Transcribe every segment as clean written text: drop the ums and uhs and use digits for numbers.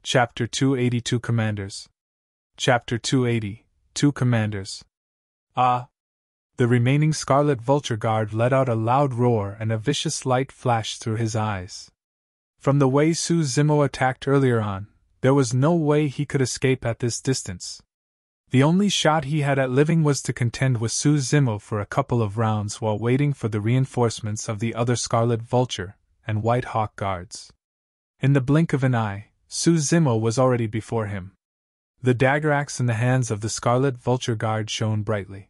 Chapter 282 Commanders. Chapter 280 Two Commanders. Ah! The remaining Scarlet Vulture Guard let out a loud roar and a vicious light flashed through his eyes. From the way Su Zimo attacked earlier on, there was no way he could escape at this distance. The only shot he had at living was to contend with Su Zimo for a couple of rounds while waiting for the reinforcements of the other Scarlet Vulture and White Hawk guards. In the blink of an eye, Su Zimo was already before him. The dagger axe in the hands of the Scarlet Vulture Guard shone brightly.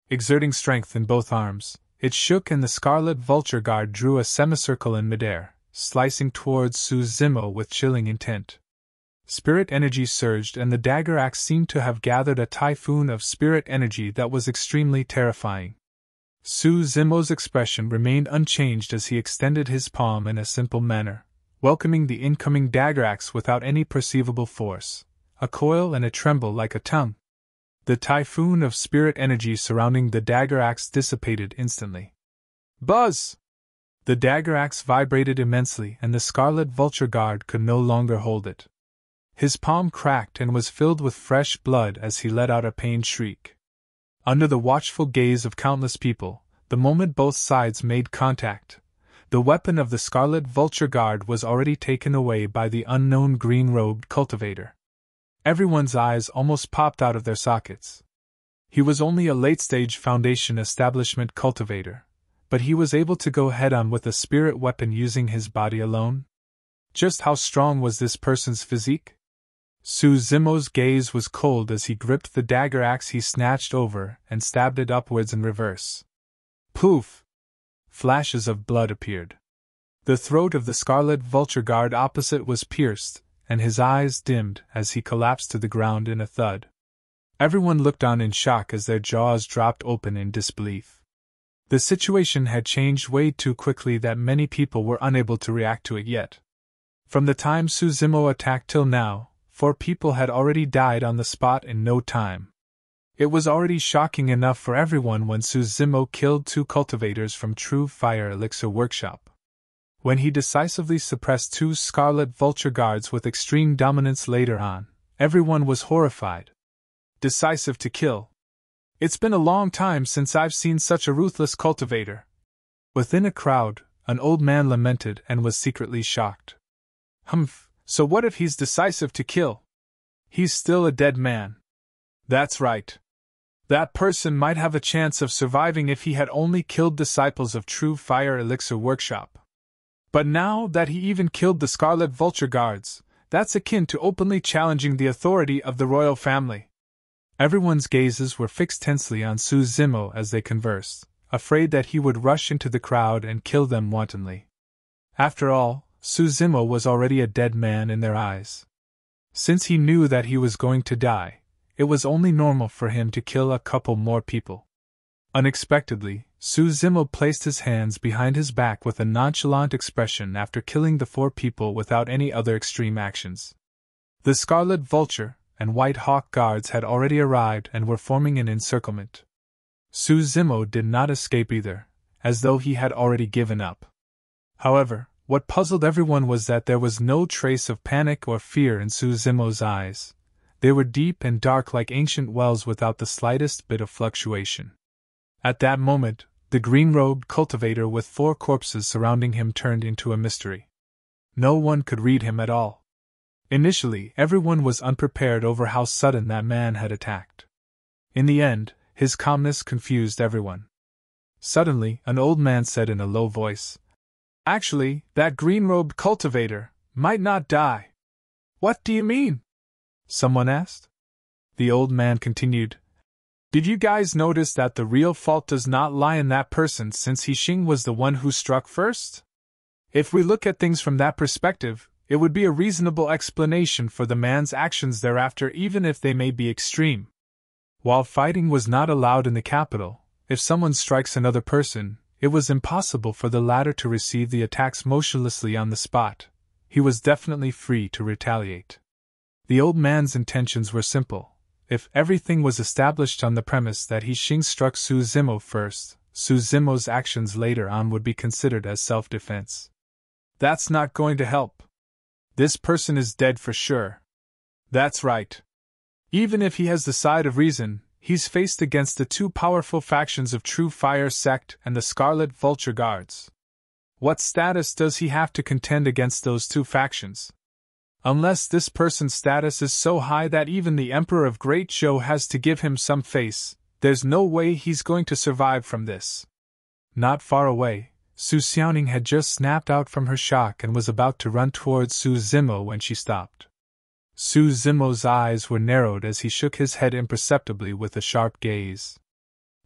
Exerting strength in both arms, it shook and the Scarlet Vulture Guard drew a semicircle in midair, slicing towards Su Zimo with chilling intent. Spirit energy surged and the dagger axe seemed to have gathered a typhoon of spirit energy that was extremely terrifying. Su Zimo's expression remained unchanged as he extended his palm in a simple manner, welcoming the incoming dagger axe without any perceivable force, a coil and a tremble like a tongue. The typhoon of spirit energy surrounding the dagger axe dissipated instantly. Buzz! The dagger axe vibrated immensely and the Scarlet Vulture Guard could no longer hold it. His palm cracked and was filled with fresh blood as he let out a pained shriek. Under the watchful gaze of countless people, the moment both sides made contact, the weapon of the Scarlet Vulture Guard was already taken away by the unknown green-robed cultivator. Everyone's eyes almost popped out of their sockets. He was only a late-stage Foundation establishment cultivator, but he was able to go head-on with a spirit weapon using his body alone? Just how strong was this person's physique? Su Zimo's gaze was cold as he gripped the dagger axe he snatched over and stabbed it upwards in reverse. Poof! Flashes of blood appeared. The throat of the Scarlet Vulture Guard opposite was pierced, and his eyes dimmed as he collapsed to the ground in a thud. Everyone looked on in shock as their jaws dropped open in disbelief. The situation had changed way too quickly that many people were unable to react to it yet. From the time Su Zimo attacked till now, 4 people had already died on the spot in no time. It was already shocking enough for everyone when Su Zimo killed 2 cultivators from True Fire Elixir Workshop. When he decisively suppressed 2 Scarlet Vulture Guards with extreme dominance later on, everyone was horrified. Decisive to kill. It's been a long time since I've seen such a ruthless cultivator. Within a crowd, an old man lamented and was secretly shocked. Humph, so what if he's decisive to kill? He's still a dead man. That's right. That person might have a chance of surviving if he had only killed disciples of True Fire Elixir Workshop. But now that he even killed the Scarlet Vulture Guards, that's akin to openly challenging the authority of the royal family. Everyone's gazes were fixed tensely on Su Zimo as they conversed, afraid that he would rush into the crowd and kill them wantonly. After all, Su Zimo was already a dead man in their eyes. Since he knew that he was going to die, it was only normal for him to kill a couple more people. Unexpectedly, Su Zimo placed his hands behind his back with a nonchalant expression after killing the 4 people without any other extreme actions. The Scarlet Vulture and White Hawk guards had already arrived and were forming an encirclement. Su Zimo did not escape either, as though he had already given up. However, what puzzled everyone was that there was no trace of panic or fear in Su Zimo's eyes. They were deep and dark like ancient wells without the slightest bit of fluctuation. At that moment, the green-robed cultivator with 4 corpses surrounding him turned into a mystery. No one could read him at all. Initially, everyone was unprepared over how sudden that man had attacked. In the end, his calmness confused everyone. Suddenly, an old man said in a low voice, "Actually, that green-robed cultivator might not die." "What do you mean?" someone asked. The old man continued, "Did you guys notice that the real fault does not lie in that person since Xing was the one who struck first? If we look at things from that perspective, it would be a reasonable explanation for the man's actions thereafter even if they may be extreme. While fighting was not allowed in the capital, if someone strikes another person, it was impossible for the latter to receive the attacks motionlessly on the spot. He was definitely free to retaliate. The old man's intentions were simple. If everything was established on the premise that Xing struck Su Zimo first, Su Zimo's actions later on would be considered as self-defense. That's not going to help. This person is dead for sure. That's right. Even if he has the side of reason, he's faced against the two powerful factions of True Fire Sect and the Scarlet Vulture Guards. What status does he have to contend against those two factions? Unless this person's status is so high that even the Emperor of Great Zhou has to give him some face, there's no way he's going to survive from this. Not far away, Su Xiaoning had just snapped out from her shock and was about to run towards Su Zimo when she stopped. Su Zimo's eyes were narrowed as he shook his head imperceptibly with a sharp gaze.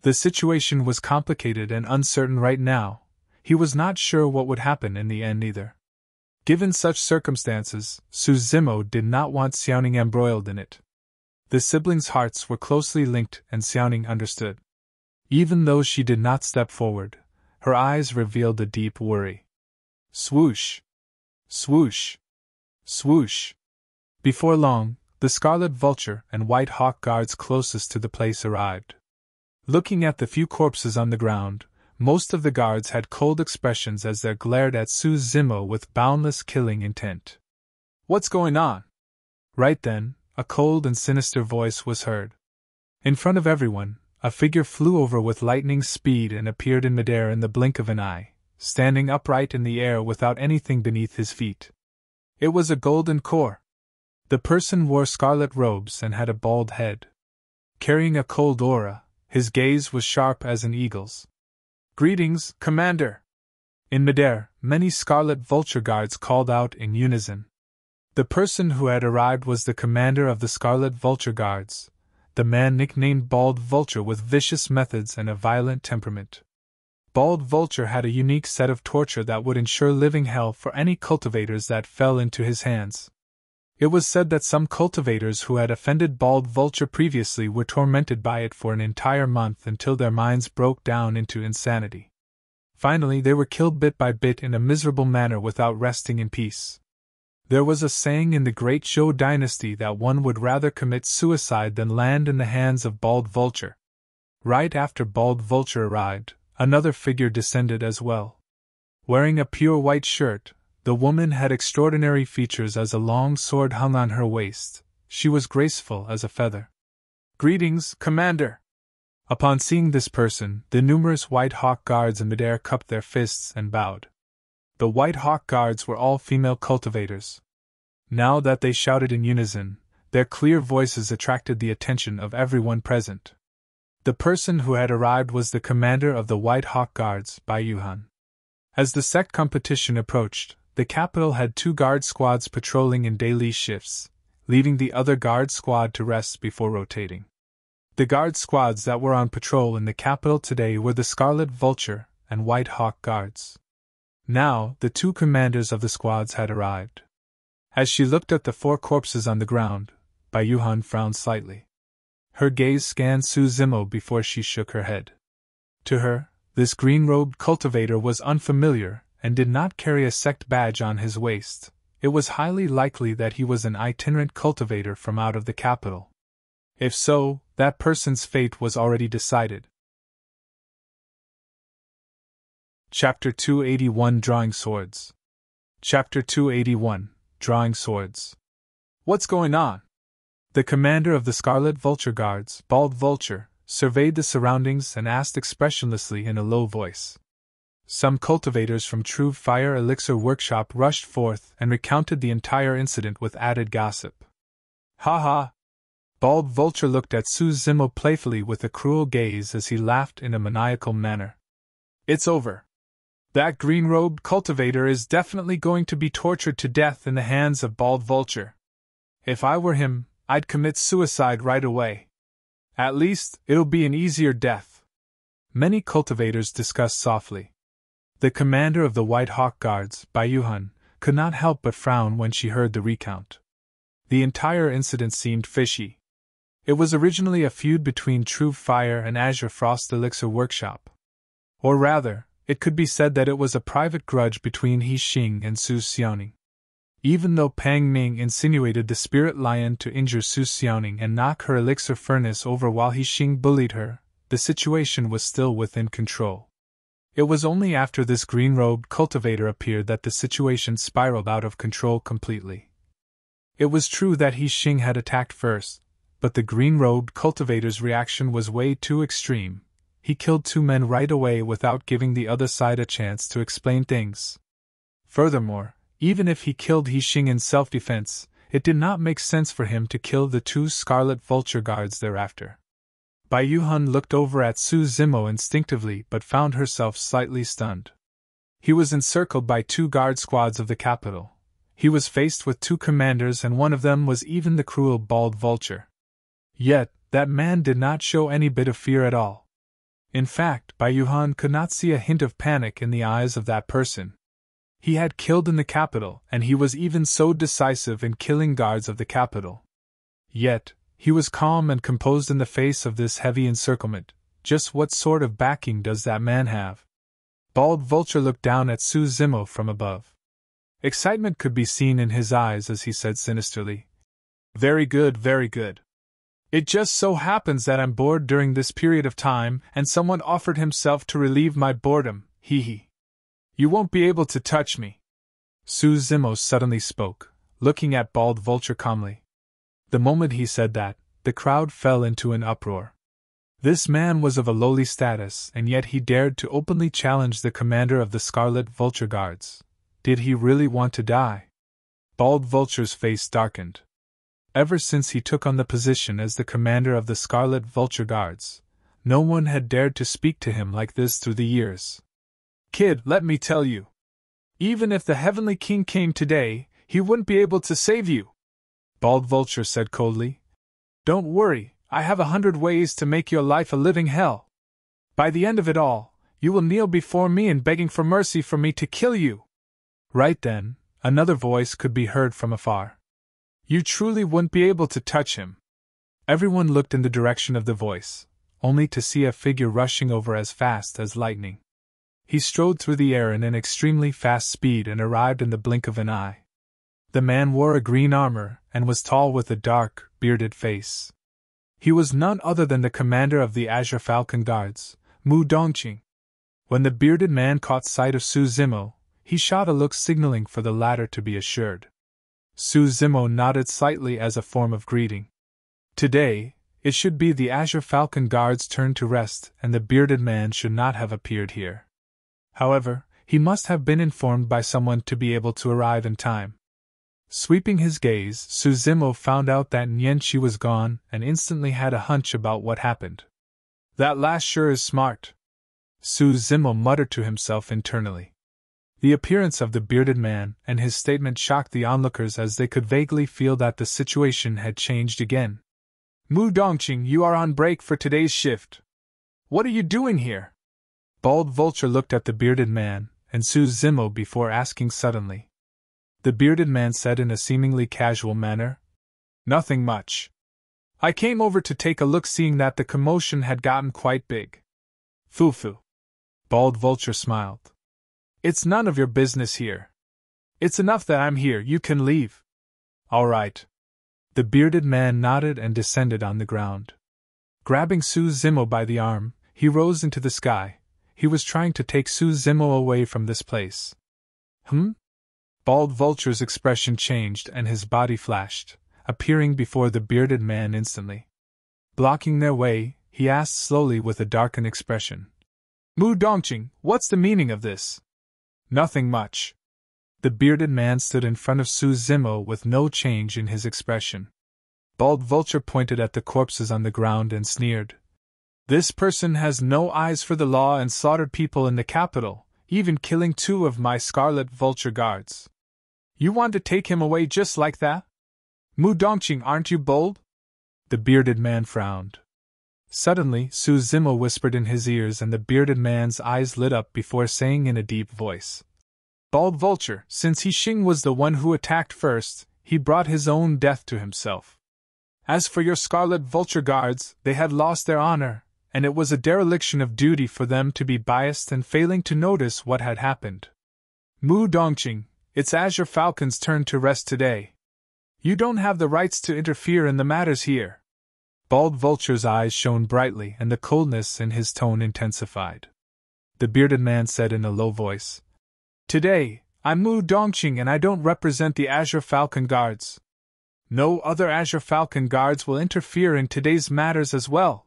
The situation was complicated and uncertain right now. He was not sure what would happen in the end either. Given such circumstances, Su Zimo did not want Xiaoning embroiled in it. The siblings' hearts were closely linked and Xiaoning understood. Even though she did not step forward, her eyes revealed a deep worry. Swoosh! Swoosh! Swoosh! Before long, the Scarlet Vulture and White Hawk guards closest to the place arrived. Looking at the few corpses on the ground, most of the guards had cold expressions as they glared at Su Zimo with boundless killing intent. What's going on? Right then, a cold and sinister voice was heard. In front of everyone, a figure flew over with lightning speed and appeared in midair in the blink of an eye, standing upright in the air without anything beneath his feet. It was a golden core. The person wore scarlet robes and had a bald head. Carrying a cold aura, his gaze was sharp as an eagle's. Greetings, Commander! In midair, many Scarlet Vulture guards called out in unison. The person who had arrived was the commander of the Scarlet Vulture guards, the man nicknamed Bald Vulture with vicious methods and a violent temperament. Bald Vulture had a unique set of torture that would ensure living hell for any cultivators that fell into his hands. It was said that some cultivators who had offended Bald Vulture previously were tormented by it for an entire month until their minds broke down into insanity. Finally, they were killed bit by bit in a miserable manner without resting in peace. There was a saying in the Great Zhou dynasty that one would rather commit suicide than land in the hands of Bald Vulture. Right after Bald Vulture arrived, another figure descended as well. Wearing a pure white shirt, the woman had extraordinary features as a long sword hung on her waist. She was graceful as a feather. Greetings, Commander! Upon seeing this person, the numerous White Hawk guards in midair cupped their fists and bowed. The White Hawk guards were all female cultivators. Now that they shouted in unison, their clear voices attracted the attention of everyone present. The person who had arrived was the commander of the White Hawk guards, Bai Yuhan. As the Sect competition approached, the capital had 2 guard squads patrolling in daily shifts, leaving the other guard squad to rest before rotating. The guard squads that were on patrol in the capital today were the Scarlet Vulture and White Hawk guards. Now, the 2 commanders of the squads had arrived. As she looked at the 4 corpses on the ground, Bai Yuhan frowned slightly. Her gaze scanned Su Zimo before she shook her head. To her, this green-robed cultivator was unfamiliar and did not carry a sect badge on his waist. It was highly likely that he was an itinerant cultivator from out of the capital. If so, that person's fate was already decided. Chapter 281 Drawing Swords. Chapter 281 Drawing Swords. What's going on? The commander of the Scarlet Vulture Guards, Bald Vulture, surveyed the surroundings and asked expressionlessly in a low voice. Some cultivators from True Fire Elixir Workshop rushed forth and recounted the entire incident with added gossip. Ha ha! Bald Vulture looked at Su Zimo playfully with a cruel gaze as he laughed in a maniacal manner. It's over. That green-robed cultivator is definitely going to be tortured to death in the hands of Bald Vulture. If I were him, I'd commit suicide right away. At least, it'll be an easier death. Many cultivators discussed softly. The commander of the White Hawk Guards, Bai Yuhan, could not help but frown when she heard the recount. The entire incident seemed fishy. It was originally a feud between True Fire and Azure Frost Elixir Workshop. Or rather, it could be said that it was a private grudge between He Xing and Su Xiaoning. Even though Pang Ming insinuated the Spirit Lion to injure Su Xiaoning and knock her elixir furnace over while He Xing bullied her, the situation was still within control. It was only after this green-robed cultivator appeared that the situation spiraled out of control completely. It was true that He Xing had attacked first, but the green-robed cultivator's reaction was way too extreme. He killed 2 men right away without giving the other side a chance to explain things. Furthermore, even if he killed He Xing in self-defense, it did not make sense for him to kill the 2 Scarlet Vulture guards thereafter. Bai Yuhan looked over at Su Zimo instinctively but found herself slightly stunned. He was encircled by 2 guard squads of the capital. He was faced with 2 commanders, and one of them was even the cruel Bald Vulture. Yet, that man did not show any bit of fear at all. In fact, Bai Yuhan could not see a hint of panic in the eyes of that person. He had killed in the capital, and he was even so decisive in killing guards of the capital. Yet, he was calm and composed in the face of this heavy encirclement. Just what sort of backing does that man have? Bald Vulture looked down at Su Zimo from above. Excitement could be seen in his eyes as he said sinisterly, "Very good, very good. It just so happens that I'm bored during this period of time, and someone offered himself to relieve my boredom, hee. You won't be able to touch me." Su Zimo suddenly spoke, looking at Bald Vulture calmly. The moment he said that, the crowd fell into an uproar. This man was of a lowly status, and yet he dared to openly challenge the commander of the Scarlet Vulture Guards. Did he really want to die? Bald Vulture's face darkened. Ever since he took on the position as the commander of the Scarlet Vulture Guards, no one had dared to speak to him like this through the years. "Kid, let me tell you. Even if the Heavenly King came today, he wouldn't be able to save you," Bald Vulture said coldly. "Don't worry, I have 100 ways to make your life a living hell. By the end of it all, you will kneel before me and begging for mercy for me to kill you." Right then, another voice could be heard from afar. "You truly wouldn't be able to touch him." Everyone looked in the direction of the voice, only to see a figure rushing over as fast as lightning. He strode through the air in an extremely fast speed and arrived in the blink of an eye. The man wore a green armor and was tall with a dark, bearded face. He was none other than the commander of the Azure Falcon Guards, Mu Dongqing. When the bearded man caught sight of Su Zimo, he shot a look signaling for the latter to be assured. Su Zimo nodded slightly as a form of greeting. Today, it should be the Azure Falcon Guard's turn to rest, and the bearded man should not have appeared here. However, he must have been informed by someone to be able to arrive in time. Sweeping his gaze, Su Zimo found out that Nianqi was gone and instantly had a hunch about what happened. "That last sure is smart," Su Zimo muttered to himself internally. The appearance of the bearded man and his statement shocked the onlookers as they could vaguely feel that the situation had changed again. "Mu Dongqing, you are on break for today's shift. What are you doing here?" Bald Vulture looked at the bearded man and Su Zimo before asking suddenly. The bearded man said in a seemingly casual manner, "Nothing much. I came over to take a look, seeing that the commotion had gotten quite big." "Foo-foo." Bald Vulture smiled. "It's none of your business here. It's enough that I'm here, you can leave." "All right." The bearded man nodded and descended on the ground. Grabbing Su Zimo by the arm, he rose into the sky. He was trying to take Su Zimo away from this place. Bald Vulture's expression changed and his body flashed, appearing before the bearded man instantly. Blocking their way, he asked slowly with a darkened expression, "Mu Dongqing, what's the meaning of this?" "Nothing much." The bearded man stood in front of Su Zimo with no change in his expression. Bald Vulture pointed at the corpses on the ground and sneered. "This person has no eyes for the law and slaughtered people in the capital, even killing 2 of my Scarlet Vulture Guards. You want to take him away just like that? Mu Dongqing, aren't you bold?" The bearded man frowned. Suddenly, Su Zimo whispered in his ears and the bearded man's eyes lit up before saying in a deep voice, "Bald Vulture, since He Xing was the one who attacked first, he brought his own death to himself. As for your Scarlet Vulture Guards, they had lost their honor, and it was a dereliction of duty for them to be biased and failing to notice what had happened. Mu Dongqing, it's Azure Falcon's turn to rest today. You don't have the rights to interfere in the matters here." Bald Vulture's eyes shone brightly and the coldness in his tone intensified. the bearded man said in a low voice. Today, I'm Mu Dongqing and I don't represent the Azure Falcon Guards. No other Azure Falcon Guards will interfere in today's matters as well.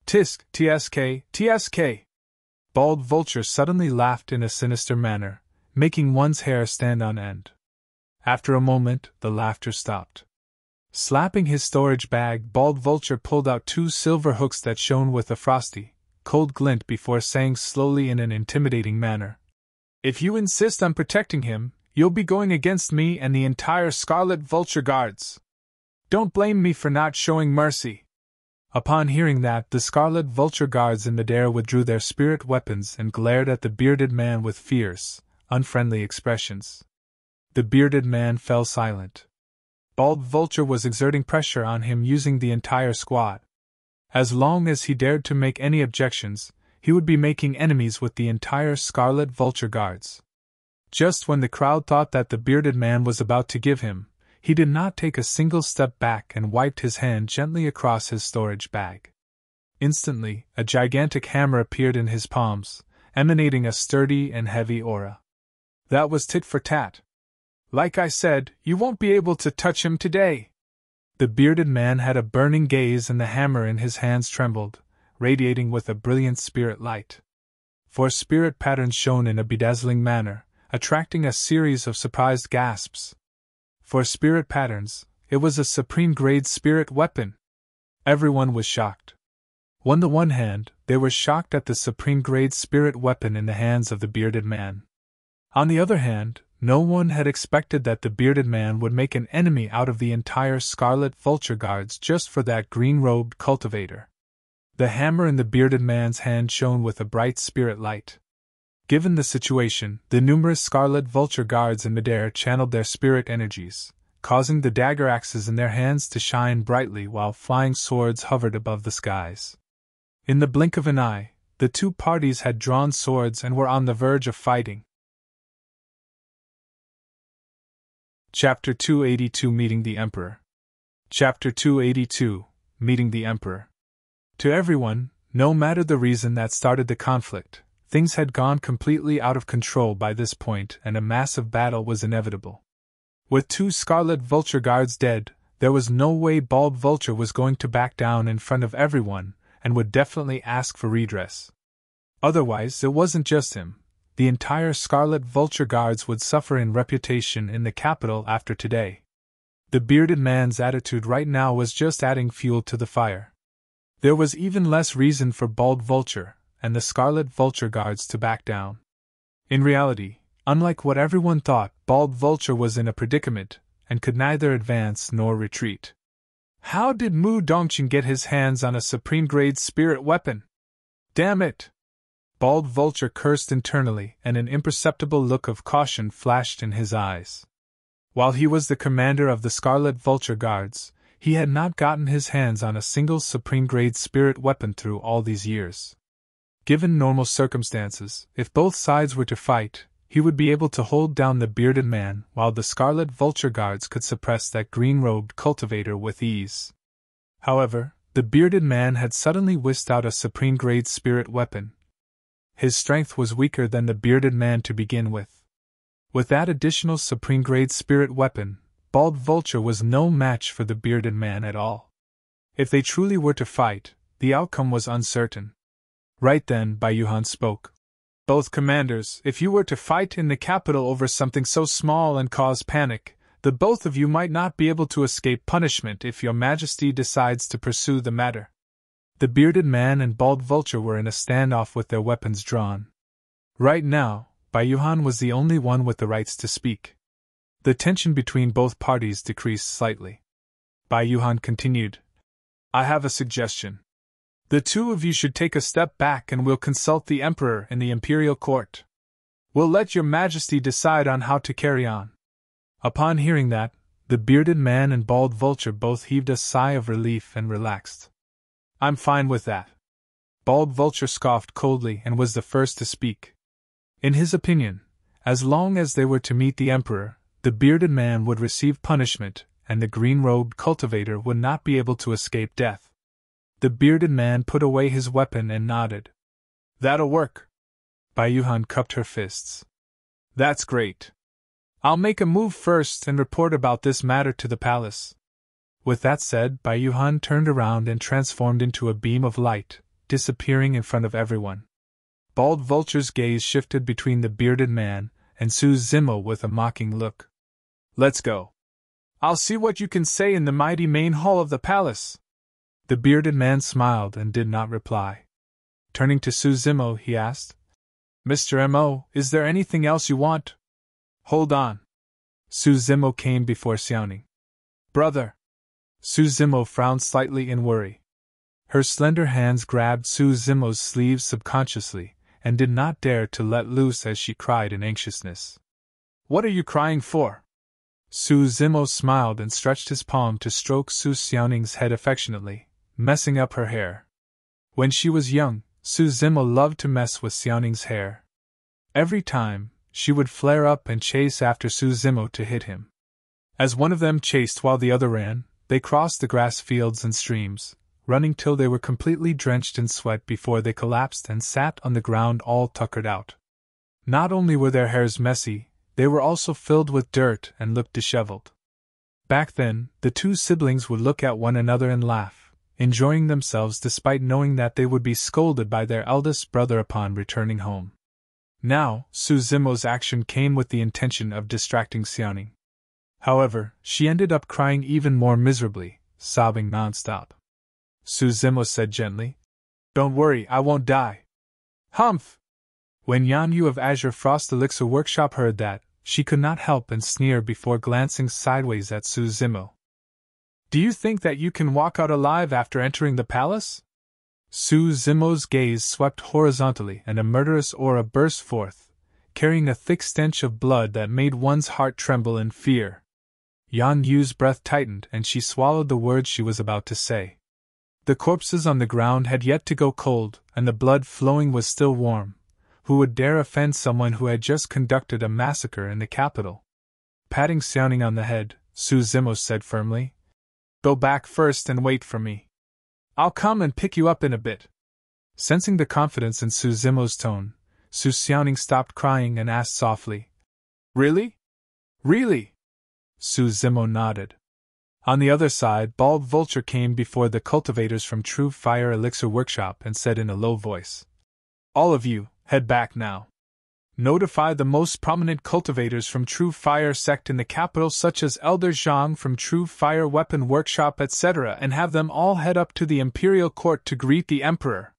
Tisk, TSK, TSK. Bald Vulture suddenly laughed in a sinister manner, making one's hair stand on end. After a moment, the laughter stopped. Slapping his storage bag, Bald Vulture pulled out 2 silver hooks that shone with a frosty, cold glint before saying slowly in an intimidating manner, "If you insist on protecting him, you'll be going against me and the entire Scarlet Vulture Guards. Don't blame me for not showing mercy." Upon hearing that, the Scarlet Vulture Guards in midair withdrew their spirit weapons and glared at the bearded man with fierce, unfriendly expressions. The bearded man fell silent. Bald Vulture was exerting pressure on him using the entire squad. As long as he dared to make any objections, he would be making enemies with the entire Scarlet Vulture Guards. Just when the crowd thought that the bearded man was about to give him, he did not take a single step back and wiped his hand gently across his storage bag. Instantly, a gigantic hammer appeared in his palms, emanating a sturdy and heavy aura. That was tit for tat. "Like I said, you won't be able to touch him today." The bearded man had a burning gaze and the hammer in his hands trembled, radiating with a brilliant spirit light. 4 spirit patterns shone in a bedazzling manner, attracting a series of surprised gasps. 4 spirit patterns, it was a supreme-grade spirit weapon. Everyone was shocked. On the one hand, they were shocked at the supreme-grade spirit weapon in the hands of the bearded man. On the other hand, no one had expected that the bearded man would make an enemy out of the entire Scarlet Vulture Guards just for that green-robed cultivator. The hammer in the bearded man's hand shone with a bright spirit light. Given the situation, the numerous Scarlet Vulture Guards in midair channeled their spirit energies, causing the dagger axes in their hands to shine brightly while flying swords hovered above the skies. In the blink of an eye, the 2 parties had drawn swords and were on the verge of fighting. Chapter 282 Meeting the Emperor. Chapter 282 Meeting the Emperor. To everyone, no matter the reason that started the conflict, things had gone completely out of control by this point and a massive battle was inevitable. With 2 Scarlet Vulture Guards dead, there was no way Bald Vulture was going to back down in front of everyone and would definitely ask for redress. Otherwise, it wasn't just him. The entire Scarlet Vulture Guards would suffer in reputation in the capital after today. The bearded man's attitude right now was just adding fuel to the fire. There was even less reason for Bald Vulture and the Scarlet Vulture Guards to back down. In reality, unlike what everyone thought, Bald Vulture was in a predicament and could neither advance nor retreat. How did Mu Dongqing get his hands on a supreme-grade spirit weapon? Damn it! Bald Vulture cursed internally, and an imperceptible look of caution flashed in his eyes. While he was the commander of the Scarlet Vulture Guards, he had not gotten his hands on a single supreme-grade spirit weapon through all these years. Given normal circumstances, if both sides were to fight, he would be able to hold down the bearded man while the Scarlet Vulture Guards could suppress that green-robed cultivator with ease. However, the bearded man had suddenly whisked out a supreme-grade spirit weapon. His strength was weaker than the bearded man to begin with. With that additional supreme-grade spirit weapon, Bald Vulture was no match for the bearded man at all. If they truly were to fight, the outcome was uncertain. Right then, Bai Yuhan spoke. "Both commanders, if you were to fight in the capital over something so small and cause panic, the both of you might not be able to escape punishment if your majesty decides to pursue the matter." The bearded man and Bald Vulture were in a standoff with their weapons drawn. Right now, Bai Yuhan was the only one with the rights to speak. The tension between both parties decreased slightly. Bai Yuhan continued, "I have a suggestion. The 2 of you should take a step back and we'll consult the Emperor in the Imperial Court. We'll let your majesty decide on how to carry on." Upon hearing that, the bearded man and Bald Vulture both heaved a sigh of relief and relaxed. "I'm fine with that." Bald Vulture scoffed coldly and was the first to speak. In his opinion, as long as they were to meet the Emperor, the bearded man would receive punishment, and the green-robed cultivator would not be able to escape death. The bearded man put away his weapon and nodded. "That'll work." Bai Yuhan cupped her fists. That's great. I'll make a move first and report about this matter to the palace. With that said, Bai Yuhan turned around and transformed into a beam of light, disappearing in front of everyone. Bald Vulture's gaze shifted between the bearded man and Su Zimo with a mocking look. Let's go. I'll see what you can say in the mighty main hall of the palace. The bearded man smiled and did not reply. Turning to Su Zimo, he asked, Mr. M.O., is there anything else you want? Hold on. Su Zimo came before Xiaoning. Brother. Su Zimo frowned slightly in worry. Her slender hands grabbed Su Zimo's sleeves subconsciously, and did not dare to let loose as she cried in anxiousness. What are you crying for? Su Zimo smiled and stretched his palm to stroke Su Xiaoning's head affectionately, messing up her hair. When she was young, Su Zimo loved to mess with Xiaoning's hair. Every time, she would flare up and chase after Su Zimo to hit him. As one of them chased while the other ran, they crossed the grass fields and streams, running till they were completely drenched in sweat before they collapsed and sat on the ground all tuckered out. Not only were their hairs messy, they were also filled with dirt and looked disheveled. Back then, the two siblings would look at one another and laugh, enjoying themselves despite knowing that they would be scolded by their eldest brother upon returning home. Now, Su Zimo's action came with the intention of distracting Xiaoning. However, she ended up crying even more miserably, sobbing nonstop. Su Zimo said gently, Don't worry, I won't die. Humph! When Yan Yu of Azure Frost Elixir Workshop heard that, she could not help and sneer before glancing sideways at Su Zimo. Do you think that you can walk out alive after entering the palace? Su Zimo's gaze swept horizontally and a murderous aura burst forth, carrying a thick stench of blood that made one's heart tremble in fear. Yan Yu's breath tightened and she swallowed the words she was about to say. The corpses on the ground had yet to go cold, and the blood flowing was still warm. Who would dare offend someone who had just conducted a massacre in the capital? Patting Xiaoning on the head, Su Zimo said firmly, Go back first and wait for me. I'll come and pick you up in a bit. Sensing the confidence in Su Zimo's tone, Su Xiaoning stopped crying and asked softly, Really? Really? Su Zimo nodded. On the other side, Bald Vulture came before the cultivators from True Fire Elixir Workshop and said in a low voice, All of you, head back now. Notify the most prominent cultivators from True Fire Sect in the capital such as Elder Zhang from True Fire Weapon Workshop etc. and have them all head up to the Imperial Court to greet the Emperor.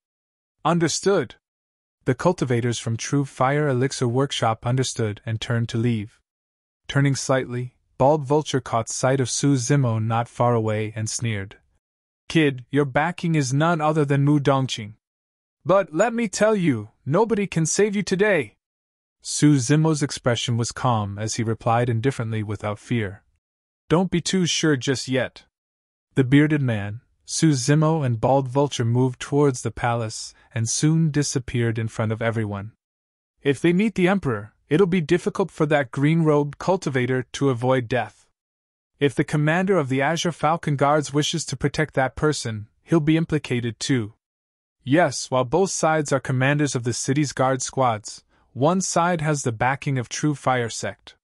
Understood. The cultivators from True Fire Elixir Workshop understood and turned to leave. Turning slightly, Bald Vulture caught sight of Su Zimo not far away and sneered. Kid, your backing is none other than Mu Dongqing. But let me tell you, nobody can save you today. Su Zimo's expression was calm as he replied indifferently without fear. Don't be too sure just yet. The bearded man, Su Zimo and Bald Vulture moved towards the palace and soon disappeared in front of everyone. If they meet the Emperor, it'll be difficult for that green-robed cultivator to avoid death. If the commander of the Azure Falcon Guards wishes to protect that person, he'll be implicated too. Yes, while both sides are commanders of the city's guard squads, one side has the backing of True Fire Sect.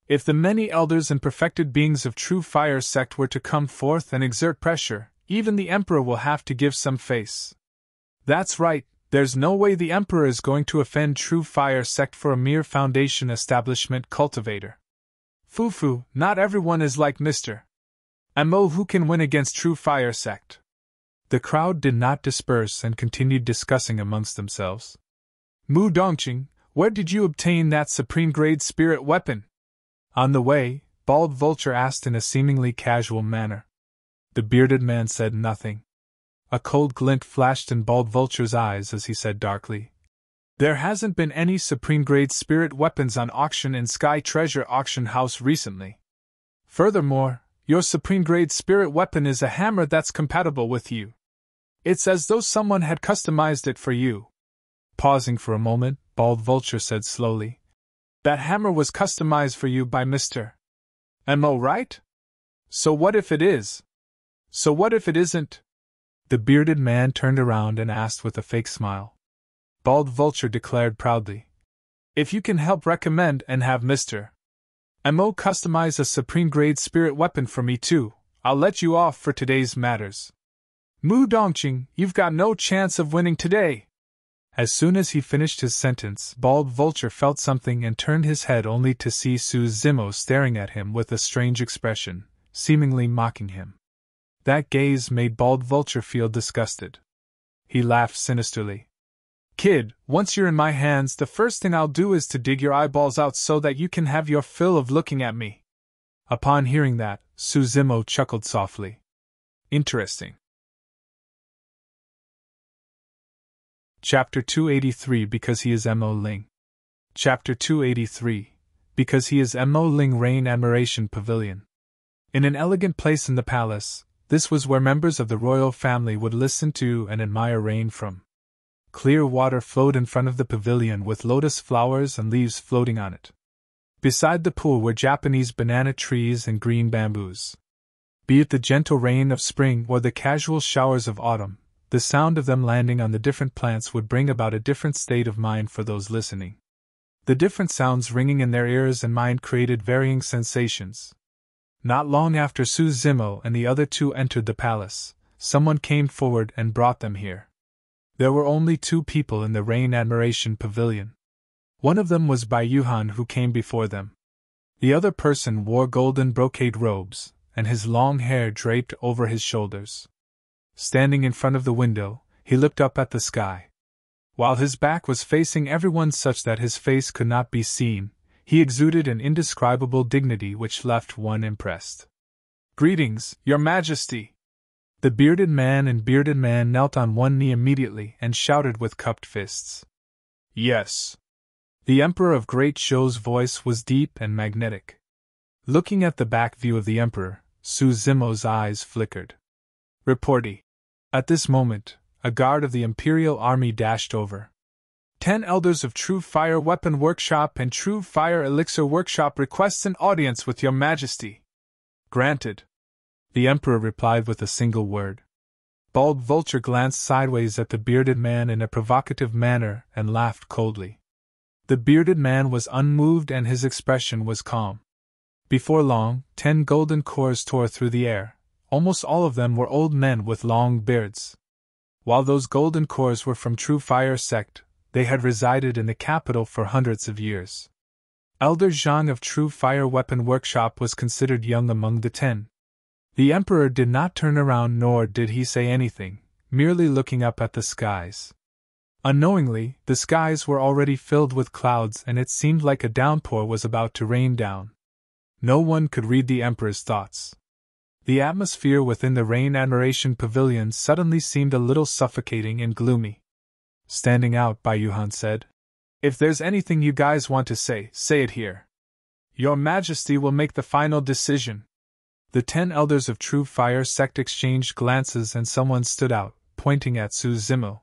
If the many elders and perfected beings of True Fire Sect were to come forth and exert pressure, even the Emperor will have to give some face. That's right. There's no way the Emperor is going to offend True Fire Sect for a mere Foundation establishment cultivator. Fufu, not everyone is like Mr. M.O. who can win against True Fire Sect. The crowd did not disperse and continued discussing amongst themselves. Mu Dongqing, where did you obtain that supreme-grade spirit weapon? On the way, Bald Vulture asked in a seemingly casual manner. The bearded man said nothing. A cold glint flashed in Bald Vulture's eyes as he said darkly, There hasn't been any supreme-grade spirit weapons on auction in Sky Treasure Auction House recently. Furthermore, your supreme-grade spirit weapon is a hammer that's compatible with you. It's as though someone had customized it for you. Pausing for a moment, Bald Vulture said slowly, That hammer was customized for you by Mr. M.O., right? So what if it is? So what if it isn't? The bearded man turned around and asked with a fake smile. Bald Vulture declared proudly. If you can help recommend and have Mr. M.O. customize a supreme-grade spirit weapon for me too, I'll let you off for today's matters. Mu Dongqing, you've got no chance of winning today. As soon as he finished his sentence, Bald Vulture felt something and turned his head only to see Su Zimo staring at him with a strange expression, seemingly mocking him. That gaze made Bald Vulture feel disgusted. He laughed sinisterly. Kid, once you're in my hands, the first thing I'll do is to dig your eyeballs out so that you can have your fill of looking at me. Upon hearing that, Su Zimo chuckled softly. Interesting. Chapter 283 Because he is M.O. Ling. Chapter 283 Because he is M.O. Ling Rain Admiration Pavilion. In an elegant place in the palace, this was where members of the royal family would listen to and admire rain from. Clear water flowed in front of the pavilion with lotus flowers and leaves floating on it. Beside the pool were Japanese banana trees and green bamboos. Be it the gentle rain of spring or the casual showers of autumn, the sound of them landing on the different plants would bring about a different state of mind for those listening. The different sounds ringing in their ears and mind created varying sensations. Not long after Su Zimo and the other two entered the palace, someone came forward and brought them here. There were only 2 people in the Rain Admiration Pavilion. One of them was Bai Yuhan, who came before them. The other person wore golden brocade robes, and his long hair draped over his shoulders. Standing in front of the window, he looked up at the sky. While his back was facing everyone such that his face could not be seen, he exuded an indescribable dignity which left one impressed. Greetings, Your Majesty! The bearded man and bearded man knelt on one knee immediately and shouted with cupped fists. Yes. The Emperor of Great Shou's voice was deep and magnetic. Looking at the back view of the Emperor, Su Zimo's eyes flickered. Reportee. At this moment, a guard of the Imperial Army dashed over. 10 elders of True Fire Weapon Workshop and True Fire Elixir Workshop requests an audience with Your Majesty. Granted. The Emperor replied with a single word. Bald Vulture glanced sideways at the bearded man in a provocative manner and laughed coldly. The bearded man was unmoved and his expression was calm. Before long, 10 golden cores tore through the air. Almost all of them were old men with long beards. While those golden cores were from True Fire Sect, they had resided in the capital for hundreds of years. Elder Zhang of True Fire Weapon Workshop was considered young among the 10. The Emperor did not turn around nor did he say anything, merely looking up at the skies. Unknowingly, the skies were already filled with clouds and it seemed like a downpour was about to rain down. No one could read the Emperor's thoughts. The atmosphere within the Rain Admiration Pavilion suddenly seemed a little suffocating and gloomy. Standing out, Bai Yuhan said, If there's anything you guys want to say it here. Your Majesty will make the final decision. The 10 elders of True Fire Sect exchanged glances and someone stood out, pointing at Su Zimo.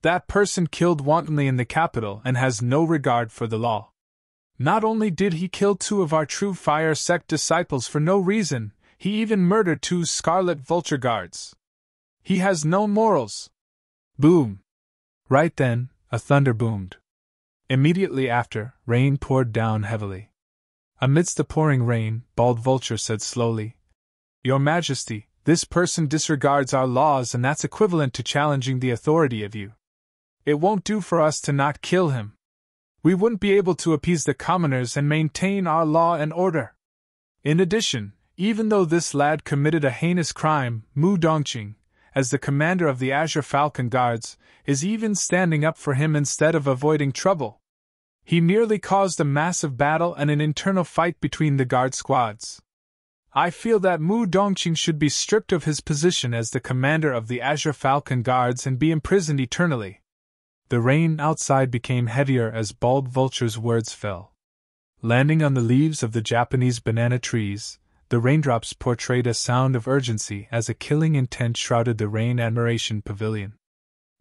That person killed wantonly in the capital and has no regard for the law. Not only did he kill 2 of our True Fire Sect disciples for no reason, he even murdered 2 Scarlet Vulture guards. He has no morals. Boom! Right then, a thunder boomed. Immediately after, rain poured down heavily. Amidst the pouring rain, Bald Vulture said slowly, Your Majesty, this person disregards our laws and that's equivalent to challenging the authority of you. It won't do for us to not kill him. We wouldn't be able to appease the commoners and maintain our law and order. In addition, even though this lad committed a heinous crime, Mu Dongqing, as the commander of the Azure Falcon Guards, is even standing up for him instead of avoiding trouble. He merely caused a massive battle and an internal fight between the guard squads. I feel that Mu Dongqing should be stripped of his position as the commander of the Azure Falcon Guards and be imprisoned eternally. The rain outside became heavier as Bald Vulture's words fell. Landing on the leaves of the Japanese banana trees, the raindrops portrayed a sound of urgency as a killing intent shrouded the Rain Admiration Pavilion.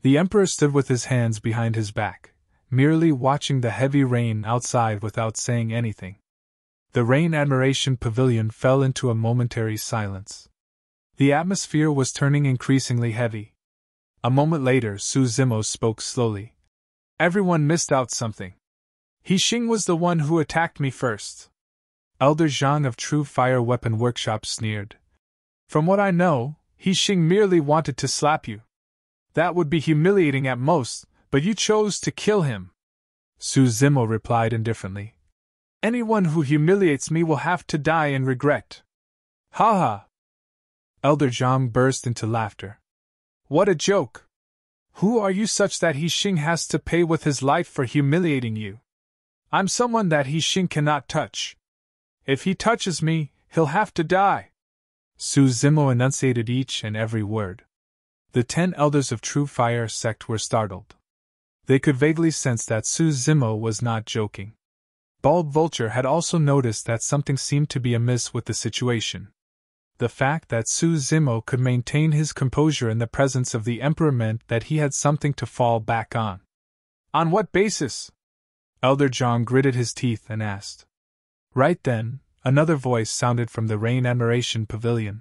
The Emperor stood with his hands behind his back, merely watching the heavy rain outside without saying anything. The Rain Admiration Pavilion fell into a momentary silence. The atmosphere was turning increasingly heavy. A moment later, Su Zimo spoke slowly. Everyone missed out something. He Xing was the one who attacked me first. Elder Zhang of True Fire Weapon Workshop sneered. From what I know, He Xing merely wanted to slap you. That would be humiliating at most, but you chose to kill him. Su Zimo replied indifferently. Anyone who humiliates me will have to die in regret. Ha ha! Elder Zhang burst into laughter. What a joke! Who are you such that He Xing has to pay with his life for humiliating you? I'm someone that He Xing cannot touch. If he touches me, he'll have to die. Su Zimo enunciated each and every word. The 10 elders of True Fire Sect were startled. They could vaguely sense that Su Zimo was not joking. Bald Vulture had also noticed that something seemed to be amiss with the situation. The fact that Su Zimo could maintain his composure in the presence of the Emperor meant that he had something to fall back on. On what basis? Elder Zhang gritted his teeth and asked. Right then, another voice sounded from the Rain Admiration Pavilion.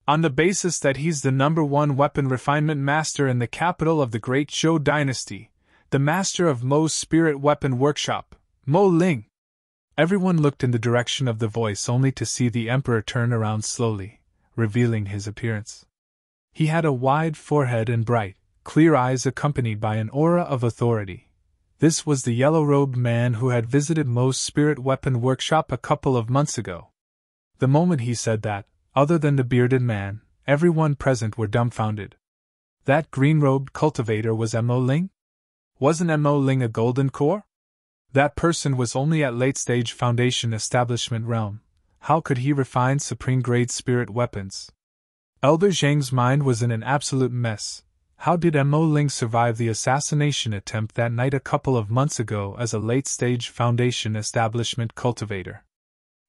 On the basis that he's the #1 weapon refinement master in the capital of the Great Zhou dynasty, the master of Mo's spirit weapon workshop, Mo Ling. Everyone looked in the direction of the voice only to see the Emperor turn around slowly, revealing his appearance. He had a wide forehead and bright, clear eyes accompanied by an aura of authority. This was the yellow-robed man who had visited Mo's spirit weapon workshop a couple of months ago. The moment he said that, other than the bearded man, everyone present were dumbfounded. That green-robed cultivator was Mo Ling? Wasn't Mo Ling a golden core? That person was only at late-stage foundation establishment realm. How could he refine supreme-grade spirit weapons? Elder Zhang's mind was in an absolute mess. How did Mo Ling survive the assassination attempt that night a couple of months ago as a late-stage foundation establishment cultivator?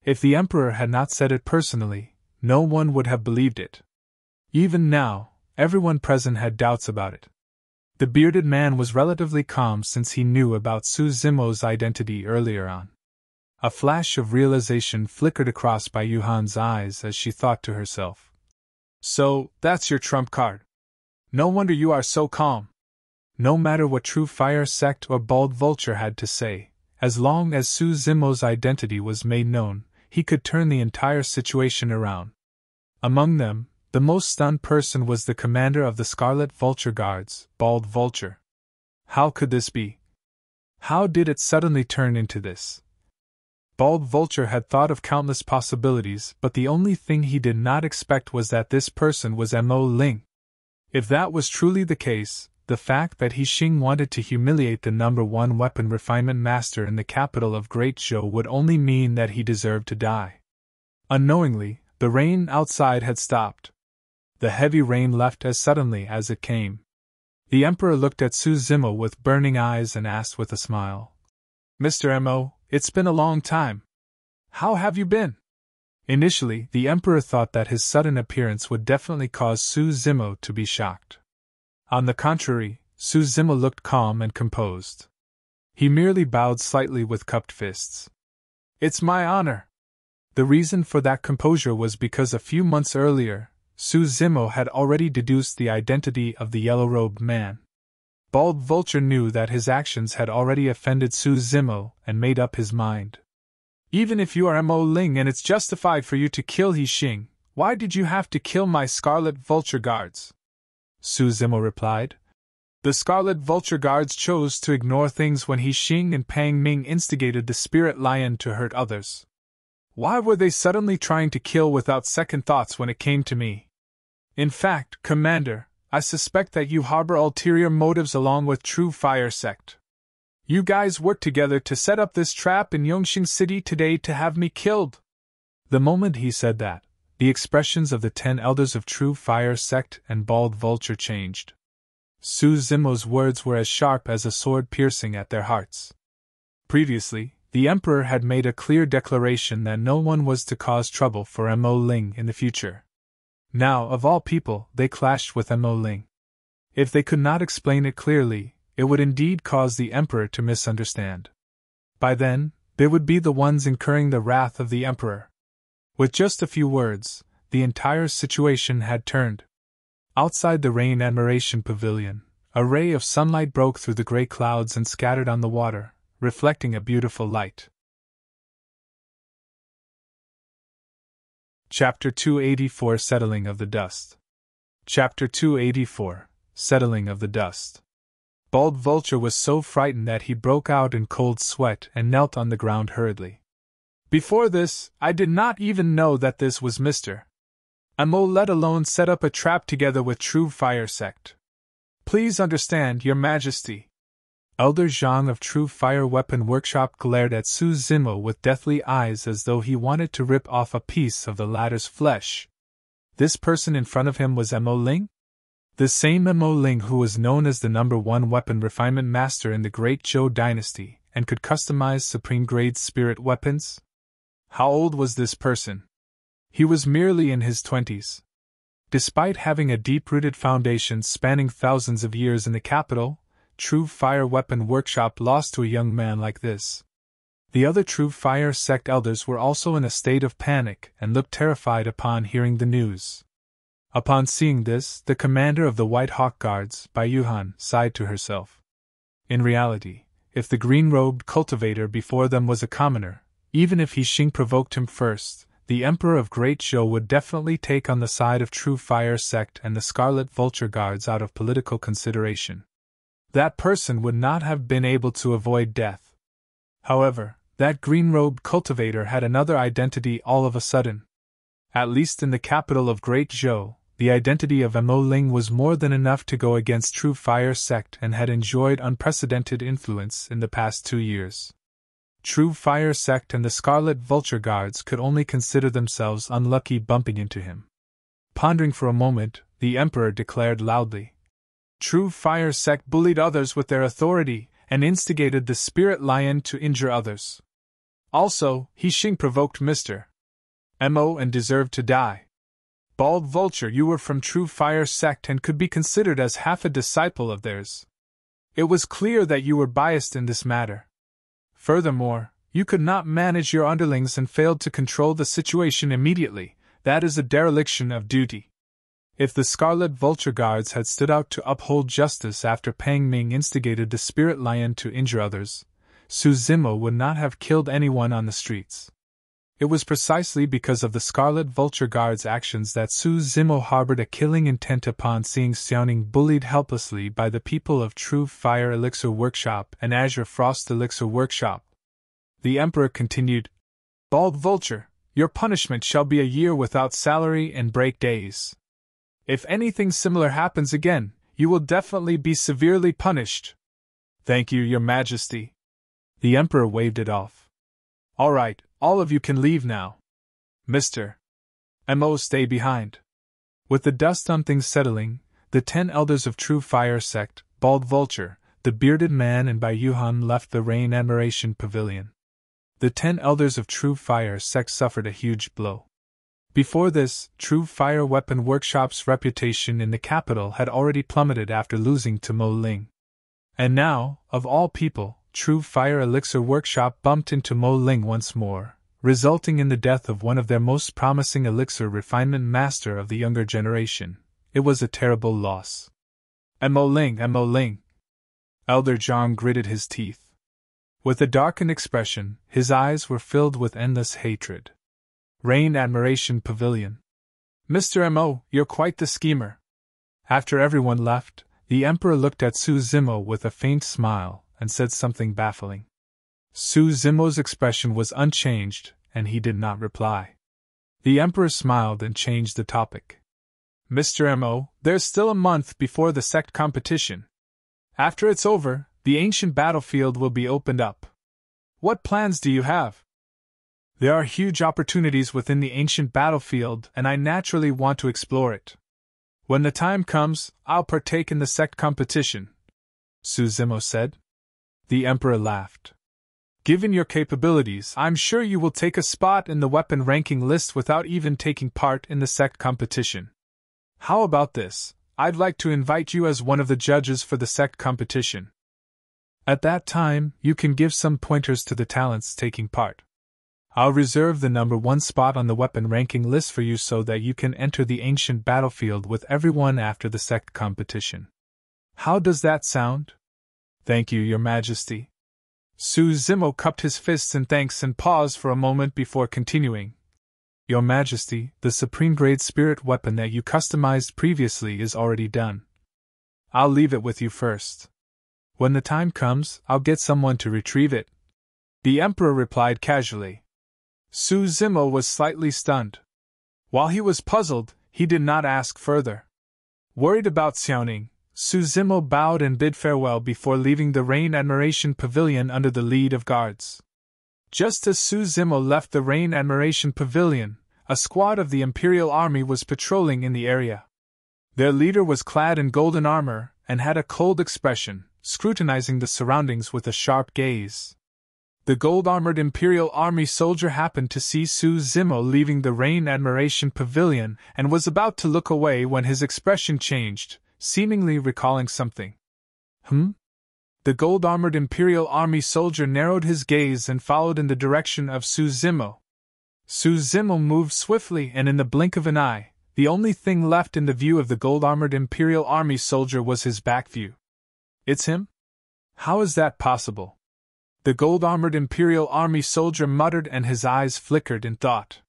If the Emperor had not said it personally, no one would have believed it. Even now, everyone present had doubts about it. The bearded man was relatively calm since he knew about Su Zimo's identity earlier on. A flash of realization flickered across Bai Yuhan's eyes as she thought to herself. So, that's your trump card. No wonder you are so calm. No matter what True Fire Sect or Bald Vulture had to say, as long as Su Zimo's identity was made known, he could turn the entire situation around. Among them, the most stunned person was the commander of the Scarlet Vulture Guards, Bald Vulture. How could this be? How did it suddenly turn into this? Bald Vulture had thought of countless possibilities, but the only thing he did not expect was that this person was Mo Ling. If that was truly the case, the fact that He Xing wanted to humiliate the #1 weapon refinement master in the capital of Great Zhou would only mean that he deserved to die. Unknowingly, the rain outside had stopped. The heavy rain left as suddenly as it came. The Emperor looked at Su Zimo with burning eyes and asked with a smile. Mr. Mo, it's been a long time. How have you been? Initially, the Emperor thought that his sudden appearance would definitely cause Su Zimo to be shocked. On the contrary, Su Zimo looked calm and composed. He merely bowed slightly with cupped fists. It's my honor. The reason for that composure was because a few months earlier, Su Zimo had already deduced the identity of the yellow-robed man. Bald Vulture knew that his actions had already offended Su Zimo and made up his mind. Even if you are Mo Ling and it's justified for you to kill He Xing, why did you have to kill my Scarlet Vulture Guards? Su Zimo replied. The Scarlet Vulture Guards chose to ignore things when He Xing and Pang Ming instigated the Spirit Lion to hurt others. Why were they suddenly trying to kill without second thoughts when it came to me? In fact, Commander, I suspect that you harbor ulterior motives along with True Fire Sect. You guys worked together to set up this trap in Yongxing City today to have me killed. The moment he said that, the expressions of the 10 elders of True Fire Sect and Bald Vulture changed. Su Zimo's words were as sharp as a sword piercing at their hearts. Previously, the Emperor had made a clear declaration that no one was to cause trouble for Mo Ling in the future. Now, of all people, they clashed with Mo Ling. If they could not explain it clearly, it would indeed cause the Emperor to misunderstand. By then, they would be the ones incurring the wrath of the Emperor. With just a few words, the entire situation had turned. Outside the Rain Admiration Pavilion, A ray of sunlight broke through the gray clouds and scattered on the water, reflecting a beautiful light. Chapter 284 Settling of the Dust. Chapter 284 Settling of the Dust. Bald Vulture was so frightened that he broke out in cold sweat and knelt on the ground hurriedly. Before this, I did not even know that this was Mr. Mo, let alone set up a trap together with True Fire Sect. Please understand, Your Majesty. Elder Zhang of True Fire Weapon Workshop glared at Su Zimo with deathly eyes as though he wanted to rip off a piece of the latter's flesh. This person in front of him was Mo Ling? The same Mo Ling who was known as the #1 weapon refinement master in the Great Zhou dynasty and could customize supreme-grade spirit weapons? How old was this person? He was merely in his 20s. Despite having a deep-rooted foundation spanning thousands of years in the capital, True Fire Weapon Workshop lost to a young man like this. The other True Fire Sect elders were also in a state of panic and looked terrified upon hearing the news. Upon seeing this, the commander of the White Hawk Guards, Bai Yuhan, sighed to herself. In reality, if the green-robed cultivator before them was a commoner, even if He Xing provoked him first, the Emperor of Great Zhou would definitely take on the side of True Fire Sect and the Scarlet Vulture Guards out of political consideration. That person would not have been able to avoid death. However, that green-robed cultivator had another identity all of a sudden. At least in the capital of Great Zhou, the identity of Mo Ling was more than enough to go against True Fire Sect and had enjoyed unprecedented influence in the past 2 years. True Fire Sect and the Scarlet Vulture Guards could only consider themselves unlucky bumping into him. Pondering for a moment, the Emperor declared loudly, True Fire Sect bullied others with their authority and instigated the Spirit Lion to injure others. Also, He Xing provoked Mr. Mo and deserved to die. Bald Vulture, you were from True Fire Sect and could be considered as half a disciple of theirs. It was clear that you were biased in this matter. Furthermore, you could not manage your underlings and failed to control the situation immediately. That is a dereliction of duty. If the Scarlet Vulture Guards had stood out to uphold justice after Pang Ming instigated the Spirit Lion to injure others, Su Zimo would not have killed anyone on the streets. It was precisely because of the Scarlet Vulture Guard's actions that Su Zimo harbored a killing intent upon seeing Xiaoning bullied helplessly by the people of True Fire Elixir Workshop and Azure Frost Elixir Workshop. The Emperor continued, Bald Vulture, your punishment shall be a year without salary and break days. If anything similar happens again, you will definitely be severely punished. Thank you, Your Majesty. The Emperor waved it off. All right, all of you can leave now. Mr. Mo, stay behind. With the dust on things settling, the 10 elders of True Fire Sect, Bald Vulture, the Bearded Man and Bai Yuhan left the Rain Admiration Pavilion. The 10 elders of True Fire Sect suffered a huge blow. Before this, True Fire Weapon Workshop's reputation in the capital had already plummeted after losing to Mo Ling. And now, of all people, True Fire Elixir Workshop bumped into Mo Ling once more, resulting in the death of one of their most promising elixir refinement master of the younger generation. It was a terrible loss. Mo Ling, Mo Ling. Elder Zhang gritted his teeth. With a darkened expression, his eyes were filled with endless hatred. Rain Admiration Pavilion. Mr. Mo, you're quite the schemer. After everyone left, the Emperor looked at Su Zimo with a faint smile and said something baffling. Su Zimo's expression was unchanged, and he did not reply. The Emperor smiled and changed the topic. Mr. Mo, there's still a month before the Sect competition. After it's over, the ancient battlefield will be opened up. What plans do you have? There are huge opportunities within the ancient battlefield, and I naturally want to explore it. When the time comes, I'll partake in the Sect competition, Su Zimo said. The Emperor laughed. Given your capabilities, I'm sure you will take a spot in the weapon ranking list without even taking part in the Sect competition. How about this? I'd like to invite you as one of the judges for the Sect competition. At that time, you can give some pointers to the talents taking part. I'll reserve the #1 spot on the weapon ranking list for you so that you can enter the ancient battlefield with everyone after the Sect competition. How does that sound? Thank you, Your Majesty. Su Zimo cupped his fists in thanks and paused for a moment before continuing. Your Majesty, the supreme-grade spirit weapon that you customized previously is already done. I'll leave it with you first. When the time comes, I'll get someone to retrieve it. The Emperor replied casually. Su Zimo was slightly stunned. While he was puzzled, he did not ask further. Worried about Xiaoning, Su Zimo bowed and bid farewell before leaving the Rain Admiration Pavilion under the lead of guards. Just as Su Zimo left the Rain Admiration Pavilion, a squad of the Imperial Army was patrolling in the area. Their leader was clad in golden armor and had a cold expression, scrutinizing the surroundings with a sharp gaze. The gold-armored Imperial Army soldier happened to see Su Zimo leaving the Rain Admiration Pavilion and was about to look away when his expression changed, seemingly recalling something. The gold-armored Imperial Army soldier narrowed his gaze and followed in the direction of Su Zimo. Su Zimo moved swiftly, and in the blink of an eye, the only thing left in the view of the gold-armored Imperial Army soldier was his back view. It's him? How is that possible? The gold-armored Imperial Army soldier muttered, and his eyes flickered in thought.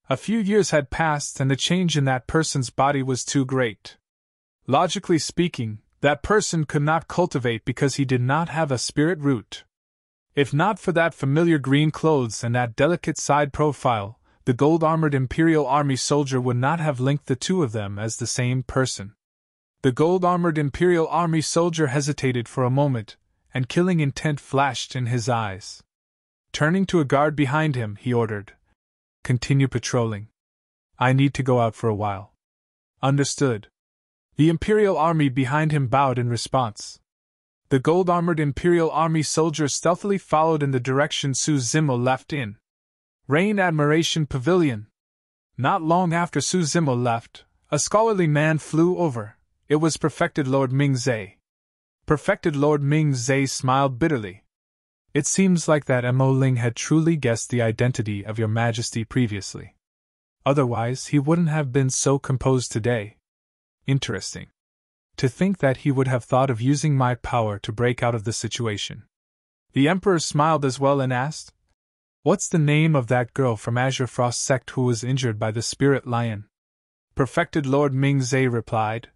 A few years had passed, and the change in that person's body was too great. Logically speaking, that person could not cultivate because he did not have a spirit root. If not for that familiar green clothes and that delicate side profile, the gold-armored Imperial Army soldier would not have linked the two of them as the same person. The gold-armored Imperial Army soldier hesitated for a moment, and killing intent flashed in his eyes. Turning to a guard behind him, he ordered, "Continue patrolling. I need to go out for a while." Understood. The Imperial Army behind him bowed in response. The gold-armored Imperial Army soldier stealthily followed in the direction Su Zimo left in Rain Admiration Pavilion. Not long after Su Zimo left, a scholarly man flew over. It was Perfected Lord Ming Zhe. Perfected Lord Ming Zhe smiled bitterly. It seems like that Mo Ling had truly guessed the identity of Your Majesty previously. Otherwise, he wouldn't have been so composed today. Interesting. To think that he would have thought of using my power to break out of the situation. The Emperor smiled as well and asked, "What's the name of that girl from Azure Frost Sect who was injured by the Spirit Lion?" Perfected Lord Ming Zhe replied,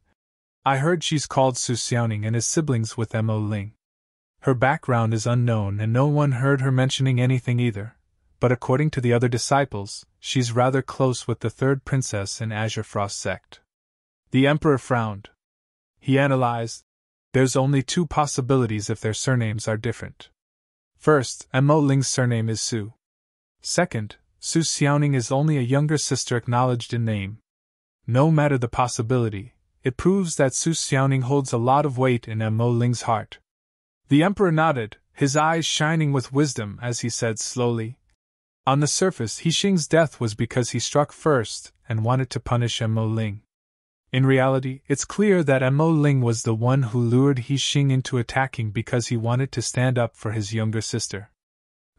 "I heard she's called Su Xiaoning and is siblings with Mo Ling. Her background is unknown and no one heard her mentioning anything either, but according to the other disciples, she's rather close with the third princess in Azure Frost Sect." The Emperor frowned. He analyzed. There's only two possibilities if their surnames are different. First, Mo Ling's surname is Su. Second, Su Xiaoning is only a younger sister acknowledged in name. No matter the possibility, it proves that Su Xiaoning holds a lot of weight in Mo Ling's heart. The Emperor nodded, his eyes shining with wisdom as he said slowly, "On the surface, He Xing's death was because he struck first and wanted to punish Mo Ling. In reality, it's clear that Mo Ling was the one who lured He Xing into attacking because he wanted to stand up for his younger sister.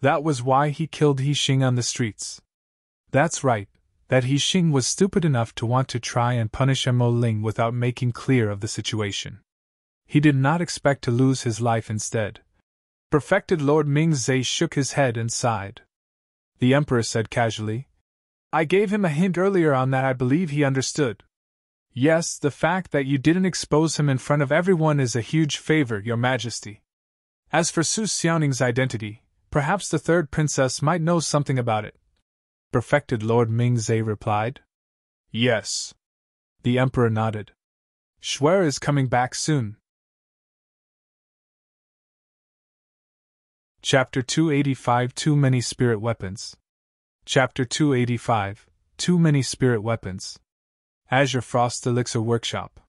That was why he killed He Xing on the streets. That's right, that He Xing was stupid enough to want to try and punish Mo Ling without making clear of the situation. He did not expect to lose his life instead." Perfected Lord Ming Zhe shook his head and sighed. The Emperor said casually, "I gave him a hint earlier on that. I believe he understood. Yes, the fact that you didn't expose him in front of everyone is a huge favor, Your Majesty. As for Su Xiaoning's identity, perhaps the third princess might know something about it." Perfected Lord Ming Zhe replied. "Yes." The Emperor nodded. "Shuer is coming back soon." Chapter 285 Too Many Spirit Weapons. Chapter 285 Too Many Spirit Weapons. Azure Frost Elixir Workshop.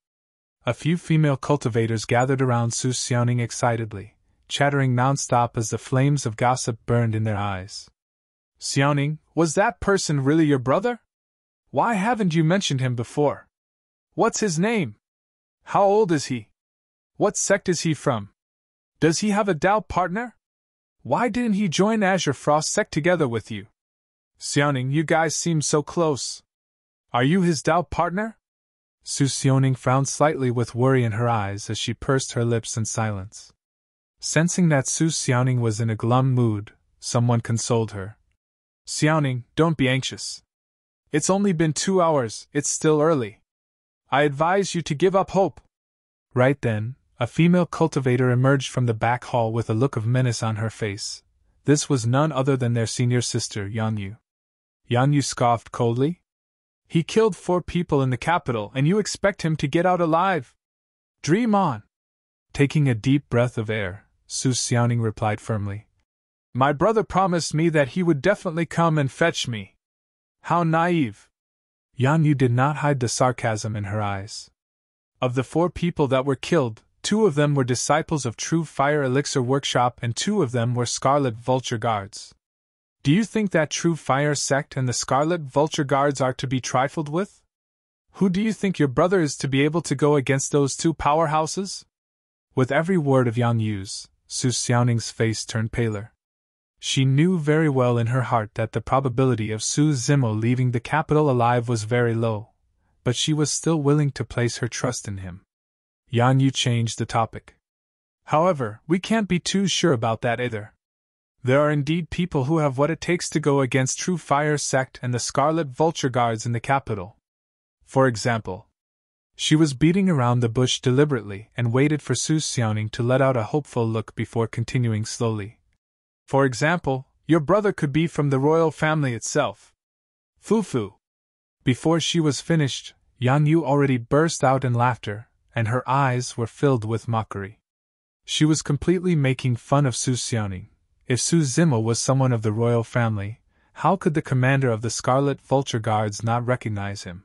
A few female cultivators gathered around Su Xiaoning excitedly, chattering nonstop as the flames of gossip burned in their eyes. "Xiaoning, was that person really your brother? Why haven't you mentioned him before? What's his name? How old is he? What sect is he from? Does he have a Dao partner? Why didn't he join Azure Frost Sect together with you? Xiaoning, you guys seem so close. Are you his Dao partner?" Su Xiaoning frowned slightly with worry in her eyes as she pursed her lips in silence. Sensing that Su Xiaoning was in a glum mood, someone consoled her. Xiaoning, don't be anxious. It's only been 2 hours, it's still early. I advise you to give up hope. Right then, a female cultivator emerged from the back hall with a look of menace on her face. This was none other than their senior sister, Yanyu. Yanyu scoffed coldly. He killed 4 people in the capital and you expect him to get out alive? Dream on. Taking a deep breath of air, Su Xiaoning replied firmly. My brother promised me that he would definitely come and fetch me. How naive. Yanyu did not hide the sarcasm in her eyes. Of the 4 people that were killed, 2 of them were disciples of True Fire Elixir Workshop and 2 of them were Scarlet Vulture Guards. Do you think that True Fire Sect and the Scarlet Vulture Guards are to be trifled with? Who do you think your brother is to be able to go against those 2 powerhouses? With every word of Yanyu's, Su Xiaoning's face turned paler. She knew very well in her heart that the probability of Su Zimo leaving the capital alive was very low, but she was still willing to place her trust in him. Yanyu changed the topic. However, we can't be too sure about that either. There are indeed people who have what it takes to go against True Fire Sect and the Scarlet Vulture Guards in the capital. For example, she was beating around the bush deliberately and waited for Su Xiaoning to let out a hopeful look before continuing slowly. For example, your brother could be from the royal family itself. Fufu. Before she was finished, Yanyu already burst out in laughter, and her eyes were filled with mockery. She was completely making fun of Su Xiaoning. If Su Zimo was someone of the royal family, how could the commander of the Scarlet Vulture Guards not recognize him?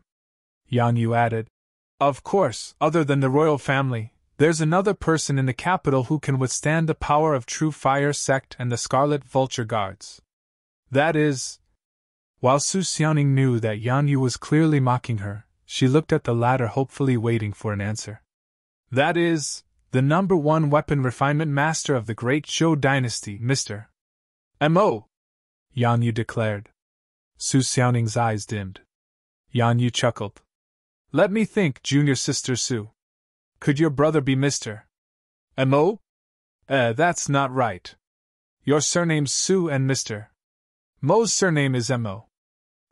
Yanyu added, Of course, other than the royal family, there's another person in the capital who can withstand the power of True Fire Sect and the Scarlet Vulture Guards. That is... While Su Xiaoning knew that Yanyu was clearly mocking her, she looked at the latter hopefully waiting for an answer. That is... the #1 weapon refinement master of the Great Zhou Dynasty, Mr. M.O., Yanyu declared. Su Xiaoning's eyes dimmed. Yanyu chuckled. Let me think, junior sister Su. Could your brother be Mr. M.O.? That's not right. Your surname's Su and Mr. Mo's surname is M.O.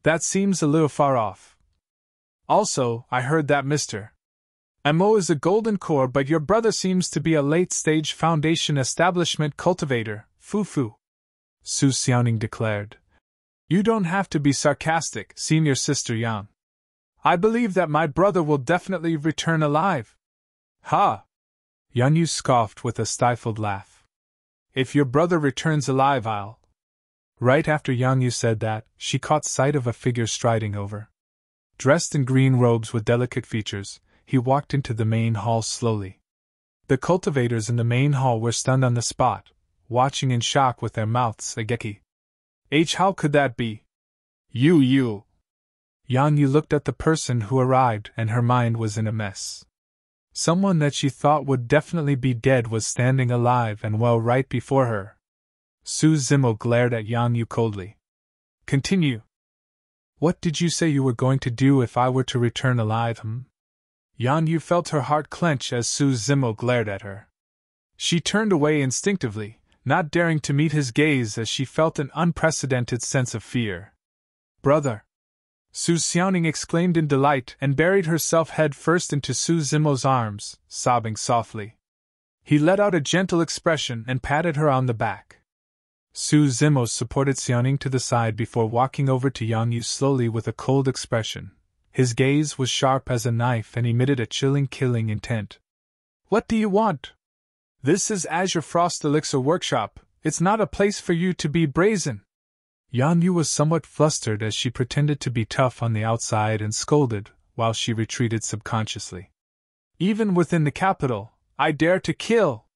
That seems a little far off. Also, I heard that Mr. M.O. is a golden core, but your brother seems to be a late-stage foundation establishment cultivator, Fufu. Su Xiaoning declared. You don't have to be sarcastic, senior sister Yang. I believe that my brother will definitely return alive. Ha! Yanyu scoffed with a stifled laugh. If your brother returns alive, I'll... Right after Yanyu said that, she caught sight of a figure striding over. Dressed in green robes with delicate features, he walked into the main hall slowly. The cultivators in the main hall were stunned on the spot, watching in shock with their mouths agape. How could that be? You. Yanyu looked at the person who arrived and her mind was in a mess. Someone that she thought would definitely be dead was standing alive and well right before her. Su Zimo glared at Yanyu coldly. Continue. What did you say you were going to do if I were to return alive, Yanyu felt her heart clench as Su Zimo glared at her. She turned away instinctively, not daring to meet his gaze as she felt an unprecedented sense of fear. Brother! Su Xiaoning exclaimed in delight and buried herself head first into Su Zimo's arms, sobbing softly. He let out a gentle expression and patted her on the back. Su Zimo supported Xiaoning to the side before walking over to Yanyu slowly with a cold expression. His gaze was sharp as a knife and emitted a chilling killing intent. What do you want? This is Azure Frost Elixir Workshop, it's not a place for you to be brazen. Yanyu was somewhat flustered as she pretended to be tough on the outside and scolded, while she retreated subconsciously. Even within the capital, I dare to kill.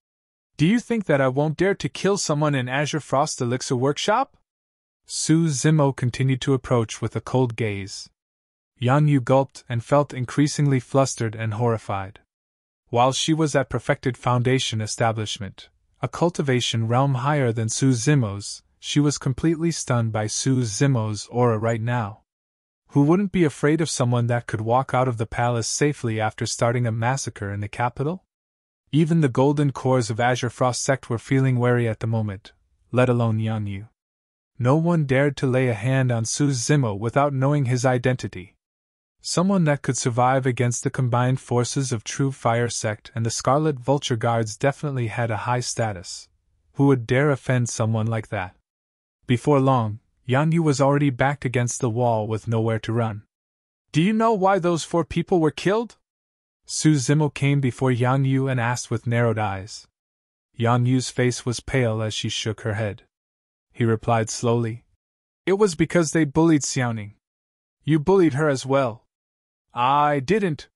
Do you think that I won't dare to kill someone in Azure Frost Elixir Workshop? Su Zimo continued to approach with a cold gaze. Yanyu gulped and felt increasingly flustered and horrified. While she was at Perfected Foundation Establishment, a cultivation realm higher than Su Zimo's, she was completely stunned by Su Zimo's aura right now. Who wouldn't be afraid of someone that could walk out of the palace safely after starting a massacre in the capital? Even the golden cores of Azure Frost Sect were feeling wary at the moment, let alone Yang Yu. No one dared to lay a hand on Su Zimo without knowing his identity. Someone that could survive against the combined forces of True Fire Sect and the Scarlet Vulture Guards definitely had a high status. Who would dare offend someone like that? Before long, Yang Yu was already backed against the wall with nowhere to run. Do you know why those 4 people were killed? Su Zimo came before Yang Yu and asked with narrowed eyes. Yang Yu's face was pale as she shook her head. He replied slowly. It was because they bullied Xiaoning. You bullied her as well. I didn't.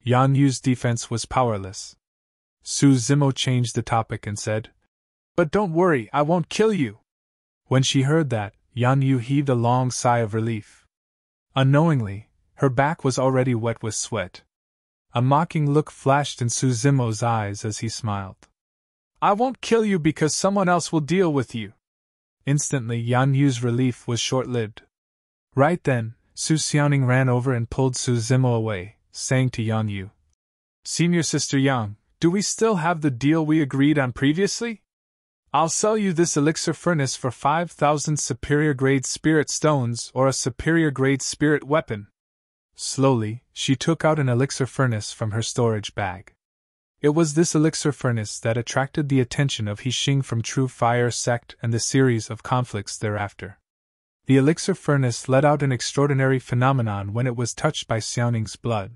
Yang Yu's defense was powerless. Su Zimo changed the topic and said, But don't worry, I won't kill you. When she heard that, Yang Yu heaved a long sigh of relief. Unknowingly, her back was already wet with sweat. A mocking look flashed in Su Zimo's eyes as he smiled. I won't kill you because someone else will deal with you. Instantly, Yang Yu's relief was short-lived. Right then, Su Xiaoning ran over and pulled Su Zimo away, saying to Yang Yu, Senior Sister Yang, do we still have the deal we agreed on previously? I'll sell you this elixir furnace for 5,000 superior-grade spirit stones or a superior-grade spirit weapon. Slowly, she took out an elixir furnace from her storage bag. It was this elixir furnace that attracted the attention of Hixing from True Fire Sect and the series of conflicts thereafter. The elixir furnace let out an extraordinary phenomenon when it was touched by Xiaoning's blood.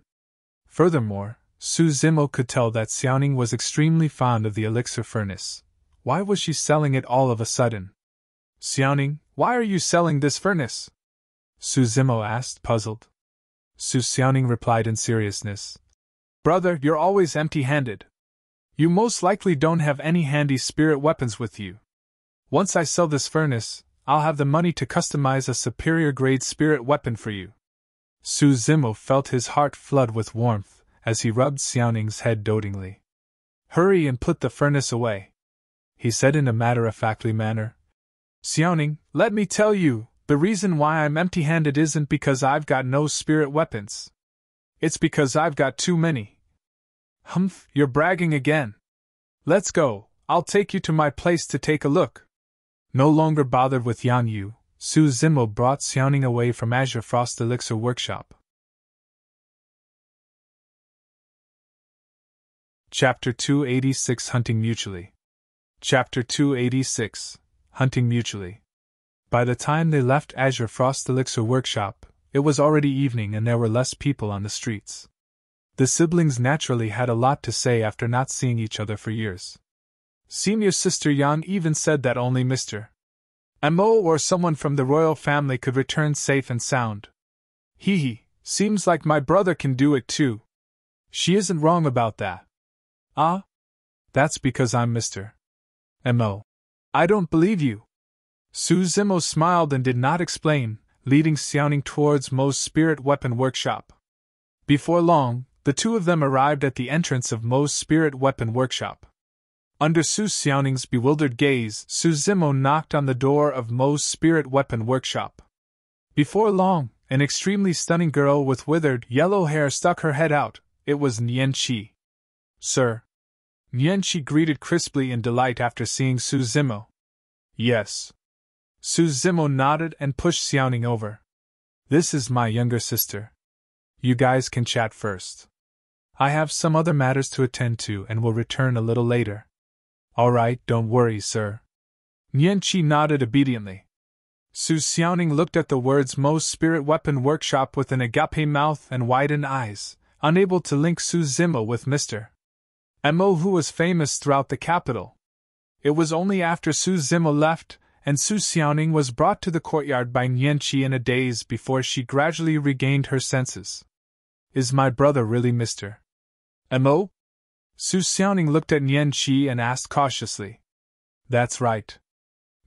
Furthermore, Su Zimo could tell that Xiaoning was extremely fond of the elixir furnace. Why was she selling it all of a sudden? Xiaoning, why are you selling this furnace? Su Zimo asked, puzzled. Su Xiaoning replied in seriousness. Brother, you're always empty-handed. You most likely don't have any handy spirit weapons with you. Once I sell this furnace, I'll have the money to customize a superior-grade spirit weapon for you. Su Zimo felt his heart flood with warmth as he rubbed Xiaoning's head dotingly. Hurry and put the furnace away, he said in a matter-of-factly manner. Xiaoning, let me tell you, the reason why I'm empty-handed isn't because I've got no spirit weapons. It's because I've got too many. Humph, you're bragging again. Let's go, I'll take you to my place to take a look. No longer bothered with Yang Yu, Su Zimo brought Xiaoning away from Azure Frost Elixir Workshop. Chapter 286 Hunting Mutually. Chapter 286 Hunting Mutually. By the time they left Azure Frost Elixir Workshop, it was already evening and there were less people on the streets. The siblings naturally had a lot to say after not seeing each other for years. Senior Sister Yang even said that only Mr. Mo or someone from the royal family could return safe and sound. Hee, seems like my brother can do it too. She isn't wrong about that. Ah? That's because I'm Mr. Mo. I don't believe you. Su Zimo smiled and did not explain, leading Xiaoning towards Mo's spirit weapon workshop. Before long, the two of them arrived at the entrance of Mo's spirit weapon workshop. Under Su Xiaoning's bewildered gaze, Su Zimo knocked on the door of Mo's spirit weapon workshop. Before long, an extremely stunning girl with withered, yellow hair stuck her head out. It was Nian Qi. Sir. Nian Qi greeted crisply in delight after seeing Su Zimo. Yes. Su Zimo nodded and pushed Xiaoning over. This is my younger sister. You guys can chat first. I have some other matters to attend to and will return a little later. All right, don't worry, sir. Nian Qi nodded obediently. Su Xiaoning looked at the words Mo's spirit weapon workshop with an agape mouth and widened eyes, unable to link Su Zimo with Mr. Mo, who was famous throughout the capital. It was only after Su Zimo left, and Su Xiaoning was brought to the courtyard by Nian Qi in a daze before she gradually regained her senses. Is my brother really Mr. Mo? Su Xiaoning looked at Nian Qi and asked cautiously. That's right.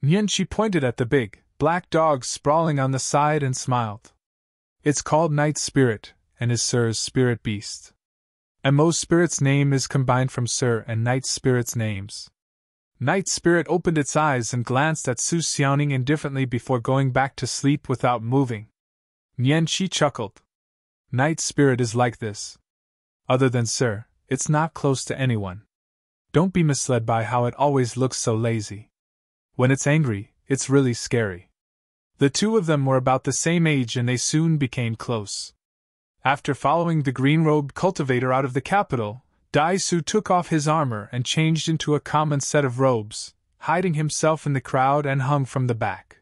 Nian Qi pointed at the big, black dog sprawling on the side and smiled. It's called Night Spirit, and is Sir's spirit beast. Mo's spirit's name is combined from Sir and Night Spirit's names. Night Spirit opened its eyes and glanced at Su Xiaoning indifferently before going back to sleep without moving. Nian Shi chuckled. Night spirit is like this. Other than sir, it's not close to anyone. Don't be misled by how it always looks so lazy. When it's angry, it's really scary. The two of them were about the same age and they soon became close. After following the green-robed cultivator out of the capital, Dai-Su took off his armor and changed into a common set of robes, hiding himself in the crowd and hung from the back.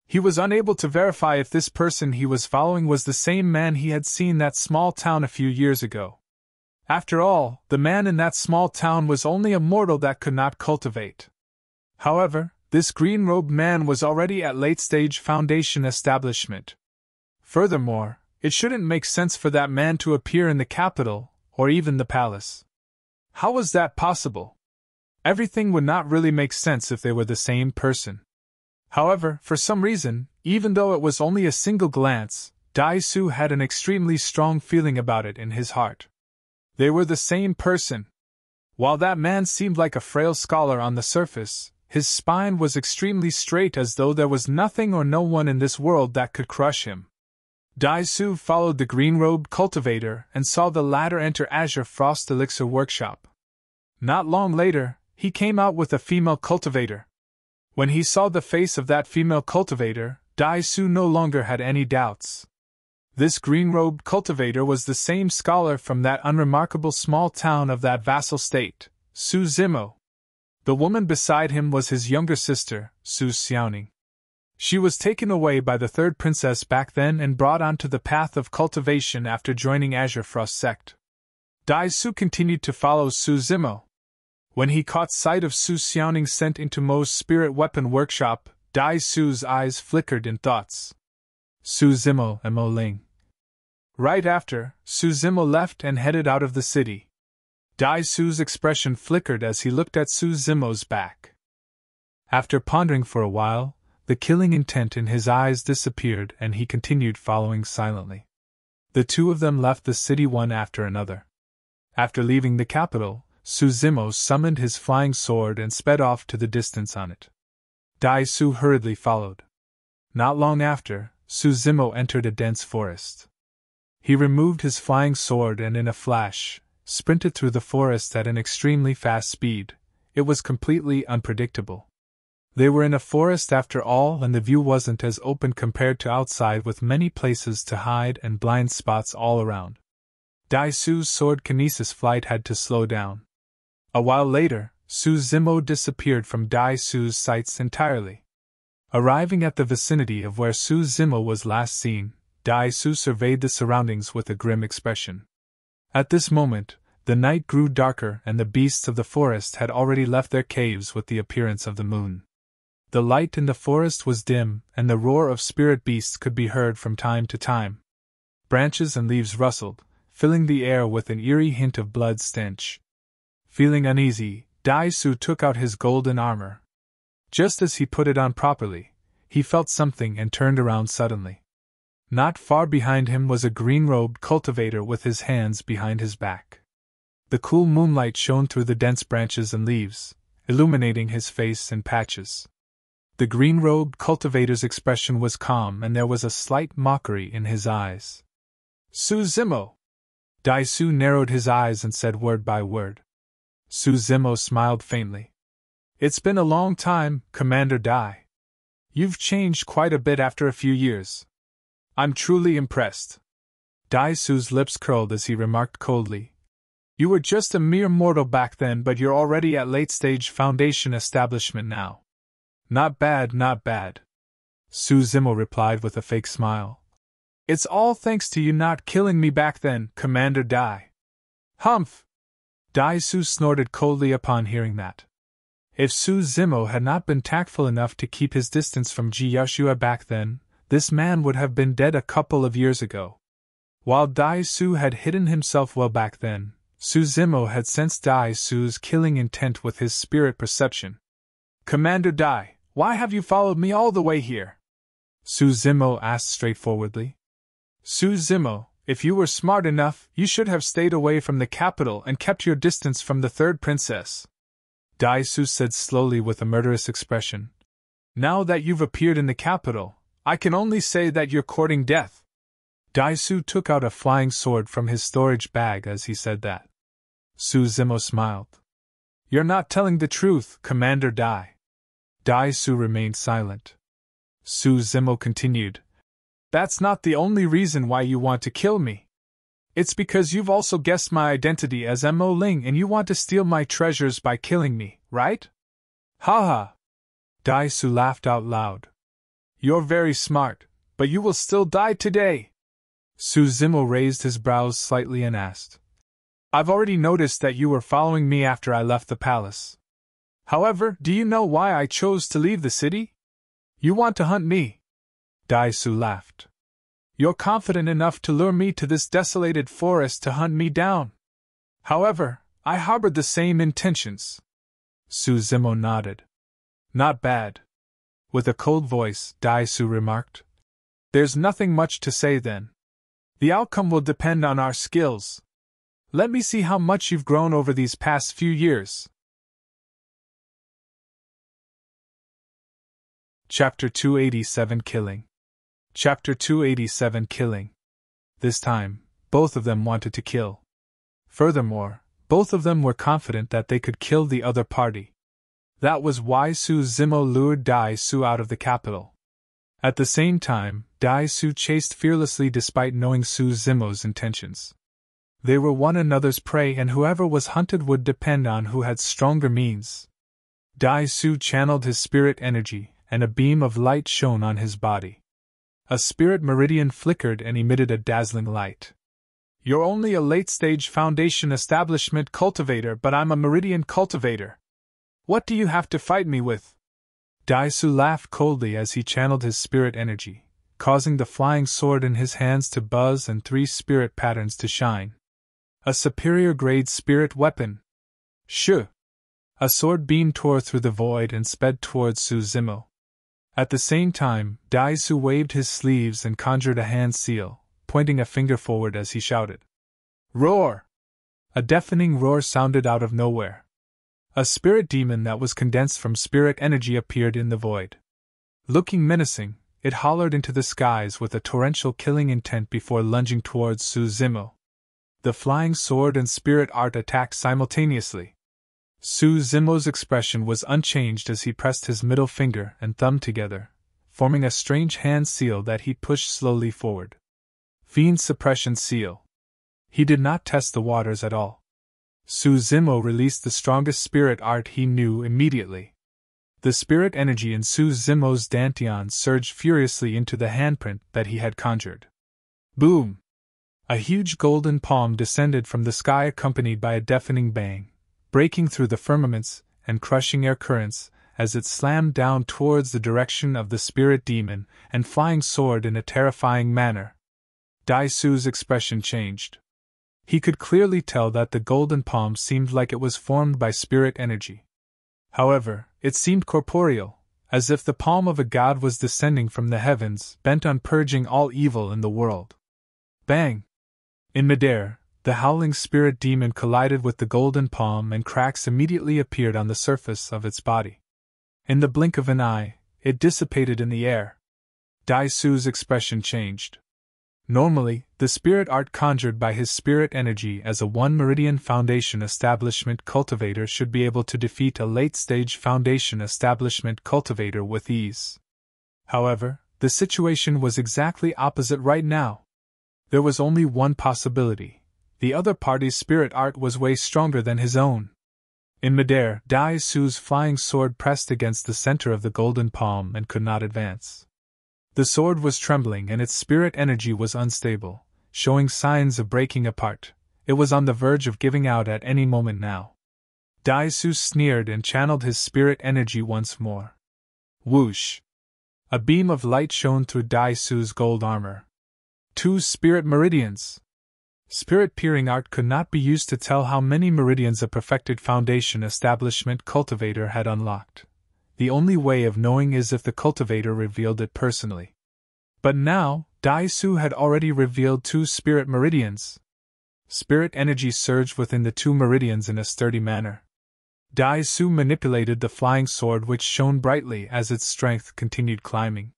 He was unable to verify if this person he was following was the same man he had seen in that small town a few years ago. After all, the man in that small town was only a mortal that could not cultivate. However, this green-robed man was already at late-stage foundation establishment. Furthermore, it shouldn't make sense for that man to appear in the capital, or even the palace. How was that possible? Everything would not really make sense if they were the same person. However, for some reason, even though it was only a single glance, Dai-Su had an extremely strong feeling about it in his heart. They were the same person. While that man seemed like a frail scholar on the surface, his spine was extremely straight as though there was nothing or no one in this world that could crush him. Dai-Su followed the green-robed cultivator and saw the latter enter Azure Frost Elixir Workshop. Not long later, he came out with a female cultivator. When he saw the face of that female cultivator, Dai-Su no longer had any doubts. This green-robed cultivator was the same scholar from that unremarkable small town of that vassal state, Su Zimo. The woman beside him was his younger sister, Su Xiaoning. She was taken away by the third princess back then and brought onto the path of cultivation after joining Azure Frost Sect. Dai-Su continued to follow Su Zimo. When he caught sight of Su Xiaoning sent into Mo's spirit weapon workshop, Dai-Su's eyes flickered in thoughts. Su Zimo and Mo Ling. Right after, Su Zimo left and headed out of the city. Dai-Su's expression flickered as he looked at Su Zimo's back. After pondering for a while, the killing intent in his eyes disappeared and he continued following silently. The two of them left the city one after another. After leaving the capital, Su Zimo summoned his flying sword and sped off to the distance on it. Dai-Su hurriedly followed. Not long after, Su Zimo entered a dense forest. He removed his flying sword and in a flash, sprinted through the forest at an extremely fast speed. It was completely unpredictable. They were in a forest after all, and the view wasn't as open compared to outside, with many places to hide and blind spots all around. Dai-Su's sword kinesis flight had to slow down. A while later, Su Zimo disappeared from Dai-Su's sights entirely. Arriving at the vicinity of where Su Zimo was last seen, Dai-Su surveyed the surroundings with a grim expression. At this moment, the night grew darker and the beasts of the forest had already left their caves with the appearance of the moon. The light in the forest was dim, and the roar of spirit beasts could be heard from time to time. Branches and leaves rustled, filling the air with an eerie hint of blood stench. Feeling uneasy, Dai-Su took out his golden armor. Just as he put it on properly, he felt something and turned around suddenly. Not far behind him was a green-robed cultivator with his hands behind his back. The cool moonlight shone through the dense branches and leaves, illuminating his face in patches. The green-robed cultivator's expression was calm and there was a slight mockery in his eyes. Su Zimo! Dai-Su narrowed his eyes and said word by word. Su Zimo smiled faintly. It's been a long time, Commander Dai. You've changed quite a bit after a few years. I'm truly impressed. Dai-Su's lips curled as he remarked coldly. You were just a mere mortal back then, but you're already at late-stage foundation establishment now. Not bad, not bad. Su Zimo replied with a fake smile. It's all thanks to you not killing me back then, Commander Dai. Humph! Dai-Su snorted coldly upon hearing that. If Su Zimo had not been tactful enough to keep his distance from Ji Yashua back then, this man would have been dead a couple of years ago. While Dai-Su had hidden himself well back then, Su Zimo had sensed Dai-Su's killing intent with his spirit perception. Commander Dai, why have you followed me all the way here? Su Zimo asked straightforwardly. Su Zimo, if you were smart enough, you should have stayed away from the capital and kept your distance from the third princess. Dai-Su said slowly with a murderous expression. Now that you've appeared in the capital, I can only say that you're courting death. Su took out a flying sword from his storage bag as he said that. Su Zimo smiled. You're not telling the truth, Commander Su remained silent. Su Zimo continued. That's not the only reason why you want to kill me. It's because you've also guessed my identity as Mo Ling and you want to steal my treasures by killing me, right? Ha ha! Su laughed out loud. You're very smart, but you will still die today. Su Zimo raised his brows slightly and asked. I've already noticed that you were following me after I left the palace. However, do you know why I chose to leave the city? You want to hunt me. Su laughed. You're confident enough to lure me to this desolated forest to hunt me down. However, I harbored the same intentions. Su Zimo nodded. Not bad. With a cold voice, Su remarked. There's nothing much to say then. The outcome will depend on our skills. Let me see how much you've grown over these past few years. Chapter 287 Killing. Chapter 287 Killing. This time, both of them wanted to kill. Furthermore, both of them were confident that they could kill the other party. That was why Su Zimo lured Su out of the capital. At the same time, Su chased fearlessly despite knowing Su Zimo's intentions. They were one another's prey and whoever was hunted would depend on who had stronger means. Su channeled his spirit energy, and a beam of light shone on his body. A spirit meridian flickered and emitted a dazzling light. You're only a late-stage foundation establishment cultivator, but I'm a meridian cultivator. What do you have to fight me with? Su laughed coldly as he channeled his spirit energy, causing the flying sword in his hands to buzz and 3 spirit patterns to shine. A superior-grade spirit weapon. Shoo! A sword beam tore through the void and sped towards Su Zimo. At the same time, Su waved his sleeves and conjured a hand seal, pointing a finger forward as he shouted. Roar! A deafening roar sounded out of nowhere. A spirit demon that was condensed from spirit energy appeared in the void. Looking menacing, it hollered into the skies with a torrential killing intent before lunging towards Su Zimo. The flying sword and spirit art attacked simultaneously. Su Zimo's expression was unchanged as he pressed his middle finger and thumb together, forming a strange hand seal that he pushed slowly forward. Fiend suppression seal. He did not test the waters at all. Su Zimo released the strongest spirit art he knew immediately. The spirit energy in Su Zimo's dantian surged furiously into the handprint that he had conjured. Boom! A huge golden palm descended from the sky accompanied by a deafening bang, breaking through the firmaments and crushing air currents as it slammed down towards the direction of the spirit demon and flying sword in a terrifying manner. Su's expression changed. He could clearly tell that the golden palm seemed like it was formed by spirit energy. However, it seemed corporeal, as if the palm of a god was descending from the heavens, bent on purging all evil in the world. Bang! In midair, the howling spirit demon collided with the golden palm and cracks immediately appeared on the surface of its body. In the blink of an eye, it dissipated in the air. Su's expression changed. Normally, the spirit art conjured by his spirit energy as a 1 Meridian Foundation establishment cultivator should be able to defeat a late-stage Foundation establishment cultivator with ease. However, the situation was exactly opposite right now. There was only one possibility. The other party's spirit art was way stronger than his own. In midair, Su's flying sword pressed against the center of the golden palm and could not advance. The sword was trembling and its spirit energy was unstable, showing signs of breaking apart. It was on the verge of giving out at any moment now. Su sneered and channeled his spirit energy once more. Whoosh! A beam of light shone through Su's gold armor. 2 spirit meridians! Spirit peering art could not be used to tell how many meridians a perfected Foundation establishment cultivator had unlocked. The only way of knowing is if the cultivator revealed it personally. But now, Su had already revealed 2 spirit meridians. Spirit energy surged within the 2 meridians in a sturdy manner. Su manipulated the flying sword which shone brightly as its strength continued climbing.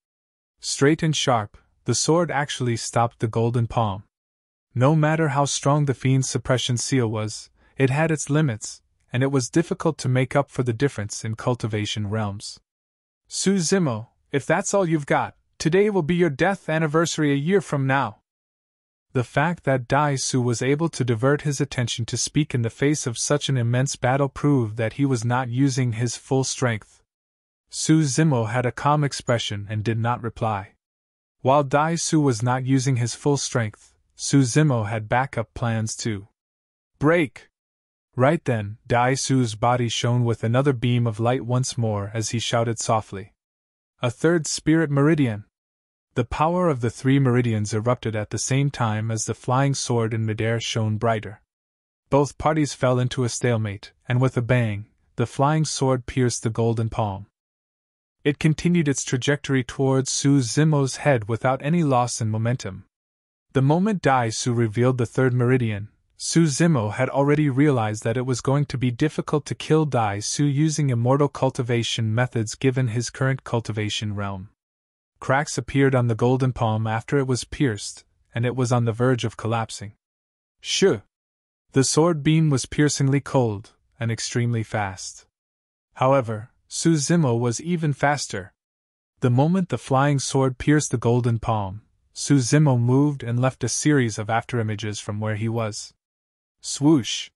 Straight and sharp, The sword actually stopped the golden palm. No matter how strong the fiend's suppression seal was, it had its limits, and it was difficult to make up for the difference in cultivation realms. Su Zimo, if that's all you've got, today will be your death anniversary a year from now. The fact that Dai Su was able to divert his attention to speak in the face of such an immense battle proved that he was not using his full strength. Su Zimo had a calm expression and did not reply. While Dai Su was not using his full strength, Su Zimo had backup plans too. Break! Right then, Dai Su's body shone with another beam of light once more as he shouted softly. A third spirit meridian! The power of the three meridians erupted at the same time as the flying sword in midair shone brighter. Both parties fell into a stalemate, and with a bang, the flying sword pierced the golden palm. It continued its trajectory towards Su Zimo's head without any loss in momentum. The moment Dai Su revealed the third meridian, Su Zimo had already realized that it was going to be difficult to kill Dai Su using immortal cultivation methods given his current cultivation realm. Cracks appeared on the golden palm after it was pierced, and it was on the verge of collapsing. Shoo! The sword beam was piercingly cold, and extremely fast. However, Su Zimo was even faster. The moment the flying sword pierced the golden palm, Su Zimo moved and left a series of afterimages from where he was. Swoosh!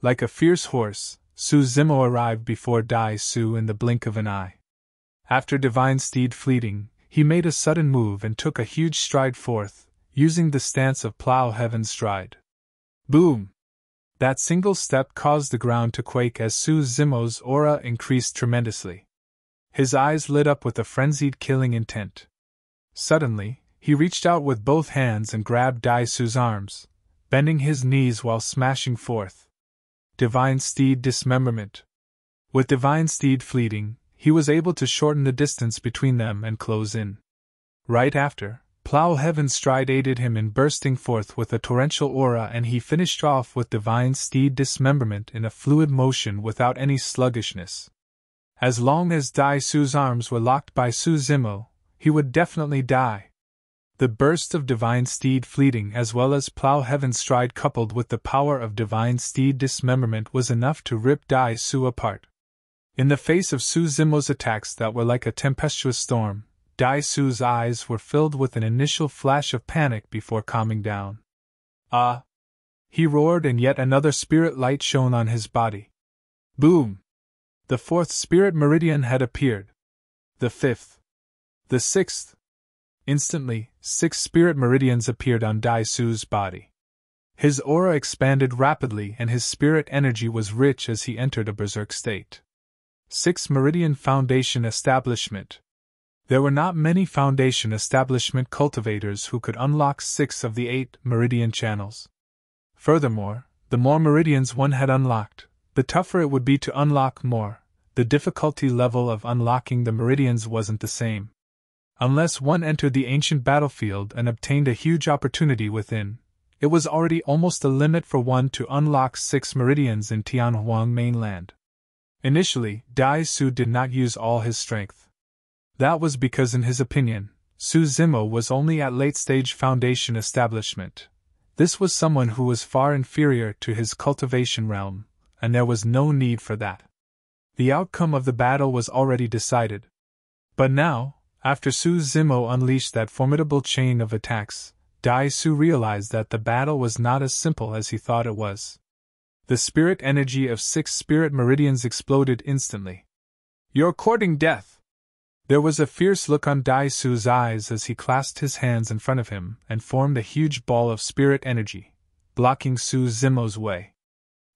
Like a fierce horse, Su Zimo arrived before Dai Su in the blink of an eye. After Divine Steed fleeting, he made a sudden move and took a huge stride forth, using the stance of Plow Heaven Stride. Boom! That single step caused the ground to quake as Su Zimo's aura increased tremendously. His eyes lit up with a frenzied killing intent. Suddenly, he reached out with both hands and grabbed Dai Su's arms, bending his knees while smashing forth. Divine Steed Dismemberment. With Divine Steed fleeting, he was able to shorten the distance between them and close in. Right after, Plow Heaven's Stride aided him in bursting forth with a torrential aura, and he finished off with Divine Steed Dismemberment in a fluid motion without any sluggishness. As long as Dai Su's arms were locked by Su Zimo, he would definitely die. The burst of Divine Steed fleeting as well as Plow Heaven's Stride coupled with the power of Divine Steed Dismemberment was enough to rip Dai Su apart. In the face of Su Zimo's attacks that were like a tempestuous storm, Dai Su's eyes were filled with an initial flash of panic before calming down. Ah! He roared, and yet another spirit light shone on his body. Boom! The fourth spirit meridian had appeared. The fifth. The sixth. Instantly, 6 spirit meridians appeared on Dai Su's body. His aura expanded rapidly and his spirit energy was rich as he entered a berserk state. 6 Meridian Foundation Establishment. There were not many Foundation Establishment cultivators who could unlock 6 of the 8 Meridian channels. Furthermore, the more Meridians one had unlocked, the tougher it would be to unlock more. The difficulty level of unlocking the Meridians wasn't the same. Unless one entered the ancient battlefield and obtained a huge opportunity within, it was already almost a limit for one to unlock 6 Meridians in Tianhuang mainland. Initially, Dai Su did not use all his strength. That was because in his opinion, Su Zimo was only at late-stage Foundation establishment. This was someone who was far inferior to his cultivation realm, and there was no need for that. The outcome of the battle was already decided. But now, after Su Zimo unleashed that formidable chain of attacks, Dai Su realized that the battle was not as simple as he thought it was. The spirit energy of 6 spirit meridians exploded instantly. You're courting death! There was a fierce look on Dai Su's eyes as he clasped his hands in front of him and formed a huge ball of spirit energy, blocking Su Zimo's way.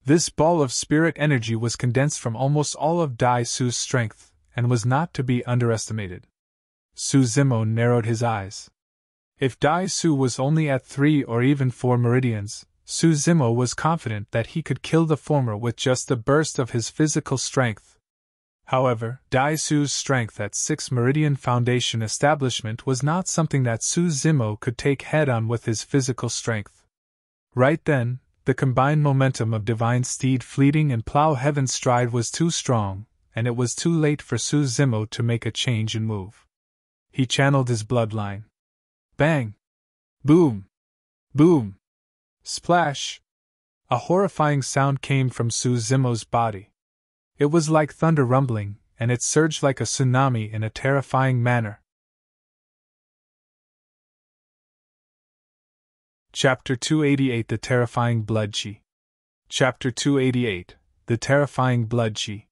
This ball of spirit energy was condensed from almost all of Dai Su's strength, and was not to be underestimated. Su Zimo narrowed his eyes. If Dai Su was only at 3 or even 4 meridians, Su Zimo was confident that he could kill the former with just a burst of his physical strength. However, Dai Su's strength at 6 Meridian Foundation establishment was not something that Su Zimo could take head-on with his physical strength. Right then, the combined momentum of Divine Steed fleeting and Plow Heaven's Stride was too strong, and it was too late for Su Zimo to make a change and move. He channeled his bloodline. Bang! Boom! Boom! Splash! A horrifying sound came from Su Zimo's body. It was like thunder rumbling, and it surged like a tsunami in a terrifying manner. Chapter 288 The Terrifying Blood Chi. Chapter 288 The Terrifying Blood Chi.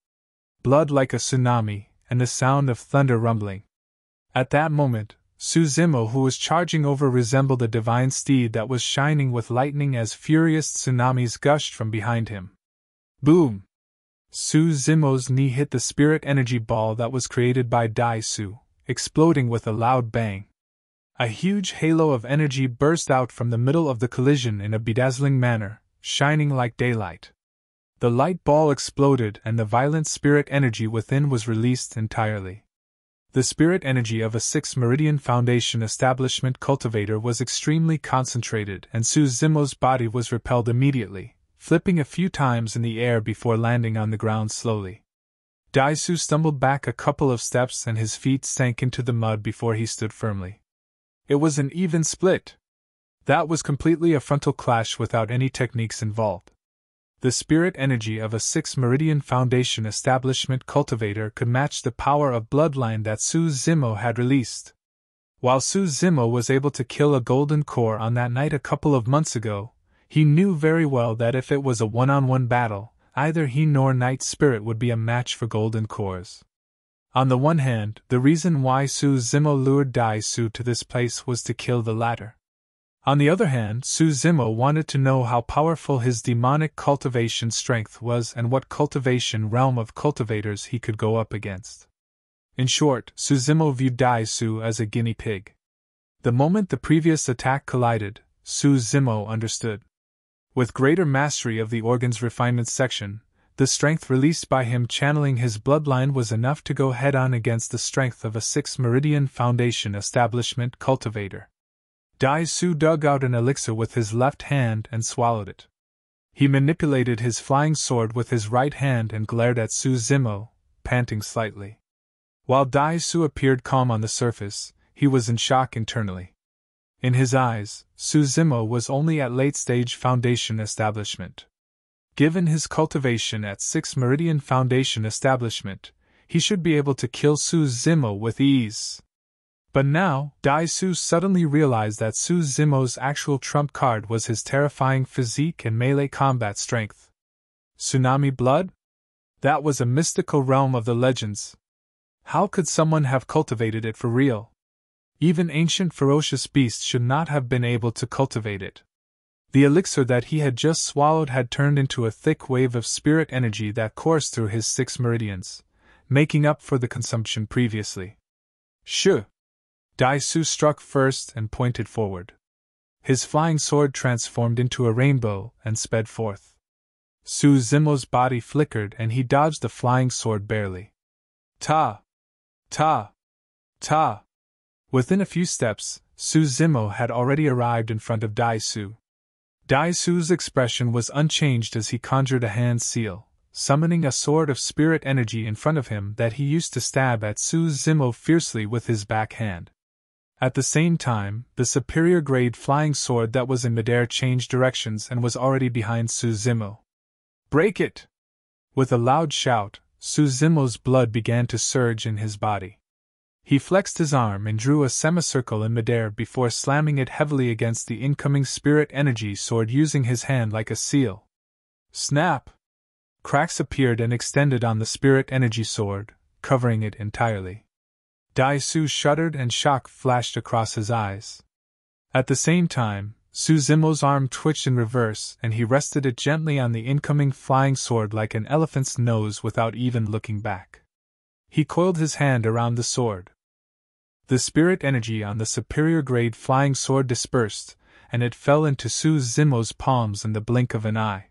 Blood like a tsunami, and the sound of thunder rumbling. At that moment, Su Zimo, who was charging over, resembled a divine steed that was shining with lightning as furious tsunamis gushed from behind him. Boom! Su Zimo's knee hit the spirit energy ball that was created by Dai Su, exploding with a loud bang. A huge halo of energy burst out from the middle of the collision in a bedazzling manner, shining like daylight. The light ball exploded and the violent spirit energy within was released entirely. The spirit energy of a 6th Meridian Foundation establishment cultivator was extremely concentrated, and Su Zimo's body was repelled immediately, flipping a few times in the air before landing on the ground slowly. Dai Su stumbled back a couple of steps and his feet sank into the mud before he stood firmly. It was an even split. That was completely a frontal clash without any techniques involved. The spirit energy of a 6th Meridian Foundation establishment cultivator could match the power of bloodline that Su Zimo had released. While Su Zimo was able to kill a golden core on that night a couple of months ago, he knew very well that if it was a one-on-one battle, either he nor Night Spirit would be a match for golden cores. On the one hand, the reason why Su Zimo lured Dai Su to this place was to kill the latter. On the other hand, Su Zimo wanted to know how powerful his demonic cultivation strength was and what cultivation realm of cultivators he could go up against. In short, Su Zimo viewed Dai Su as a guinea pig. The moment the previous attack collided, Su Zimo understood. With greater mastery of the organ's refinement section, the strength released by him channeling his bloodline was enough to go head-on against the strength of a 6th Meridian Foundation establishment cultivator. Dai Su dug out an elixir with his left hand and swallowed it. He manipulated his flying sword with his right hand and glared at Su Zimo, panting slightly. While Dai Su appeared calm on the surface, he was in shock internally. In his eyes, Su Zimo was only at late-stage Foundation establishment. Given his cultivation at 6th Meridian Foundation establishment, he should be able to kill Su Zimo with ease. But now, Dai Su suddenly realized that Su Zimo's actual trump card was his terrifying physique and melee combat strength. Tsunami blood? That was a mystical realm of the legends. How could someone have cultivated it for real? Even ancient ferocious beasts should not have been able to cultivate it. The elixir that he had just swallowed had turned into a thick wave of spirit energy that coursed through his 6 meridians, making up for the consumption previously. Shoo! Dai Su struck first and pointed forward. His flying sword transformed into a rainbow and sped forth. Su Zimo's body flickered and he dodged the flying sword barely. Ta! Ta! Ta! Within a few steps, Su Zimo had already arrived in front of Dai Su. Dai Su's expression was unchanged as he conjured a hand seal, summoning a sword of spirit energy in front of him that he used to stab at Su Zimo fiercely with his backhand. At the same time, the superior-grade flying sword that was in midair changed directions and was already behind Su Zimo. Break it! With a loud shout, Su Zimo's blood began to surge in his body. He flexed his arm and drew a semicircle in midair before slamming it heavily against the incoming spirit energy sword using his hand like a seal. Snap! Cracks appeared and extended on the spirit energy sword, covering it entirely. Dai Su shuddered and shock flashed across his eyes. At the same time, Su Zimo's arm twitched in reverse and he rested it gently on the incoming flying sword like an elephant's nose without even looking back. He coiled his hand around the sword. The spirit energy on the superior-grade flying sword dispersed, and it fell into Su Zimo's palms in the blink of an eye.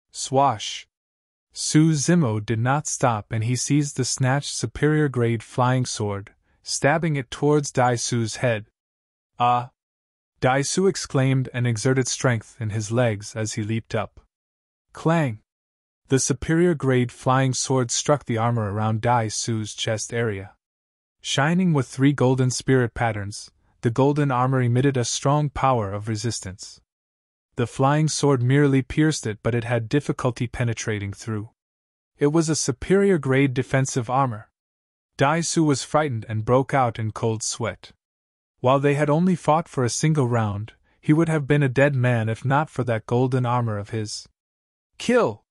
Swash! Su Zimo did not stop and he seized the snatched superior-grade flying sword, stabbing it towards Dai Su's head. Ah! Dai Su exclaimed and exerted strength in his legs as he leaped up. Clang! The superior-grade flying sword struck the armor around Dai Su's chest area. Shining with 3 golden spirit patterns, the golden armor emitted a strong power of resistance. The flying sword merely pierced it, but it had difficulty penetrating through. It was a superior grade defensive armor. Dai Su was frightened and broke out in cold sweat. While they had only fought for a single round, he would have been a dead man if not for that golden armor of his. Kill!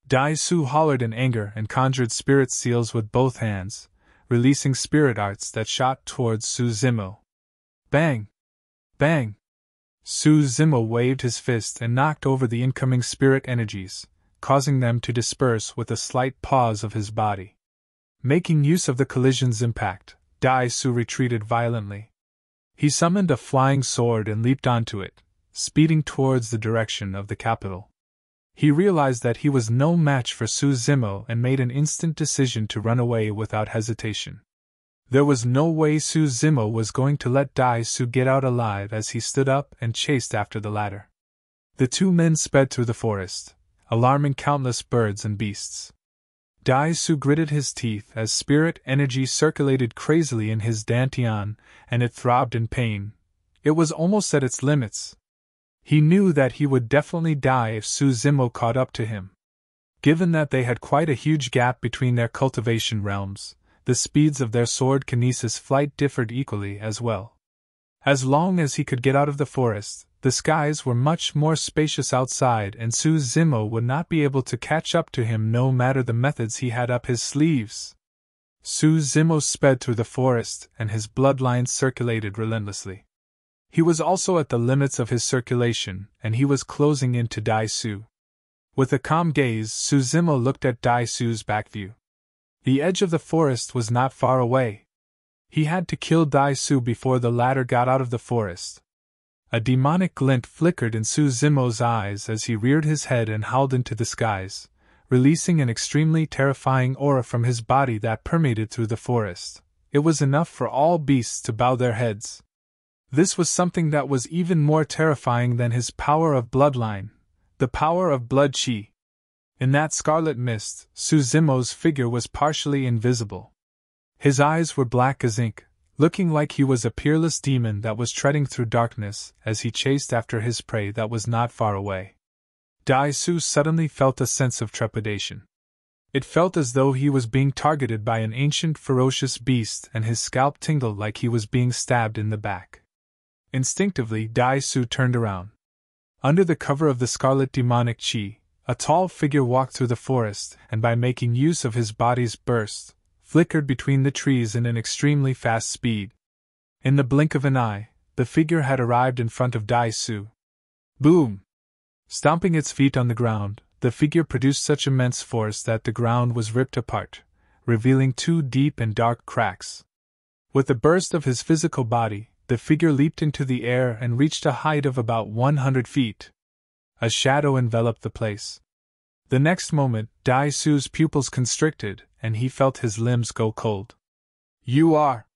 Dai Su hollered in anger and conjured spirit seals with both hands, releasing spirit arts that shot towards Su Zimo. Bang! Bang! Su Zimo waved his fist and knocked over the incoming spirit energies, causing them to disperse with a slight pause of his body. Making use of the collision's impact, Dai Su retreated violently. He summoned a flying sword and leaped onto it, speeding towards the direction of the capital. He realized that he was no match for Su Zimo and made an instant decision to run away without hesitation. There was no way Su Zimo was going to let Dai Su get out alive as he stood up and chased after the latter. The two men sped through the forest, alarming countless birds and beasts. Dai Su gritted his teeth as spirit energy circulated crazily in his dantian, and it throbbed in pain. It was almost at its limits. He knew that he would definitely die if Su Zimo caught up to him. Given that they had quite a huge gap between their cultivation realms, the speeds of their sword kinesis flight differed equally as well. As long as he could get out of the forest, the skies were much more spacious outside and Su Zimo would not be able to catch up to him no matter the methods he had up his sleeves. Su Zimo sped through the forest and his bloodlines circulated relentlessly. He was also at the limits of his circulation and he was closing in to Dai Su. With a calm gaze, Su Zimo looked at Dai Su's back view. The edge of the forest was not far away. He had to kill Dai Su before the latter got out of the forest. A demonic glint flickered in Su Zimo's eyes as he reared his head and howled into the skies, releasing an extremely terrifying aura from his body that permeated through the forest. It was enough for all beasts to bow their heads. This was something that was even more terrifying than his power of bloodline, the power of blood chi. In that scarlet mist, Su Zimo's figure was partially invisible. His eyes were black as ink, looking like he was a peerless demon that was treading through darkness as he chased after his prey that was not far away. Dai Su suddenly felt a sense of trepidation. It felt as though he was being targeted by an ancient ferocious beast and his scalp tingled like he was being stabbed in the back. Instinctively, Dai Su turned around. Under the cover of the scarlet demonic chi, a tall figure walked through the forest and by making use of his body's burst, flickered between the trees in an extremely fast speed. In the blink of an eye, the figure had arrived in front of Dai Su. Boom! Stomping its feet on the ground, the figure produced such immense force that the ground was ripped apart, revealing two deep and dark cracks. With the burst of his physical body, the figure leaped into the air and reached a height of about 100 feet. A shadow enveloped the place. The next moment, Dai Su's pupils constricted, and he felt his limbs go cold. You are...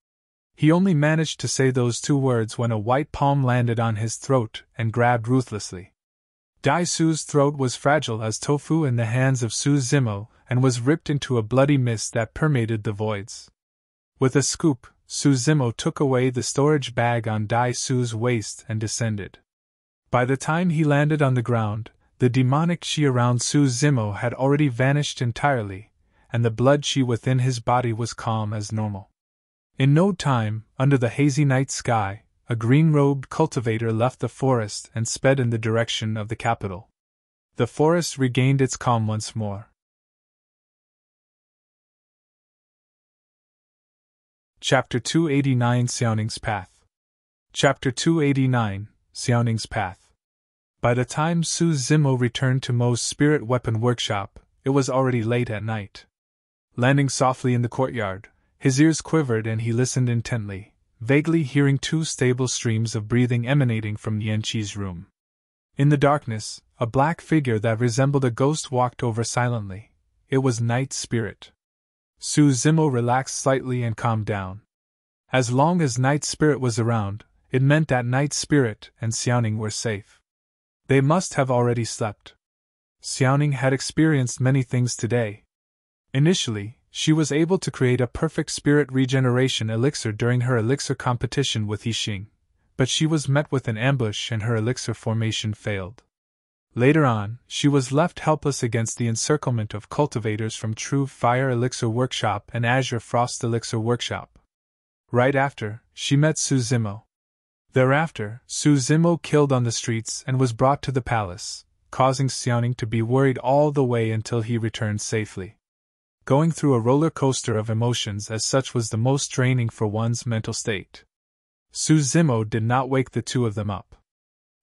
He only managed to say those two words when a white palm landed on his throat and grabbed ruthlessly. Dai Su's throat was fragile as tofu in the hands of Su Zimo and was ripped into a bloody mist that permeated the voids. With a scoop, Su Zimo took away the storage bag on Dai Su's waist and descended. By the time he landed on the ground, the demonic chi around Su Zimo had already vanished entirely, and the blood chi within his body was calm as normal. In no time, under the hazy night sky, a green-robed cultivator left the forest and sped in the direction of the capital. The forest regained its calm once more. Chapter 289 Xiaoning's Path. Chapter 289 Xiaoning's Path. By the time Su Zimo returned to Mo's spirit weapon workshop, it was already late at night. Landing softly in the courtyard, his ears quivered and he listened intently, vaguely hearing two stable streams of breathing emanating from Yanqi's room. In the darkness, a black figure that resembled a ghost walked over silently. It was Night Spirit. Su Zimo relaxed slightly and calmed down. As long as Night Spirit was around, it meant that Night Spirit and Xiaoning were safe. They must have already slept. Xiaoning had experienced many things today. Initially, she was able to create a perfect spirit regeneration elixir during her elixir competition with Yixing, but she was met with an ambush and her elixir formation failed. Later on, she was left helpless against the encirclement of cultivators from True Fire Elixir Workshop and Azure Frost Elixir Workshop. Right after, she met Su Zimo. Thereafter, Su Zimo killed on the streets and was brought to the palace, causing Xiaoning to be worried all the way until he returned safely. Going through a roller coaster of emotions as such was the most draining for one's mental state. Su Zimo did not wake the two of them up.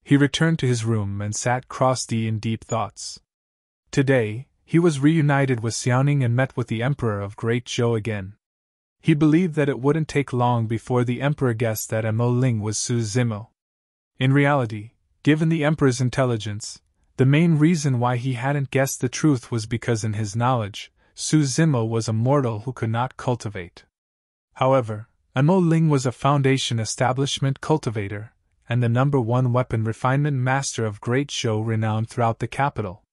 He returned to his room and sat crossed in deep thoughts. Today, he was reunited with Xiaoning and met with the Emperor of Great Zhou again. He believed that it wouldn't take long before the Emperor guessed that Ling was Su Zimo. In reality, given the Emperor's intelligence, the main reason why he hadn't guessed the truth was because in his knowledge, Su Zimo was a mortal who could not cultivate. However, Ling was a Foundation establishment cultivator, and the #1 weapon refinement master of Great Zhou renowned throughout the capital.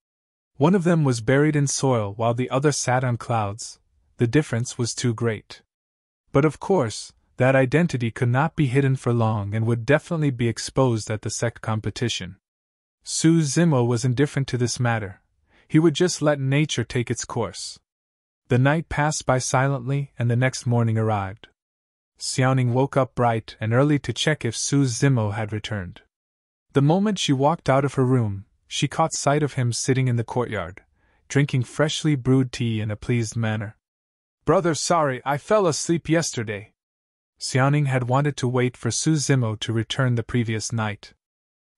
One of them was buried in soil while the other sat on clouds. The difference was too great. But of course, that identity could not be hidden for long and would definitely be exposed at the Sect competition. Su Zimo was indifferent to this matter. He would just let nature take its course. The night passed by silently and the next morning arrived. Xiaoning woke up bright and early to check if Su Zimo had returned. The moment she walked out of her room, she caught sight of him sitting in the courtyard, drinking freshly brewed tea in a pleased manner. "Brother, sorry, I fell asleep yesterday." Xiaoning had wanted to wait for Su Zimo to return the previous night.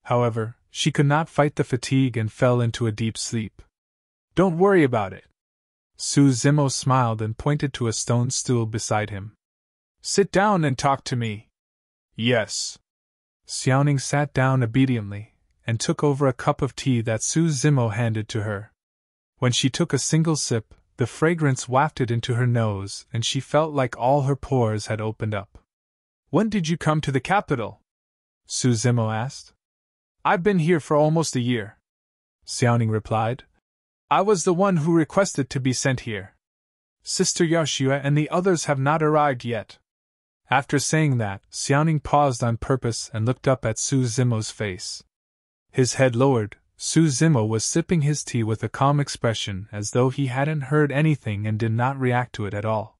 However, she could not fight the fatigue and fell into a deep sleep. "Don't worry about it." Su Zimo smiled and pointed to a stone stool beside him. "Sit down and talk to me." "Yes." Xiaoning sat down obediently, and took over a cup of tea that Su Zimo handed to her. When she took a single sip, the fragrance wafted into her nose and she felt like all her pores had opened up. "When did you come to the capital?" Su Zimo asked. "I've been here for almost a year," Xiaoning replied. "I was the one who requested to be sent here. Sister Yaxue and the others have not arrived yet." After saying that, Xiaoning paused on purpose and looked up at Su Zimo's face. His head lowered, Su Zimo was sipping his tea with a calm expression as though he hadn't heard anything and did not react to it at all.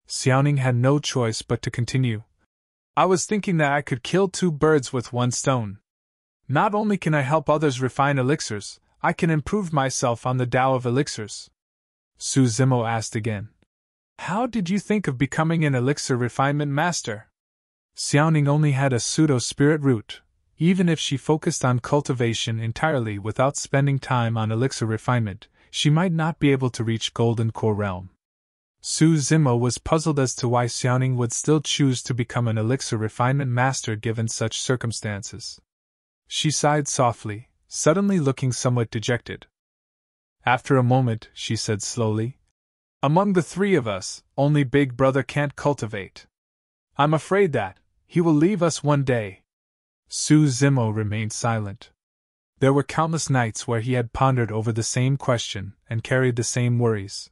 Xiaoning had no choice but to continue. "I was thinking that I could kill two birds with one stone. Not only can I help others refine elixirs, I can improve myself on the Tao of elixirs." Su Zimo asked again. "How did you think of becoming an elixir refinement master?" Xiaoning only had a pseudo-spirit root. Even if she focused on cultivation entirely without spending time on elixir refinement, she might not be able to reach Golden Core Realm. Su Zimo was puzzled as to why Xiaoning would still choose to become an elixir refinement master given such circumstances. She sighed softly, suddenly looking somewhat dejected. After a moment, she said slowly, "Among the three of us, only Big Brother can't cultivate. I'm afraid that he will leave us one day." Su Zimo remained silent. There were countless nights where he had pondered over the same question and carried the same worries.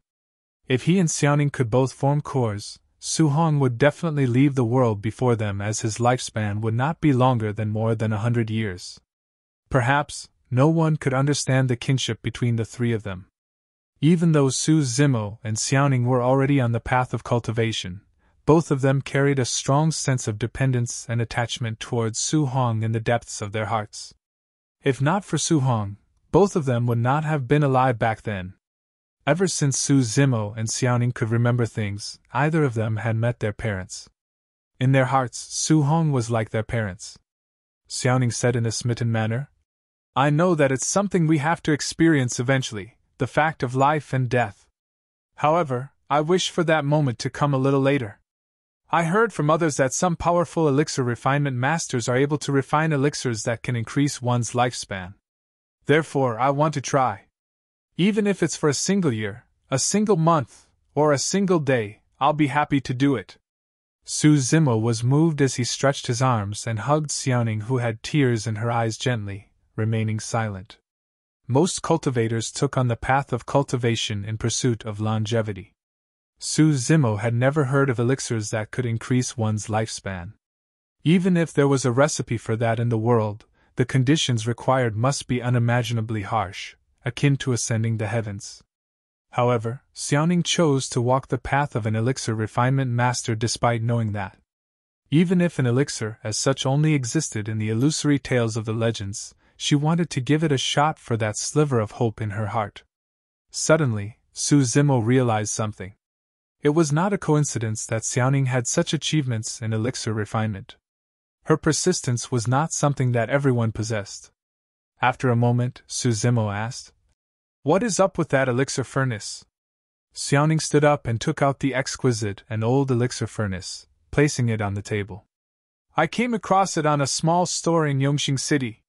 If he and Xiaoning could both form cores, Su Hong would definitely leave the world before them, as his lifespan would not be longer than more than 100 years. Perhaps, no one could understand the kinship between the three of them. Even though Su Zimo and Xiaoning were already on the path of cultivation, both of them carried a strong sense of dependence and attachment towards Su Hong in the depths of their hearts. If not for Su Hong, both of them would not have been alive back then. Ever since Su Zimo and Xiaoning could remember things, either of them had met their parents. In their hearts, Su Hong was like their parents. Xiaoning said in a smitten manner, "I know that it's something we have to experience eventually, the fact of life and death. However, I wish for that moment to come a little later. I heard from others that some powerful elixir refinement masters are able to refine elixirs that can increase one's lifespan. Therefore, I want to try. Even if it's for a single year, a single month, or a single day, I'll be happy to do it." Su Zimo was moved as he stretched his arms and hugged Xiaoning, who had tears in her eyes, gently, remaining silent. Most cultivators took on the path of cultivation in pursuit of longevity. Su Zimo had never heard of elixirs that could increase one's lifespan. Even if there was a recipe for that in the world, the conditions required must be unimaginably harsh, akin to ascending the heavens. However, Xiaoning chose to walk the path of an elixir refinement master despite knowing that, even if an elixir as such only existed in the illusory tales of the legends, she wanted to give it a shot for that sliver of hope in her heart. Suddenly, Su Zimo realized something. It was not a coincidence that Xiaoning had such achievements in elixir refinement. Her persistence was not something that everyone possessed. After a moment, Su Zimo asked, "What is up with that elixir furnace?" Xiaoning stood up and took out the exquisite and old elixir furnace, placing it on the table. "I came across it on a small store in Yongxing City.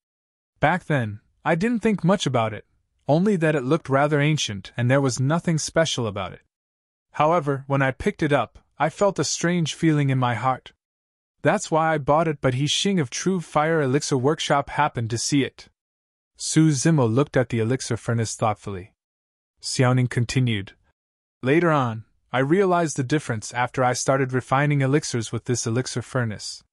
Back then, I didn't think much about it, only that it looked rather ancient and there was nothing special about it. However, when I picked it up, I felt a strange feeling in my heart. That's why I bought it, but He Xing of True Fire Elixir Workshop happened to see it." Su Zimo looked at the elixir furnace thoughtfully. Xiaoning continued, "Later on, I realized the difference after I started refining elixirs with this elixir furnace.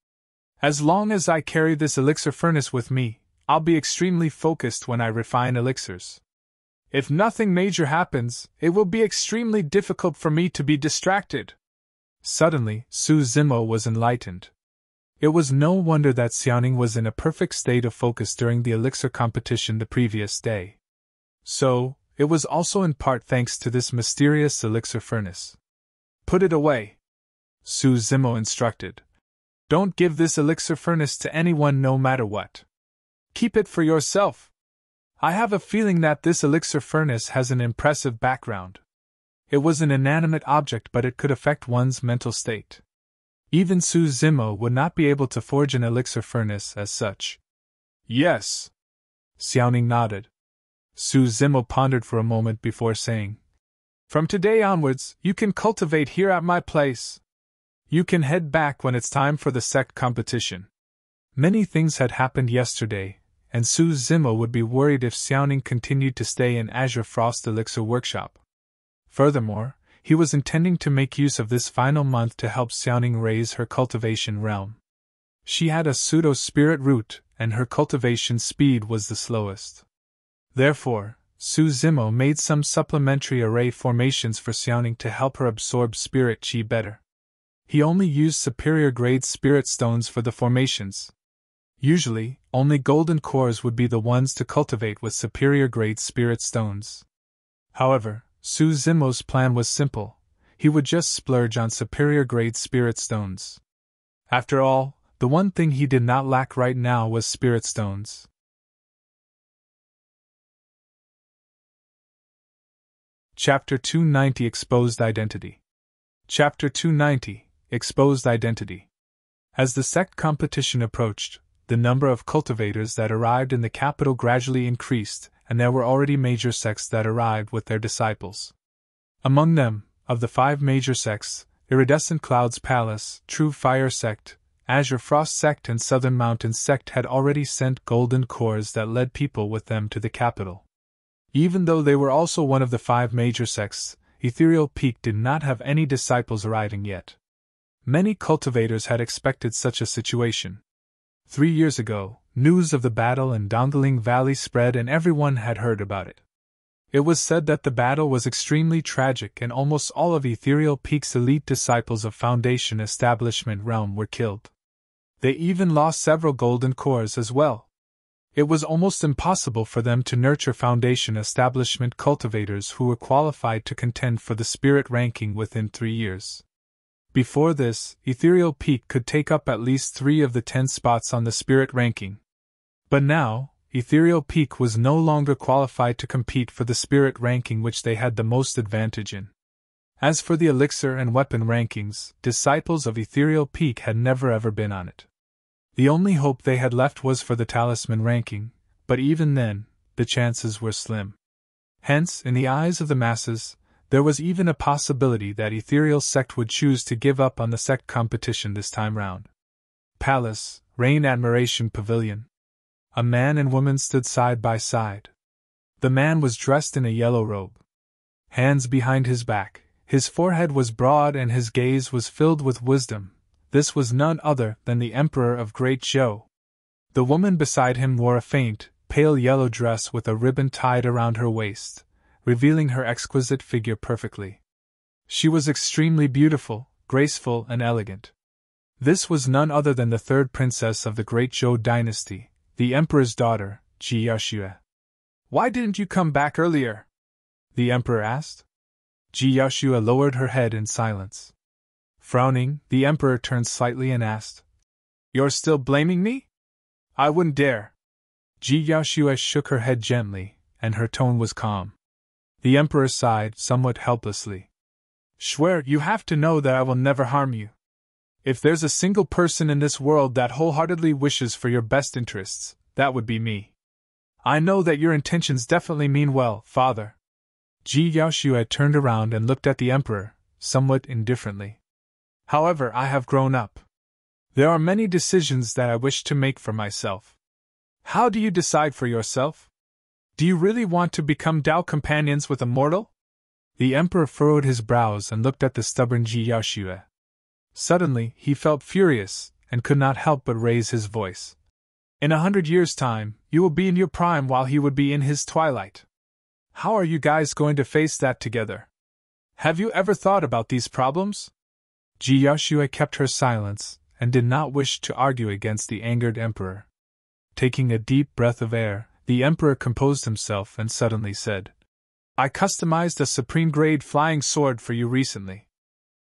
As long as I carry this elixir furnace with me, I'll be extremely focused when I refine elixirs. If nothing major happens, it will be extremely difficult for me to be distracted." Suddenly, Su Zimo was enlightened. It was no wonder that Xiaoning was in a perfect state of focus during the elixir competition the previous day. So, it was also in part thanks to this mysterious elixir furnace. "Put it away," Su Zimo instructed. "Don't give this elixir furnace to anyone no matter what. Keep it for yourself. I have a feeling that this elixir furnace has an impressive background. It was an inanimate object, but it could affect one's mental state. Even Su Zimo would not be able to forge an elixir furnace as such." "Yes." Xiaoning nodded. Su Zimo pondered for a moment before saying, "From today onwards, you can cultivate here at my place. You can head back when it's time for the Sect competition." Many things had happened yesterday, and Su Zimo would be worried if Xiaoning continued to stay in Azure Frost Elixir Workshop. Furthermore, he was intending to make use of this final month to help Xiaoning raise her cultivation realm. She had a pseudo-spirit root, and her cultivation speed was the slowest. Therefore, Su Zimo made some supplementary array formations for Xiaoning to help her absorb spirit chi better. He only used superior-grade spirit stones for the formations. Usually, only golden cores would be the ones to cultivate with superior-grade spirit stones. However, Su Zimo's plan was simple. He would just splurge on superior-grade spirit stones. After all, the one thing he did not lack right now was spirit stones. Chapter 290 Exposed Identity. Chapter 290 Exposed Identity. As the Sect competition approached, the number of cultivators that arrived in the capital gradually increased, and there were already major sects that arrived with their disciples. Among them, of the 5 major sects, Iridescent Clouds Palace, True Fire Sect, Azure Frost Sect and Southern Mountain Sect had already sent golden cores that led people with them to the capital. Even though they were also one of the 5 major sects, Ethereal Peak did not have any disciples arriving yet. Many cultivators had expected such a situation. 3 years ago, news of the battle in Dongling Valley spread and everyone had heard about it. It was said that the battle was extremely tragic and almost all of Ethereal Peak's elite disciples of Foundation Establishment Realm were killed. They even lost several golden cores as well. It was almost impossible for them to nurture Foundation Establishment cultivators who were qualified to contend for the spirit ranking within 3 years. Before this, Ethereal Peak could take up at least 3 of the 10 spots on the spirit ranking. But now, Ethereal Peak was no longer qualified to compete for the spirit ranking which they had the most advantage in. As for the elixir and weapon rankings, disciples of Ethereal Peak had never ever been on it. The only hope they had left was for the talisman ranking, but even then, the chances were slim. Hence, in the eyes of the masses, there was even a possibility that Ethereal Sect would choose to give up on the Sect competition this time round. Palace, Rain Admiration Pavilion. A man and woman stood side by side. The man was dressed in a yellow robe. Hands behind his back, His forehead was broad and his gaze was filled with wisdom. This was none other than the Emperor of Great Zhou. The woman beside him wore a faint, pale yellow dress with a ribbon tied around her waist, revealing her exquisite figure perfectly. She was extremely beautiful, graceful, and elegant. This was none other than the third princess of the Great Zhou dynasty, the Emperor's daughter, Jiyaoxue. "Why didn't you come back earlier?" the Emperor asked. Jiyaoxue lowered her head in silence. Frowning, the Emperor turned slightly and asked, "You're still blaming me? I wouldn't dare." Jiyaoxue shook her head gently, and her tone was calm. The Emperor sighed somewhat helplessly. "Swear, you have to know that I will never harm you. If there's a single person in this world that wholeheartedly wishes for your best interests, that would be me. I know that your intentions definitely mean well, father." Jiyaoxue turned around and looked at the Emperor, somewhat indifferently. "However, I have grown up. There are many decisions that I wish to make for myself." "How do you decide for yourself? Do you really want to become Dao companions with a mortal?" The Emperor furrowed his brows and looked at the stubborn Jiyaoxue. Suddenly, he felt furious, and could not help but raise his voice. "In 100 years' time, you will be in your prime while he would be in his twilight. How are you guys going to face that together? Have you ever thought about these problems?" Jiyaoxue kept her silence, and did not wish to argue against the angered Emperor. Taking a deep breath of air, the Emperor composed himself and suddenly said, "I customized a supreme-grade flying sword for you recently.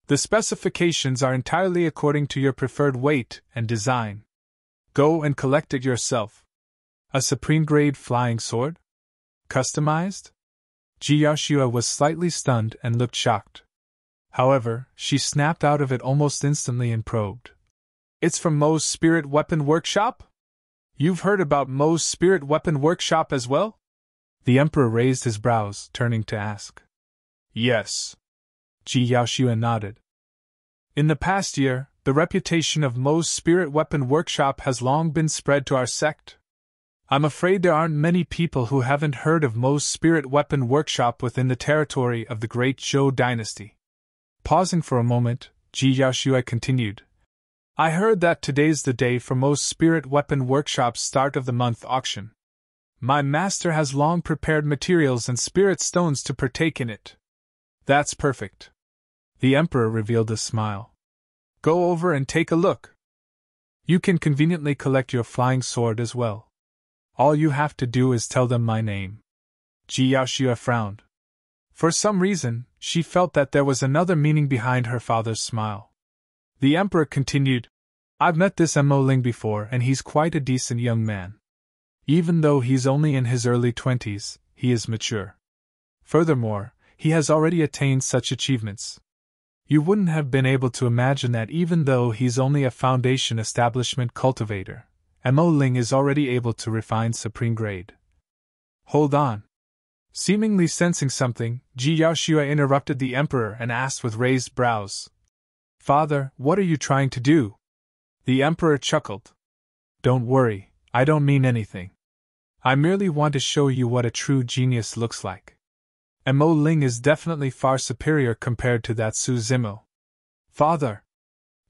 The specifications are entirely according to your preferred weight and design. Go and collect it yourself." "A supreme-grade flying sword? Customized?" Jiyaoxue was slightly stunned and looked shocked. However, she snapped out of it almost instantly and probed. "It's from Mo's Spirit Weapon Workshop? You've heard about Mo's Spirit Weapon Workshop as well?" The Emperor raised his brows, turning to ask. "Yes." Jiyaoxue nodded. "In the past year, the reputation of Mo's Spirit Weapon Workshop has long been spread to our sect. I'm afraid there aren't many people who haven't heard of Mo's Spirit Weapon Workshop within the territory of the Great Zhou dynasty." Pausing for a moment, Jiyaoxue continued, "I heard that today's the day for Mo's Spirit Weapon Workshop's start of the month auction. My master has long prepared materials and spirit stones to partake in it." "That's perfect." The Emperor revealed a smile. "Go over and take a look. You can conveniently collect your flying sword as well. All you have to do is tell them my name." Jiyaoxue frowned. For some reason, she felt that there was another meaning behind her father's smile. The Emperor continued, "I've met this Ling before and he's quite a decent young man. Even though he's only in his early 20s, he is mature. Furthermore, he has already attained such achievements. You wouldn't have been able to imagine that even though he's only a foundation establishment cultivator, Ling is already able to refine supreme grade." "Hold on." Seemingly sensing something, Jiyaoxue interrupted the Emperor and asked with raised brows, "Father, what are you trying to do?" The Emperor chuckled. "Don't worry, I don't mean anything. I merely want to show you what a true genius looks like. Ling is definitely far superior compared to that Su Zimo." "Father!"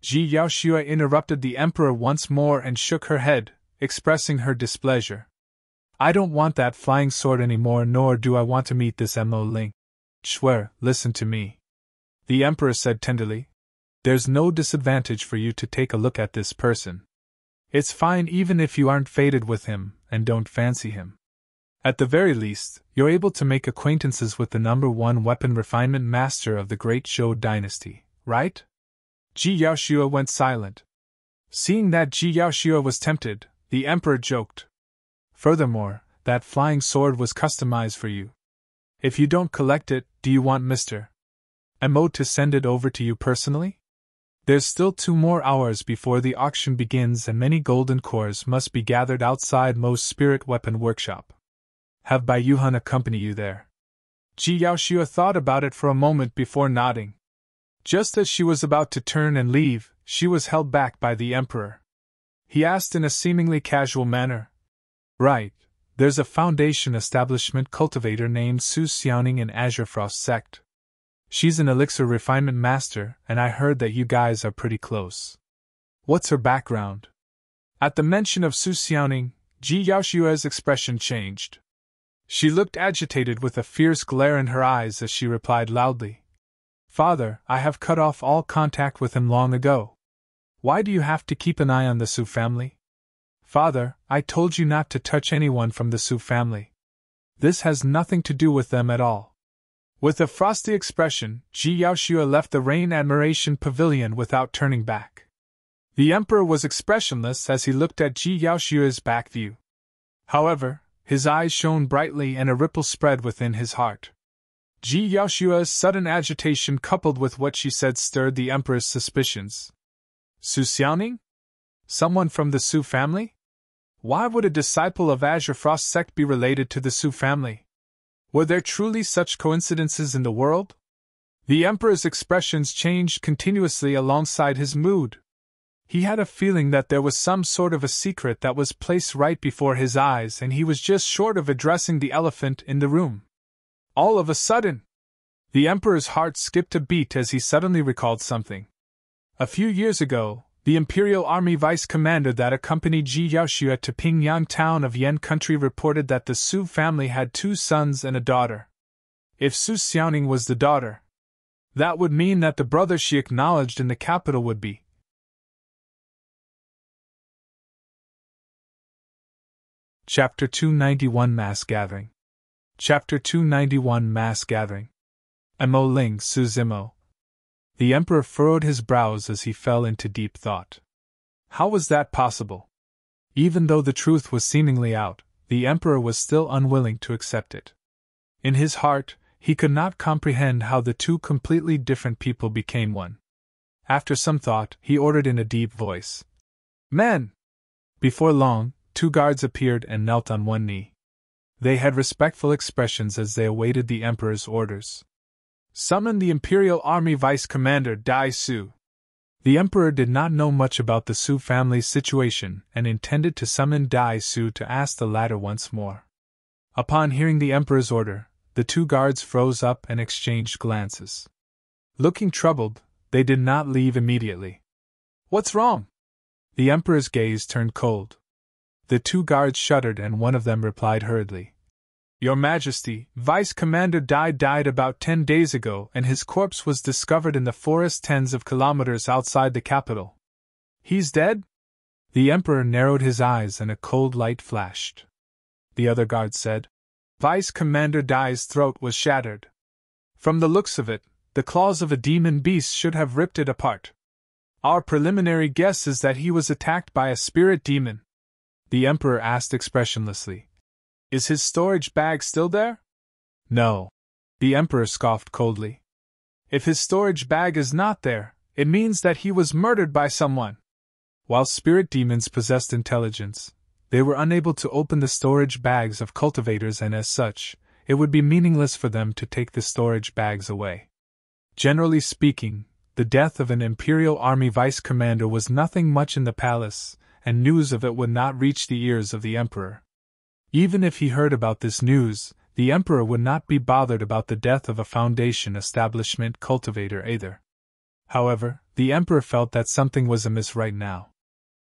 Jiyaoxue interrupted the Emperor once more and shook her head, expressing her displeasure. "I don't want that flying sword anymore, nor do I want to meet this Ling. Swear, listen to me," the Emperor said tenderly. "There's no disadvantage for you to take a look at this person. It's fine even if you aren't fated with him and don't fancy him. At the very least, you're able to make acquaintances with the #1 weapon refinement master of the Great Zhou dynasty, right?" Jiyaoxue went silent. Seeing that Jiyaoxue was tempted, the Emperor joked. "Furthermore, that flying sword was customized for you. If you don't collect it, do you want Mr. Mo to send it over to you personally? There's still 2 more hours before the auction begins and many golden cores must be gathered outside Mo's Spirit Weapon Workshop. Have Bai Yuhan accompany you there." Jiyaoxue thought about it for a moment before nodding. Just as she was about to turn and leave, she was held back by the Emperor. He asked in a seemingly casual manner, "Right, there's a foundation establishment cultivator named Su Xiaoning in Azure Frost Sect. She's an elixir refinement master, and I heard that you guys are pretty close. What's her background? At the mention of Su Xiaoning, Ji Yaoshua's expression changed. She looked agitated with a fierce glare in her eyes as she replied loudly, Father, I have cut off all contact with him long ago. Why do you have to keep an eye on the Su family? Father, I told you not to touch anyone from the Su family. This has nothing to do with them at all. With a frosty expression, Ji Yaoshua left the Rain Admiration Pavilion without turning back. The Emperor was expressionless as he looked at Ji Yaoshua's back view. However, his eyes shone brightly and a ripple spread within his heart. Ji Yaoshua's sudden agitation coupled with what she said stirred the Emperor's suspicions. Su Xiaoning? Someone from the Su family? Why would a disciple of Azure Frost Sect be related to the Su family? Were there truly such coincidences in the world? The Emperor's expressions changed continuously alongside his mood. He had a feeling that there was some sort of a secret that was placed right before his eyes, and he was just short of addressing the elephant in the room. All of a sudden, the Emperor's heart skipped a beat as he suddenly recalled something. A few years ago, the Imperial Army Vice Commander that accompanied Ji Yaoshua to Pingyang town of Yan Country reported that the Su family had 2 sons and a daughter. If Su Xiaoning was the daughter, that would mean that the brother she acknowledged in the capital would be. Chapter 291 Mass Gathering. Chapter 291 Mass Gathering. Mo Ling Su Zimo. The Emperor furrowed his brows as he fell into deep thought. How was that possible? Even though the truth was seemingly out, the Emperor was still unwilling to accept it. In his heart, he could not comprehend how the 2 completely different people became one. After some thought, he ordered in a deep voice, Men! Before long, 2 guards appeared and knelt on one knee. They had respectful expressions as they awaited the Emperor's orders. Summon the Imperial Army Vice Commander Dai Su. The Emperor did not know much about the Su family's situation and intended to summon Dai Su to ask the latter once more. Upon hearing the Emperor's order, the 2 guards froze up and exchanged glances. Looking troubled, they did not leave immediately. What's wrong? The Emperor's gaze turned cold. The 2 guards shuddered and one of them replied hurriedly. Your Majesty, Vice Commander Dai died about 10 days ago and his corpse was discovered in the forest tens of kilometers outside the capital. He's dead? The Emperor narrowed his eyes and a cold light flashed. The other guard said, Vice Commander Dai's throat was shattered. From the looks of it, the claws of a demon beast should have ripped it apart. Our preliminary guess is that he was attacked by a spirit demon. The Emperor asked expressionlessly. Is his storage bag still there? No. The Emperor scoffed coldly. If his storage bag is not there, it means that he was murdered by someone. While spirit demons possessed intelligence, they were unable to open the storage bags of cultivators, and as such, it would be meaningless for them to take the storage bags away. Generally speaking, the death of an Imperial Army Vice Commander was nothing much in the palace, and news of it would not reach the ears of the Emperor. Even if he heard about this news, the Emperor would not be bothered about the death of a Foundation establishment cultivator either. However, the Emperor felt that something was amiss right now.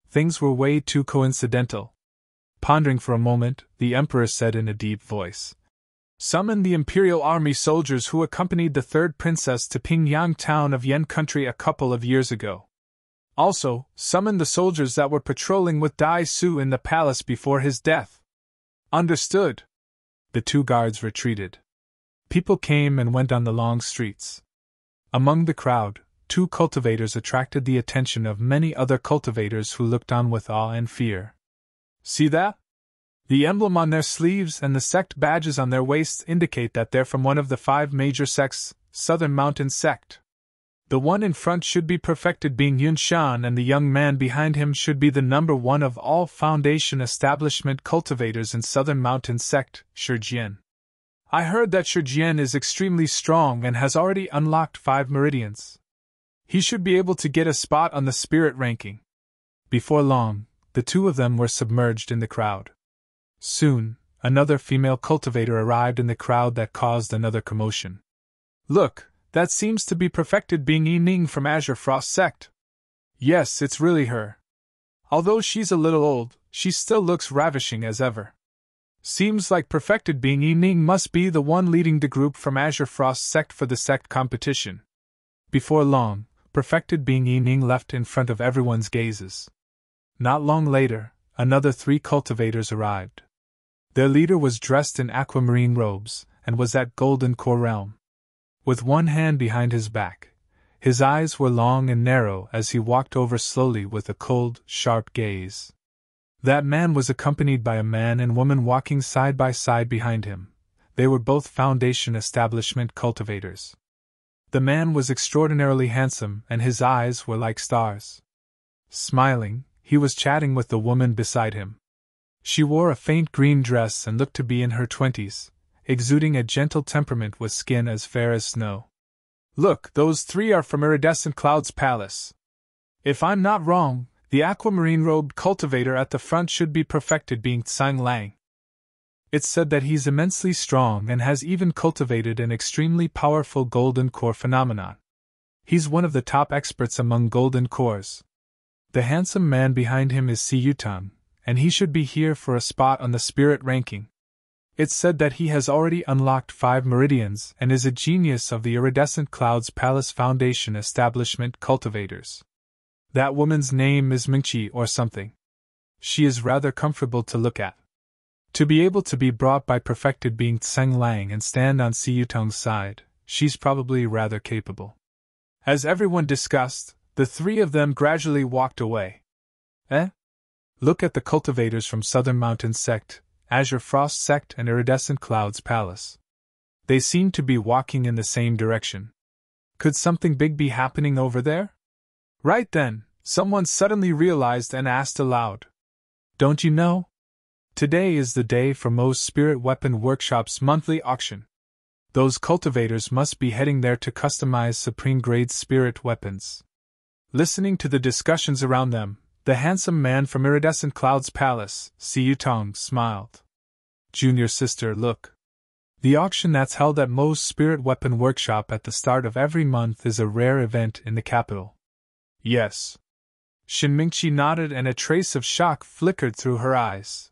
Things were way too coincidental. Pondering for a moment, the Emperor said in a deep voice, Summon the Imperial Army soldiers who accompanied the 3rd Princess to Pingyang town of Yan Country a couple of years ago. Also, summon the soldiers that were patrolling with Dai Su in the palace before his death. Understood. The 2 guards retreated. People came and went on the long streets. Among the crowd, 2 cultivators attracted the attention of many other cultivators who looked on with awe and fear. See that? The emblem on their sleeves and the sect badges on their waists indicate that they're from one of the 5 major sects, Southern Mountain Sect. The one in front should be perfected being Yunshan, and the young man behind him should be the number 1 of all Foundation establishment cultivators in Southern Mountain Sect, Shijian. I heard that Shijian is extremely strong and has already unlocked 5 meridians. He should be able to get a spot on the spirit ranking. Before long, the 2 of them were submerged in the crowd. Soon, another female cultivator arrived in the crowd that caused another commotion. Look, That seems to be perfected being Ning from Azure Frost Sect. Yes, it's really her. Although she's a little old, she still looks ravishing as ever. Seems like perfected being Ning must be the one leading the group from Azure Frost Sect for the Sect competition. Before long, perfected being Ning left in front of everyone's gazes. Not long later, another 3 cultivators arrived. Their leader was dressed in aquamarine robes, and was at Golden Core realm. With one hand behind his back, his eyes were long and narrow as he walked over slowly with a cold, sharp gaze. That man was accompanied by a man and woman walking side by side behind him. They were both Foundation establishment cultivators. The man was extraordinarily handsome, and his eyes were like stars. Smiling, he was chatting with the woman beside him. She wore a faint green dress and looked to be in her 20s, exuding a gentle temperament with skin as fair as snow. Look, those 3 are from Iridescent Cloud's palace. If I'm not wrong, the aquamarine-robed cultivator at the front should be perfected being Tsang Lang. It's said that he's immensely strong and has even cultivated an extremely powerful golden core phenomenon. He's one of the top experts among golden cores. The handsome man behind him is Xiaoning, and he should be here for a spot on the spirit ranking. It's said that he has already unlocked 5 meridians and is a genius of the Iridescent Clouds Palace Foundation establishment cultivators. That woman's name is Mingqi or something. She is rather comfortable to look at. To be able to be brought by perfected being Tsang Lang and stand on Xiaoting's side, she's probably rather capable. As everyone discussed, the 3 of them gradually walked away. Look at the cultivators from Southern Mountain Sect, Azure Frost Sect and Iridescent Clouds Palace. They seem to be walking in the same direction. Could something big be happening over there? Right then, someone suddenly realized and asked aloud. Don't you know? Today is the day for Mo's Spirit Weapon Workshop's monthly auction. Those cultivators must be heading there to customize supreme-grade spirit weapons. Listening to the discussions around them, the handsome man from Iridescent Cloud's palace, Xiaoning, smiled. Junior sister, look. The auction that's held at Mo's Spirit Weapon Workshop at the start of every month is a rare event in the capital. Yes. Mingqi nodded and a trace of shock flickered through her eyes.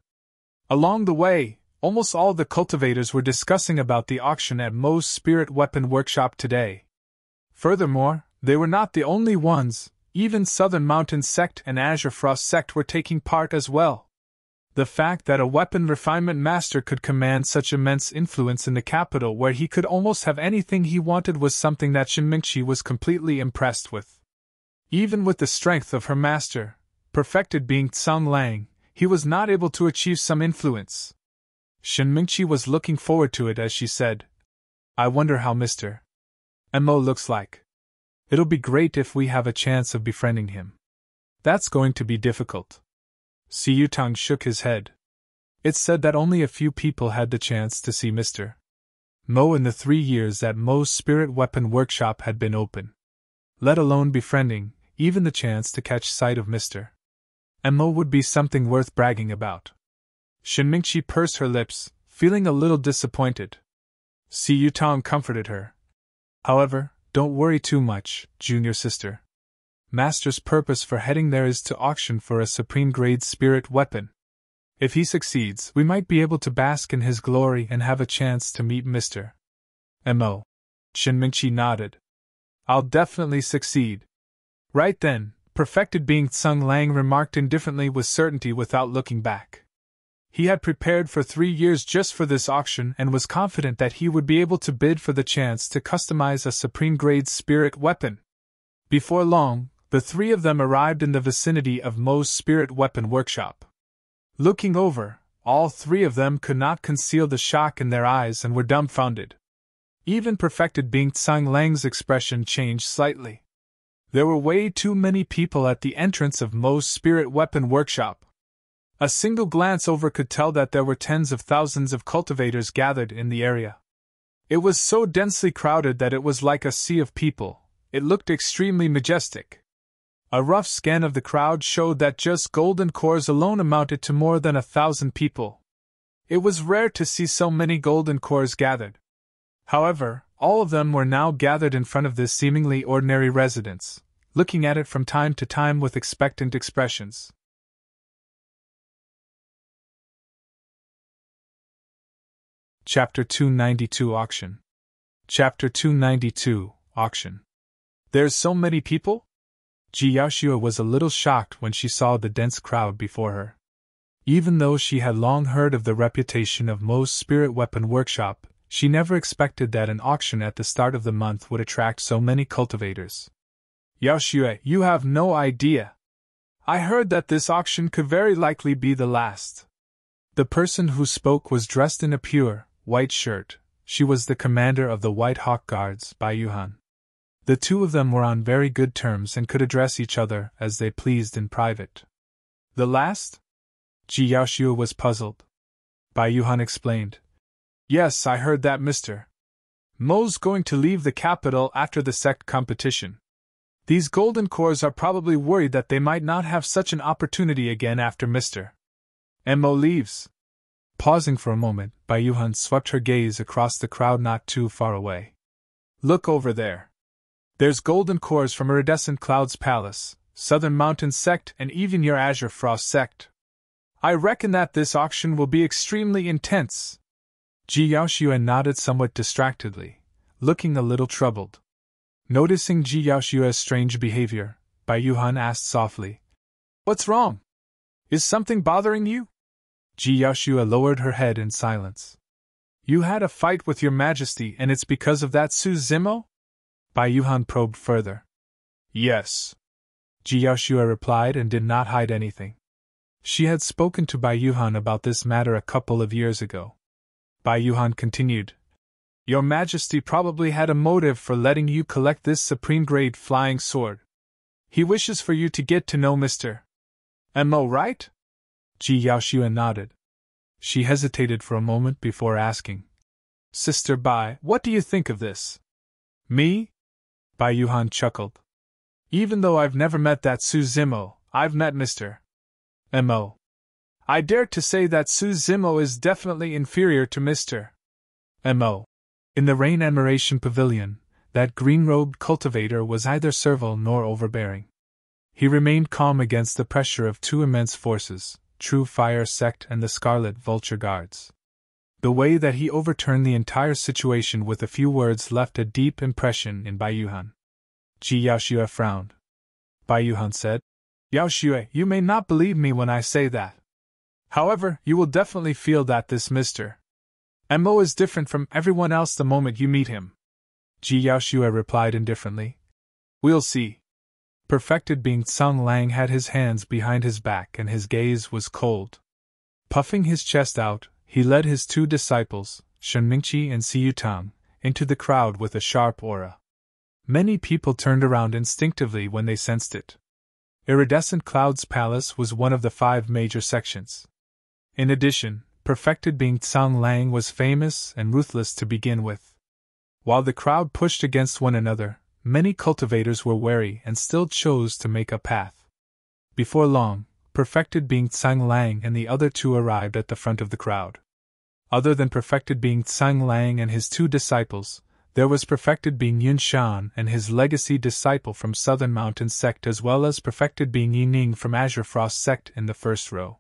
Along the way, almost all the cultivators were discussing about the auction at Mo's Spirit Weapon Workshop today. Furthermore, they were not the only ones, even Southern Mountain Sect and Azure Frost Sect were taking part as well. The fact that a weapon refinement master could command such immense influence in the capital where he could almost have anything he wanted was something that Mingqi was completely impressed with. Even with the strength of her master, perfected being Tsang Lang, he was not able to achieve some influence. Mingqi was looking forward to it as she said, I wonder how Mr. Mo looks like. It'll be great if we have a chance of befriending him. That's going to be difficult. Xiaoning shook his head. It's said that only a few people had the chance to see Mr. Mo in the 3 years that Mo's Spirit Weapon Workshop had been open. Let alone befriending, even the chance to catch sight of Mr. Mo would be something worth bragging about. Mingqi pursed her lips, feeling a little disappointed. Xiaoning comforted her. However, don't worry too much, junior sister. Master's purpose for heading there is to auction for a supreme-grade spirit weapon. If he succeeds, we might be able to bask in his glory and have a chance to meet Mr. Mo. Mingqi nodded. I'll definitely succeed. Right then, perfected being Tsang Lang remarked indifferently with certainty without looking back. He had prepared for 3 years just for this auction and was confident that he would be able to bid for the chance to customize a supreme-grade spirit weapon. Before long, the 3 of them arrived in the vicinity of Mo's Spirit Weapon Workshop. Looking over, all 3 of them could not conceal the shock in their eyes and were dumbfounded. Even perfected being Tsang Lang's expression changed slightly. There were way too many people at the entrance of Mo's Spirit Weapon Workshop. A single glance over could tell that there were tens of thousands of cultivators gathered in the area. It was so densely crowded that it was like a sea of people. It looked extremely majestic. A rough scan of the crowd showed that just golden cores alone amounted to more than 1,000 people. It was rare to see so many golden cores gathered. However, All of them were now gathered in front of this seemingly ordinary residence, looking at it from time to time with expectant expressions. Chapter 292 Auction. Chapter 292 Auction. There's so many people? Ji Yaoxue was a little shocked when she saw the dense crowd before her. Even though she had long heard of the reputation of Mo's spirit weapon workshop, she never expected that an auction at the start of the month would attract so many cultivators. Yaoxue, you have no idea. I heard that this auction could very likely be the last. The person who spoke was dressed in a pure, white shirt. She was the commander of the White Hawk Guards, Bai Yuhan. The two of them were on very good terms and could address each other as they pleased in private. The last? Ji Yaoxue was puzzled. Bai Yuhan explained. Yes, I heard that Mr. Mo's going to leave the capital after the Sect competition. These golden cores are probably worried that they might not have such an opportunity again after Mr. Mo leaves. Pausing for a moment, Bai Yuhan swept her gaze across the crowd not too far away. Look over there. There's golden cores from Iridescent Cloud's Palace, Southern Mountain Sect, and even your Azure Frost Sect. I reckon that this auction will be extremely intense. Ji Yaoxue nodded somewhat distractedly, looking a little troubled. Noticing Ji Yaoxue's strange behavior, Bai Yuhan asked softly, What's wrong? Is something bothering you? Ji Yaoxue lowered her head in silence. You had a fight with your majesty and it's because of that Su Zimo? Bai Yuhan probed further. Yes. Ji Yaoxue replied and did not hide anything. She had spoken to Bai Yuhan about this matter a couple of years ago. Bai Yuhan continued. Your majesty probably had a motive for letting you collect this supreme-grade flying sword. He wishes for you to get to know Mr. Mo, right? Ji Yaoxue nodded. She hesitated for a moment before asking. Sister Bai, what do you think of this? Me? Bai Yuhan chuckled. Even though I've never met that Su Zimo, I've met Mr. Mo. I dare to say that Su Zimo is definitely inferior to Mr. Mo. In the Rain Admiration Pavilion, that green-robed cultivator was neither servile nor overbearing. He remained calm against the pressure of two immense forces, True Fire Sect and the Scarlet Vulture Guards. The way that he overturned the entire situation with a few words left a deep impression in Bai Yuhan. Ji Yaoxue frowned. Bai Yuhan said, Yaoxue, you may not believe me when I say that. However, you will definitely feel that this Mr. Mo is different from everyone else the moment you meet him. Ji Yaoxue replied indifferently. We'll see. Perfected being Tsang Lang had his hands behind his back and his gaze was cold. Puffing his chest out, he led his two disciples, Shen Mingqi and Siyu Tang, into the crowd with a sharp aura. Many people turned around instinctively when they sensed it. Iridescent Cloud's Palace was one of the 5 major sections. In addition, Perfected being Tsang Lang was famous and ruthless to begin with. While the crowd pushed against one another, many cultivators were wary and still chose to make a path. Before long, Perfected being Tsang Lang and the other two arrived at the front of the crowd. Other than Perfected being Tsang Lang and his 2 disciples, there was Perfected being Yun Shan and his legacy disciple from Southern Mountain Sect as well as Perfected being Ning from Azure Frost Sect in the first row.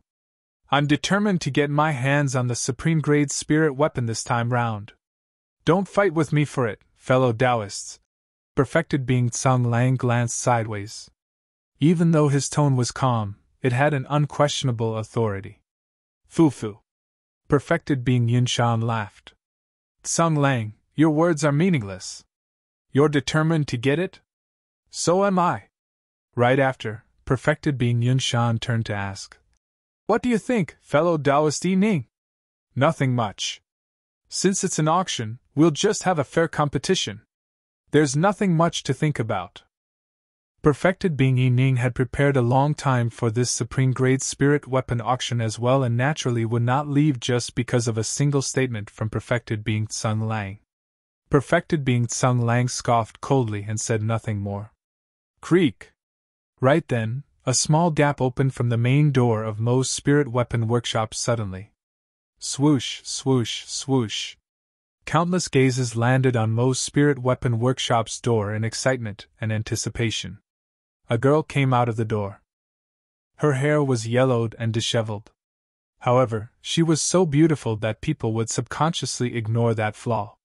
I'm determined to get my hands on the supreme grade spirit weapon this time round. Don't fight with me for it, fellow Taoists. Perfected being Tsang Lang glanced sideways. Even though his tone was calm, it had an unquestionable authority. Fu. Perfected being Yun Shan laughed. Tsang Lang, your words are meaningless. You're determined to get it? So am I. Right after, Perfected being Yun Shan turned to ask. What do you think, fellow Taoist Ning? Nothing much. Since it's an auction, we'll just have a fair competition. There's nothing much to think about. Perfected being Ning had prepared a long time for this supreme grade spirit weapon auction as well and naturally would not leave just because of a single statement from Perfected being Tsang Lang. Perfected being Tsang Lang scoffed coldly and said nothing more. Creak! Right then, a small gap opened from the main door of Mo's spirit weapon workshop suddenly. Swoosh, swoosh, swoosh. Countless gazes landed on Mo's Spirit Weapon Workshop's door in excitement and anticipation. A girl came out of the door. Her hair was yellowed and disheveled. However, she was so beautiful that people would subconsciously ignore that flaw.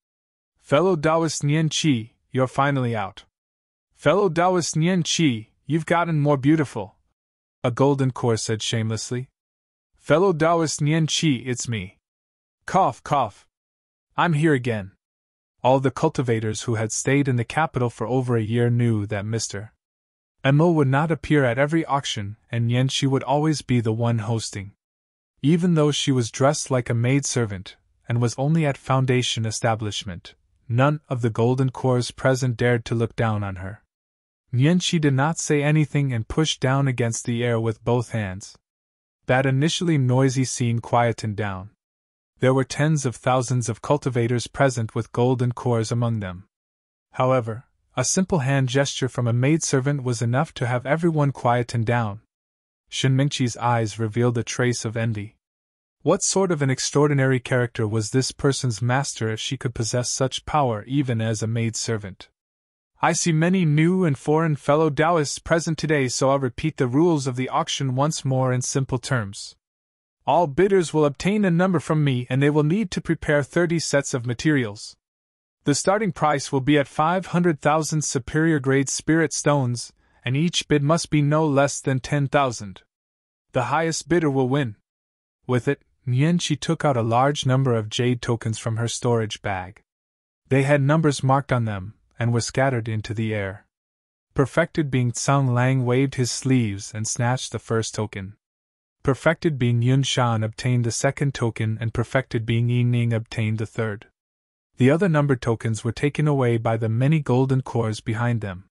Fellow Taoist Nian Qi, you're finally out. Fellow Taoist Nian Qi, you've gotten more beautiful. A golden core said shamelessly. Fellow Taoist Nian Qi, it's me. Cough, cough. I'm here again. All the cultivators who had stayed in the capital for over a year knew that Mr. Mo would not appear at every auction, and Nian Qi would always be the one hosting. Even though she was dressed like a maidservant, and was only at Foundation establishment, none of the golden cores present dared to look down on her. Nian Qi did not say anything and pushed down against the air with both hands. That initially noisy scene quietened down. There were tens of thousands of cultivators present with golden cores among them. However, a simple hand gesture from a maidservant was enough to have everyone quietened down. Shen Mingqi's eyes revealed a trace of envy. What sort of an extraordinary character was this person's master if she could possess such power even as a maidservant? I see many new and foreign fellow Taoists present today, so I'll repeat the rules of the auction once more in simple terms. All bidders will obtain a number from me and they will need to prepare 30 sets of materials. The starting price will be at 500,000 superior grade spirit stones, and each bid must be no less than 10,000. The highest bidder will win. With it, Nian Qi took out a large number of jade tokens from her storage bag. They had numbers marked on them, and were scattered into the air. Perfected being Tsang Lang waved his sleeves and snatched the first token. Perfected being Yun Shan obtained the second token, and perfected being Yi Ning obtained the third. The other numbered tokens were taken away by the many golden cores behind them.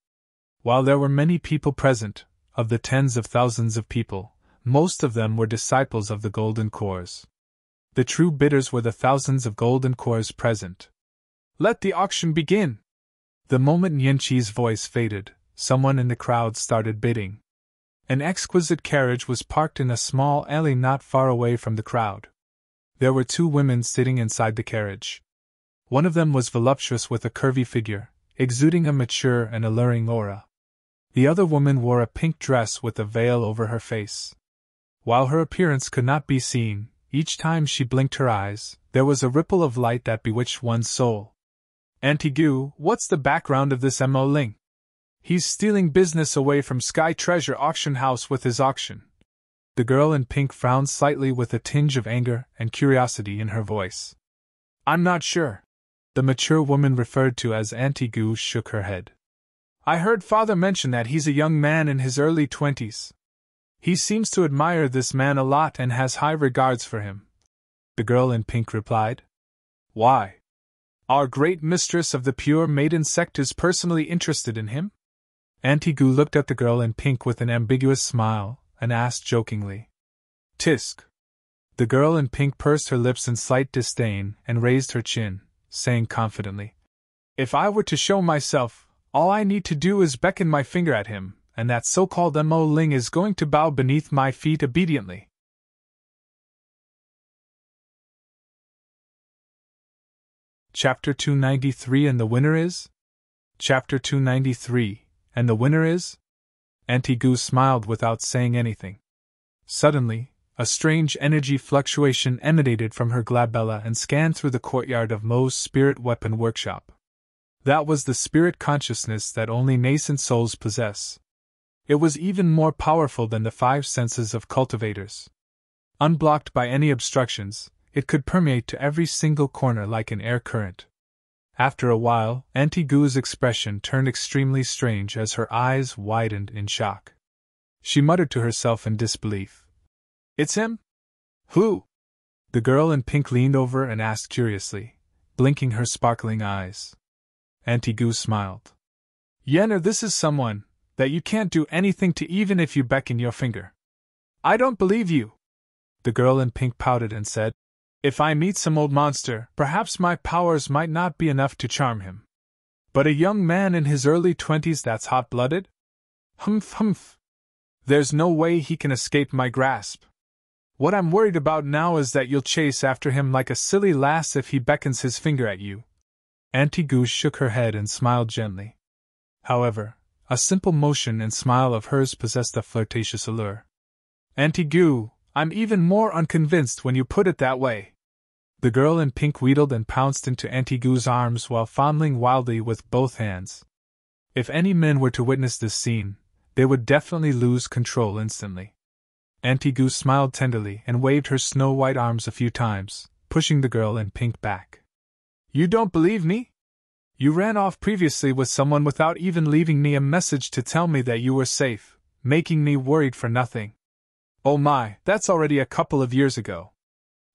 While there were many people present, of the tens of thousands of people, most of them were disciples of the golden cores. The true bidders were the thousands of golden cores present. Let the auction begin! The moment Nian Qi's voice faded, someone in the crowd started bidding. An exquisite carriage was parked in a small alley not far away from the crowd. There were two women sitting inside the carriage. One of them was voluptuous with a curvy figure, exuding a mature and alluring aura. The other woman wore a pink dress with a veil over her face. While her appearance could not be seen, each time she blinked her eyes, there was a ripple of light that bewitched one's soul. Auntie Gu, what's the background of this Mo Ling? He's stealing business away from Sky Treasure Auction House with his auction. The girl in pink frowned slightly with a tinge of anger and curiosity in her voice. I'm not sure. The mature woman referred to as Auntie Gu shook her head. I heard father mention that he's a young man in his early 20s. He seems to admire this man a lot and has high regards for him. The girl in pink replied. Why? Our great mistress of the pure maiden sect is personally interested in him? Auntie Gu looked at the girl in pink with an ambiguous smile, and asked jokingly. Tisk. The girl in pink pursed her lips in slight disdain and raised her chin, saying confidently, If I were to show myself, all I need to do is beckon my finger at him, and that so-called Mo Ling is going to bow beneath my feet obediently. Chapter 293 And the winner is? Chapter 293 And the winner is? Auntie Gu smiled without saying anything. Suddenly, a strange energy fluctuation emanated from her glabella and scanned through the courtyard of Mo's Spirit Weapon Workshop. That was the spirit consciousness that only nascent souls possess. It was even more powerful than the five senses of cultivators. Unblocked by any obstructions, it could permeate to every single corner like an air current. After a while, Auntie Gu's expression turned extremely strange as her eyes widened in shock. She muttered to herself in disbelief. It's him? Who? The girl in pink leaned over and asked curiously, blinking her sparkling eyes. Auntie Gu smiled. Yenner, this is someone that you can't do anything to even if you beckon your finger. I don't believe you. The girl in pink pouted and said, If I meet some old monster, perhaps my powers might not be enough to charm him. But a young man in his early 20s that's hot-blooded? Humph, humph. There's no way he can escape my grasp. What I'm worried about now is that you'll chase after him like a silly lass if he beckons his finger at you. Auntie Goose shook her head and smiled gently. However, a simple motion and smile of hers possessed a flirtatious allure. Auntie Goo, I'm even more unconvinced when you put it that way. The girl in pink wheedled and pounced into Auntie Goo's arms while fondling wildly with both hands. If any men were to witness this scene, they would definitely lose control instantly. Auntie Goo smiled tenderly and waved her snow-white arms a few times, pushing the girl in pink back. You don't believe me? You ran off previously with someone without even leaving me a message to tell me that you were safe, making me worried for nothing. Oh my, that's already a couple of years ago.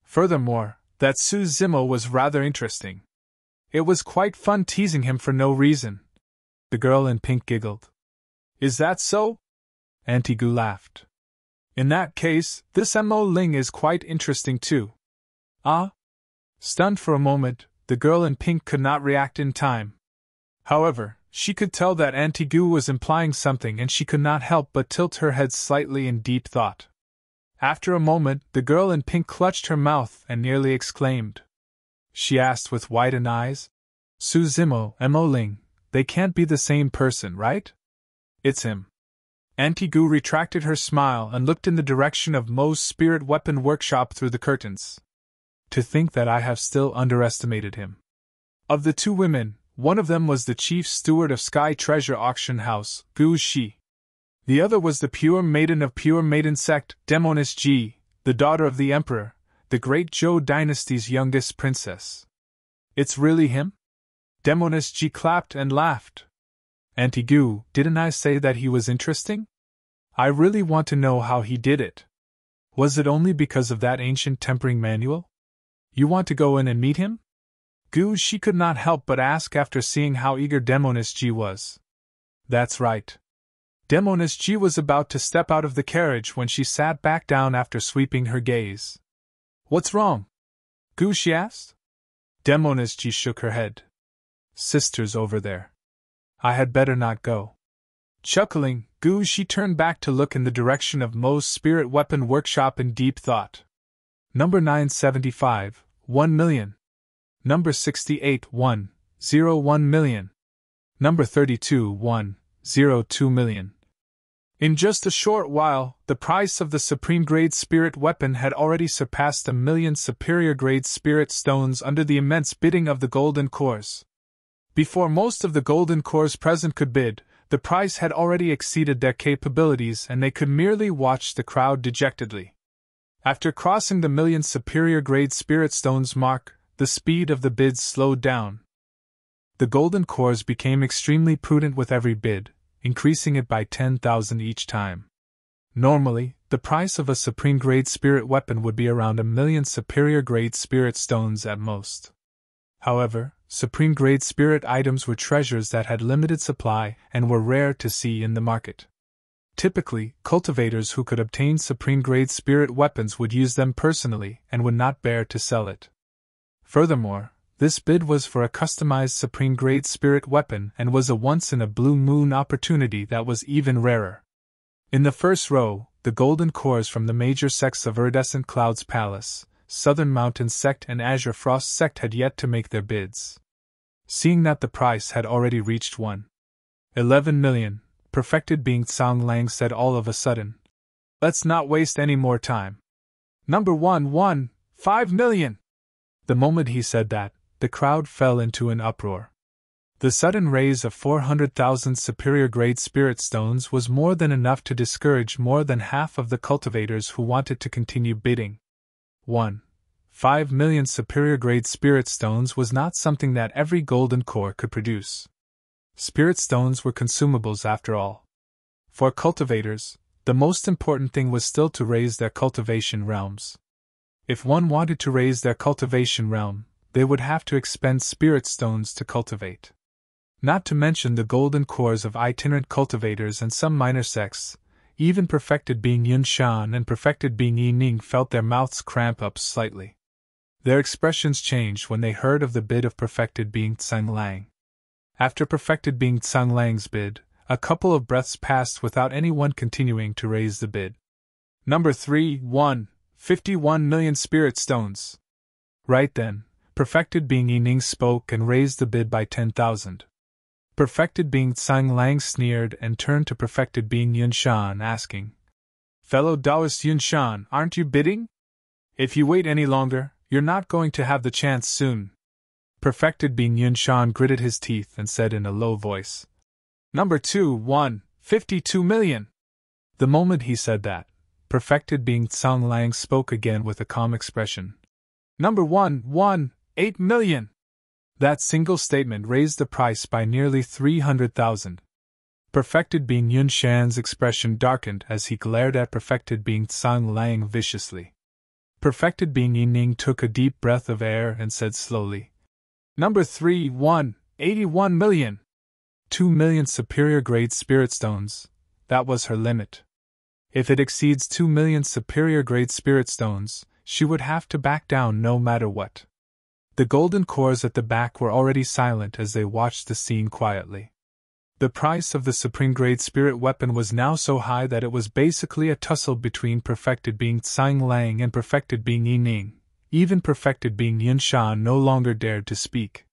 Furthermore, that Su Zimo was rather interesting. It was quite fun teasing him for no reason. The girl in pink giggled. Is that so? Auntie Goo laughed. In that case, this Mo Ling is quite interesting too. Ah? Stunned for a moment, the girl in pink could not react in time. However, she could tell that Auntie Goo was implying something and she could not help but tilt her head slightly in deep thought. After a moment, the girl in pink clutched her mouth and nearly exclaimed. She asked with widened eyes. Su Zimo and Mo Ling, they can't be the same person, right? It's him. Auntie Goo retracted her smile and looked in the direction of Mo's spirit weapon workshop through the curtains. To think that I have still underestimated him. Of the two women, one of them was the chief steward of Sky Treasure Auction House, Gu Shi. The other was the pure maiden of Pure Maiden Sect, Demonis Ji, the daughter of the Emperor, the great Zhou dynasty's youngest princess. It's really him? Demonis Ji clapped and laughed. Auntie Goo, didn't I say that he was interesting? I really want to know how he did it. Was it only because of that ancient tempering manual? You want to go in and meet him? Goo she could not help but ask after seeing how eager Demonis Ji was. That's right. Demonis Ji was about to step out of the carriage when she sat back down after sweeping her gaze. What's wrong? Goo she asked. Demonis Ji shook her head. Sister's over there. I had better not go. Chuckling, Goo she turned back to look in the direction of Mo's spirit weapon workshop in deep thought. Number 975, 1 million. Number 68, 1.01 million. Number 32, 1.02 million. In just a short while, the price of the Supreme Grade Spirit Weapon had already surpassed 1 million Superior Grade Spirit Stones under the immense bidding of the Golden Cores. Before most of the Golden Cores present could bid, the price had already exceeded their capabilities and they could merely watch the crowd dejectedly. After crossing the 1 million Superior Grade Spirit Stones mark, the speed of the bids slowed down. The Golden Cores became extremely prudent with every bid, increasing it by 10,000 each time. Normally, the price of a Supreme Grade Spirit Weapon would be around 1 million Superior Grade Spirit Stones at most. However, Supreme Grade Spirit items were treasures that had limited supply and were rare to see in the market. Typically, cultivators who could obtain Supreme Grade Spirit Weapons would use them personally and would not bear to sell it. Furthermore, this bid was for a customized Supreme Grade Spirit Weapon and was a once-in-a-blue-moon opportunity that was even rarer. In the first row, the Golden Cores from the major sects of Iridescent Clouds Palace, Southern Mountain Sect and Azure Frost Sect had yet to make their bids. Seeing that the price had already reached 1.11 million, Perfected Being Tsang Lang said all of a sudden, "Let's not waste any more time. Number 1.15 million!" The moment he said that, the crowd fell into an uproar. The sudden raise of 400,000 Superior Grade Spirit Stones was more than enough to discourage more than half of the cultivators who wanted to continue bidding. 1.5 million Superior Grade Spirit Stones was not something that every Golden Core could produce. Spirit Stones were consumables after all. For cultivators, the most important thing was still to raise their cultivation realms. If one wanted to raise their cultivation realm, they would have to expend Spirit Stones to cultivate. Not to mention the Golden Cores of itinerant cultivators and some minor sects, even Perfected Being Yun Shan and Perfected Being Yi Ning felt their mouths cramp up slightly. Their expressions changed when they heard of the bid of Perfected Being Tsang Lang. After Perfected Being Tsang Lang's bid, a couple of breaths passed without anyone continuing to raise the bid. Number 3, 51 million spirit stones. Right then, perfected being Yining spoke and raised the bid by 10,000. Perfected being Tsang Lang sneered and turned to perfected being Yunshan, asking, "Fellow Taoist Yunshan, aren't you bidding? If you wait any longer, you're not going to have the chance soon." Perfected being Yunshan gritted his teeth and said in a low voice, "Number 2, 52 million. The moment he said that, perfected being Tsang Lang spoke again with a calm expression. "Number 8 million. That single statement raised the price by nearly 300,000. Perfected being Yunshan's expression darkened as he glared at perfected being Tsang Lang viciously. Perfected being Yining took a deep breath of air and said slowly, "Number 81 million. 2 million superior grade spirit stones, that was her limit. If it exceeds 2 million superior grade spirit stones, she would have to back down no matter what." The golden cores at the back were already silent as they watched the scene quietly. The price of the supreme grade spirit weapon was now so high that it was basically a tussle between perfected being Tsang Lang and perfected being Yining. Even perfected being Yunshan no longer dared to speak.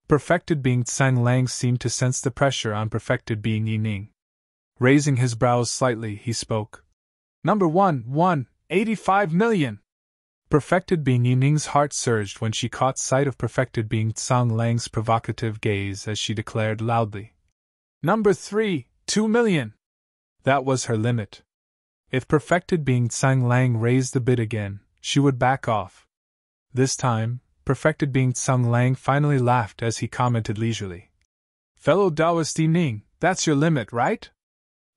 Perfected being Tsang Lang seemed to sense the pressure on perfected being Yining. Raising his brows slightly, he spoke. "Number 85 million. Perfected being Yining's heart surged when she caught sight of perfected being Tsang Lang's provocative gaze as she declared loudly, "Number 2 million. That was her limit. If perfected being Tsang Lang raised the bid again, she would back off. This time, perfected being Tsang Lang finally laughed as he commented leisurely, "Fellow Taoist Yining, that's your limit, right?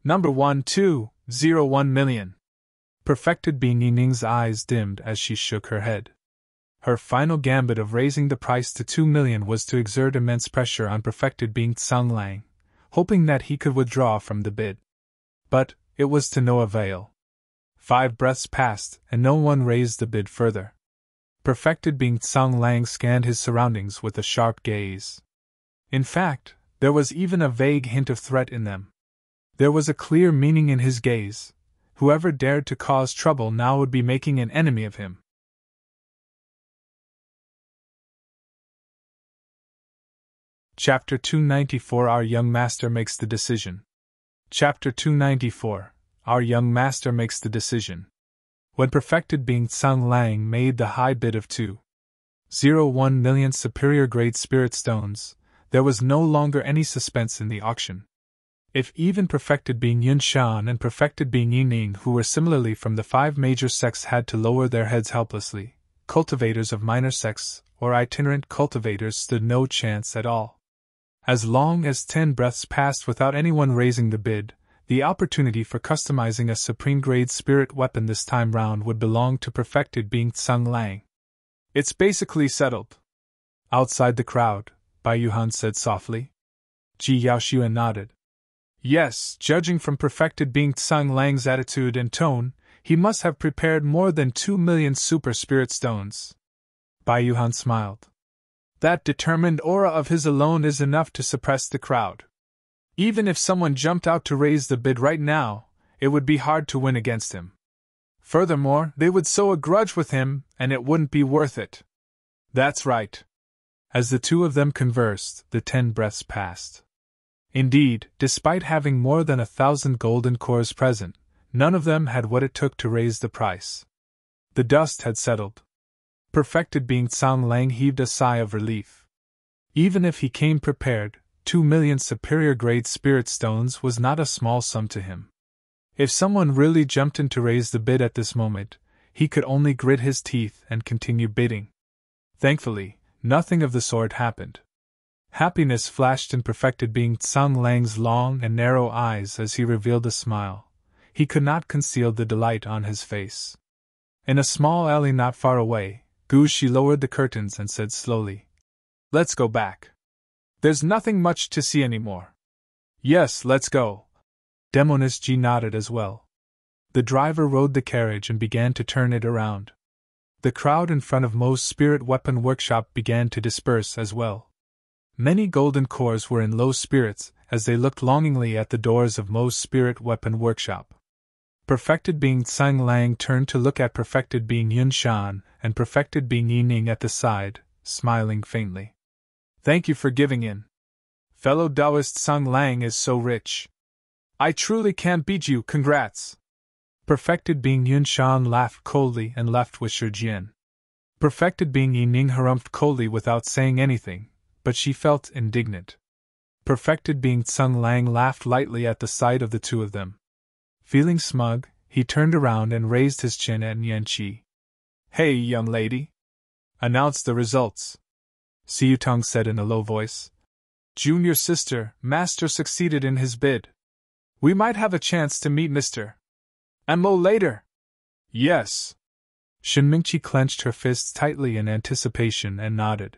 Number 1201 million. Perfected being Yining's eyes dimmed as she shook her head. Her final gambit of raising the price to 2 million was to exert immense pressure on perfected being Tsang Lang, hoping that he could withdraw from the bid. But it was to no avail. 5 breaths passed, and no one raised the bid further. Perfected being Tsang Lang scanned his surroundings with a sharp gaze. In fact, there was even a vague hint of threat in them. There was a clear meaning in his gaze. Whoever dared to cause trouble now would be making an enemy of him. Chapter 294 Our Young Master Makes the Decision. Chapter 294 Our Young Master Makes the Decision. When perfected being Tsang Lang made the high bid of 2.01 million superior grade spirit stones, there was no longer any suspense in the auction. If even perfected being Yunshan and perfected being Yining, who were similarly from the 5 major sects, had to lower their heads helplessly, cultivators of minor sects or itinerant cultivators stood no chance at all. As long as 10 breaths passed without anyone raising the bid, the opportunity for customizing a supreme grade spirit weapon this time round would belong to perfected being Tsang Lang. "It's basically settled." Outside the crowd, Bai Yuhan said softly. Ji Yaoxuan nodded. "Yes, judging from perfected being Tsang Lang's attitude and tone, he must have prepared more than 2 million super spirit stones." Bai Yuhan smiled. "That determined aura of his alone is enough to suppress the crowd. Even if someone jumped out to raise the bid right now, it would be hard to win against him. Furthermore, they would sow a grudge with him, and it wouldn't be worth it." "That's right." As the two of them conversed, the 10 breaths passed. Indeed, despite having more than 1,000 golden cores present, none of them had what it took to raise the price. The dust had settled. Perfected being Tsang Lang heaved a sigh of relief. Even if he came prepared, 2 million superior grade spirit stones was not a small sum to him. If someone really jumped in to raise the bid at this moment, he could only grit his teeth and continue bidding. Thankfully, nothing of the sort happened. Happiness flashed in perfected being Tsang Lang's long and narrow eyes as he revealed a smile. He could not conceal the delight on his face. In a small alley not far away, Gu Shi lowered the curtains and said slowly, "Let's go back. There's nothing much to see anymore." "Yes, let's go." Demoness Ji nodded as well. The driver rode the carriage and began to turn it around. The crowd in front of Mo's spirit weapon workshop began to disperse as well. Many golden cores were in low spirits as they looked longingly at the doors of Mo's spirit weapon workshop. Perfected being Tsang Lang turned to look at perfected being Yun Shan and perfected being Yi Ning at the side, smiling faintly. Thank you for giving in. Fellow Taoist Tsang Lang is so rich. I truly can't beat you, congrats. Perfected being Yun Shan laughed coldly and left with Shi Jian. Perfected being Yi Ning harumphed coldly without saying anything, but she felt indignant. Perfected being Tsang Lang laughed lightly at the sight of the two of them. Feeling smug, he turned around and raised his chin at Nian Qi. Hey, young lady! Announce the results. Xiu Tong said in a low voice. Junior sister, Master succeeded in his bid. We might have a chance to meet Mr. Mo later. Yes. Shen Mingqi clenched her fists tightly in anticipation and nodded.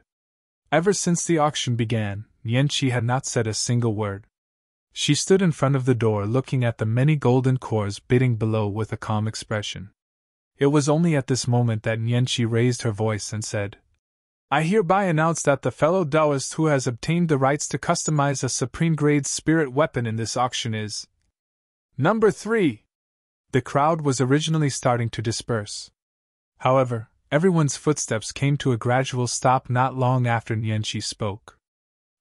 Ever since the auction began, Nian Qi had not said a single word. She stood in front of the door looking at the many golden cores bidding below with a calm expression. It was only at this moment that Nian Qi raised her voice and said, I hereby announce that the fellow Taoist who has obtained the rights to customize a supreme-grade spirit weapon in this auction is Number 3. The crowd was originally starting to disperse. However, everyone's footsteps came to a gradual stop not long after Nian Qi spoke.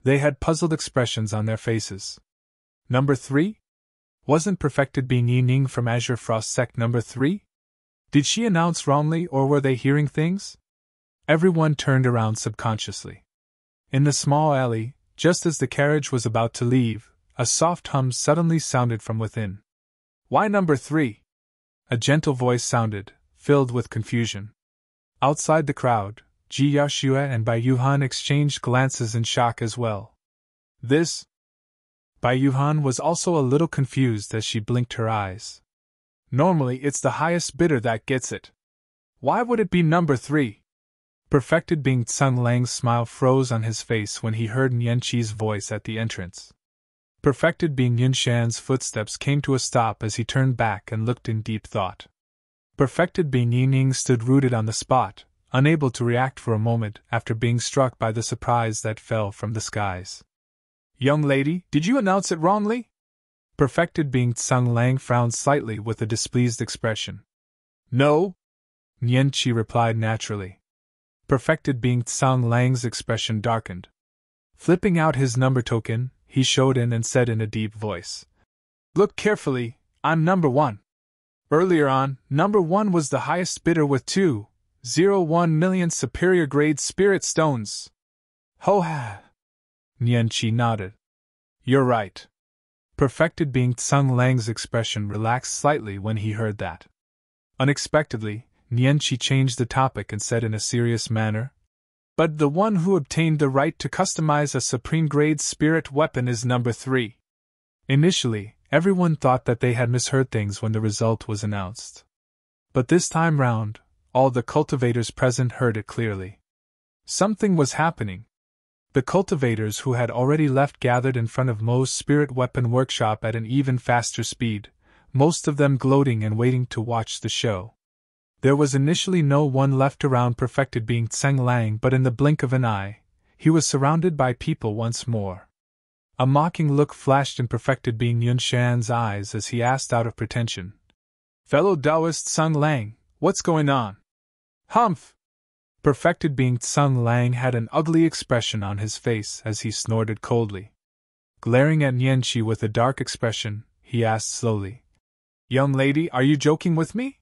They had puzzled expressions on their faces. Number 3? Wasn't perfected being Yi Ning from Azure Frost Sect number 3? Did she announce wrongly or were they hearing things? Everyone turned around subconsciously. In the small alley, just as the carriage was about to leave, a soft hum suddenly sounded from within. Why number 3? A gentle voice sounded, filled with confusion. Outside the crowd, Ji Yaxue and Bai Yuhan exchanged glances in shock as well. This? Bai Yuhan was also a little confused as she blinked her eyes. Normally it's the highest bidder that gets it. Why would it be number 3? Perfected being Tsang Lang's smile froze on his face when he heard Nian Qi's voice at the entrance. Perfected being Yun Shan's footsteps came to a stop as he turned back and looked in deep thought. Perfected being Yi Ning stood rooted on the spot, unable to react for a moment after being struck by the surprise that fell from the skies. Young lady, did you announce it wrongly? Perfected being Tsang Lang frowned slightly with a displeased expression. No, Nian Qi replied naturally. Perfected being Tsang Lang's expression darkened. Flipping out his number token, he showed in and said in a deep voice. Look carefully, I'm number 1. Earlier on, number 1 was the highest bidder with 2.01 million superior grade spirit stones. Ho ha! Nian Qi nodded. You're right. Perfected being Tsang Lang's expression relaxed slightly when he heard that. Unexpectedly, Nian Qi changed the topic and said in a serious manner, But the one who obtained the right to customize a supreme-grade spirit weapon is number 3. Initially, everyone thought that they had misheard things when the result was announced. But this time round, all the cultivators present heard it clearly. Something was happening. The cultivators who had already left gathered in front of Mo's spirit weapon workshop at an even faster speed, most of them gloating and waiting to watch the show. There was initially no one left around perfected being Tsang Lang, but in the blink of an eye, he was surrounded by people once more. A mocking look flashed in perfected being Yun Shan's eyes as he asked out of pretension. Fellow Taoist Tsang Lang, what's going on? Humph! Perfected being Tsang Lang had an ugly expression on his face as he snorted coldly. Glaring at Nian Qi with a dark expression, he asked slowly, Young lady, are you joking with me?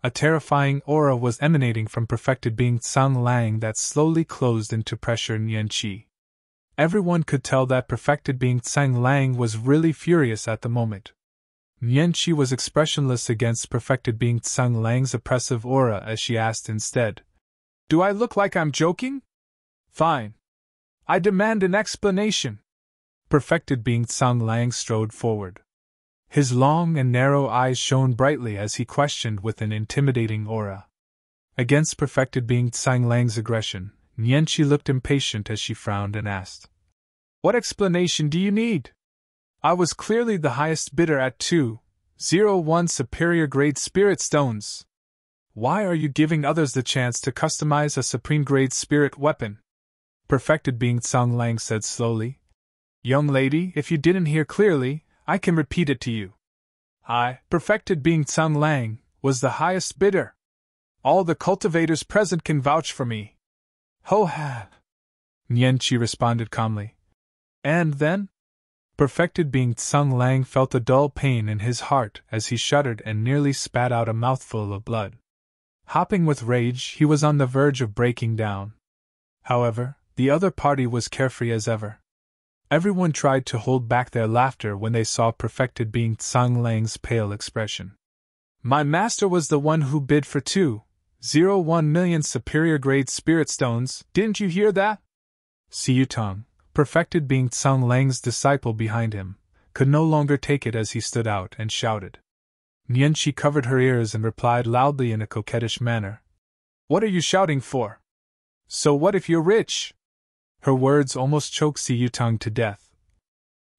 A terrifying aura was emanating from perfected being Tsang Lang that slowly closed into pressure Nian Qi. Everyone could tell that perfected being Tsang Lang was really furious at the moment. Nian Qi was expressionless against perfected being Tsang Lang's oppressive aura as she asked instead, Do I look like I'm joking? Fine. I demand an explanation. Perfected being Tsang Lang strode forward. His long and narrow eyes shone brightly as he questioned with an intimidating aura. Against perfected being Tsang Lang's aggression, Nian Qi looked impatient as she frowned and asked, What explanation do you need? I was clearly the highest bidder at 2.01 superior grade spirit stones. Why are you giving others the chance to customize a supreme grade spirit weapon? Perfected being Tsang Lang said slowly. Young lady, if you didn't hear clearly, I can repeat it to you. I, perfected being Tsang Lang, was the highest bidder. All the cultivators present can vouch for me. Ho ha! Nianqi responded calmly. And then? Perfected being Tsang Lang felt a dull pain in his heart as he shuddered and nearly spat out a mouthful of blood. Hopping with rage, he was on the verge of breaking down. However, the other party was carefree as ever. Everyone tried to hold back their laughter when they saw perfected being Tsang Lang's pale expression. My master was the one who bid for 2.01 million superior grade spirit stones, didn't you hear that? Xiaoning, perfected being Tsang Lang's disciple behind him, could no longer take it as he stood out and shouted. Nianqi covered her ears and replied loudly in a coquettish manner. What are you shouting for? So what if you're rich? Her words almost choked Xiaoning to death.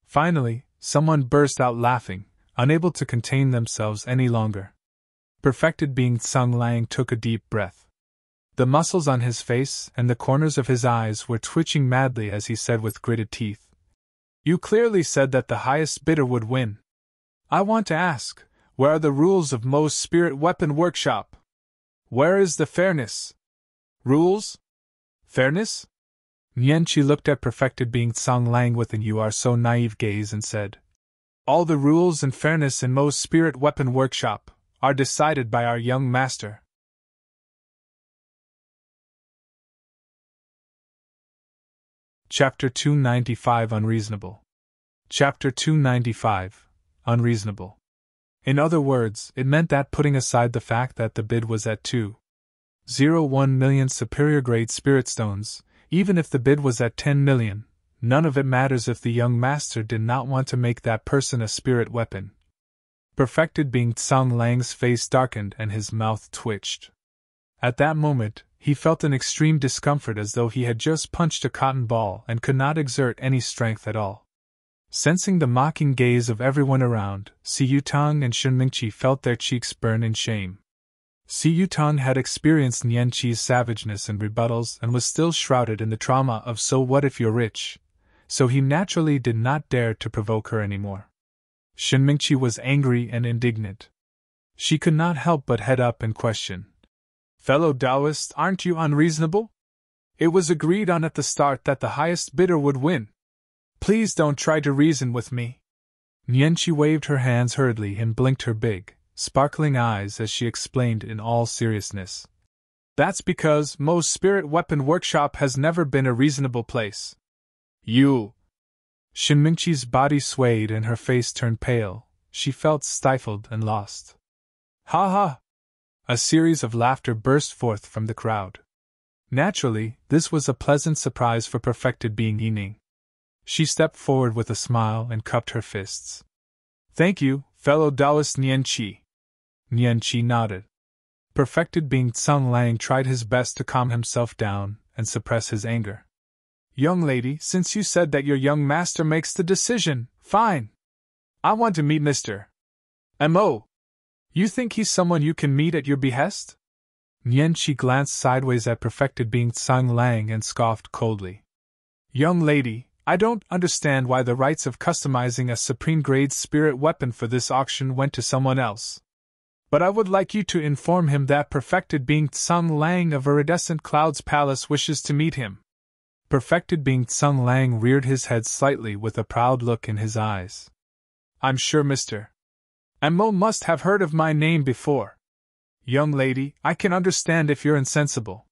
Finally, someone burst out laughing, unable to contain themselves any longer. Perfected being Tsang Lang took a deep breath. The muscles on his face and the corners of his eyes were twitching madly as he said with gritted teeth. You clearly said that the highest bidder would win. I want to ask, where are the rules of Mo's spirit weapon workshop? Where is the fairness? Rules? Fairness? Nianqi looked at perfected being Tsang Lang with an "you are so naive" gaze and said, all the rules and fairness in Mo's spirit weapon workshop are decided by our young master. Chapter 295 Unreasonable. Chapter 295 Unreasonable. In other words, it meant that putting aside the fact that the bid was at 2.01 million superior grade spirit stones, even if the bid was at 10 million, none of it matters if the young master did not want to make that person a spirit weapon. Perfected being Tsang Lang's face darkened and his mouth twitched. At that moment, he felt an extreme discomfort as though he had just punched a cotton ball and could not exert any strength at all. Sensing the mocking gaze of everyone around, Xiaoning and Shenmingqi felt their cheeks burn in shame. Xiaoning had experienced Nianqi's savageness and rebuttals and was still shrouded in the trauma of "so what if you're rich," so he naturally did not dare to provoke her anymore. Shenmingqi was angry and indignant. She could not help but head up and question. Fellow Taoists, aren't you unreasonable? It was agreed on at the start that the highest bidder would win. Please don't try to reason with me. Nianqi waved her hands hurriedly and blinked her big, sparkling eyes as she explained in all seriousness. That's because Mo's spirit weapon workshop has never been a reasonable place. You. Shenmingqi's body swayed and her face turned pale. She felt stifled and lost. Ha ha! A series of laughter burst forth from the crowd. Naturally, this was a pleasant surprise for perfected being Ning. She stepped forward with a smile and cupped her fists. Thank you, fellow Taoist Nianqi. Nianqi nodded. Perfected being Tsang Lang tried his best to calm himself down and suppress his anger. Young lady, since you said that your young master makes the decision, fine. I want to meet Mr. Mo. You think he's someone you can meet at your behest? Nianqi glanced sideways at perfected being Tsang Lang and scoffed coldly. Young lady, I don't understand why the rights of customizing a supreme-grade spirit weapon for this auction went to someone else. But I would like you to inform him that perfected being Tsang Lang of Iridescent Cloud's Palace wishes to meet him. Perfected being Tsang Lang reared his head slightly with a proud look in his eyes. I'm sure Mr. Mo must have heard of my name before. Young lady, I can understand if you're insensible.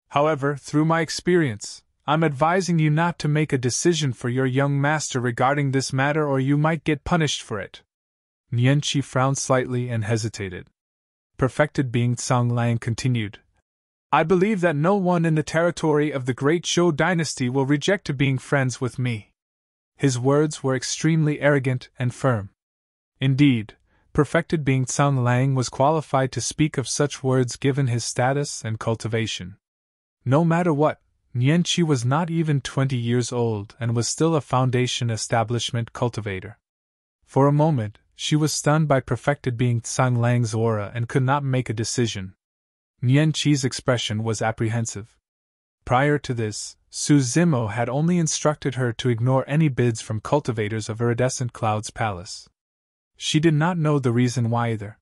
However, through my experience, I'm advising you not to make a decision for your young master regarding this matter or you might get punished for it. Nianqi frowned slightly and hesitated. Perfected being Tsang Lang continued. I believe that no one in the territory of the Great Zhou dynasty will reject being friends with me. His words were extremely arrogant and firm. Indeed, perfected being Tsang Lang was qualified to speak of such words given his status and cultivation. No matter what, Nianqi was not even 20 years old and was still a foundation establishment cultivator. For a moment, she was stunned by perfected being Tsang Lang's aura and could not make a decision. Nianqi's expression was apprehensive. Prior to this, Su Zimo had only instructed her to ignore any bids from cultivators of Iridescent Cloud's Palace. She did not know the reason why either.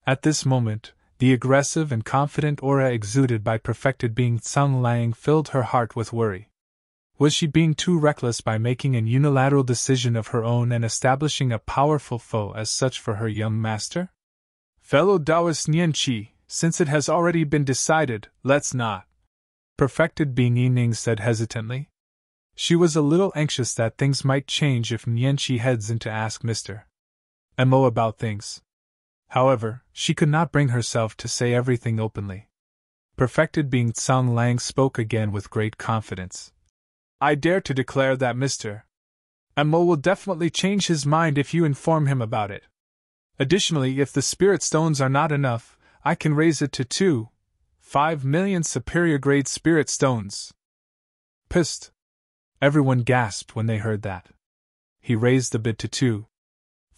At this moment, the aggressive and confident aura exuded by perfected being Tsang Lang filled her heart with worry. Was she being too reckless by making an unilateral decision of her own and establishing a powerful foe as such for her young master? Fellow Taoist Nianqi, since it has already been decided, let's not. Perfected being Ning said hesitantly. She was a little anxious that things might change if Nianqi heads in to ask Mr. Mo about things. However, she could not bring herself to say everything openly. Perfected being Tsang Lang spoke again with great confidence. I dare to declare that Mr. Mo will definitely change his mind if you inform him about it. Additionally, if the spirit stones are not enough, I can raise it to 5 million superior grade spirit stones. Psst! Everyone gasped when they heard that. He raised the bid to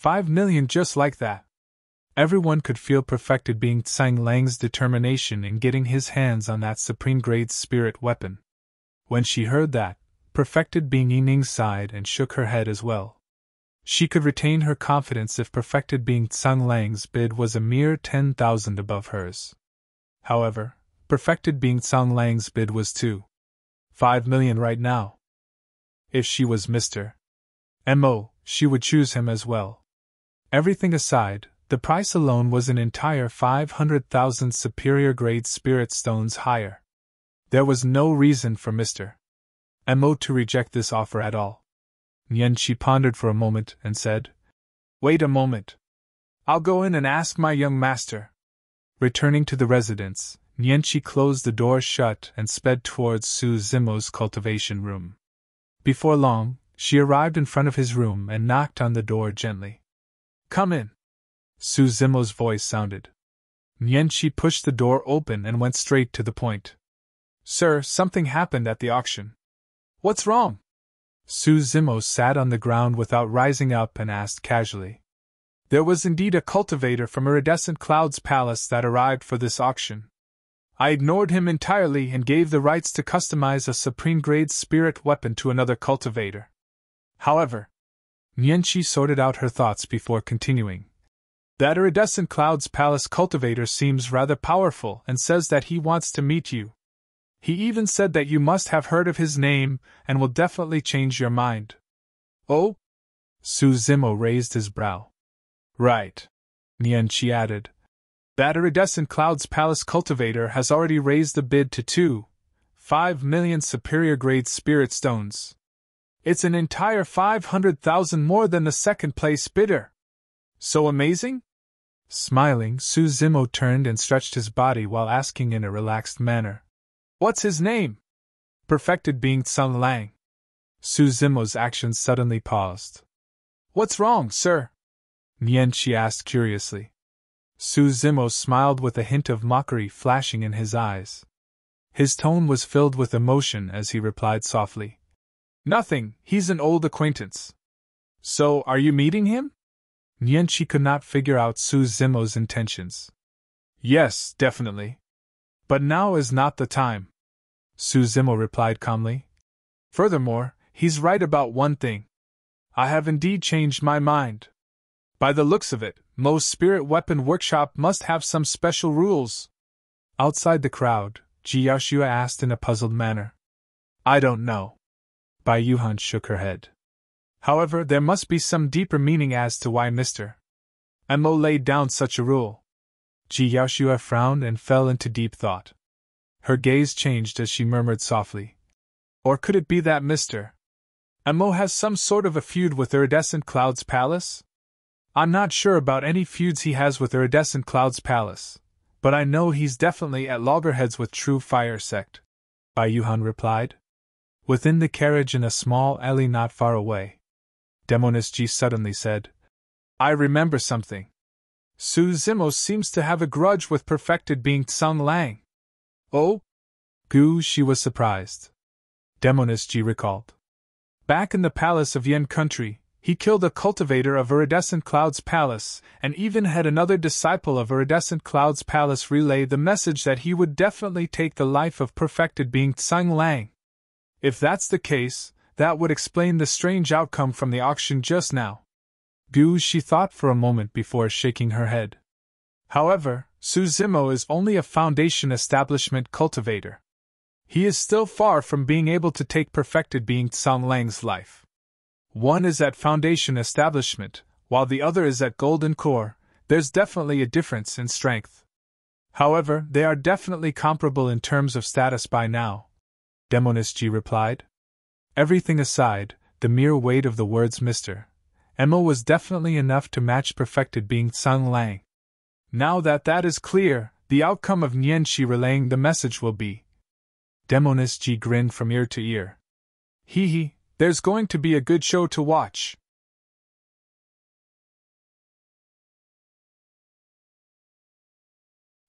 5 million just like that. Everyone could feel perfected being Tsang Lang's determination in getting his hands on that supreme grade spirit weapon. When she heard that, perfected being Ning sighed and shook her head as well. She could retain her confidence if perfected being Tsang Lang's bid was a mere 10,000 above hers. However, perfected being Tsang Lang's bid was 5 million right now. If she was Mr. Mo, she would choose him as well. Everything aside, the price alone was an entire 500,000 superior grade spirit stones higher. There was no reason for Mr. Mo to reject this offer at all. Nianqi pondered for a moment and said, Wait a moment. I'll go in and ask my young master. Returning to the residence, Nianqi closed the door shut and sped towards Su Zimo's cultivation room. Before long, she arrived in front of his room and knocked on the door gently. Come in. Su Zimo's voice sounded. Nianqi pushed the door open and went straight to the point. Sir, something happened at the auction. What's wrong? Su Zimo sat on the ground without rising up and asked casually. There was indeed a cultivator from Iridescent Cloud's palace that arrived for this auction. I ignored him entirely and gave the rights to customize a supreme-grade spirit weapon to another cultivator. However, Nianqi sorted out her thoughts before continuing. That Iridescent Cloud's palace cultivator seems rather powerful and says that he wants to meet you. He even said that you must have heard of his name and will definitely change your mind. Oh? Su Zimo raised his brow. Right. Nianqi added. That Iridescent Cloud's palace cultivator has already raised the bid to 5 million superior grade spirit stones. It's an entire 500,000 more than the second place bidder. So amazing? Smiling, Su Zimo turned and stretched his body while asking in a relaxed manner. What's his name? Perfected being Tsang Lang. Su Zimo's actions suddenly paused. What's wrong, sir? Nianqi asked curiously. Su Zimo smiled with a hint of mockery flashing in his eyes. His tone was filled with emotion as he replied softly. Nothing, he's an old acquaintance. So, are you meeting him? Nianqi could not figure out Su Zimo's intentions. Yes, definitely. But now is not the time. Su Zimo replied calmly. Furthermore, he's right about one thing. I have indeed changed my mind. By the looks of it, Mo's spirit weapon workshop must have some special rules. Outside the crowd, Ji Yaoxua asked in a puzzled manner. I don't know. Bai Yuhan shook her head. However, there must be some deeper meaning as to why Mr. Mo laid down such a rule. Ji Yaoxua frowned and fell into deep thought. Her gaze changed as she murmured softly. Or could it be that Mr. Mo has some sort of a feud with Iridescent Cloud's palace? I'm not sure about any feuds he has with Iridescent Cloud's palace, but I know he's definitely at loggerheads with True Fire Sect, Bai Yuhan replied. Within the carriage in a small alley not far away, Demoness Ji suddenly said, I remember something. Su Zimo seems to have a grudge with perfected being Tsang Lang. Oh? Gu, she was surprised. Demoness Ji recalled. Back in the palace of Yen country, he killed a cultivator of Iridescent Cloud's palace, and even had another disciple of Iridescent Cloud's palace relay the message that he would definitely take the life of perfected being Tsang Lang. If that's the case, that would explain the strange outcome from the auction just now. Gu, she thought for a moment before shaking her head. However, Su Zimo is only a foundation establishment cultivator. He is still far from being able to take perfected being Tsang Lang's life. One is at foundation establishment, while the other is at golden core. There's definitely a difference in strength. However, they are definitely comparable in terms of status by now, Demonist G replied. Everything aside, the mere weight of the words Mr. Emma was definitely enough to match perfected being Tsang Lang. Now that that is clear, the outcome of Nianqi relaying the message will be. Demonist G grinned from ear to ear. Hee hee, there's going to be a good show to watch.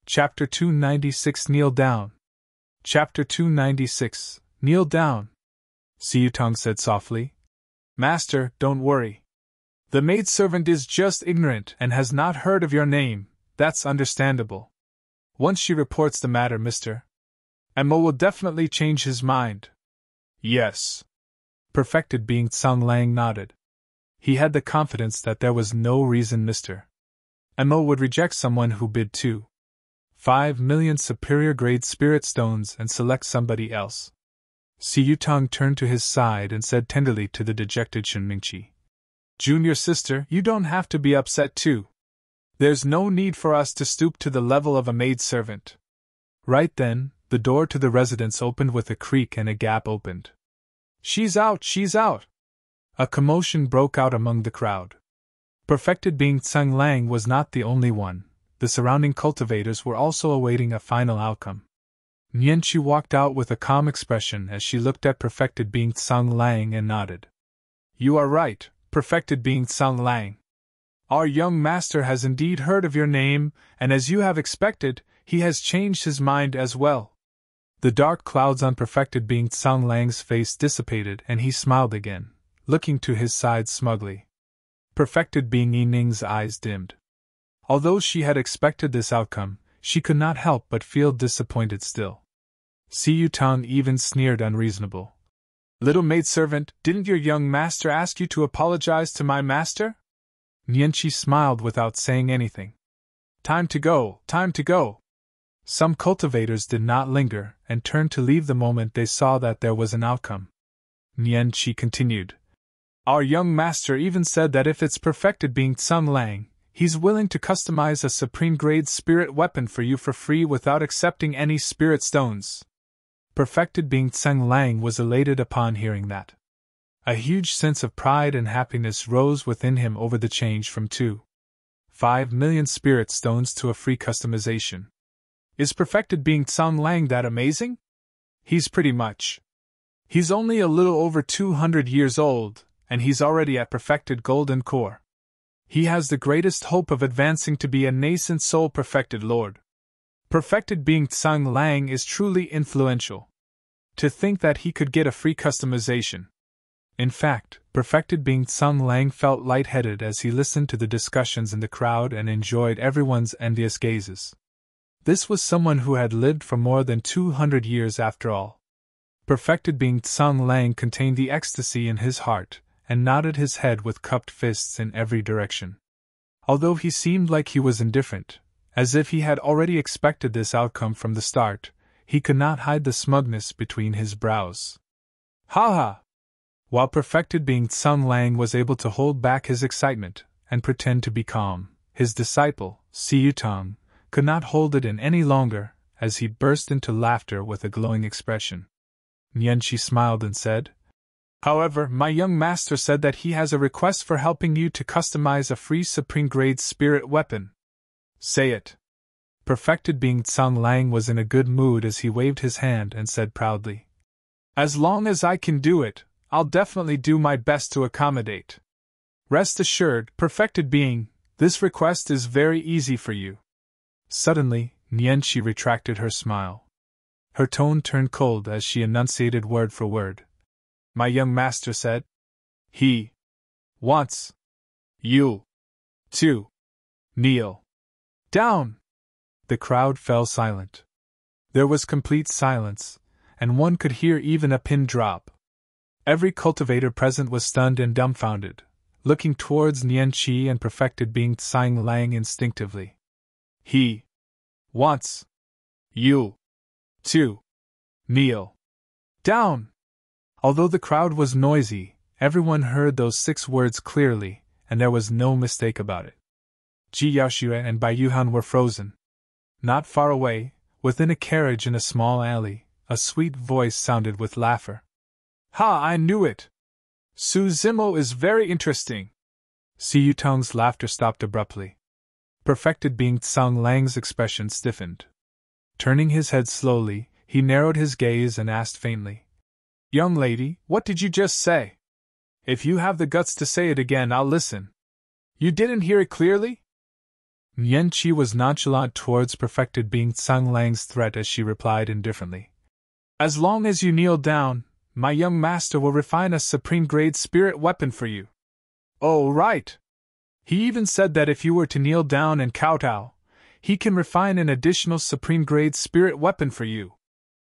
Chapter 296 Kneel Down. Chapter 296 Kneel Down. Xiaoning said softly. Master, don't worry. The maidservant is just ignorant and has not heard of your name, that's understandable. Once she reports the matter, Mr. Emma will definitely change his mind. Yes. Perfected being Tsang Lang nodded. He had the confidence that there was no reason Mr. Emma would reject someone who bid 2.5 million superior grade spirit stones and select somebody else. Xiaoning turned to his side and said tenderly to the dejected Shenmingqi. Junior sister, you don't have to be upset too. There's no need for us to stoop to the level of a maidservant. Right then, the door to the residence opened with a creak and a gap opened. She's out, she's out! A commotion broke out among the crowd. Perfected being Tsang Lang was not the only one. The surrounding cultivators were also awaiting a final outcome. Nianqi walked out with a calm expression as she looked at perfected being Tsang Lang and nodded. You are right, perfected being Tsang Lang. Our young master has indeed heard of your name, and as you have expected, he has changed his mind as well. The dark clouds on perfected being Tsang Lang's face dissipated and he smiled again, looking to his side smugly. Perfected being Yi Ning's eyes dimmed. Although she had expected this outcome, she could not help but feel disappointed still. Xiaoning even sneered Unreasonable. Little maidservant, didn't your young master ask you to apologize to my master? Nianqi smiled without saying anything. Time to go, time to go. Some cultivators did not linger and turned to leave the moment they saw that there was an outcome. Nianqi continued. Our young master even said that if it's perfected being Tsang Lang, he's willing to customize a supreme-grade spirit weapon for you for free without accepting any spirit stones. Perfected being Tsang Lang was elated upon hearing that. A huge sense of pride and happiness rose within him over the change from 2.5 million spirit stones to a free customization. Is perfected being Tsang Lang that amazing? He's pretty much. He's only a little over 200 years old, and he's already at perfected golden core. He has the greatest hope of advancing to be a nascent soul perfected lord. Perfected being Tsang Lang is truly influential. To think that he could get a free customization. In fact, perfected being Tsang Lang felt lightheaded as he listened to the discussions in the crowd and enjoyed everyone's envious gazes. This was someone who had lived for more than 200 years after all. Perfected being Tsang Lang contained the ecstasy in his heart, and nodded his head with cupped fists in every direction. Although he seemed like he was indifferent, as if he had already expected this outcome from the start, he could not hide the smugness between his brows. Ha ha! While perfected being Tsang Lang was able to hold back his excitement and pretend to be calm, his disciple, Xiaoning, could not hold it in any longer, as he burst into laughter with a glowing expression. Nianqi smiled and said, However, my young master said that he has a request for helping you to customize a free supreme-grade spirit weapon. Say it. Perfected being Tsang Lang was in a good mood as he waved his hand and said proudly, As long as I can do it, I'll definitely do my best to accommodate. Rest assured, perfected being, this request is very easy for you. Suddenly, Nianqi retracted her smile. Her tone turned cold as she enunciated word for word. My young master said, he wants you to kneel down. The crowd fell silent. There was complete silence, and one could hear even a pin drop. Every cultivator present was stunned and dumbfounded, looking towards Nian Qi and perfected being Tsang Lang instinctively. He wants you to kneel down. Although the crowd was noisy, everyone heard those 6 words clearly, and there was no mistake about it. Ji Yaoxue and Bai Yuhan were frozen. Not far away, within a carriage in a small alley, a sweet voice sounded with laughter. Ha, I knew it! Su Zimo is very interesting. Si Yutong's laughter stopped abruptly. Perfected being Tsang Lang's expression stiffened. Turning his head slowly, he narrowed his gaze and asked faintly, Young lady, what did you just say? If you have the guts to say it again, I'll listen. You didn't hear it clearly? Nian Qi was nonchalant towards perfected being Tsang Lang's threat as she replied indifferently. As long as you kneel down, my young master will refine a supreme-grade spirit weapon for you. Oh, right! He even said that if you were to kneel down and kowtow, he can refine an additional supreme-grade spirit weapon for you.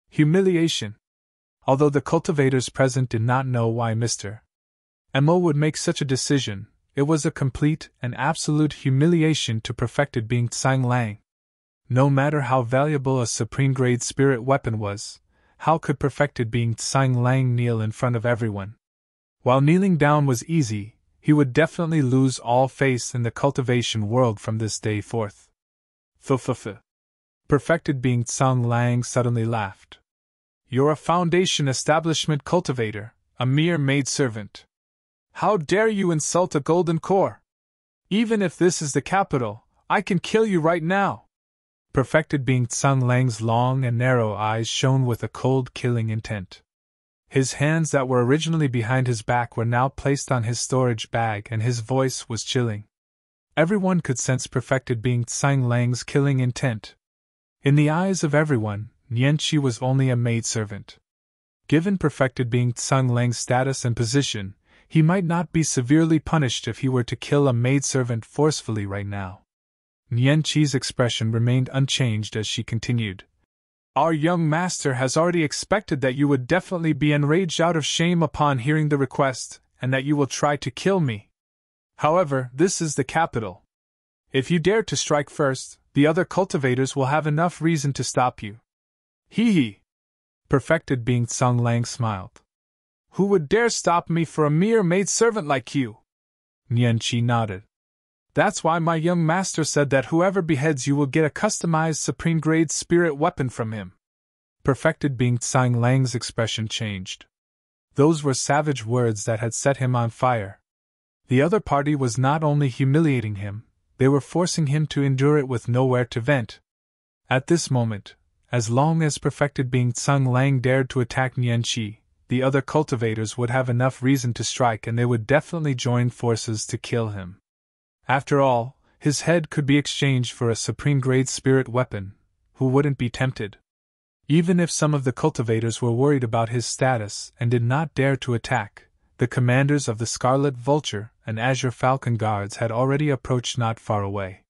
Humiliation. Although the cultivators present did not know why Mr. Mo would make such a decision, it was a complete and absolute humiliation to perfected being Tsang Lang. No matter how valuable a supreme-grade spirit weapon was, how could perfected being Tsang Lang kneel in front of everyone? While kneeling down was easy, he would definitely lose all faith in the cultivation world from this day forth. Perfected being Tsang Lang suddenly laughed. You're a foundation establishment cultivator, a mere maidservant. How dare you insult a golden core? Even if this is the capital, I can kill you right now. Perfected being Tsang Lang's long and narrow eyes shone with a cold killing intent. His hands that were originally behind his back were now placed on his storage bag and his voice was chilling. Everyone could sense perfected being Tsang Lang's killing intent. In the eyes of everyone, Nian Qi was only a maidservant. Given perfected being Tsang Lang's status and position, he might not be severely punished if he were to kill a maidservant forcefully right now. Nian Qi's expression remained unchanged as she continued. Our young master has already expected that you would definitely be enraged out of shame upon hearing the request, and that you will try to kill me. However, this is the capital. If you dare to strike first, the other cultivators will have enough reason to stop you. Hee hee. Perfected being Tsang Lang smiled. Who would dare stop me for a mere maidservant like you? Nian Qi nodded. That's why my young master said that whoever beheads you will get a customized supreme-grade spirit weapon from him. Perfected being Tsang Lang's expression changed. Those were savage words that had set him on fire. The other party was not only humiliating him, they were forcing him to endure it with nowhere to vent. At this moment, as long as perfected being Tsang Lang dared to attack Nian Qi, the other cultivators would have enough reason to strike and they would definitely join forces to kill him. After all, his head could be exchanged for a supreme-grade spirit weapon. Who wouldn't be tempted? Even if some of the cultivators were worried about his status and did not dare to attack, the commanders of the Scarlet Vulture and Azure Falcon Guards had already approached not far away.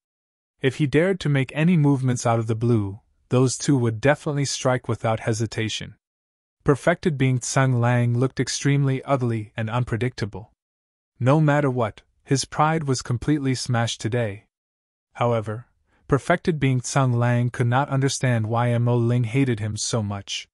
If he dared to make any movements out of the blue, those two would definitely strike without hesitation. Perfected being Tsang Lang looked extremely ugly and unpredictable. No matter what, his pride was completely smashed today. However, perfected being Tsang Lang could not understand why Mo Ling hated him so much.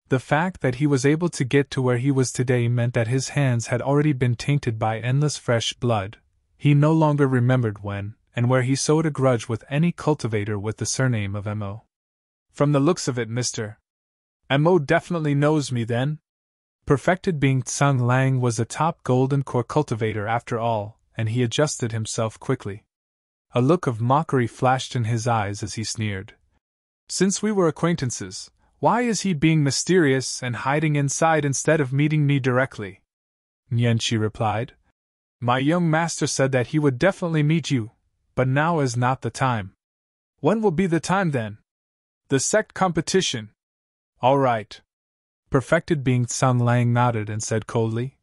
The fact that he was able to get to where he was today meant that his hands had already been tainted by endless fresh blood. He no longer remembered when and where he sowed a grudge with any cultivator with the surname of Mo. From the looks of it, Mr. Mo definitely knows me then? Perfected being Tsang Lang was a top golden core cultivator after all, and he adjusted himself quickly. A look of mockery flashed in his eyes as he sneered. Since we were acquaintances, why is he being mysterious and hiding inside instead of meeting me directly? Nian Qi replied. My young master said that he would definitely meet you, but now is not the time. When will be the time then? The sect competition. All right. Perfected being Tsang Lang nodded and said coldly.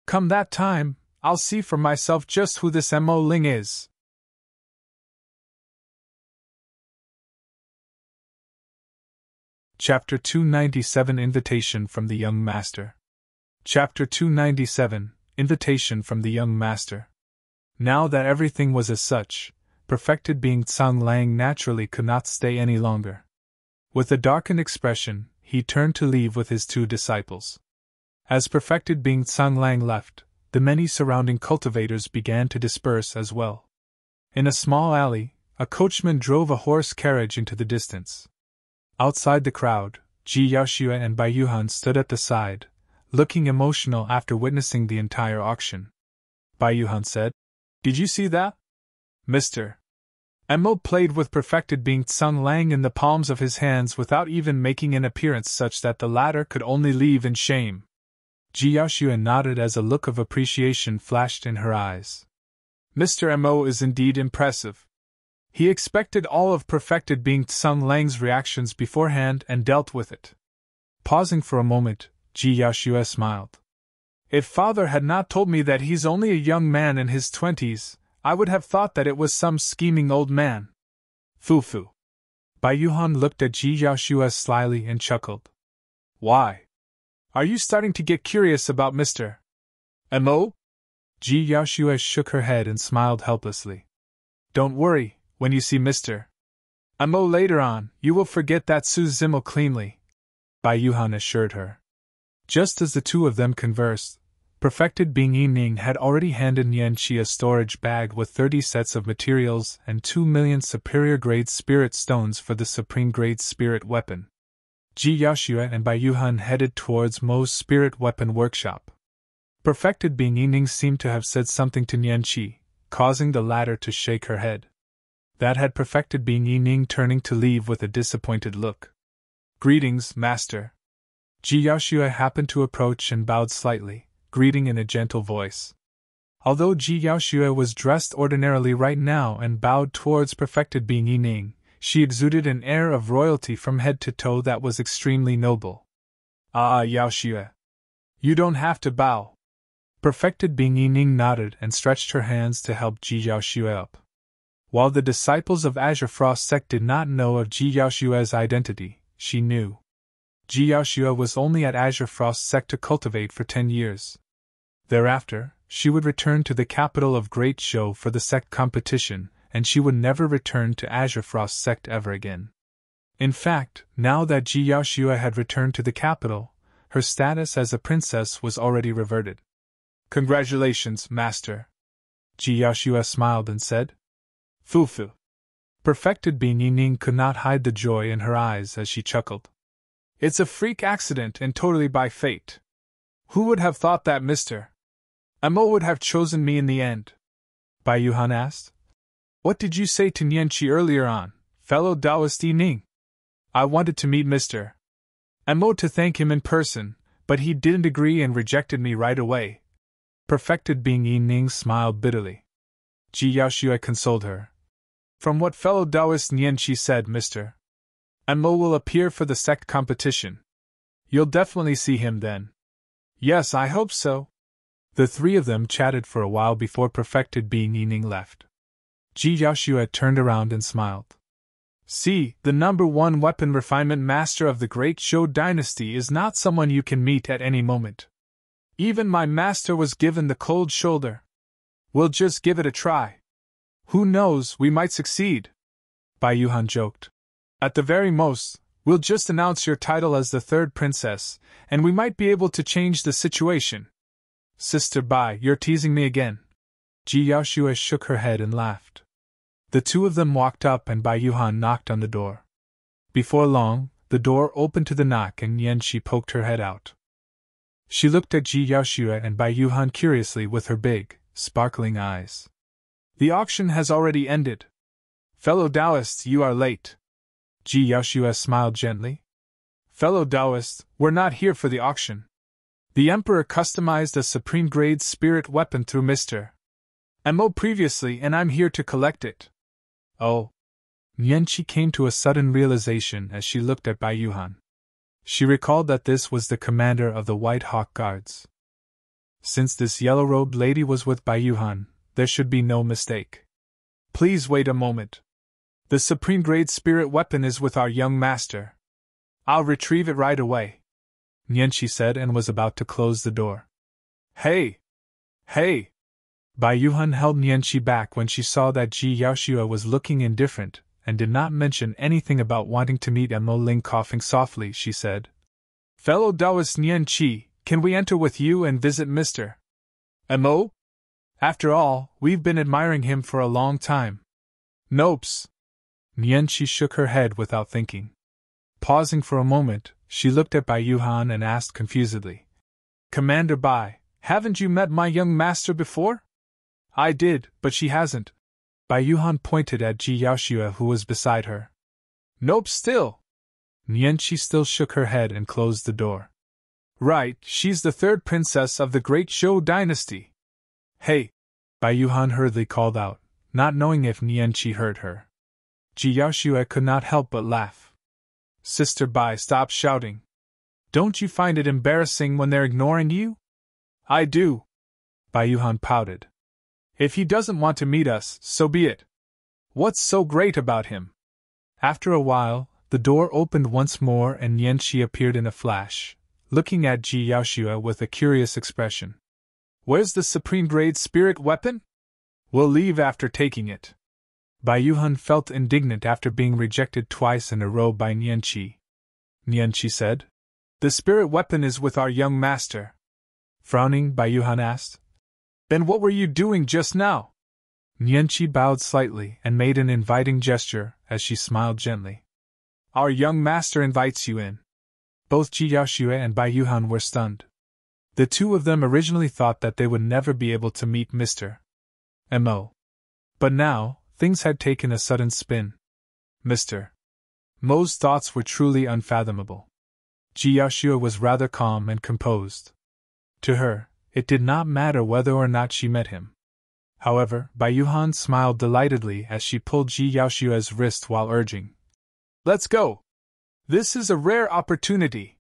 Come that time, I'll see for myself just who this Mo Ling is. Chapter 297 Invitation from the Young Master. Chapter 297 invitation from the young master. Now that everything was as such, perfected being Tsang Lang naturally could not stay any longer. With a darkened expression, he turned to leave with his 2 disciples. As perfected being Tsang Lang left, the many surrounding cultivators began to disperse as well. In a small alley, a coachman drove a horse carriage into the distance. Outside the crowd, Ji Yaoxue and Bai Yuhan stood at the side, looking emotional after witnessing the entire auction. Bai Yuhan said, "Did you see that? Mr. Mo played with perfected being Tsang Lang in the palms of his hands without even making an appearance such that the latter could only leave in shame." Ji Yaoxue nodded as a look of appreciation flashed in her eyes. Mr. Mo is indeed impressive. He expected all of perfected being Tsang Lang's reactions beforehand and dealt with it. Pausing for a moment, Ji Yaoxue smiled. If father had not told me that he's only a young man in his 20s, I would have thought that it was some scheming old man. Fu. Bai Yuhan looked at Ji Yaoxue slyly and chuckled. Why? Are you starting to get curious about Mr. Mo? Ji Yaoxue shook her head and smiled helplessly. Don't worry, when you see Mr. Mo later on, you will forget that Su Zimmel cleanly, Bai Yuhan assured her. Just as the 2 of them conversed, perfected being Ning had already handed Nianqi a storage bag with 30 sets of materials and 2 million superior-grade spirit stones for the supreme-grade spirit weapon. Ji Yaoxue and Bai Yuhan headed towards Mo's spirit weapon workshop. Perfected being Ning seemed to have said something to Nianqi, causing the latter to shake her head. That had perfected being Ning turning to leave with a disappointed look. Greetings, master. Ji Yaoxue happened to approach and bowed slightly, greeting in a gentle voice. Although Ji Yaoxue was dressed ordinarily right now and bowed towards perfected being Ning, she exuded an air of royalty from head to toe that was extremely noble. Yaoxue. You don't have to bow. Perfected being Ning nodded and stretched her hands to help Ji Yaoxue up. While the disciples of Azure Frost Sect did not know of Ji Yaoxue's identity, she knew. Ji Yaoxue was only at Azure Frost Sect to cultivate for 10 years. Thereafter, she would return to the capital of Great Zhou for the Sect competition, and she would never return to Azure Frost Sect ever again. In fact, now that Ji Yaoxue had returned to the capital, her status as a princess was already reverted. Congratulations, master. Ji Yaoxue smiled and said. Fu. Perfected being Ning could not hide the joy in her eyes as she chuckled. It's a freak accident and totally by fate. Who would have thought that Mr. Mo would have chosen me in the end? Bai Yuhan asked. What did you say to Nianqi earlier on, fellow Taoist Ning? I wanted to meet Mr. Mo to thank him in person, but he didn't agree and rejected me right away. Perfected being Ning smiled bitterly. Ji Yaoxue consoled her. From what fellow Taoist Nianqi said, Mr. Mo will appear for the Sect competition. You'll definitely see him then. Yes, I hope so. The 3 of them chatted for a while before perfected being Ning left. Ji Yaoxue turned around and smiled. See, the #1 weapon refinement master of the Great Zhou dynasty is not someone you can meet at any moment. Even my master was given the cold shoulder. We'll just give it a try. Who knows, we might succeed. Bai Yuhan joked. At the very most, we'll just announce your title as the 3rd princess, and we might be able to change the situation. Sister Bai, you're teasing me again. Ji Yaoxue shook her head and laughed. The 2 of them walked up and Bai Yuhan knocked on the door. Before long, the door opened to the knock and Nianqi poked her head out. She looked at Ji Yaoxue and Bai Yuhan curiously with her big, sparkling eyes. The auction has already ended. Fellow Taoists, you are late. Ji Yaoxue smiled gently. Fellow Taoists, we're not here for the auction. The Emperor customized a supreme-grade spirit weapon through Mr. Mo previously, and I'm here to collect it. Oh. Nianqi came to a sudden realization as she looked at Bai Yuhan. She recalled that this was the commander of the White Hawk Guards. Since this yellow-robed lady was with Bai Yuhan, there should be no mistake. Please wait a moment. The supreme-grade spirit weapon is with our young master. I'll retrieve it right away. Nianqi said and was about to close the door. Hey! Hey! Bai Yuhan held Nianqi back when she saw that Ji Yaoxue was looking indifferent, and did not mention anything about wanting to meet Mo. Ling. Coughing softly, she said, Fellow Taoist Nianqi, can we enter with you and visit Mr. Mo? After all, we've been admiring him for a long time. Nopes. Nianqi shook her head without thinking. Pausing for a moment, she looked at Bai Yuhan and asked confusedly, Commander Bai, haven't you met my young master before? I did, but she hasn't. Bai Yuhan pointed at Ji Yaoxue who was beside her. Nope, still. Nianqi still shook her head and closed the door. Right, she's the third princess of the great Zhou dynasty. Hey! Bai Yuhan hurriedly called out, not knowing if Nianqi heard her. Ji Yaoxue could not help but laugh. Sister Bai, stop shouting. Don't you find it embarrassing when they're ignoring you? I do. Bai Yuhan pouted. If he doesn't want to meet us, so be it. What's so great about him? After a while, the door opened once more and Nianqi appeared in a flash, looking at Ji Yaoxue with a curious expression. Where's the supreme grade spirit weapon? We'll leave after taking it. Bai Yuhan felt indignant after being rejected twice in a row by Nianqi. Nianqi said, The spirit weapon is with our young master. Frowning, Bai Yuhan asked, Then what were you doing just now? Nianqi bowed slightly and made an inviting gesture as she smiled gently. Our young master invites you in. Both Ji Yaoxue and Bai Yuhan were stunned. The two of them originally thought that they would never be able to meet Mr. Mo. But now, things had taken a sudden spin. Mr. Mo's thoughts were truly unfathomable. Ji Yaoxue was rather calm and composed. To her, it did not matter whether or not she met him. However, Bai Yuhan smiled delightedly as she pulled Ji Yaoxue's wrist while urging, Let's go! This is a rare opportunity!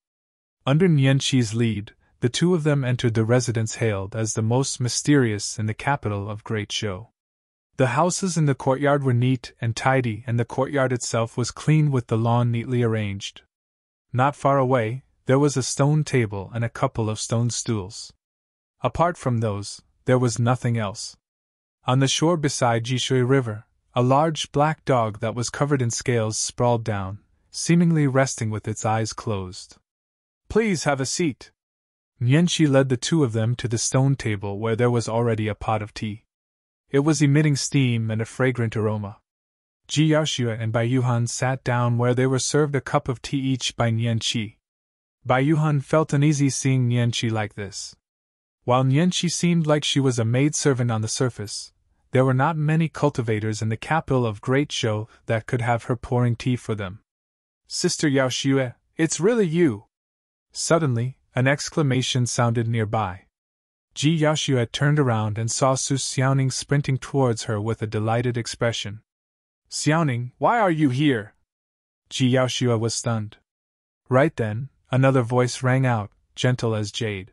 Under Nianqi's lead, the two of them entered the residence hailed as the most mysterious in the capital of Great Zhou. The houses in the courtyard were neat and tidy, and the courtyard itself was clean with the lawn neatly arranged. Not far away, there was a stone table and a couple of stone stools. Apart from those, there was nothing else. On the shore beside Jishui River, a large black dog that was covered in scales sprawled down, seemingly resting with its eyes closed. Please have a seat. Nianqi led the two of them to the stone table where there was already a pot of tea. It was emitting steam and a fragrant aroma. Ji Yaoxue and Bai Yuhan sat down where they were served a cup of tea each by Nianqi. Bai Yuhan felt uneasy seeing Nianqi like this. While Nianqi seemed like she was a maidservant on the surface, there were not many cultivators in the capital of Great Zhou that could have her pouring tea for them. Sister Yaoxue, it's really you! Suddenly, an exclamation sounded nearby. Ji Yaoxue turned around and saw Su Xiaoning sprinting towards her with a delighted expression. Xiaoning, why are you here? Ji Yaoxue was stunned. Right then, another voice rang out, gentle as jade.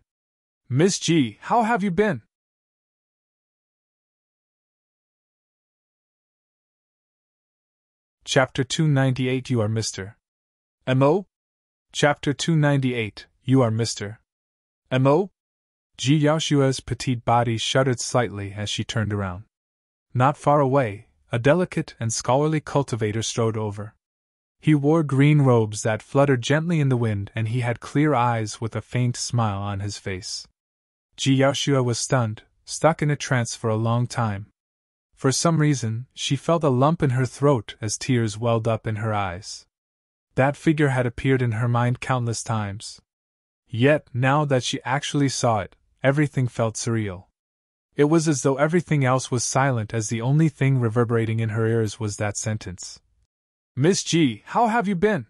Miss Ji, how have you been? Chapter 298 You are Mr. Mo? Chapter 298 You are Mr. Mo? Ji Yaoxue's petite body shuddered slightly as she turned around. Not far away, a delicate and scholarly cultivator strode over. He wore green robes that fluttered gently in the wind, and he had clear eyes with a faint smile on his face. Ji Yaoxue was stunned, stuck in a trance for a long time. For some reason, she felt a lump in her throat as tears welled up in her eyes. That figure had appeared in her mind countless times. Yet, now that she actually saw it, everything felt surreal. It was as though everything else was silent, as the only thing reverberating in her ears was that sentence. Miss Ji, how have you been?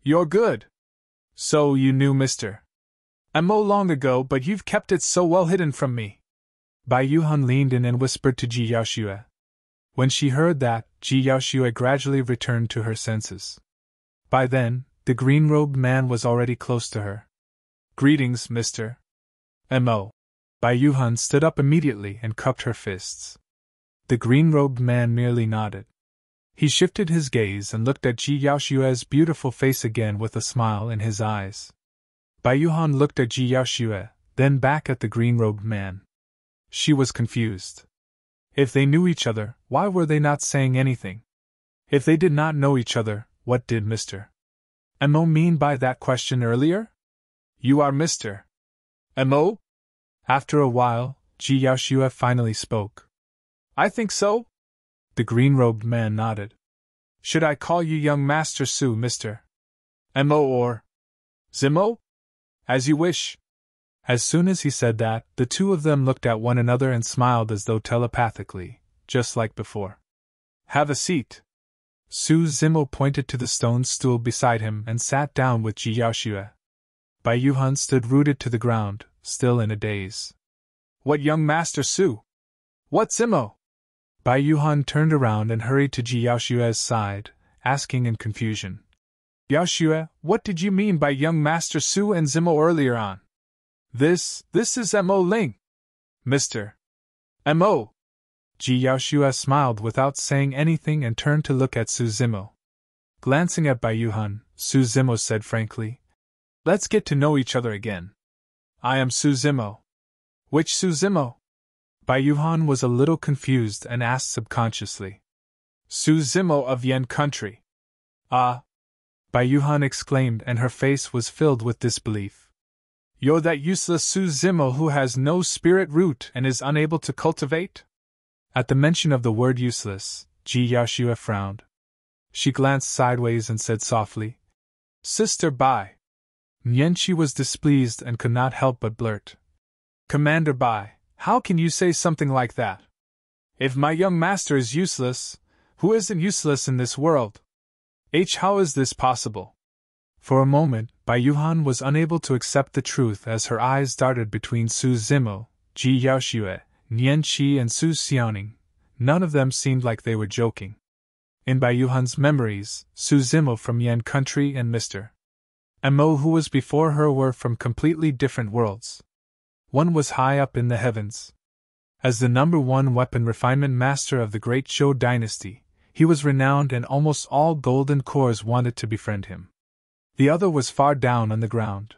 You're good. So you knew Mr. Mo long ago, but you've kept it so well hidden from me. Bai Yuhan leaned in and whispered to Ji Yaoxue. When she heard that, Ji Yaoxue gradually returned to her senses. By then, the green-robed man was already close to her. Greetings, Mr. Mo. Bai Yuhan stood up immediately and cupped her fists. The green-robed man merely nodded. He shifted his gaze and looked at Ji Yaoxue's beautiful face again with a smile in his eyes. Bai Yuhan looked at Ji Yaoxue, then back at the green-robed man. She was confused. If they knew each other, why were they not saying anything? If they did not know each other, what did Mr. Mo mean by that question earlier? You are Mr. Mo? After a while, Ji Yaoxue finally spoke. I think so. The green-robed man nodded. Should I call you young Master Su, Mr. Mo, or Zimo? As you wish. As soon as he said that, the two of them looked at one another and smiled as though telepathically, just like before. Have a seat. Su Zimo pointed to the stone stool beside him and sat down with Ji Yaoxue. Bai Yuhan stood rooted to the ground, still in a daze. What young Master Su? What Zimo? Bai Yuhan turned around and hurried to Ji Yaoxue's side, asking in confusion. Yaoxue, what did you mean by young Master Su and Zimo earlier on? This is Mo Ling. Mr. Mo. Ji Yaoxue smiled without saying anything and turned to look at Su Zimo. Glancing at Bai Yuhan, Su Zimo said frankly, Let's get to know each other again. I am Su Zimo. Which Su Zimo? Bai Yuhan was a little confused and asked subconsciously. Su Zimo of Yan Country. Ah! Bai Yuhan exclaimed, and her face was filled with disbelief. You're that useless Su Zimo who has no spirit root and is unable to cultivate? At the mention of the word useless, Ji Yaoxue frowned. She glanced sideways and said softly, Sister Bai. Nianqi was displeased and could not help but blurt. Commander Bai, how can you say something like that? If my young master is useless, who isn't useless in this world? How is this possible? For a moment, Bai Yuhan was unable to accept the truth as her eyes darted between Su Zimo, Ji Yaoxue, Nianqi and Su Xiaoning. None of them seemed like they were joking. In Bai Yuhan's memories, Su Zimo from Yan Country and Mr. Mo who was before her were from completely different worlds. One was high up in the heavens. As the #1 weapon refinement master of the Great Zhou dynasty, he was renowned and almost all golden cores wanted to befriend him. The other was far down on the ground.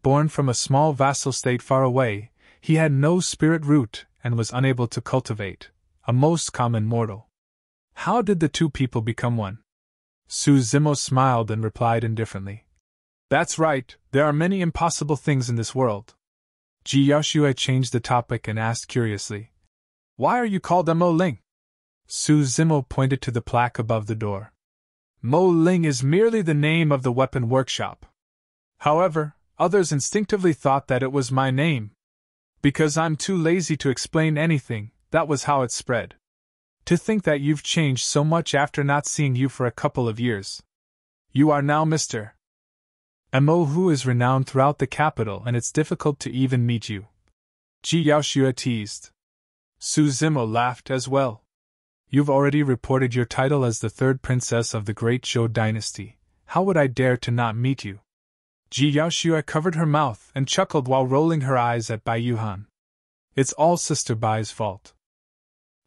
Born from a small vassal state far away, he had no spirit root and was unable to cultivate, a most common mortal. How did the two people become one? Su Zimo smiled and replied indifferently. That's right, there are many impossible things in this world. Ji Yaoxue changed the topic and asked curiously, Why are you called Mo Ling? Su Zimo pointed to the plaque above the door. Mo Ling is merely the name of the weapon workshop. However, others instinctively thought that it was my name. Because I'm too lazy to explain anything, that was how it spread. To think that you've changed so much after not seeing you for a couple of years. You are now Mr. Mo who is renowned throughout the capital and it's difficult to even meet you. Ji Yaoxue teased. Su Zimo laughed as well. You've already reported your title as the third princess of the Great Zhou dynasty. How would I dare to not meet you? Ji Yaoxue covered her mouth and chuckled while rolling her eyes at Bai Yuhan. It's all Sister Bai's fault.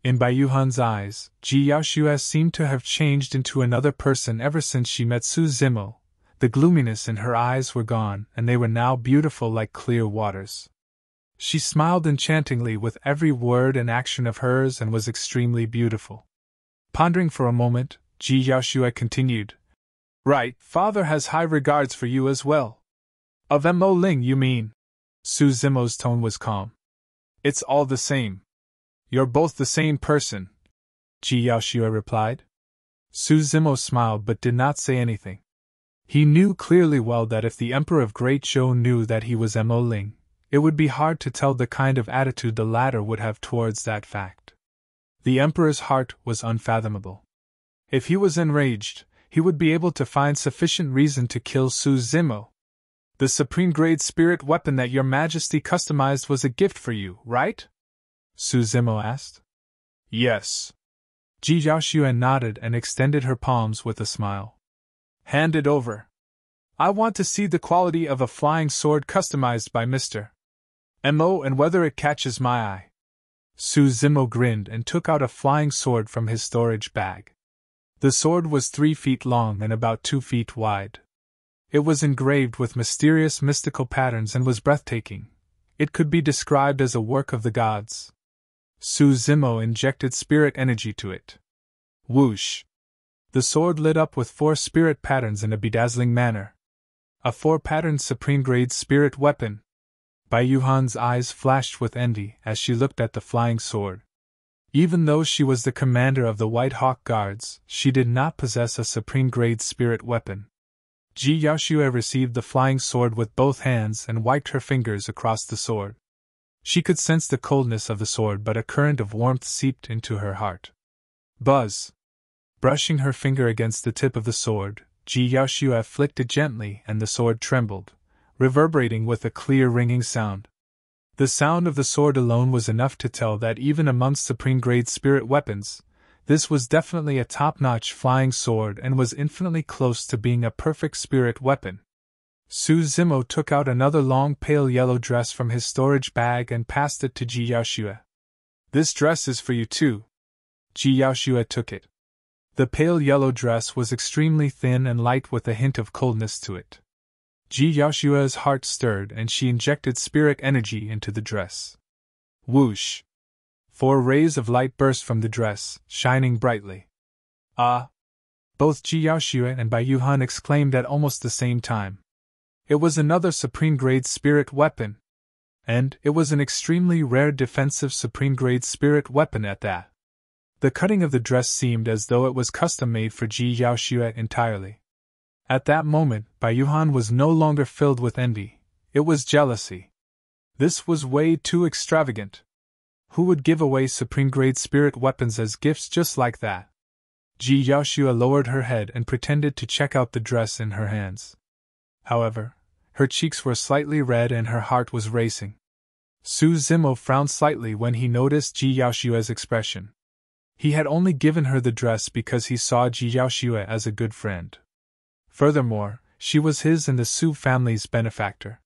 In Bai Yuhan's eyes, Ji Yaoxue seemed to have changed into another person ever since she met Su Zimo. The gloominess in her eyes were gone, and they were now beautiful like clear waters. She smiled enchantingly with every word and action of hers and was extremely beautiful. Pondering for a moment, Ji Yaoxue continued. Right, father has high regards for you as well. Of Mo Ling, you mean? Su Zimo's tone was calm. It's all the same. You're both the same person, Ji Yaoxue replied. Su Zimo smiled but did not say anything. He knew clearly well that if the Emperor of Great Zhou knew that he was Mo Ling, it would be hard to tell the kind of attitude the latter would have towards that fact. The Emperor's heart was unfathomable. If he was enraged, he would be able to find sufficient reason to kill Su Zimo. The supreme-grade spirit weapon that your majesty customized was a gift for you, right? Su Zimo asked. Yes. Ji Yaoxue nodded and extended her palms with a smile. Hand it over. I want to see the quality of a flying sword customized by Mr. Mo and whether it catches my eye. Su Zimo grinned and took out a flying sword from his storage bag. The sword was 3 feet long and about 2 feet wide. It was engraved with mysterious mystical patterns and was breathtaking, It could be described as a work of the gods. Su Zimo injected spirit energy to it. Whoosh! The sword lit up with 4 spirit patterns in a bedazzling manner. A 4-patterned supreme-grade spirit weapon. Bai Yuhan's eyes flashed with envy as she looked at the flying sword. Even though she was the commander of the White Hawk Guards, she did not possess a supreme-grade spirit weapon. Ji Yaoxue received the flying sword with both hands and wiped her fingers across the sword. She could sense the coldness of the sword, but a current of warmth seeped into her heart. Buzz! Brushing her finger against the tip of the sword, Ji Yaoxue flicked it gently and the sword trembled, reverberating with a clear ringing sound. The sound of the sword alone was enough to tell that even amongst supreme-grade spirit weapons, this was definitely a top-notch flying sword and was infinitely close to being a perfect spirit weapon. Su Zimo took out another long pale yellow dress from his storage bag and passed it to Ji Yaoxue. "This dress is for you too." Ji Yaoxue took it. The pale yellow dress was extremely thin and light with a hint of coldness to it. Ji Yaoxue's heart stirred and she injected spirit energy into the dress. Whoosh! 4 rays of light burst from the dress, shining brightly. Ah! Both Ji Yaoxue and Bai Yuhan exclaimed at almost the same time. It was another supreme-grade spirit weapon. And it was an extremely rare defensive supreme-grade spirit weapon at that. The cutting of the dress seemed as though it was custom-made for Ji Yaoxue entirely. At that moment, Bai Yuhan was no longer filled with envy. It was jealousy. This was way too extravagant. Who would give away supreme-grade spirit weapons as gifts just like that? Ji Yaoxue lowered her head and pretended to check out the dress in her hands. However, her cheeks were slightly red and her heart was racing. Su Zimo frowned slightly when he noticed Ji Yaoxue's expression. He had only given her the dress because he saw Ji Yaoxue as a good friend. Furthermore, she was his and the Su family's benefactor.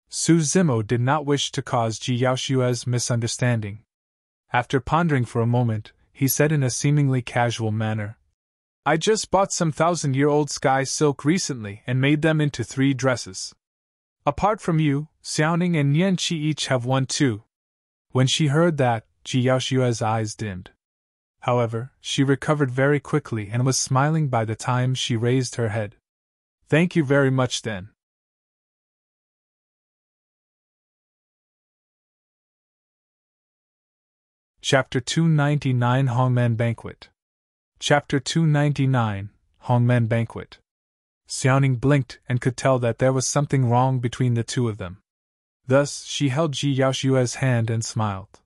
Su Zimo did not wish to cause Ji Yaoxue's misunderstanding. After pondering for a moment, he said in a seemingly casual manner, "I just bought some 1,000-year-old sky silk recently and made them into 3 dresses. Apart from you, Xiaoning and Yan Qi each have one too." When she heard that, Ji Yaoxue's eyes dimmed. However, she recovered very quickly and was smiling by the time she raised her head. "Thank you very much then." Chapter 299 Hongmen Banquet. Chapter 299 Hongmen Banquet. Xiaoning blinked and could tell that there was something wrong between the two of them. Thus, she held Ji Yaoxue's hand and smiled.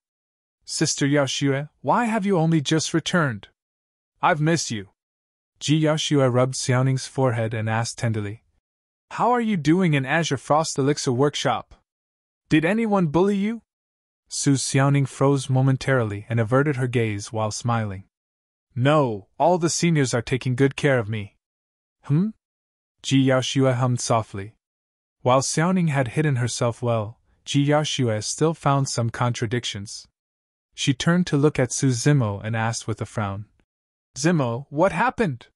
"Sister Yaoxue, why have you only just returned? I've missed you." Ji Yaoxue rubbed Xiaoning's forehead and asked tenderly, "How are you doing in Azure Frost Elixir Workshop? Did anyone bully you?" Su Xiaoning froze momentarily and averted her gaze while smiling. "No, all the seniors are taking good care of me." Ji Yaoxue hummed softly. While Xiaoning had hidden herself well, Ji Yaoxue still found some contradictions. She turned to look at Su Zimo and asked with a frown, "Zimo, what happened?"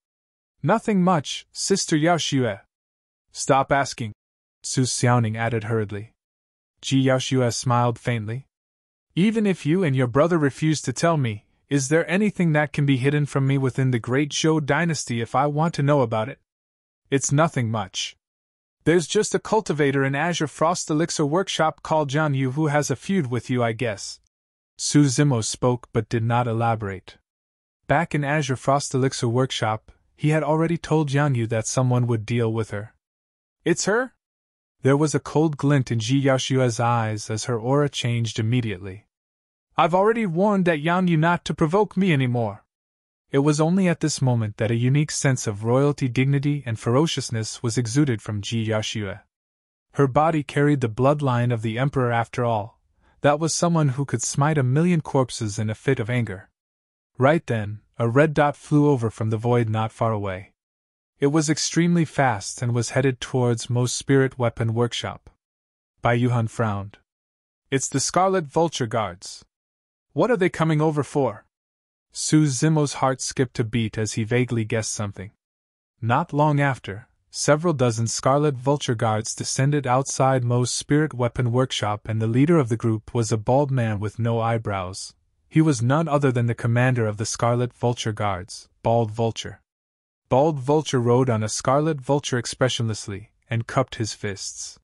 "Nothing much, Sister Yaoxue." "Stop asking," Su Xiaoning added hurriedly. Ji Yaoxue smiled faintly. "Even if you and your brother refuse to tell me, is there anything that can be hidden from me within the Great Zhou dynasty if I want to know about it?" "It's nothing much. There's just a cultivator in Azure Frost Elixir Workshop called Jian Yu who has a feud with you, I guess." Su Zimo spoke but did not elaborate. Back in Azure Frost Elixir Workshop, he had already told Jian Yu that someone would deal with her. "It's her?" There was a cold glint in Ji Yaoxue's eyes as her aura changed immediately. "I've already warned that Yan Yu not to provoke me anymore." It was only at this moment that a unique sense of royalty dignity and ferociousness was exuded from Ji Yaoxue. Her body carried the bloodline of the Emperor after all. That was someone who could smite 1,000,000 corpses in a fit of anger. Right then, a red dot flew over from the void not far away. It was extremely fast and was headed towards Mo's spirit weapon workshop. Bai Yuhan frowned. "It's the Scarlet Vulture Guards. What are they coming over for?" Su Zimo's heart skipped a beat as he vaguely guessed something. Not long after, several dozen Scarlet Vulture guards descended outside Mo's spirit weapon workshop, and the leader of the group was a bald man with no eyebrows. He was none other than the commander of the Scarlet Vulture guards, Bald Vulture. Bald Vulture rode on a Scarlet Vulture expressionlessly, and cupped his fists.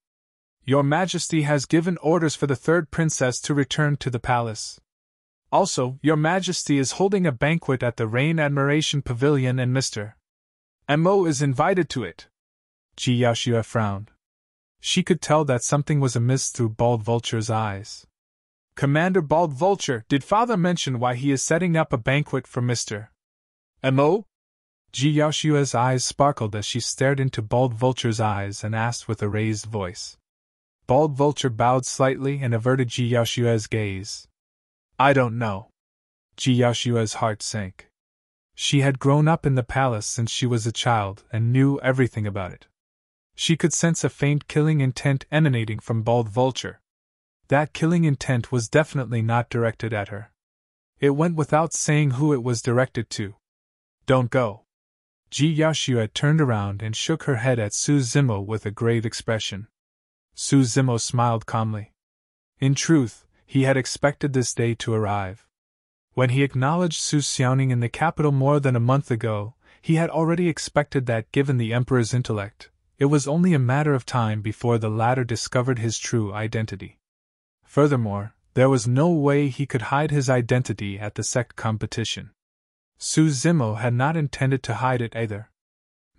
Your Majesty has given orders for the third princess to return to the palace. Also, Your Majesty is holding a banquet at the Rain Admiration Pavilion and Mr. Mo is invited to it. Ji Yaoxue frowned. She could tell that something was amiss through Bald Vulture's eyes. Commander Bald Vulture, did Father mention why he is setting up a banquet for Mr. Mo? Ji Yaoxue's eyes sparkled as she stared into Bald Vulture's eyes and asked with a raised voice. Bald Vulture bowed slightly and averted Ji Yaoxue's gaze. I don't know. Ji Yaoxue's heart sank. She had grown up in the palace since she was a child and knew everything about it. She could sense a faint killing intent emanating from Bald Vulture. That killing intent was definitely not directed at her. It went without saying who it was directed to. Don't go. Ji Yaoxue turned around and shook her head at Su Zimo with a grave expression. Su Zimo smiled calmly. In truth, he had expected this day to arrive. When he acknowledged Su Xiaoning in the capital more than a month ago, he had already expected that given the Emperor's intellect, it was only a matter of time before the latter discovered his true identity. Furthermore, there was no way he could hide his identity at the Sect competition. Su Zimo had not intended to hide it either.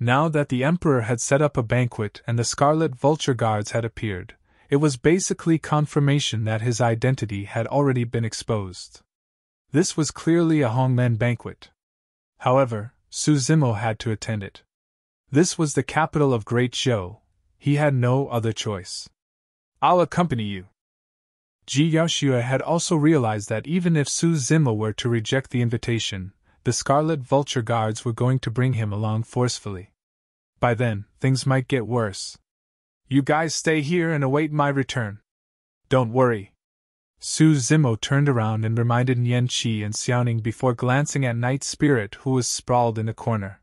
Now that the Emperor had set up a banquet and the Scarlet Vulture guards had appeared, it was basically confirmation that his identity had already been exposed. This was clearly a Hongmen banquet. However, Su Zimo had to attend it. This was the capital of Great Zhou. He had no other choice. I'll accompany you. Ji Yaoxue had also realized that even if Su Zimo were to reject the invitation, the Scarlet Vulture guards were going to bring him along forcefully. By then, things might get worse. You guys stay here and await my return. Don't worry. Su Zimo turned around and reminded Nian Qi and Xiaoning before glancing at Night Spirit, who was sprawled in a corner.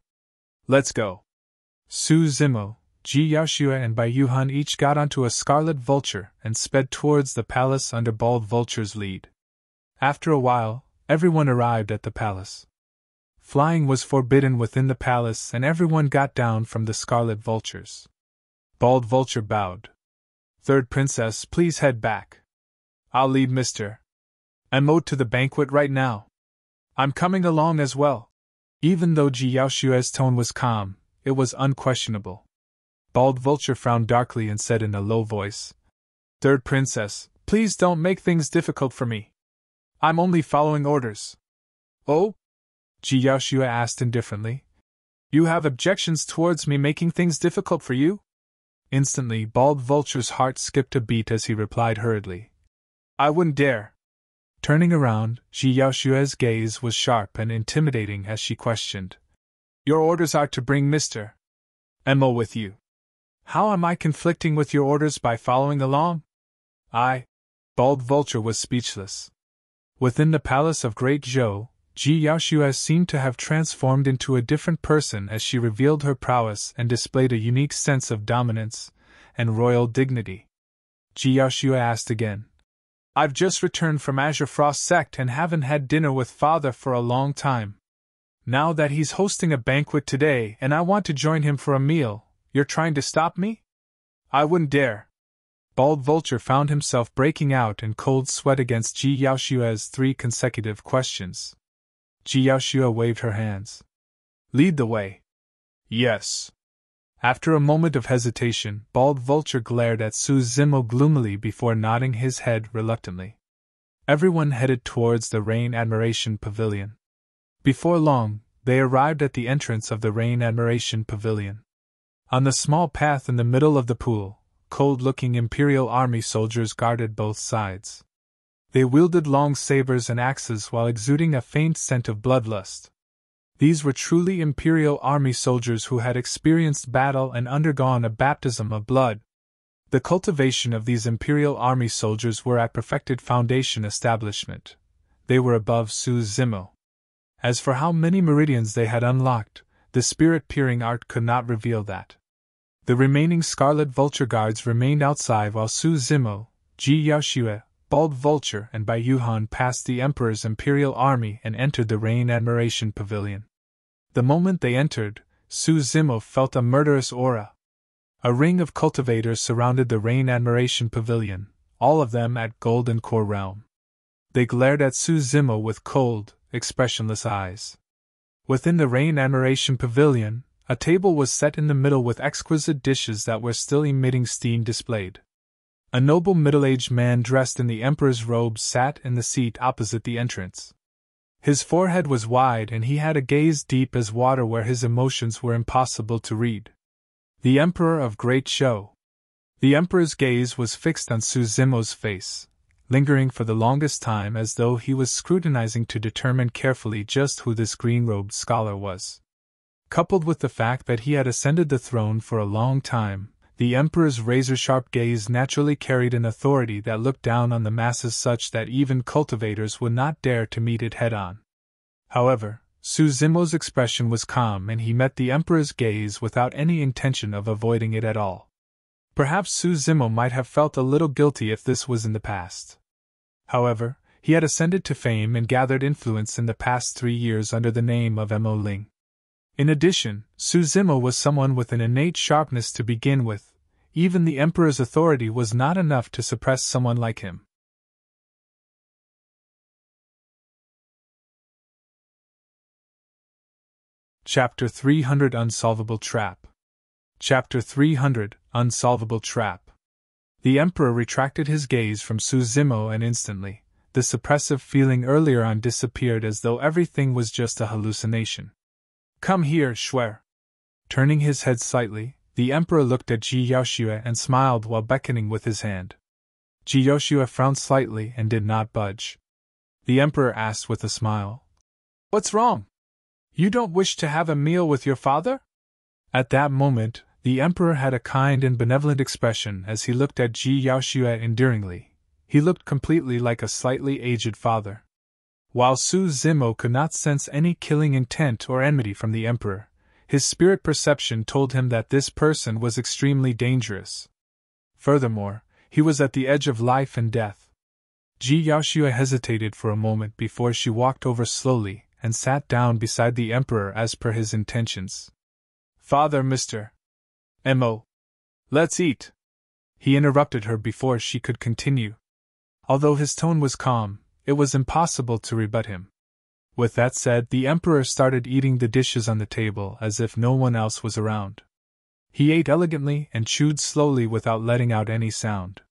Let's go. Su Zimo, Ji Yaoxue and Bai Yuhan each got onto a Scarlet Vulture and sped towards the palace under Bald Vulture's lead. After a while, everyone arrived at the palace. Flying was forbidden within the palace and everyone got down from the Scarlet Vultures. Bald Vulture bowed. Third Princess, please head back. I'll lead Mr. Mo to the banquet right now. I'm coming along as well. Even though Ji Yaoxue's tone was calm, it was unquestionable. Bald Vulture frowned darkly and said in a low voice, Third Princess, please don't make things difficult for me. I'm only following orders. Oh? Ji Yaoxue asked indifferently. You have objections towards me making things difficult for you? Instantly, Bald Vulture's heart skipped a beat as he replied hurriedly. I wouldn't dare. Turning around, Ji Yaoxue's gaze was sharp and intimidating as she questioned. Your orders are to bring Mr. Mo with you. How am I conflicting with your orders by following along? Bald Vulture was speechless. Within the palace of Great Zhou, Ji Yaoxue seemed to have transformed into a different person as she revealed her prowess and displayed a unique sense of dominance and royal dignity. Ji Yaoxue asked again. I've just returned from Azure Frost Sect and haven't had dinner with Father for a long time. Now that he's hosting a banquet today and I want to join him for a meal, you're trying to stop me? I wouldn't dare. Bald Vulture found himself breaking out in cold sweat against Ji Yaoxue's 3 consecutive questions. Ji Yaoxue waved her hands. Lead the way. Yes. After a moment of hesitation, Bald Vulture glared at Su Zimo gloomily before nodding his head reluctantly. Everyone headed towards the Rain Admiration Pavilion. Before long, they arrived at the entrance of the Rain Admiration Pavilion. On the small path in the middle of the pool, cold-looking Imperial Army soldiers guarded both sides. They wielded long sabers and axes while exuding a faint scent of bloodlust. These were truly Imperial Army soldiers who had experienced battle and undergone a baptism of blood. The cultivation of these Imperial Army soldiers were at perfected foundation establishment. They were above Su Zimo. As for how many meridians they had unlocked, the spirit-peering art could not reveal that. The remaining Scarlet Vulture guards remained outside while Su Zimo, Ji Yaoxue, Bald Vulture, and Bai Yuhan passed the Emperor's Imperial Army and entered the Rain Admiration Pavilion. The moment they entered, Su Zimo felt a murderous aura. A ring of cultivators surrounded the Rain Admiration Pavilion, all of them at Golden Core Realm. They glared at Su Zimo with cold, expressionless eyes. Within the Rain Admiration Pavilion, a table was set in the middle with exquisite dishes that were still emitting steam displayed. A noble middle-aged man dressed in the Emperor's robes sat in the seat opposite the entrance. His forehead was wide and he had a gaze deep as water where his emotions were impossible to read. The Emperor of Great Show. The Emperor's gaze was fixed on Su Zimo's face, lingering for the longest time as though he was scrutinizing to determine carefully just who this green-robed scholar was. Coupled with the fact that he had ascended the throne for a long time, the Emperor's razor-sharp gaze naturally carried an authority that looked down on the masses such that even cultivators would not dare to meet it head-on. However, Su Zimo's expression was calm and he met the Emperor's gaze without any intention of avoiding it at all. Perhaps Su Zimo might have felt a little guilty if this was in the past. However, he had ascended to fame and gathered influence in the past 3 years under the name of Mo Ling. In addition, Su Zimo was someone with an innate sharpness to begin with. Even the Emperor's authority was not enough to suppress someone like him. Chapter 300 Unsolvable Trap. Chapter 300 Unsolvable Trap. The Emperor retracted his gaze from Su Zimo and instantly, the suppressive feeling earlier on disappeared as though everything was just a hallucination. Come here, Shuer. Turning his head slightly, the Emperor looked at Ji Yaoxue and smiled while beckoning with his hand. Ji Yaoxue frowned slightly and did not budge. The Emperor asked with a smile, "What's wrong? You don't wish to have a meal with your father?" At that moment, the Emperor had a kind and benevolent expression as he looked at Ji Yaoxue endearingly. He looked completely like a slightly aged father. While Su Zimo could not sense any killing intent or enmity from the Emperor, his spirit perception told him that this person was extremely dangerous. Furthermore, he was at the edge of life and death. Ji Yaoxue hesitated for a moment before she walked over slowly and sat down beside the Emperor as per his intentions. "Father, Mr. Mo. Let's eat." He interrupted her before she could continue. Although his tone was calm, it was impossible to rebut him. With that said, the Emperor started eating the dishes on the table as if no one else was around. He ate elegantly and chewed slowly without letting out any sound.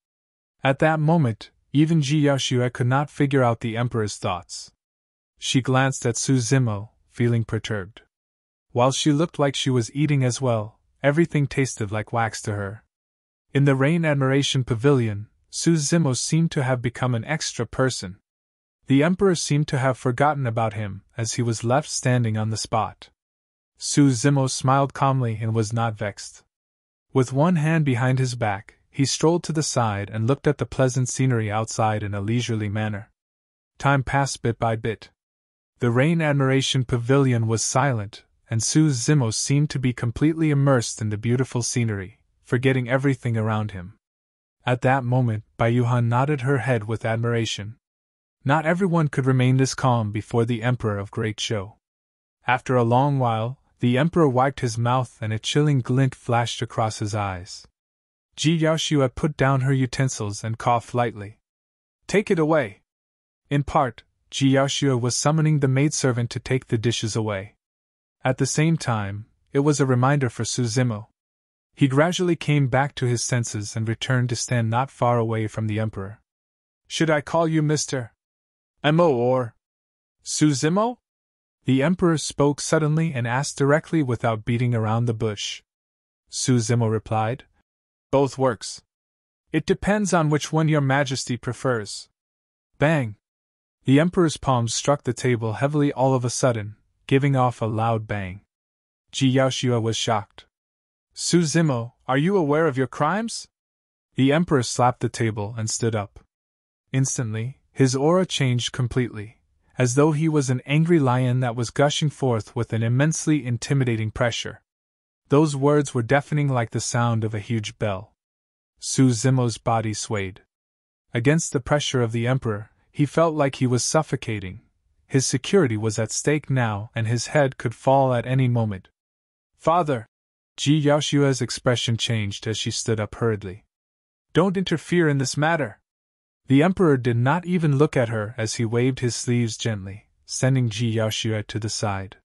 At that moment, even Ji Yaoxue could not figure out the Emperor's thoughts. She glanced at Su Zimo, feeling perturbed. While she looked like she was eating as well, everything tasted like wax to her. In the Rain Admiration Pavilion, Su Zimo seemed to have become an extra person. The Emperor seemed to have forgotten about him as he was left standing on the spot. Su Zimo smiled calmly and was not vexed. With one hand behind his back, he strolled to the side and looked at the pleasant scenery outside in a leisurely manner. Time passed bit by bit. The Rain Admiration Pavilion was silent, and Su Zimo seemed to be completely immersed in the beautiful scenery, forgetting everything around him. At that moment, Bai Yuhan nodded her head with admiration. Not everyone could remain this calm before the Emperor of Great Show. After a long while, the Emperor wiped his mouth and a chilling glint flashed across his eyes. Ji Yaoxue put down her utensils and coughed lightly. "Take it away." In part, Ji Yaoxue was summoning the maidservant to take the dishes away. At the same time, it was a reminder for Su Zimo. He gradually came back to his senses and returned to stand not far away from the Emperor. "Should I call you Mr. Mo or Su Zimo?" The Emperor spoke suddenly and asked directly without beating around the bush. Su Zimo replied, "Both works. It depends on which one your Majesty prefers." Bang! The Emperor's palms struck the table heavily all of a sudden, giving off a loud bang. Ji Yaoxue was shocked. "Su Zimo, are you aware of your crimes?" The Emperor slapped the table and stood up. Instantly, his aura changed completely, as though he was an angry lion that was gushing forth with an immensely intimidating pressure. Those words were deafening like the sound of a huge bell. Su Zimo's body swayed. Against the pressure of the Emperor, he felt like he was suffocating. His security was at stake now, and his head could fall at any moment. Father! Ji Yaoshua's expression changed as she stood up hurriedly. Don't interfere in this matter! The Emperor did not even look at her as he waved his sleeves gently, sending Ji Yaoshua to the side.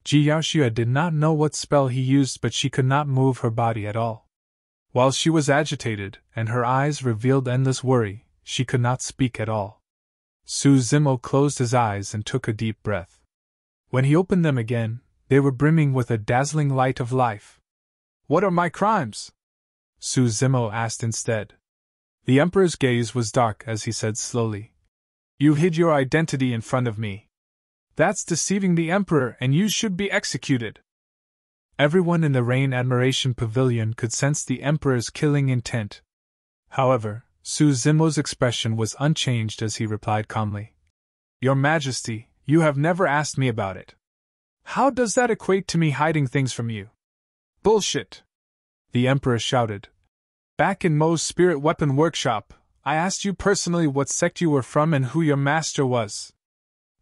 Ji Yaoshua did not know what spell he used, but she could not move her body at all. While she was agitated, and her eyes revealed endless worry, she could not speak at all. Su Zimo closed his eyes and took a deep breath. When he opened them again, they were brimming with a dazzling light of life. What are my crimes? Su Zimo asked instead. The Emperor's gaze was dark as he said slowly. You hid your identity in front of me. That's deceiving the Emperor, and you should be executed. Everyone in the Rain Admiration Pavilion could sense the Emperor's killing intent. However, Su Zimo's expression was unchanged as he replied calmly. Your Majesty, you have never asked me about it. How does that equate to me hiding things from you? Bullshit! The Emperor shouted. Back in Mo's spirit weapon workshop, I asked you personally what sect you were from and who your master was.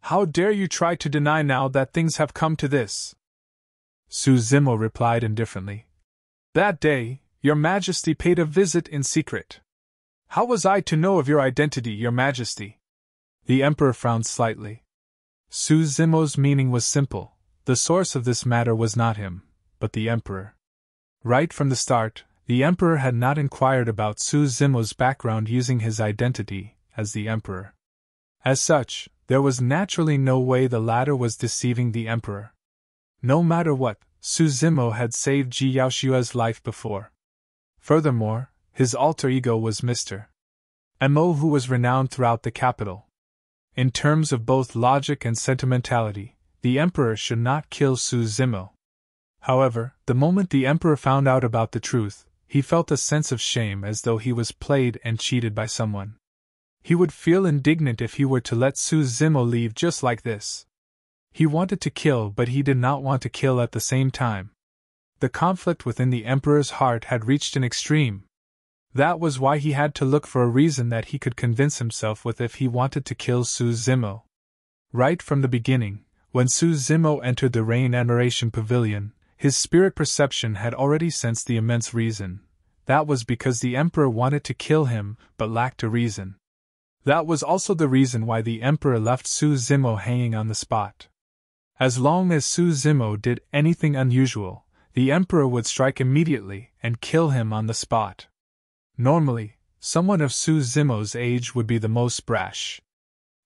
How dare you try to deny now that things have come to this? Su Zimo replied indifferently. That day, your Majesty paid a visit in secret. How was I to know of your identity, your Majesty? The Emperor frowned slightly. Su Zimo's meaning was simple. The source of this matter was not him, but the Emperor. Right from the start, the Emperor had not inquired about Su Zimo's background using his identity as the Emperor. As such, there was naturally no way the latter was deceiving the Emperor. No matter what, Su Zimo had saved Ji Yaoshua's life before. Furthermore, his alter ego was Mr. Mo, who was renowned throughout the capital. In terms of both logic and sentimentality, the Emperor should not kill Su Zimo. However, the moment the Emperor found out about the truth, he felt a sense of shame as though he was played and cheated by someone. He would feel indignant if he were to let Su Zimo leave just like this. He wanted to kill, but he did not want to kill at the same time. The conflict within the Emperor's heart had reached an extreme. That was why he had to look for a reason that he could convince himself with if he wanted to kill Su Zimo. Right from the beginning, when Su Zimo entered the Rain Admiration Pavilion, his spirit perception had already sensed the immense reason. That was because the Emperor wanted to kill him, but lacked a reason. That was also the reason why the Emperor left Su Zimo hanging on the spot. As long as Su Zimo did anything unusual, the Emperor would strike immediately and kill him on the spot. Normally, someone of Su Zimo's age would be the most brash.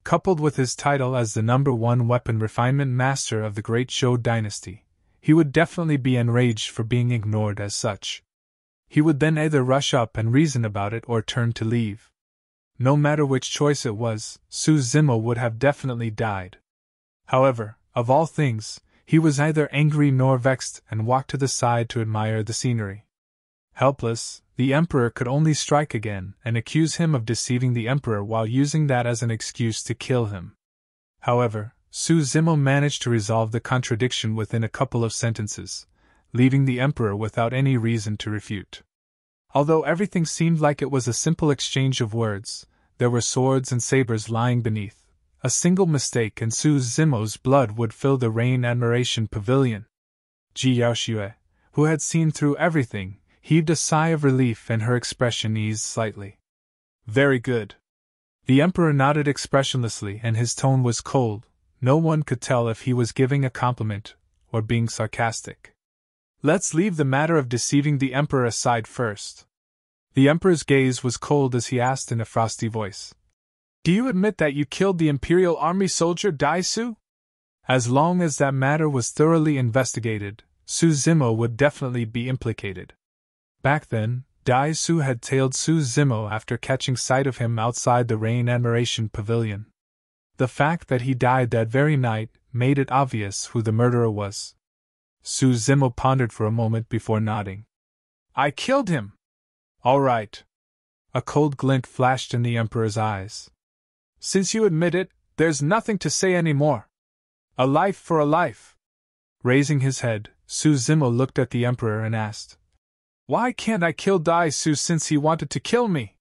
Coupled with his title as the #1 weapon refinement master of the Great Zhou dynasty, he would definitely be enraged for being ignored as such. He would then either rush up and reason about it or turn to leave. No matter which choice it was, Su Zimo would have definitely died. However, of all things, he was neither angry nor vexed and walked to the side to admire the scenery. Helpless, the Emperor could only strike again and accuse him of deceiving the Emperor while using that as an excuse to kill him. However, Su Zimo managed to resolve the contradiction within a couple of sentences, leaving the Emperor without any reason to refute. Although everything seemed like it was a simple exchange of words, there were swords and sabers lying beneath. A single mistake and Su Zimo's blood would fill the Rain Admiration Pavilion. Ji Yaoshua, who had seen through everything, heaved a sigh of relief and her expression eased slightly. Very good. The Emperor nodded expressionlessly and his tone was cold. No one could tell if he was giving a compliment or being sarcastic. Let's leave the matter of deceiving the Emperor aside first. The Emperor's gaze was cold as he asked in a frosty voice. Do you admit that you killed the Imperial Army soldier Dai Su? As long as that matter was thoroughly investigated, Su Zimo would definitely be implicated. Back then, Dai Su had tailed Su Zimo after catching sight of him outside the Rain Admiration Pavilion. The fact that he died that very night made it obvious who the murderer was. Su Zimo pondered for a moment before nodding. I killed him! All right. A cold glint flashed in the Emperor's eyes. Since you admit it, there's nothing to say anymore. A life for a life. Raising his head, Su Zimo looked at the Emperor and asked, "Why can't I kill Dai Su since he wanted to kill me?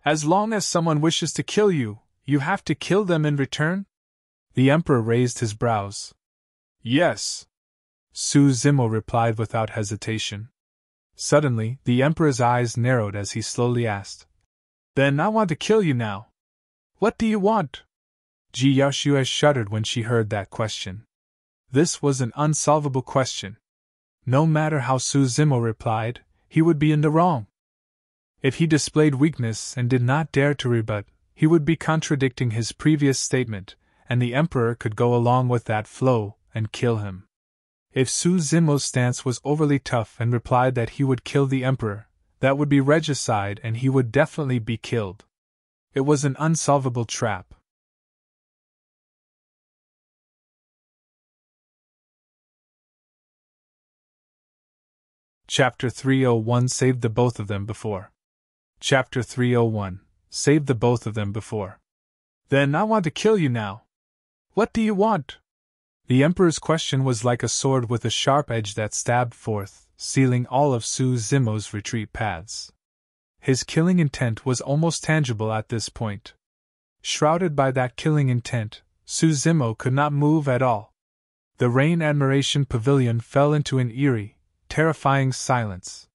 As long as someone wishes to kill you, you have to kill them in return?" The Emperor raised his brows. "Yes," Su Zimo replied without hesitation. Suddenly, the Emperor's eyes narrowed as he slowly asked, "Then I want to kill you now. What do you want?" Ji Yaoxue shuddered when she heard that question. This was an unsolvable question. No matter how Su Zimo replied, he would be in the wrong. If he displayed weakness and did not dare to rebut, he would be contradicting his previous statement, and the Emperor could go along with that flow and kill him. If Su Zimo's stance was overly tough and replied that he would kill the Emperor, that would be regicide and he would definitely be killed. It was an unsolvable trap. Chapter 301 Saved the both of them before. Chapter 301 Saved the both of them before. "Then I want to kill you now. What do you want?" The Emperor's question was like a sword with a sharp edge that stabbed forth, sealing all of Su Zimo's retreat paths. His killing intent was almost tangible at this point. Shrouded by that killing intent, Su Zimo could not move at all. The Rain Admiration Pavilion fell into an eerie, terrifying silence.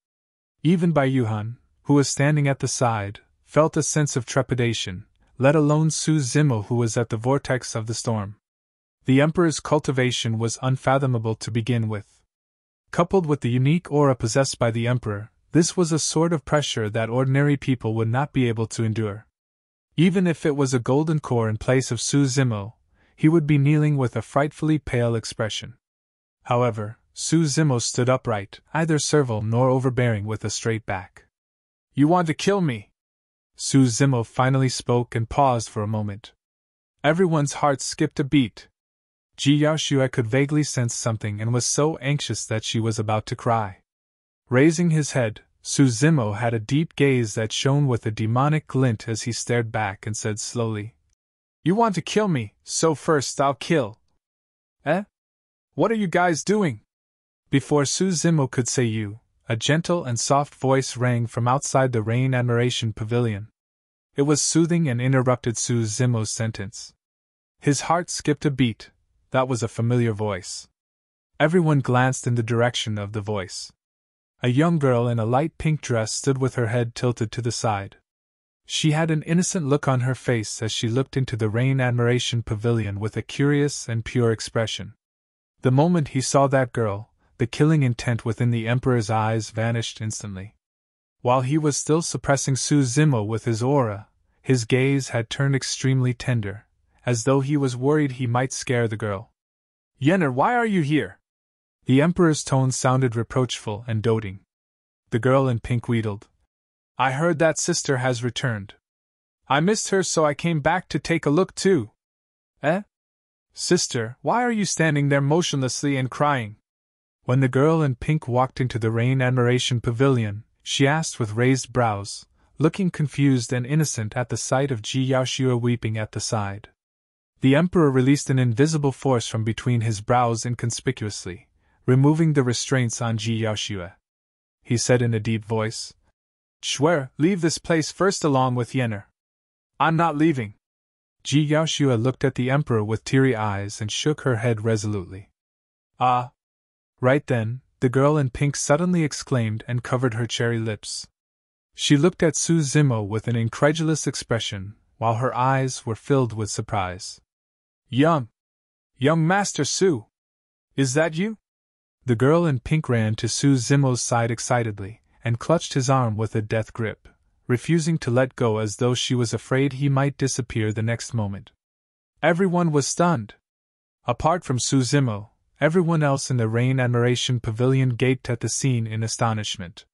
Even Bai Yuhan, who was standing at the side, felt a sense of trepidation, let alone Su Zimo who was at the vortex of the storm. The Emperor's cultivation was unfathomable to begin with. Coupled with the unique aura possessed by the Emperor, this was a sort of pressure that ordinary people would not be able to endure. Even if it was a golden core in place of Su Zimo, he would be kneeling with a frightfully pale expression. However, Su Zimo stood upright, neither servile nor overbearing with a straight back. "You want to kill me?" Su Zimo finally spoke and paused for a moment. Everyone's heart skipped a beat. Ji Yaoxue could vaguely sense something and was so anxious that she was about to cry. Raising his head, Su Zimo had a deep gaze that shone with a demonic glint as he stared back and said slowly, "You want to kill me, so first I'll kill." "Eh? What are you guys doing?" Before Su Zimo could say "you," a gentle and soft voice rang from outside the Rain Admiration Pavilion. It was soothing and interrupted Su Zimo's sentence. His heart skipped a beat. That was a familiar voice. Everyone glanced in the direction of the voice. A young girl in a light pink dress stood with her head tilted to the side. She had an innocent look on her face as she looked into the Rain Admiration Pavilion with a curious and pure expression. The moment he saw that girl, the killing intent within the Emperor's eyes vanished instantly. While he was still suppressing Su Zimo with his aura, his gaze had turned extremely tender, as though he was worried he might scare the girl. "Yenner, why are you here?" The Emperor's tone sounded reproachful and doting. The girl in pink wheedled, "I heard that sister has returned. I missed her, so I came back to take a look too." "Eh? Sister, why are you standing there motionlessly and crying?" When the girl in pink walked into the Rain Admiration Pavilion, she asked with raised brows, looking confused and innocent at the sight of Ji Yaoxue weeping at the side. The Emperor released an invisible force from between his brows inconspicuously, removing the restraints on Ji Yaoxue. He said in a deep voice, "Shuer, leave this place first along with Yenner." "I'm not leaving." Ji Yaoxue looked at the Emperor with teary eyes and shook her head resolutely. "Ah." Right then, the girl in pink suddenly exclaimed and covered her cherry lips. She looked at Su Zimo with an incredulous expression, while her eyes were filled with surprise. Young Master Su! Is that you?" The girl in pink ran to Su Zimo's side excitedly, and clutched his arm with a death grip, refusing to let go as though she was afraid he might disappear the next moment. Everyone was stunned. Apart from Su Zimo, everyone else in the Rain Admiration Pavilion gaped at the scene in astonishment.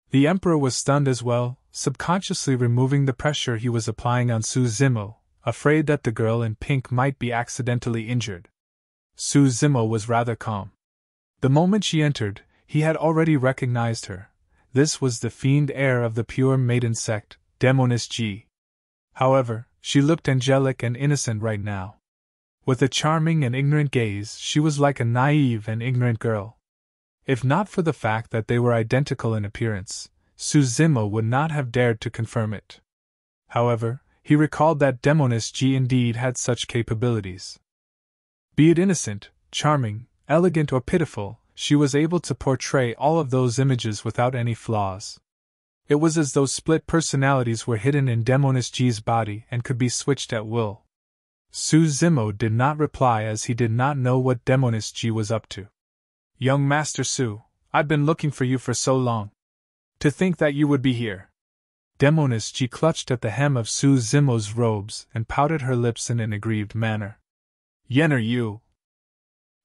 The Emperor was stunned as well, subconsciously removing the pressure he was applying on Su Zimo, afraid that the girl in pink might be accidentally injured. Su Zimo was rather calm. The moment she entered, he had already recognized her. This was the fiend heir of the pure maiden sect, Demoness Ji. However, she looked angelic and innocent right now. With a charming and ignorant gaze, she was like a naive and ignorant girl. If not for the fact that they were identical in appearance, Su Zimo would not have dared to confirm it. However, he recalled that Demoness G indeed had such capabilities. Be it innocent, charming, elegant or pitiful, she was able to portray all of those images without any flaws. It was as though split personalities were hidden in Demoness G's body and could be switched at will. Su Zimo did not reply as he did not know what Demoness G was up to. Young Master Su, I've been looking for you for so long. To think that you would be here. Demoness G clutched at the hem of Su Zimo's robes and pouted her lips in an aggrieved manner. Yenner, you.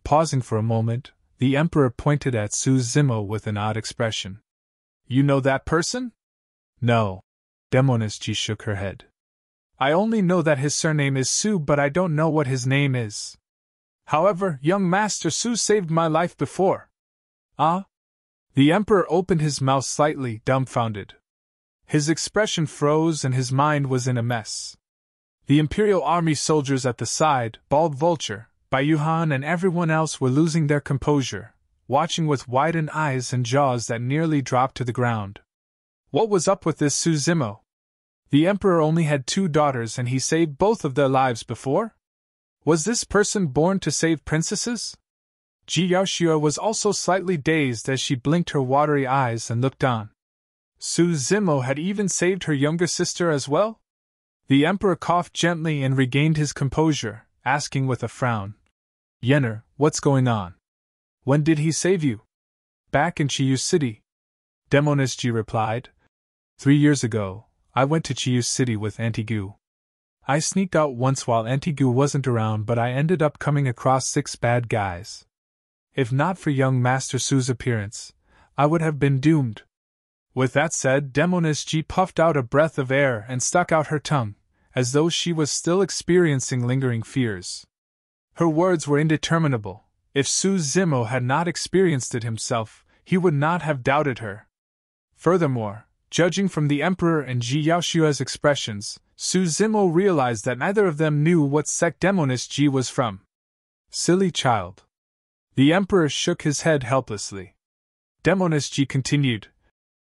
Pausing for a moment, the Emperor pointed at Su Zimo with an odd expression. You know that person? No. Demoness G shook her head. I only know that his surname is Su, but I don't know what his name is. However, young Master Su saved my life before. Ah? The Emperor opened his mouth slightly, dumbfounded. His expression froze and his mind was in a mess. The Imperial Army soldiers at the side, Bald Vulture, Bayuhan and everyone else were losing their composure, watching with widened eyes and jaws that nearly dropped to the ground. What was up with this Su Zimo? The Emperor only had 2 daughters and he saved both of their lives before? Was this person born to save princesses? Ji Yaoxue was also slightly dazed as she blinked her watery eyes and looked on. Su Zimo had even saved her younger sister as well? The Emperor coughed gently and regained his composure, asking with a frown. Yenner, what's going on? When did he save you? Back in Chiyu City. Demoness G replied. 3 years ago, I went to Chiyu City with Antigu. I sneaked out once while Antigu wasn't around, but I ended up coming across 6 bad guys. If not for young Master Su's appearance, I would have been doomed. With that said, Demoness G puffed out a breath of air and stuck out her tongue, as though she was still experiencing lingering fears. Her words were indeterminable. If Su Zimo had not experienced it himself, he would not have doubted her. Furthermore, judging from the Emperor and Ji Yaoxue's expressions, Su Zimo realized that neither of them knew what sect Demoness G was from. Silly child. The Emperor shook his head helplessly. Demoness G continued.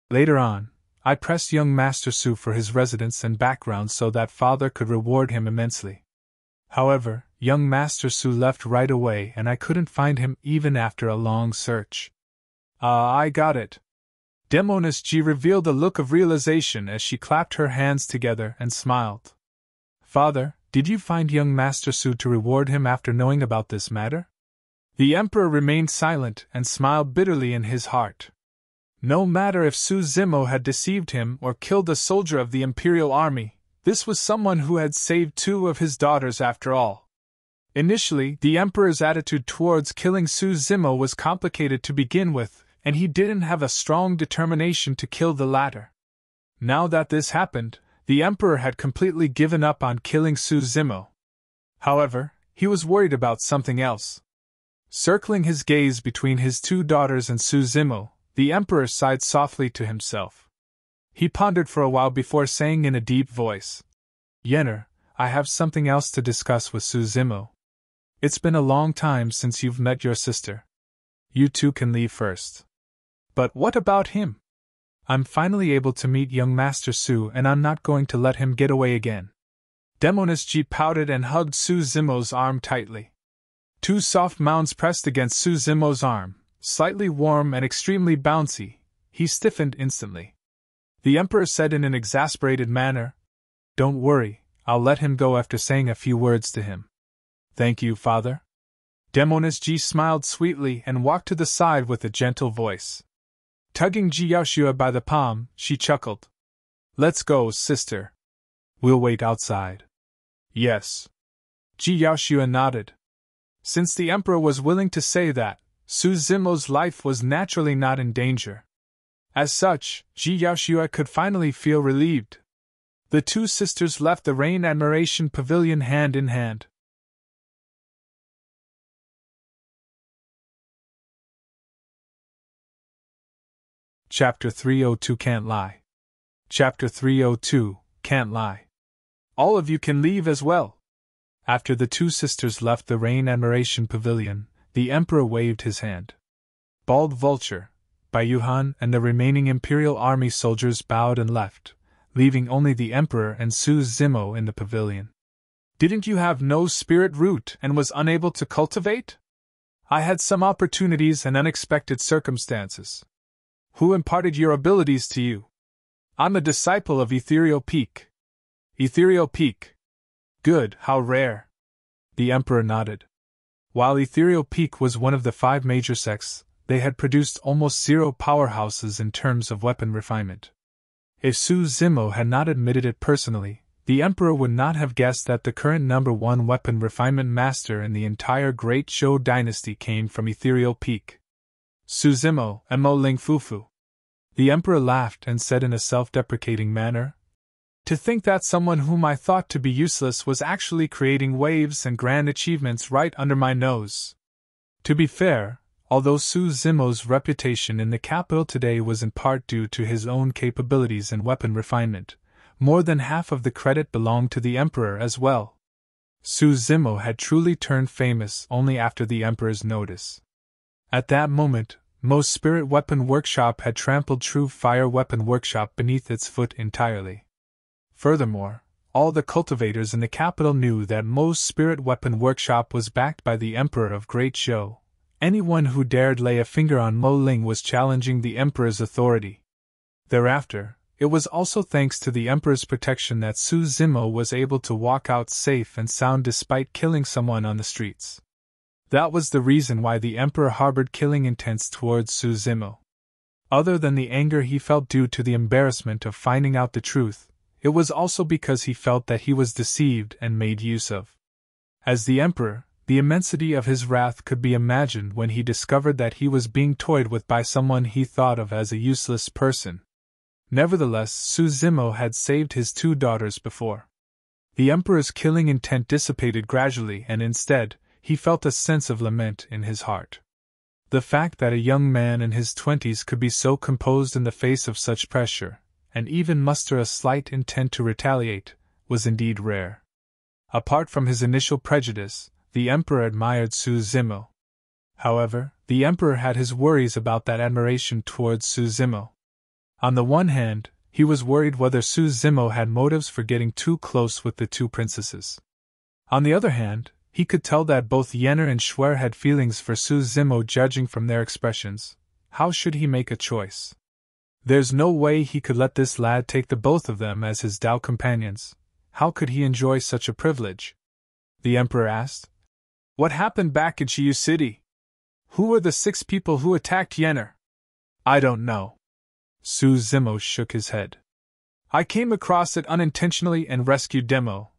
Later on, I pressed young Master Su for his residence and background so that father could reward him immensely. However, young Master Su left right away and I couldn't find him even after a long search. I got it. Demoness G revealed a look of realization as she clapped her hands together and smiled. Father, did you find young Master Su to reward him after knowing about this matter? The Emperor remained silent and smiled bitterly in his heart. No matter if Su Zimo had deceived him or killed a soldier of the Imperial Army, this was someone who had saved 2 of his daughters after all. Initially, the Emperor's attitude towards killing Su Zimo was complicated to begin with, and he didn't have a strong determination to kill the latter. Now that this happened, the Emperor had completely given up on killing Su Zimo. However, he was worried about something else. Circling his gaze between his 2 daughters and Su Zimo, the Emperor sighed softly to himself. He pondered for a while before saying in a deep voice, Yenner, I have something else to discuss with Su Zimo. It's been a long time since you've met your sister. You 2 can leave first. But what about him? I'm finally able to meet young Master Su and I'm not going to let him get away again. Demoness G pouted and hugged Su Zimo's arm tightly. 2 soft mounds pressed against Su Zimo's arm, slightly warm and extremely bouncy. He stiffened instantly. The Emperor said in an exasperated manner, Don't worry, I'll let him go after saying a few words to him. Thank you, Father. Demoness G smiled sweetly and walked to the side with a gentle voice. Tugging Ji Yaoxue by the palm, she chuckled. Let's go, sister. We'll wait outside. Yes. Ji Yaoxue nodded. Since the Emperor was willing to say that, Su Zimo's life was naturally not in danger. As such, Ji Yaoxue could finally feel relieved. The 2 sisters left the Rain Admiration Pavilion hand in hand. Chapter 302 Can't Lie. Chapter 302 Can't Lie. All of you can leave as well. After the 2 sisters left the Rain Admiration Pavilion, the Emperor waved his hand. Bald Vulture, Bai Yuhan and the remaining Imperial Army soldiers bowed and left, leaving only the Emperor and Su Zimo in the pavilion. Didn't you have no spirit root and was unable to cultivate? I had some opportunities and unexpected circumstances. Who imparted your abilities to you? I'm a disciple of Ethereal Peak. Ethereal Peak. Good, how rare. The Emperor nodded. While Ethereal Peak was one of the 5 major sects, they had produced almost 0 powerhouses in terms of weapon refinement. If Su Zimo had not admitted it personally, the Emperor would not have guessed that the current number 1 weapon refinement master in the entire Great Zhou dynasty came from Ethereal Peak. Su Zimo and Mo Ling Fufu. The Emperor laughed and said in a self-deprecating manner, "To think that someone whom I thought to be useless was actually creating waves and grand achievements right under my nose." To be fair, although Su Zimo's reputation in the capital today was in part due to his own capabilities in weapon refinement, more than half of the credit belonged to the Emperor as well. Su Zimo had truly turned famous only after the Emperor's notice. At that moment, Mo's Spirit Weapon Workshop had trampled True Fire Weapon Workshop beneath its foot entirely. Furthermore, all the cultivators in the capital knew that Mo's Spirit Weapon Workshop was backed by the Emperor of Great Zhou. Anyone who dared lay a finger on Mo Ling was challenging the Emperor's authority. Thereafter, it was also thanks to the Emperor's protection that Su Zimo was able to walk out safe and sound despite killing someone on the streets. That was the reason why the Emperor harbored killing intents towards Su Zimo. Other than the anger he felt due to the embarrassment of finding out the truth, it was also because he felt that he was deceived and made use of. As the Emperor, the immensity of his wrath could be imagined when he discovered that he was being toyed with by someone he thought of as a useless person. Nevertheless, Su Zimo had saved his 2 daughters before. The Emperor's killing intent dissipated gradually and instead, he felt a sense of lament in his heart. The fact that a young man in his 20s could be so composed in the face of such pressure, and even muster a slight intent to retaliate, was indeed rare. Apart from his initial prejudice, the Emperor admired Su Zimo. However, the Emperor had his worries about that admiration towards Su Zimo. On the one hand, he was worried whether Su Zimo had motives for getting too close with the 2 princesses. On the other hand, he could tell that both Yenner and Schwer had feelings for Su Zimo judging from their expressions. How should he make a choice? There's no way he could let this lad take the both of them as his Dao companions. How could he enjoy such a privilege? The Emperor asked. What happened back in Qiyu City? Who were the 6 people who attacked Yenner? I don't know. Su Zimo shook his head. I came across it unintentionally and rescued Demo.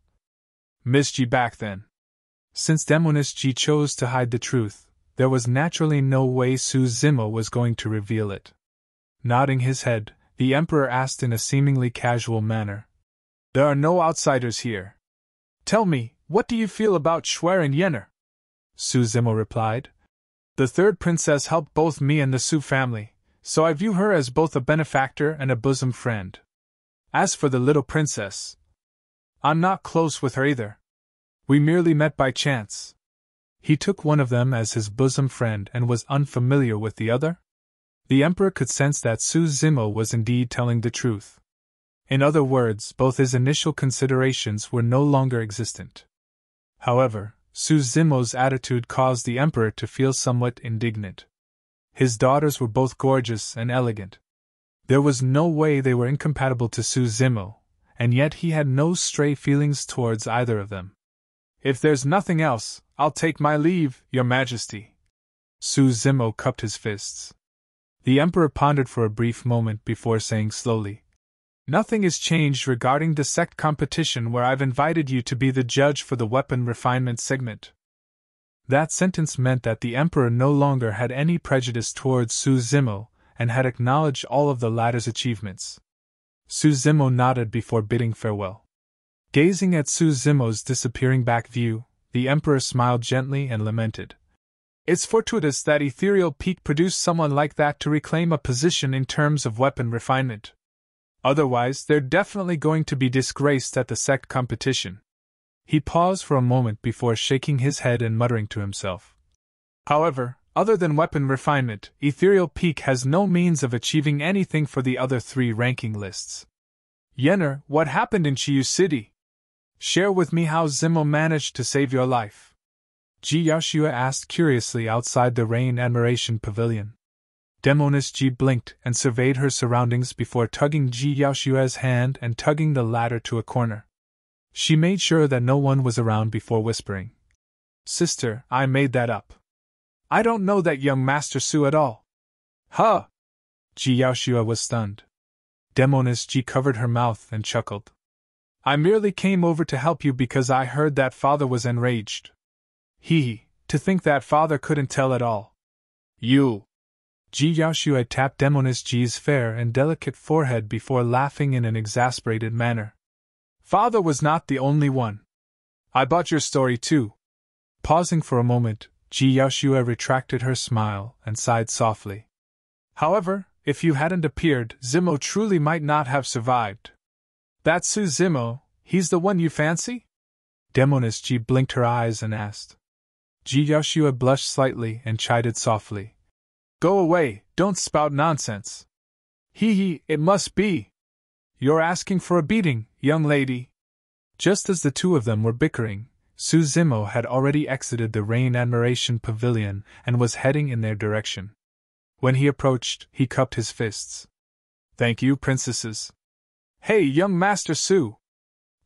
Miss Ji back then. Since Demoness Ji chose to hide the truth, there was naturally no way Su Zimo was going to reveal it. Nodding his head, the Emperor asked in a seemingly casual manner. There are no outsiders here. Tell me, what do you feel about Schwer and Yenner? Su Zimo replied. The 3rd princess helped both me and the Su family, so I view her as both a benefactor and a bosom friend. As for the little princess, I'm not close with her either. We merely met by chance. He took one of them as his bosom friend and was unfamiliar with the other? The Emperor could sense that Su Zimo was indeed telling the truth. In other words, both his initial considerations were no longer existent. However, Su Zimo's attitude caused the Emperor to feel somewhat indignant. His daughters were both gorgeous and elegant. There was no way they were incompatible to Su Zimo, and yet he had no stray feelings towards either of them. If there's nothing else, I'll take my leave, Your Majesty. Su Zimo cupped his fists. The Emperor pondered for a brief moment before saying slowly, Nothing is changed regarding the sect competition where I've invited you to be the judge for the weapon refinement segment. That sentence meant that the Emperor no longer had any prejudice towards Su Zimo and had acknowledged all of the latter's achievements. Su Zimo nodded before bidding farewell. Gazing at Su Zimo's disappearing back view, the Emperor smiled gently and lamented. It's fortuitous that Ethereal Peak produced someone like that to reclaim a position in terms of weapon refinement. Otherwise, they're definitely going to be disgraced at the sect competition. He paused for a moment before shaking his head and muttering to himself. However, Other than weapon refinement, Ethereal Peak has no means of achieving anything for the other 3 ranking lists. Yenner, what happened in Chiyu City? Share with me how Zimo managed to save your life. Ji Yaoshua asked curiously outside the Rain Admiration Pavilion. Demoness Ji blinked and surveyed her surroundings before tugging Ji Yaoshua's hand and tugging the latter to a corner. She made sure that no one was around before whispering. Sister, I made that up. I don't know that young Master Su at all. Huh! Ji Yaoshua was stunned. Demoness Ji covered her mouth and chuckled. I merely came over to help you because I heard that father was enraged. Hee, to think that father couldn't tell at all. You! Ji Yaoshua tapped Demoness Ji's fair and delicate forehead before laughing in an exasperated manner. Father was not the only one. I bought your story too. Pausing for a moment, Ji Yaoshua retracted her smile and sighed softly. However, if you hadn't appeared, Zimo truly might not have survived. That Su Zimo, he's the one you fancy? Demoness Ji blinked her eyes and asked. Ji Yaoshua blushed slightly and chided softly. Go away, don't spout nonsense. Hee, it must be. You're asking for a beating, young lady. Just as the two of them were bickering, Su Zimo had already exited the Rain Admiration Pavilion and was heading in their direction. When he approached, he cupped his fists. Thank you, princesses. Hey, young Master Su.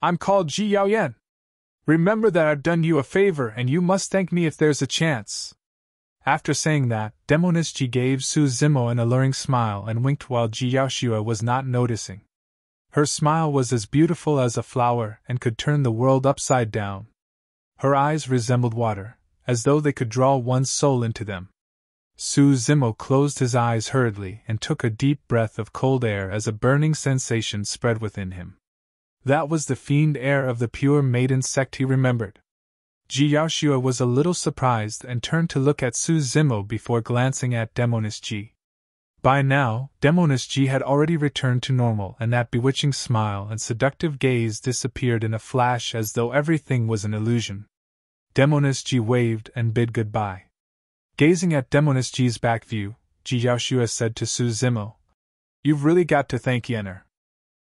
I'm called Ji Yaoyan. Remember that I've done you a favor and you must thank me if there's a chance. After saying that, Demoness Ji gave Su Zimo an alluring smile and winked while Ji Yaoshua was not noticing. Her smile was as beautiful as a flower and could turn the world upside down. Her eyes resembled water, as though they could draw one's soul into them. Su Zimo closed his eyes hurriedly and took a deep breath of cold air as a burning sensation spread within him. That was the fiend air of the pure maiden sect he remembered. Ji Yaoshua was a little surprised and turned to look at Su Zimo before glancing at Demoness Ji. By now, Demoness Ji had already returned to normal and that bewitching smile and seductive gaze disappeared in a flash as though everything was an illusion. Demoness Ji waved and bid goodbye. Gazing at Demoness Ji's back view, Ji Yaoshua said to Su Zimo, You've really got to thank Yenner.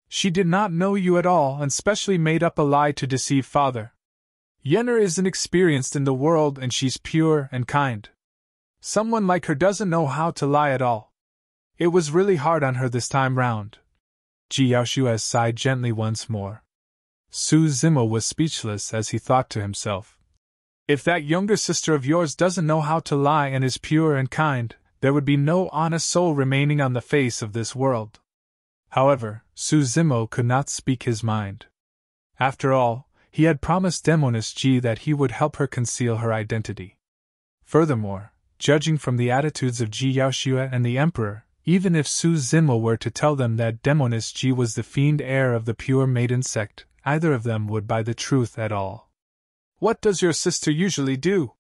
She did not know you at all and specially made up a lie to deceive father. Yenner isn't experienced in the world and she's pure and kind. Someone like her doesn't know how to lie at all. It was really hard on her this time round. Ji Yaoshua sighed gently once more. Su Zimo was speechless as he thought to himself. If that younger sister of yours doesn't know how to lie and is pure and kind, there would be no honest soul remaining on the face of this world. However, Su Zimo could not speak his mind. After all, he had promised Demoness Ji that he would help her conceal her identity. Furthermore, judging from the attitudes of Ji Yaoshua and the Emperor, even if Su Zimo were to tell them that Demoness Ji was the fiend heir of the pure maiden sect, either of them would buy the truth at all. What does your sister usually do?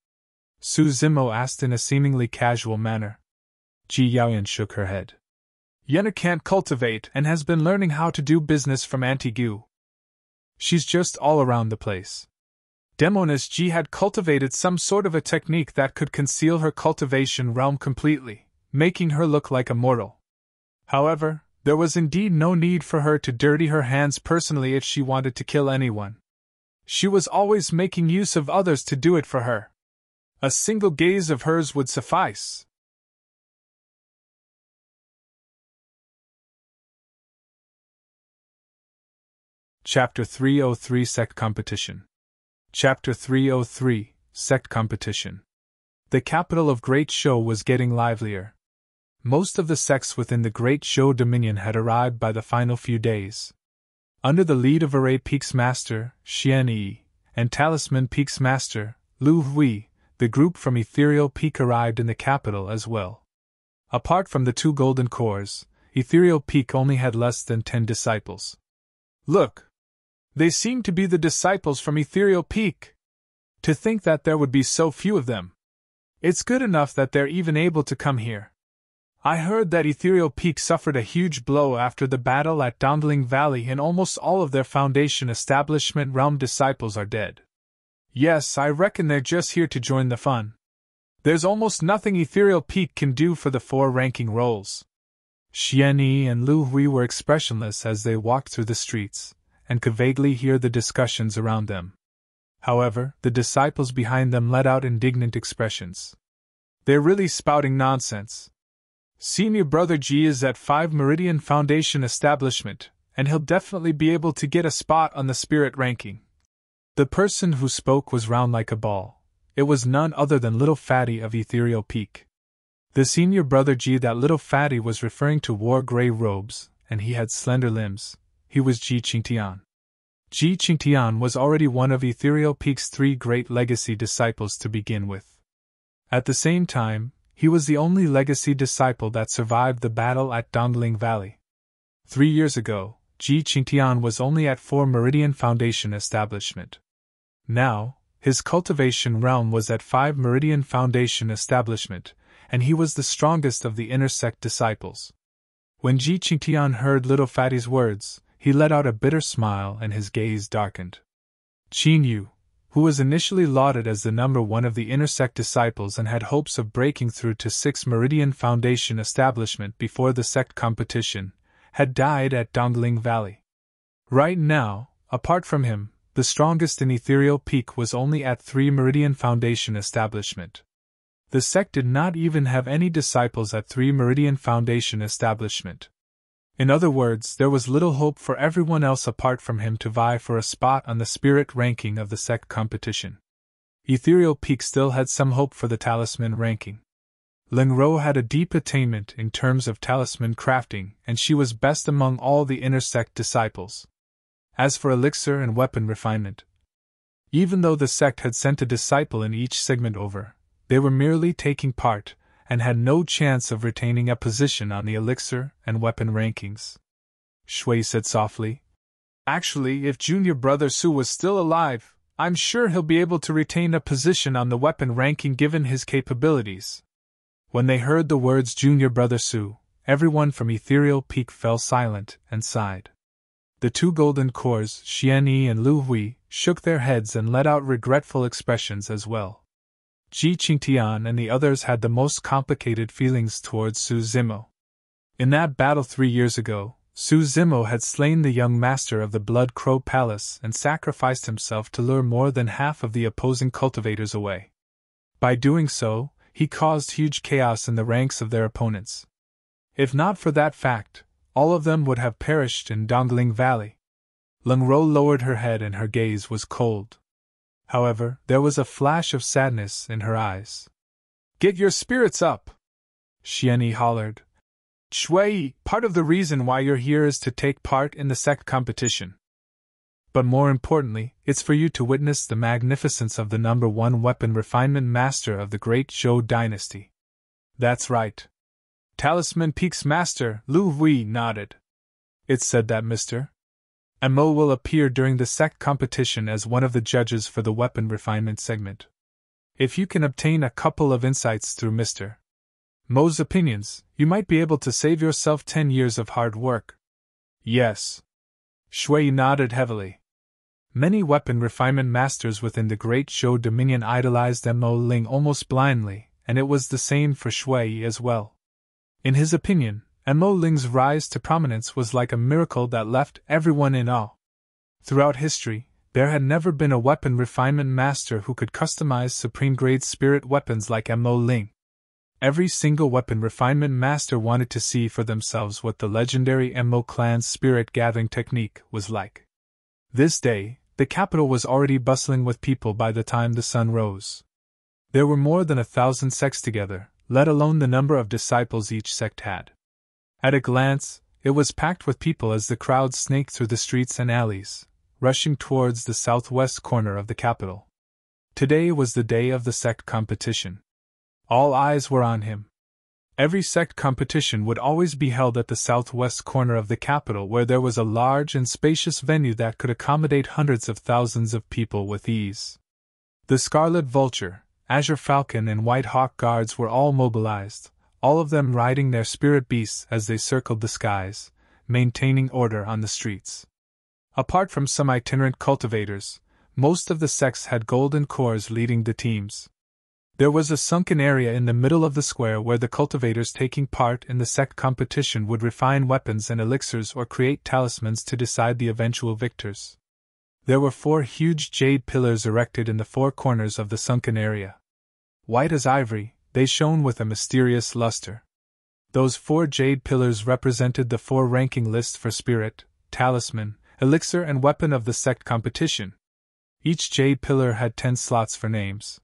Su Zimo asked in a seemingly casual manner. Ji Yaoyan shook her head. Yenner can't cultivate and has been learning how to do business from Auntie Gu. She's just all around the place. Demoness Ji had cultivated some sort of a technique that could conceal her cultivation realm completely, making her look like a mortal. However, there was indeed no need for her to dirty her hands personally if she wanted to kill anyone. She was always making use of others to do it for her. A single gaze of hers would suffice. Chapter 303 Sect Competition. Chapter 303 Sect Competition. The capital of Great Shou was getting livelier. Most of the sects within the Great Shou Dominion had arrived by the final few days. Under the lead of Array Peak's master, Xiaoning, and Talisman Peak's master, Lu Hui, the group from Ethereal Peak arrived in the capital as well. Apart from the 2 golden cores, Ethereal Peak only had less than 10 disciples. Look! They seem to be the disciples from Ethereal Peak. To think that there would be so few of them. It's good enough that they're even able to come here. I heard that Ethereal Peak suffered a huge blow after the battle at Dondling Valley and almost all of their Foundation Establishment Realm disciples are dead. Yes, I reckon they're just here to join the fun. There's almost nothing Ethereal Peak can do for the 4 ranking roles. Xiaoning and Lu Hui were expressionless as they walked through the streets, and could vaguely hear the discussions around them. However, the disciples behind them let out indignant expressions. They're really spouting nonsense. Senior Brother G is at 5 Meridian Foundation establishment, and he'll definitely be able to get a spot on the spirit ranking. The person who spoke was round like a ball. It was none other than Little Fatty of Ethereal Peak. The senior Brother G that Little Fatty was referring to wore gray robes, and he had slender limbs. He was Ji Qingtian. Ji Qingtian was already one of Ethereal Peak's 3 great legacy disciples to begin with. At the same time, he was the only legacy disciple that survived the battle at Dongling Valley. 3 years ago, Ji Qingtian was only at 4 Meridian Foundation establishment. Now, his cultivation realm was at 5 Meridian Foundation establishment, and he was the strongest of the inner sect disciples. When Ji Qingtian heard Little Fatty's words, he let out a bitter smile and his gaze darkened. Qin Yu, who was initially lauded as the number 1 of the inner sect disciples and had hopes of breaking through to 6 Meridian Foundation establishment before the sect competition, had died at Dongling Valley. Right now, apart from him, the strongest in Ethereal Peak was only at 3 Meridian Foundation establishment. The sect did not even have any disciples at 3 Meridian Foundation establishment. In other words, there was little hope for everyone else apart from him to vie for a spot on the spirit ranking of the sect competition. Ethereal Peak still had some hope for the talisman ranking. Ling had a deep attainment in terms of talisman crafting, and she was best among all the inner sect disciples. As for elixir and weapon refinement, even though the sect had sent a disciple in each segment over, they were merely taking part, and had no chance of retaining a position on the elixir and weapon rankings. Shui said softly, "Actually, if Junior Brother Su was still alive, I'm sure he'll be able to retain a position on the weapon ranking given his capabilities." When they heard the words Junior Brother Su, everyone from Ethereal Peak fell silent and sighed. The 2 golden cores, Xiaoning and Lu Hui, shook their heads and let out regretful expressions as well. Ji Qingtian and the others had the most complicated feelings towards Su Zimo. In that battle 3 years ago, Su Zimo had slain the young master of the Blood Crow Palace and sacrificed himself to lure more than half of the opposing cultivators away. By doing so, he caused huge chaos in the ranks of their opponents. If not for that fact, all of them would have perished in Dongling Valley. Ling lowered her head and her gaze was cold. However, there was a flash of sadness in her eyes. "Get your spirits up!" Xiaoning hollered. "Shui, part of the reason why you're here is to take part in the sect competition. But more importantly, it's for you to witness the magnificence of the number 1 weapon refinement master of the great Zhou dynasty." "That's right." Talisman Peak's master, Lu Hui, nodded. "It's said that Mr. Mo will appear during the sect competition as one of the judges for the weapon refinement segment. If you can obtain a couple of insights through Mr. Mo's opinions, you might be able to save yourself 10 years of hard work." "Yes." Shui nodded heavily. Many weapon refinement masters within the Great Zhou Dominion idolized Mo Ling almost blindly, and it was the same for Shui as well. In his opinion, Mo Ling's rise to prominence was like a miracle that left everyone in awe. Throughout history, there had never been a weapon refinement master who could customize supreme-grade spirit weapons like Mo Ling. Every single weapon refinement master wanted to see for themselves what the legendary Mo clan's spirit-gathering technique was like. This day, the capital was already bustling with people by the time the sun rose. There were more than 1,000 sects together, let alone the number of disciples each sect had. At a glance, it was packed with people as the crowd snaked through the streets and alleys, rushing towards the southwest corner of the capital. Today was the day of the sect competition. All eyes were on him. Every sect competition would always be held at the southwest corner of the capital, where there was a large and spacious venue that could accommodate hundreds of thousands of people with ease. The Scarlet Vulture, Azure Falcon and White Hawk guards were all mobilized, all of them riding their spirit beasts as they circled the skies, maintaining order on the streets. Apart from some itinerant cultivators, most of the sects had golden cores leading the teams. There was a sunken area in the middle of the square where the cultivators taking part in the sect competition would refine weapons and elixirs or create talismans to decide the eventual victors. There were 4 huge jade pillars erected in the 4 corners of the sunken area. White as ivory, they shone with a mysterious luster. Those 4 jade pillars represented the 4 ranking lists for spirit, talisman, elixir and weapon of the sect competition. Each jade pillar had 10 slots for names.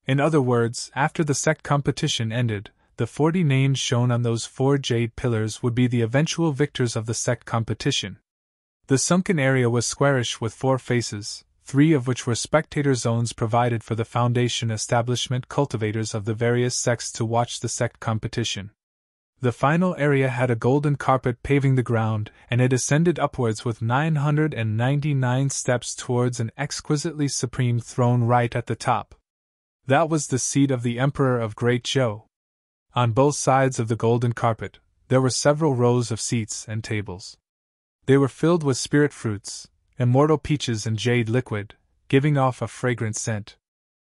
In other words, after the sect competition ended, the 40 names shown on those 4 jade pillars would be the eventual victors of the sect competition. The sunken area was squarish with 4 faces, 3 of which were spectator zones provided for the Foundation establishment cultivators of the various sects to watch the sect competition. The final area had a golden carpet paving the ground, and it ascended upwards with 999 steps towards an exquisitely supreme throne right at the top. That was the seat of the Emperor of Great Zhou. On both sides of the golden carpet, there were several rows of seats and tables. They were filled with spirit fruits, immortal peaches and jade liquid, giving off a fragrant scent.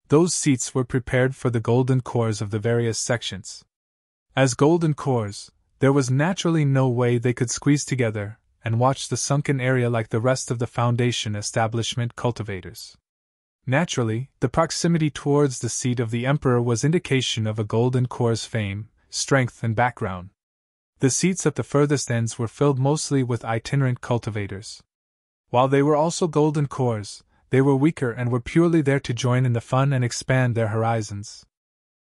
Those seats were prepared for the golden cores of the various sections. As golden cores, there was naturally no way they could squeeze together and watch the sunken area like the rest of the Foundation establishment cultivators. Naturally, the proximity towards the seat of the Emperor was indication of a golden core's fame, strength and background. The seats at the furthest ends were filled mostly with itinerant cultivators. While they were also golden cores, they were weaker and were purely there to join in the fun and expand their horizons.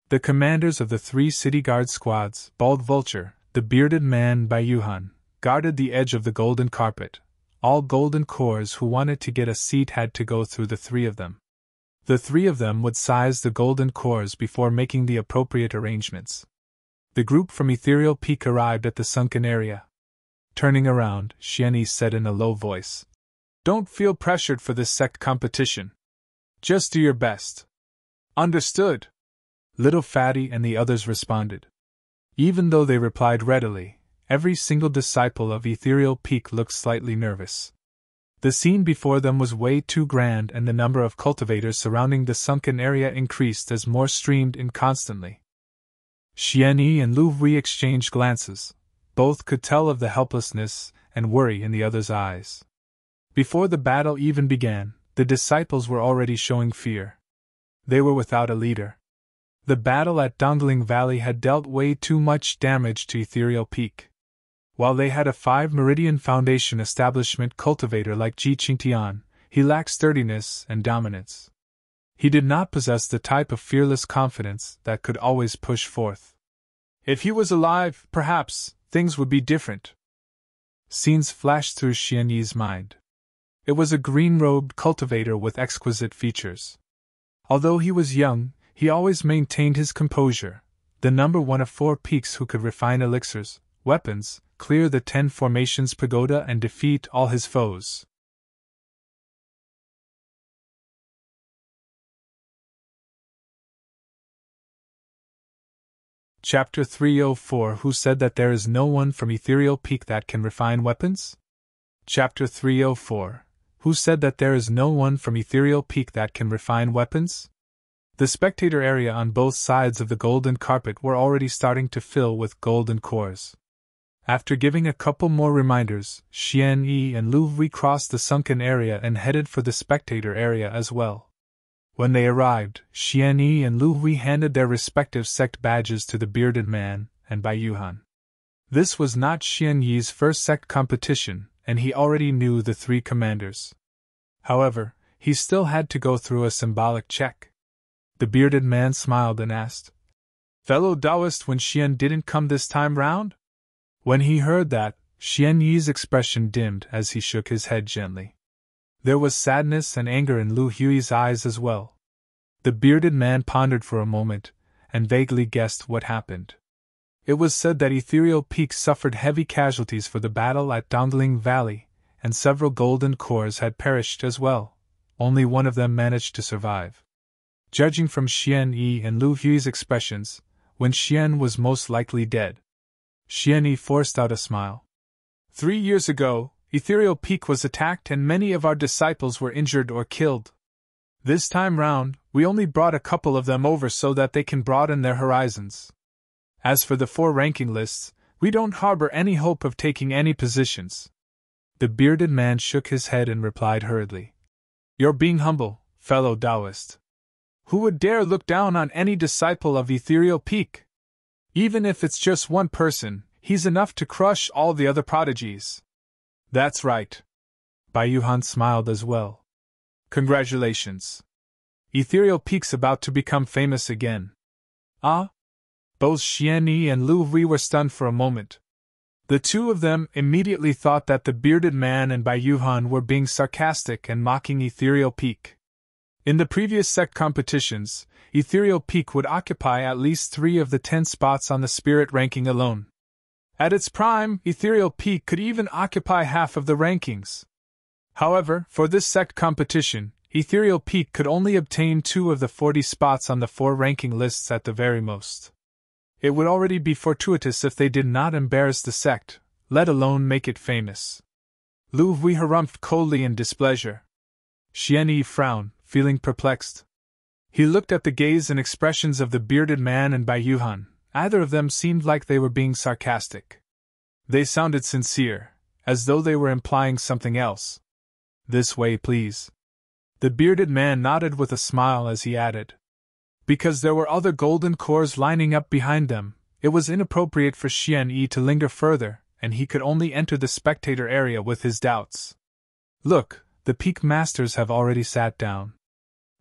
The commanders of the 3 city guard squads, Bald Vulture, the Bearded Man by Yuhan, guarded the edge of the golden carpet. All golden cores who wanted to get a seat had to go through the 3 of them. The 3 of them would size the golden cores before making the appropriate arrangements. The group from Ethereal Peak arrived at the sunken area. Turning around, Xiaoning said in a low voice, "Don't feel pressured for this sect competition. Just do your best." "Understood," Little Fatty and the others responded. Even though they replied readily, every single disciple of Ethereal Peak looked slightly nervous. The scene before them was way too grand, and the number of cultivators surrounding the sunken area increased as more streamed in constantly. Xiaoning and Lu Hui exchanged glances. Both could tell of the helplessness and worry in the other's eyes. Before the battle even began, the disciples were already showing fear. They were without a leader. The battle at Dongling Valley had dealt way too much damage to Ethereal Peak. While they had a 5 Meridian Foundation establishment cultivator like Ji Qingtian, he lacked sturdiness and dominance. He did not possess the type of fearless confidence that could always push forth. If he was alive, perhaps, things would be different. Scenes flashed through Xianyi's mind. It was a green-robed cultivator with exquisite features. Although he was young, he always maintained his composure, the number 1 of 4 peaks who could refine elixirs, weapons, clear the 10 formations pagoda and defeat all his foes. Chapter 304 Who said that there is no one from Ethereal Peak that can refine weapons? Chapter 304 Who said that there is no one from Ethereal Peak that can refine weapons? The spectator area on both sides of the golden carpet were already starting to fill with golden cores. After giving a couple more reminders, Xiaoning and Lu Hui crossed the sunken area and headed for the spectator area as well. When they arrived, Xiaoning and Lu Hui handed their respective sect badges to the Bearded Man and Bai Yuhan. This was not Xianyi's first sect competition, and he already knew the 3 commanders. However, he still had to go through a symbolic check. The Bearded Man smiled and asked, "Fellow Taoist, when Xian didn't come this time round?" When he heard that, Xianyi's expression dimmed as he shook his head gently. There was sadness and anger in Lu Hui's eyes as well. The Bearded Man pondered for a moment, and vaguely guessed what happened. It was said that Ethereal Peak suffered heavy casualties for the battle at Dongling Valley, and several golden cores had perished as well. Only one of them managed to survive. Judging from Xiaoning and Lu Hui's expressions, when Xian was most likely dead. Xiaoning forced out a smile. 3 years ago, Ethereal Peak was attacked and many of our disciples were injured or killed. This time round, we only brought a couple of them over so that they can broaden their horizons. As for the 4 ranking lists, we don't harbor any hope of taking any positions." The bearded man shook his head and replied hurriedly. "You're being humble, fellow Taoist. Who would dare look down on any disciple of Ethereal Peak? Even if it's just one person, he's enough to crush all the other prodigies." "That's right." Bai Yuhan smiled as well. "Congratulations. Ethereal Peak's about to become famous again." "Ah?" Both Xiaoning and Lu Hui were stunned for a moment. The two of them immediately thought that the bearded man and Bai Yuhan were being sarcastic and mocking Ethereal Peak. In the previous sect competitions, Ethereal Peak would occupy at least 3 of the 10 spots on the spirit ranking alone. At its prime, Ethereal Peak could even occupy half of the rankings. However, for this sect competition, Ethereal Peak could only obtain 2 of the 40 spots on the 4 ranking lists at the very most. It would already be fortuitous if they did not embarrass the sect, let alone make it famous. Lu Hui harumphed coldly in displeasure. Xiaoning frowned, feeling perplexed. He looked at the gaze and expressions of the bearded man and Bai Yuhan. Either of them seemed like they were being sarcastic. They sounded sincere, as though they were implying something else. "This way, please." The bearded man nodded with a smile as he added. Because there were other golden cores lining up behind them, it was inappropriate for Xiaoning to linger further, and he could only enter the spectator area with his doubts. "Look, the Peak Masters have already sat down."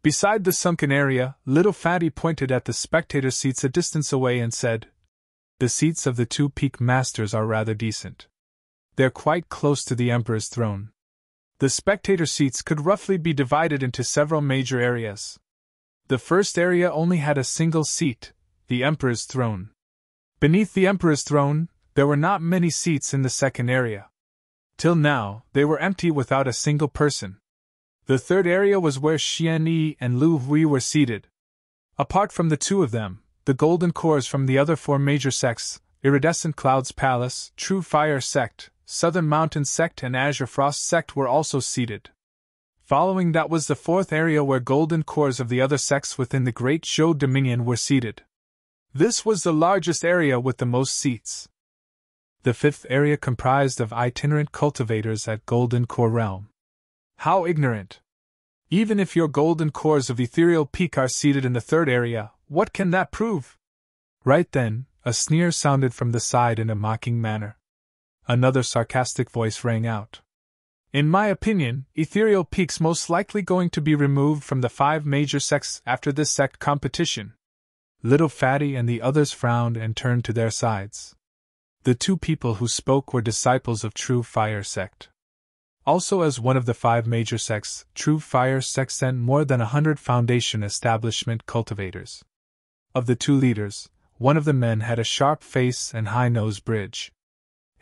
Beside the sunken area, Little Fatty pointed at the spectator seats a distance away and said, "The seats of the 2 Peak Masters are rather decent. They're quite close to the Emperor's throne." The spectator seats could roughly be divided into several major areas. The first area only had a single seat, the Emperor's throne. Beneath the Emperor's throne, there were not many seats in the second area. Till now, they were empty without a single person. The third area was where Xiaoning and Lu Hui were seated. Apart from the 2 of them, the golden cores from the other 4 major sects, Iridescent Clouds Palace, True Fire Sect, Southern Mountain Sect and Azure Frost Sect were also seated. Following that was the 4th area where golden cores of the other sects within the Great Zhou Dominion were seated. This was the largest area with the most seats. The 5th area comprised of itinerant cultivators at Golden Core Realm. How ignorant! Even if your golden cores of Ethereal Peak are seated in the 3rd area, what can that prove? Right then, a sneer sounded from the side in a mocking manner. Another sarcastic voice rang out. "In my opinion, Ethereal Peak's most likely going to be removed from the 5 major sects after this sect competition." Little Fatty and the others frowned and turned to their sides. The 2 people who spoke were disciples of True Fire Sect. Also, as one of the 5 major sects, True Fire Sect sent more than 100 Foundation establishment cultivators. Of the 2 leaders, one of the men had a sharp face and high nose bridge.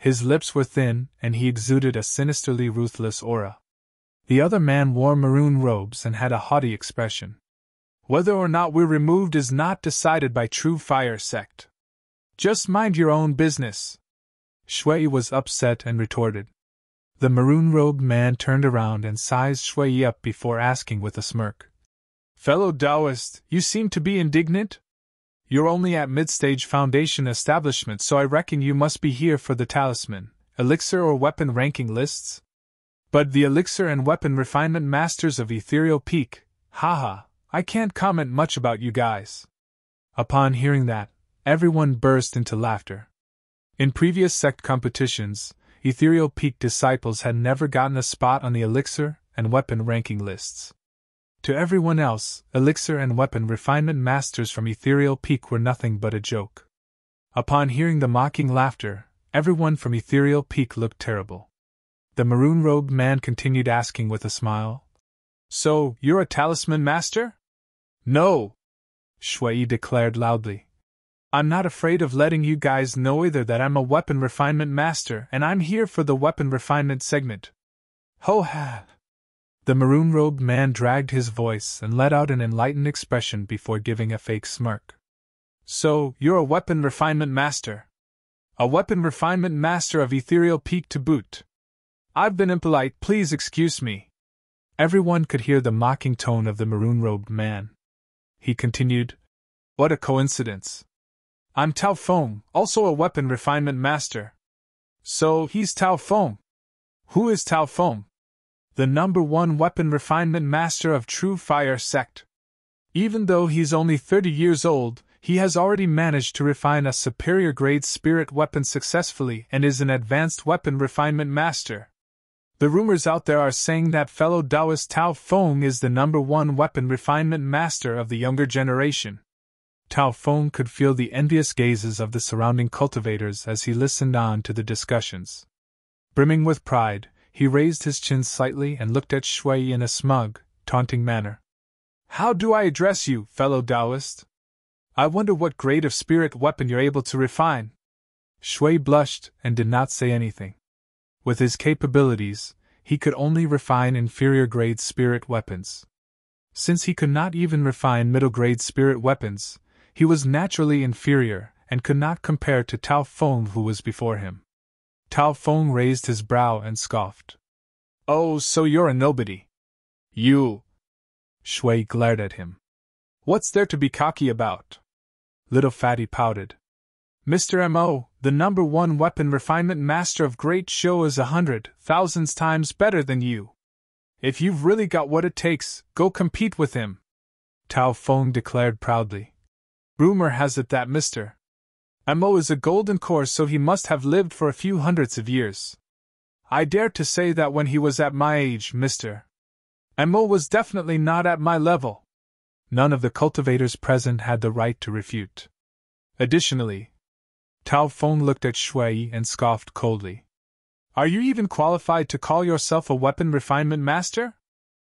His lips were thin, and he exuded a sinisterly ruthless aura. The other man wore maroon robes and had a haughty expression. "Whether or not we're removed is not decided by True Fire Sect. Just mind your own business." Shui was upset and retorted. The maroon-robed man turned around and sized Shui up before asking with a smirk. "Fellow Taoist, you seem to be indignant? You're only at mid-stage Foundation establishment, so I reckon you must be here for the talisman, elixir or weapon ranking lists? But the elixir and weapon refinement masters of Ethereal Peak, haha, I can't comment much about you guys." Upon hearing that, everyone burst into laughter. In previous sect competitions, Ethereal Peak disciples had never gotten a spot on the elixir and weapon ranking lists. To everyone else, elixir and weapon refinement masters from Ethereal Peak were nothing but a joke. Upon hearing the mocking laughter, everyone from Ethereal Peak looked terrible. The maroon-robed man continued asking with a smile, "So, you're a talisman master?" "No!" Shui declared loudly. "I'm not afraid of letting you guys know either that I'm a weapon refinement master and I'm here for the weapon refinement segment." "Ho ha!" The maroon-robed man dragged his voice and let out an enlightened expression before giving a fake smirk. "So, you're a weapon refinement master? A weapon refinement master of Ethereal Peak to boot? I've been impolite, please excuse me." Everyone could hear the mocking tone of the maroon-robed man. He continued. What a coincidence. I'm Tao Feng, also a weapon refinement master. So, he's Tao Feng. Who is Tao Feng? The #1 weapon refinement master of True Fire Sect. Even though he's only 30 years old, he has already managed to refine a superior grade spirit weapon successfully and is an advanced weapon refinement master. The rumors out there are saying that fellow Taoist Tao Feng is the #1 weapon refinement master of the younger generation. Tao Feng could feel the envious gazes of the surrounding cultivators as he listened on to the discussions. Brimming with pride, he raised his chin slightly and looked at Shui in a smug, taunting manner. How do I address you, fellow Taoist? I wonder what grade of spirit weapon you're able to refine. Shui blushed and did not say anything. With his capabilities, he could only refine inferior grade spirit weapons. Since he could not even refine middle grade spirit weapons, he was naturally inferior and could not compare to Tao Feng, who was before him. Tao Feng raised his brow and scoffed. Oh, so you're a nobody. You. Shui glared at him. What's there to be cocky about? Little Fatty pouted. Mr. M.O., the #1 weapon refinement master of Great Show is 100,000 times better than you. If you've really got what it takes, go compete with him. Tao Feng declared proudly. Rumor has it that Mr. M.O. is a golden core, so he must have lived for a few hundreds of years. I dare to say that when he was at my age, Mr. M.O. was definitely not at my level. None of the cultivators present had the right to refute. Additionally, Tao Feng looked at Shui and scoffed coldly. Are you even qualified to call yourself a weapon refinement master?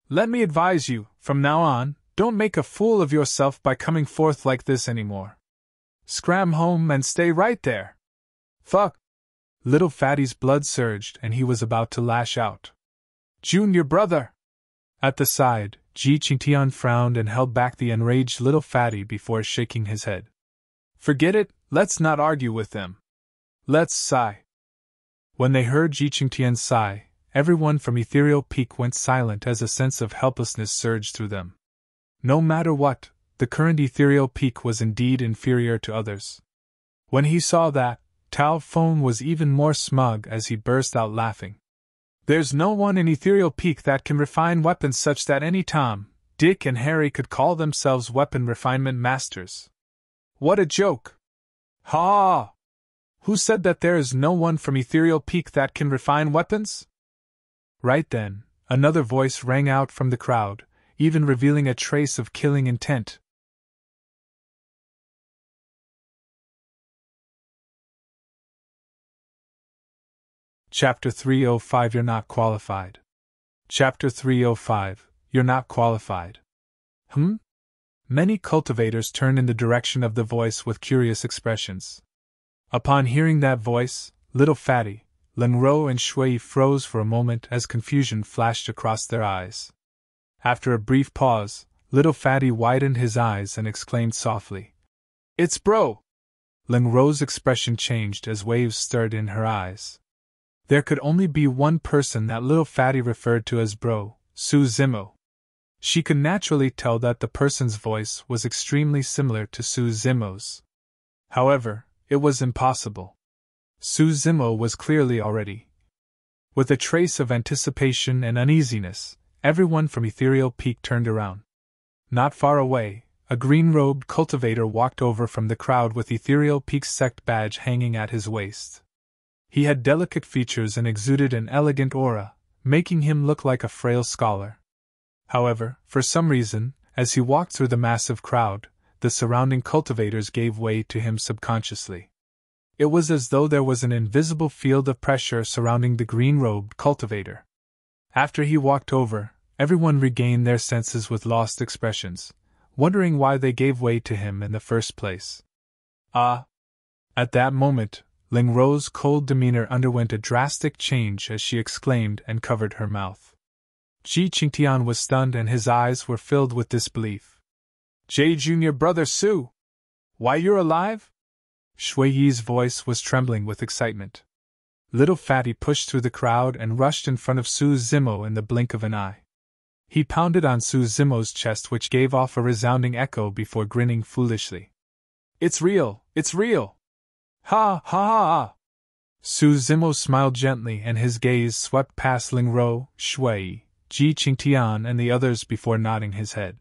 Let me advise you, from now on, don't make a fool of yourself by coming forth like this anymore. Scram home and stay right there. Fuck. Little Fatty's blood surged and he was about to lash out. Junior brother! At the side, Ji Qingtian frowned and held back the enraged little Fatty before shaking his head. Forget it, let's not argue with them. Let's sigh. When they heard Ji Qingtian sigh, everyone from Ethereal Peak went silent as a sense of helplessness surged through them. No matter what, the current Ethereal Peak was indeed inferior to others. When he saw that, Tao Feng was even more smug as he burst out laughing. There's no one in Ethereal Peak that can refine weapons such that any Tom, Dick and Harry could call themselves weapon refinement masters. What a joke! Ha! Who said that there is no one from Ethereal Peak that can refine weapons? Right then, another voice rang out from the crowd, even revealing a trace of killing intent. Chapter 305 You're Not Qualified. Chapter 305 You're Not Qualified. Many cultivators turned in the direction of the voice with curious expressions. Upon hearing that voice, Little Fatty, Ling and Shui froze for a moment as confusion flashed across their eyes. After a brief pause, Little Fatty widened his eyes and exclaimed softly, It's Bro! Ling expression changed as waves stirred in her eyes. There could only be one person that Little Fatty referred to as Bro, Su Zimo. She could naturally tell that the person's voice was extremely similar to Su Zimo's. However, it was impossible. Su Zimo was clearly already. With a trace of anticipation and uneasiness, everyone from Ethereal Peak turned around. Not far away, a green-robed cultivator walked over from the crowd with Ethereal Peak's sect badge hanging at his waist. He had delicate features and exuded an elegant aura, making him look like a frail scholar. However, for some reason, as he walked through the massive crowd, the surrounding cultivators gave way to him subconsciously. It was as though there was an invisible field of pressure surrounding the green-robed cultivator. After he walked over, everyone regained their senses with lost expressions, wondering why they gave way to him in the first place. At that moment, Ling Ro's cold demeanor underwent a drastic change as she exclaimed and covered her mouth. Ji Qingtian was stunned and his eyes were filled with disbelief. J. Junior Brother Su! Why, you're alive? Shui Yi's voice was trembling with excitement. Little Fatty pushed through the crowd and rushed in front of Su Zimo in the blink of an eye. He pounded on Su Zimo's chest, which gave off a resounding echo before grinning foolishly. It's real! It's real! Ha ha ha ha! Su Zimo smiled gently and his gaze swept past Ling Ro, Shui, Ji Qingtian and the others before nodding his head.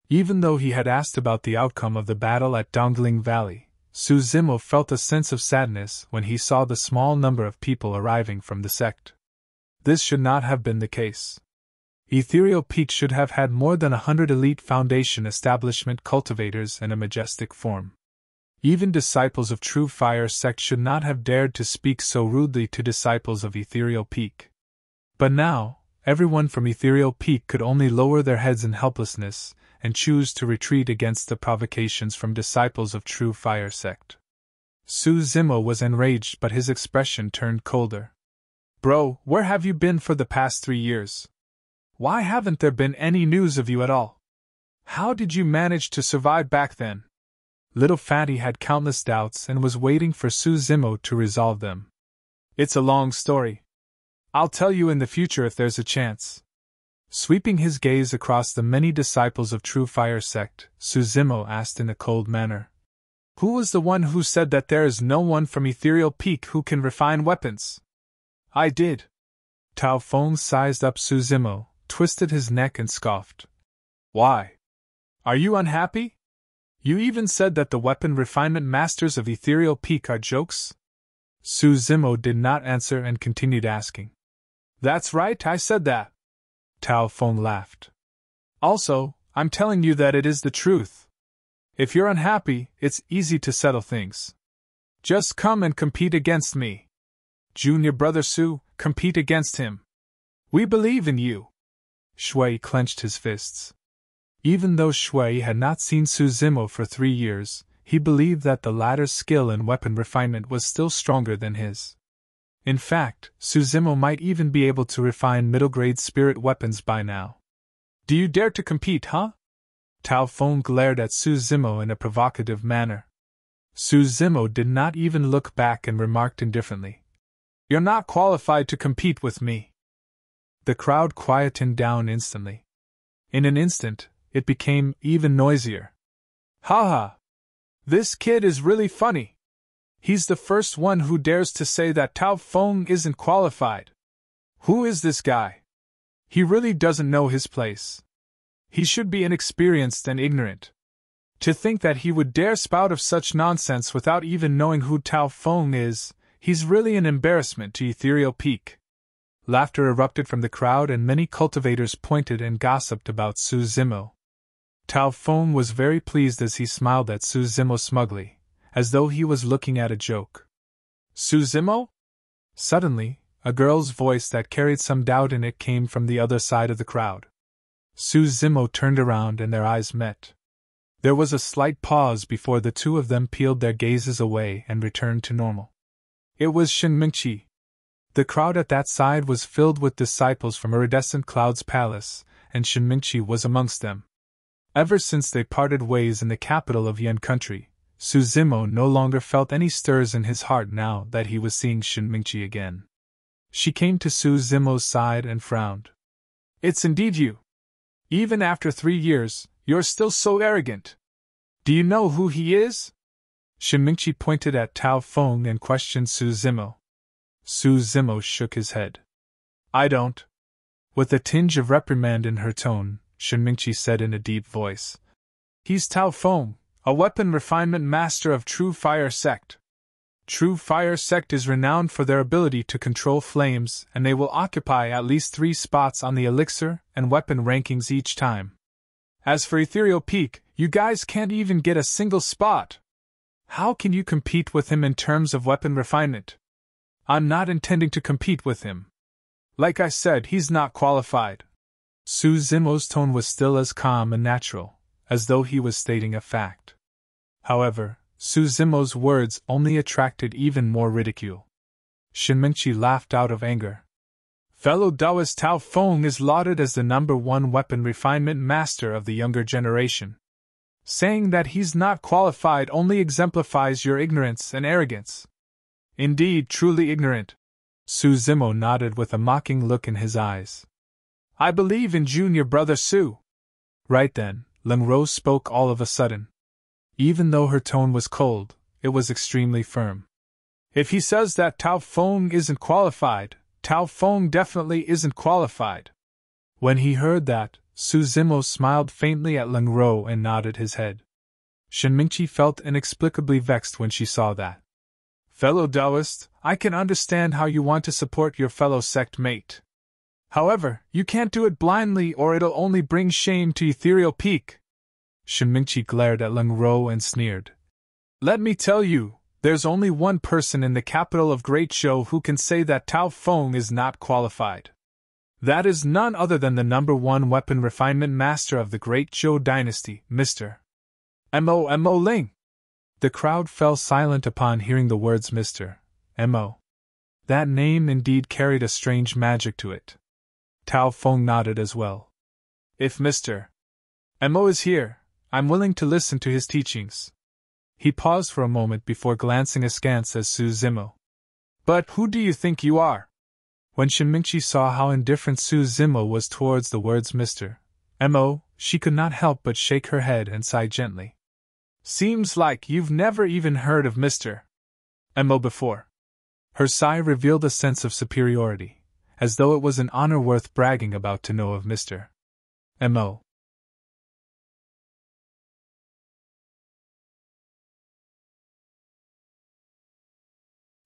Even though he had asked about the outcome of the battle at Dongling Valley, Su Zimo felt a sense of sadness when he saw the small number of people arriving from the sect. This should not have been the case. Ethereal Peak should have had more than 100 elite Foundation establishment cultivators in a majestic form. Even disciples of True Fire Sect should not have dared to speak so rudely to disciples of Ethereal Peak. But now, everyone from Ethereal Peak could only lower their heads in helplessness and choose to retreat against the provocations from disciples of True Fire Sect. Su Zimo was enraged, but his expression turned colder. Bro, where have you been for the past 3 years? Why haven't there been any news of you at all? How did you manage to survive back then? Little Fatty had countless doubts and was waiting for Su Zimo to resolve them. It's a long story. I'll tell you in the future if there's a chance. Sweeping his gaze across the many disciples of True Fire Sect, Su Zimo asked in a cold manner. Who was the one who said that there is no one from Ethereal Peak who can refine weapons? I did. Tao Feng sized up Su Zimo, twisted his neck and scoffed. Why? Are you unhappy? You even said that the weapon refinement masters of Ethereal Peak are jokes? Su Zimo did not answer and continued asking. That's right, I said that. Tao Feng laughed. Also, I'm telling you that it is the truth. If you're unhappy, it's easy to settle things. Just come and compete against me. Junior brother Su, compete against him. We believe in you. Shui clenched his fists. Even though Shui had not seen Su Zimo for 3 years, he believed that the latter's skill in weapon refinement was still stronger than his. In fact, Su Zimo might even be able to refine middle-grade spirit weapons by now. Do you dare to compete, huh? Tao Feng glared at Su Zimo in a provocative manner. Su Zimo did not even look back and remarked indifferently. You're not qualified to compete with me. The crowd quietened down instantly. In an instant, it became even noisier. Ha ha! This kid is really funny. He's the first one who dares to say that Tao Feng isn't qualified. Who is this guy? He really doesn't know his place. He should be inexperienced and ignorant. To think that he would dare spout of such nonsense without even knowing who Tao Feng is, he's really an embarrassment to Ethereal Peak. Laughter erupted from the crowd and many cultivators pointed and gossiped about Su Zimo. Tao Feng was very pleased as he smiled at Su Zimo smugly, as though he was looking at a joke. Su Zimo? Suddenly, a girl's voice that carried some doubt in it came from the other side of the crowd. Su Zimo turned around and their eyes met. There was a slight pause before the two of them peeled their gazes away and returned to normal. It was Shenmingqi. The crowd at that side was filled with disciples from Iridescent Cloud's palace, and Shenmingqi was amongst them. Ever since they parted ways in the capital of Yan country, Su Zimo no longer felt any stirs in his heart now that he was seeing Shenmingqi again. She came to Su Zimo's side and frowned. It's indeed you. Even after 3 years, you're still so arrogant. Do you know who he is? Shenmingqi pointed at Tao Feng and questioned Su Zimo. Su Zimo shook his head. I don't. With a tinge of reprimand in her tone, Shenmingqi said in a deep voice. He's Tao Feng, a weapon refinement master of True Fire Sect. True Fire Sect is renowned for their ability to control flames, and they will occupy at least 3 spots on the elixir and weapon rankings each time. As for Ethereal Peak, you guys can't even get a single spot. How can you compete with him in terms of weapon refinement? I'm not intending to compete with him. Like I said, he's not qualified. Su Zimo's tone was still as calm and natural, as though he was stating a fact. However, Su Zimo's words only attracted even more ridicule. Shenmingqi laughed out of anger. Fellow Taoist Tao Feng is lauded as the #1 weapon refinement master of the younger generation. Saying that he's not qualified only exemplifies your ignorance and arrogance. Indeed, truly ignorant. Su Zimo nodded with a mocking look in his eyes. I believe in Junior Brother Su. Right then, Ling Rose spoke all of a sudden. Even though her tone was cold, it was extremely firm. If he says that Tao Feng isn't qualified, Tao Feng definitely isn't qualified. When he heard that, Su Zimo smiled faintly at Ling Rou and nodded his head. Shen Mingqi felt inexplicably vexed when she saw that. Fellow Taoist, I can understand how you want to support your fellow sect mate. However, you can't do it blindly or it'll only bring shame to Ethereal Peak. Shen Mingqi glared at Ling Rou and sneered. Let me tell you, there's only one person in the capital of Great Zhou who can say that Tao Feng is not qualified. That is none other than the #1 weapon refinement master of the Great Zhou dynasty, Mr. Mo Ling. The crowd fell silent upon hearing the words Mr. Mo. That name indeed carried a strange magic to it. Tao Feng nodded as well. If Mr. Mo is here, I'm willing to listen to his teachings. He paused for a moment before glancing askance at Su Zimo. But who do you think you are? When Shen Mingqi saw how indifferent Su Zimo was towards the words Mr. Mo, she could not help but shake her head and sigh gently. Seems like you've never even heard of Mr. Mo before. Her sigh revealed a sense of superiority, as though it was an honor worth bragging about to know of Mr. Mo.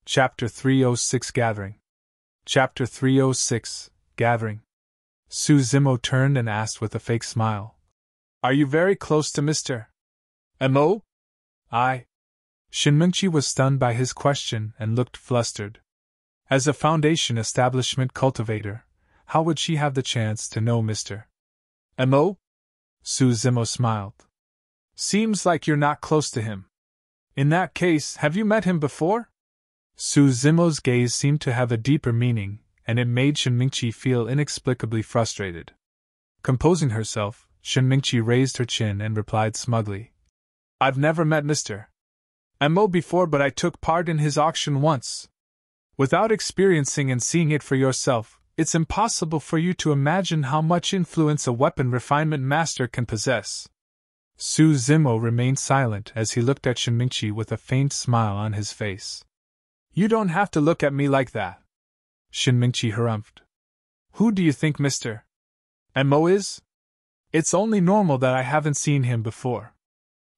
Chapter 306 Gathering. Chapter 306 Gathering. Su Zimo turned and asked with a fake smile. Are you very close to Mr. Mo? I. Shen Mingqi was stunned by his question and looked flustered. As a Foundation establishment cultivator, how would she have the chance to know Mr. Mo? Su Zimo smiled. Seems like you're not close to him. In that case, have you met him before? Su Zimo's gaze seemed to have a deeper meaning, and it made Shen Mingqi feel inexplicably frustrated. Composing herself, Shen Mingqi raised her chin and replied smugly. I've never met Mr. Mo before, but I took part in his auction once. Without experiencing and seeing it for yourself, it's impossible for you to imagine how much influence a weapon refinement master can possess. Su Zimo remained silent as he looked at Shen Mingqi with a faint smile on his face. You don't have to look at me like that. Shen Mingqi harumphed. Who do you think Mr. Mo is? It's only normal that I haven't seen him before.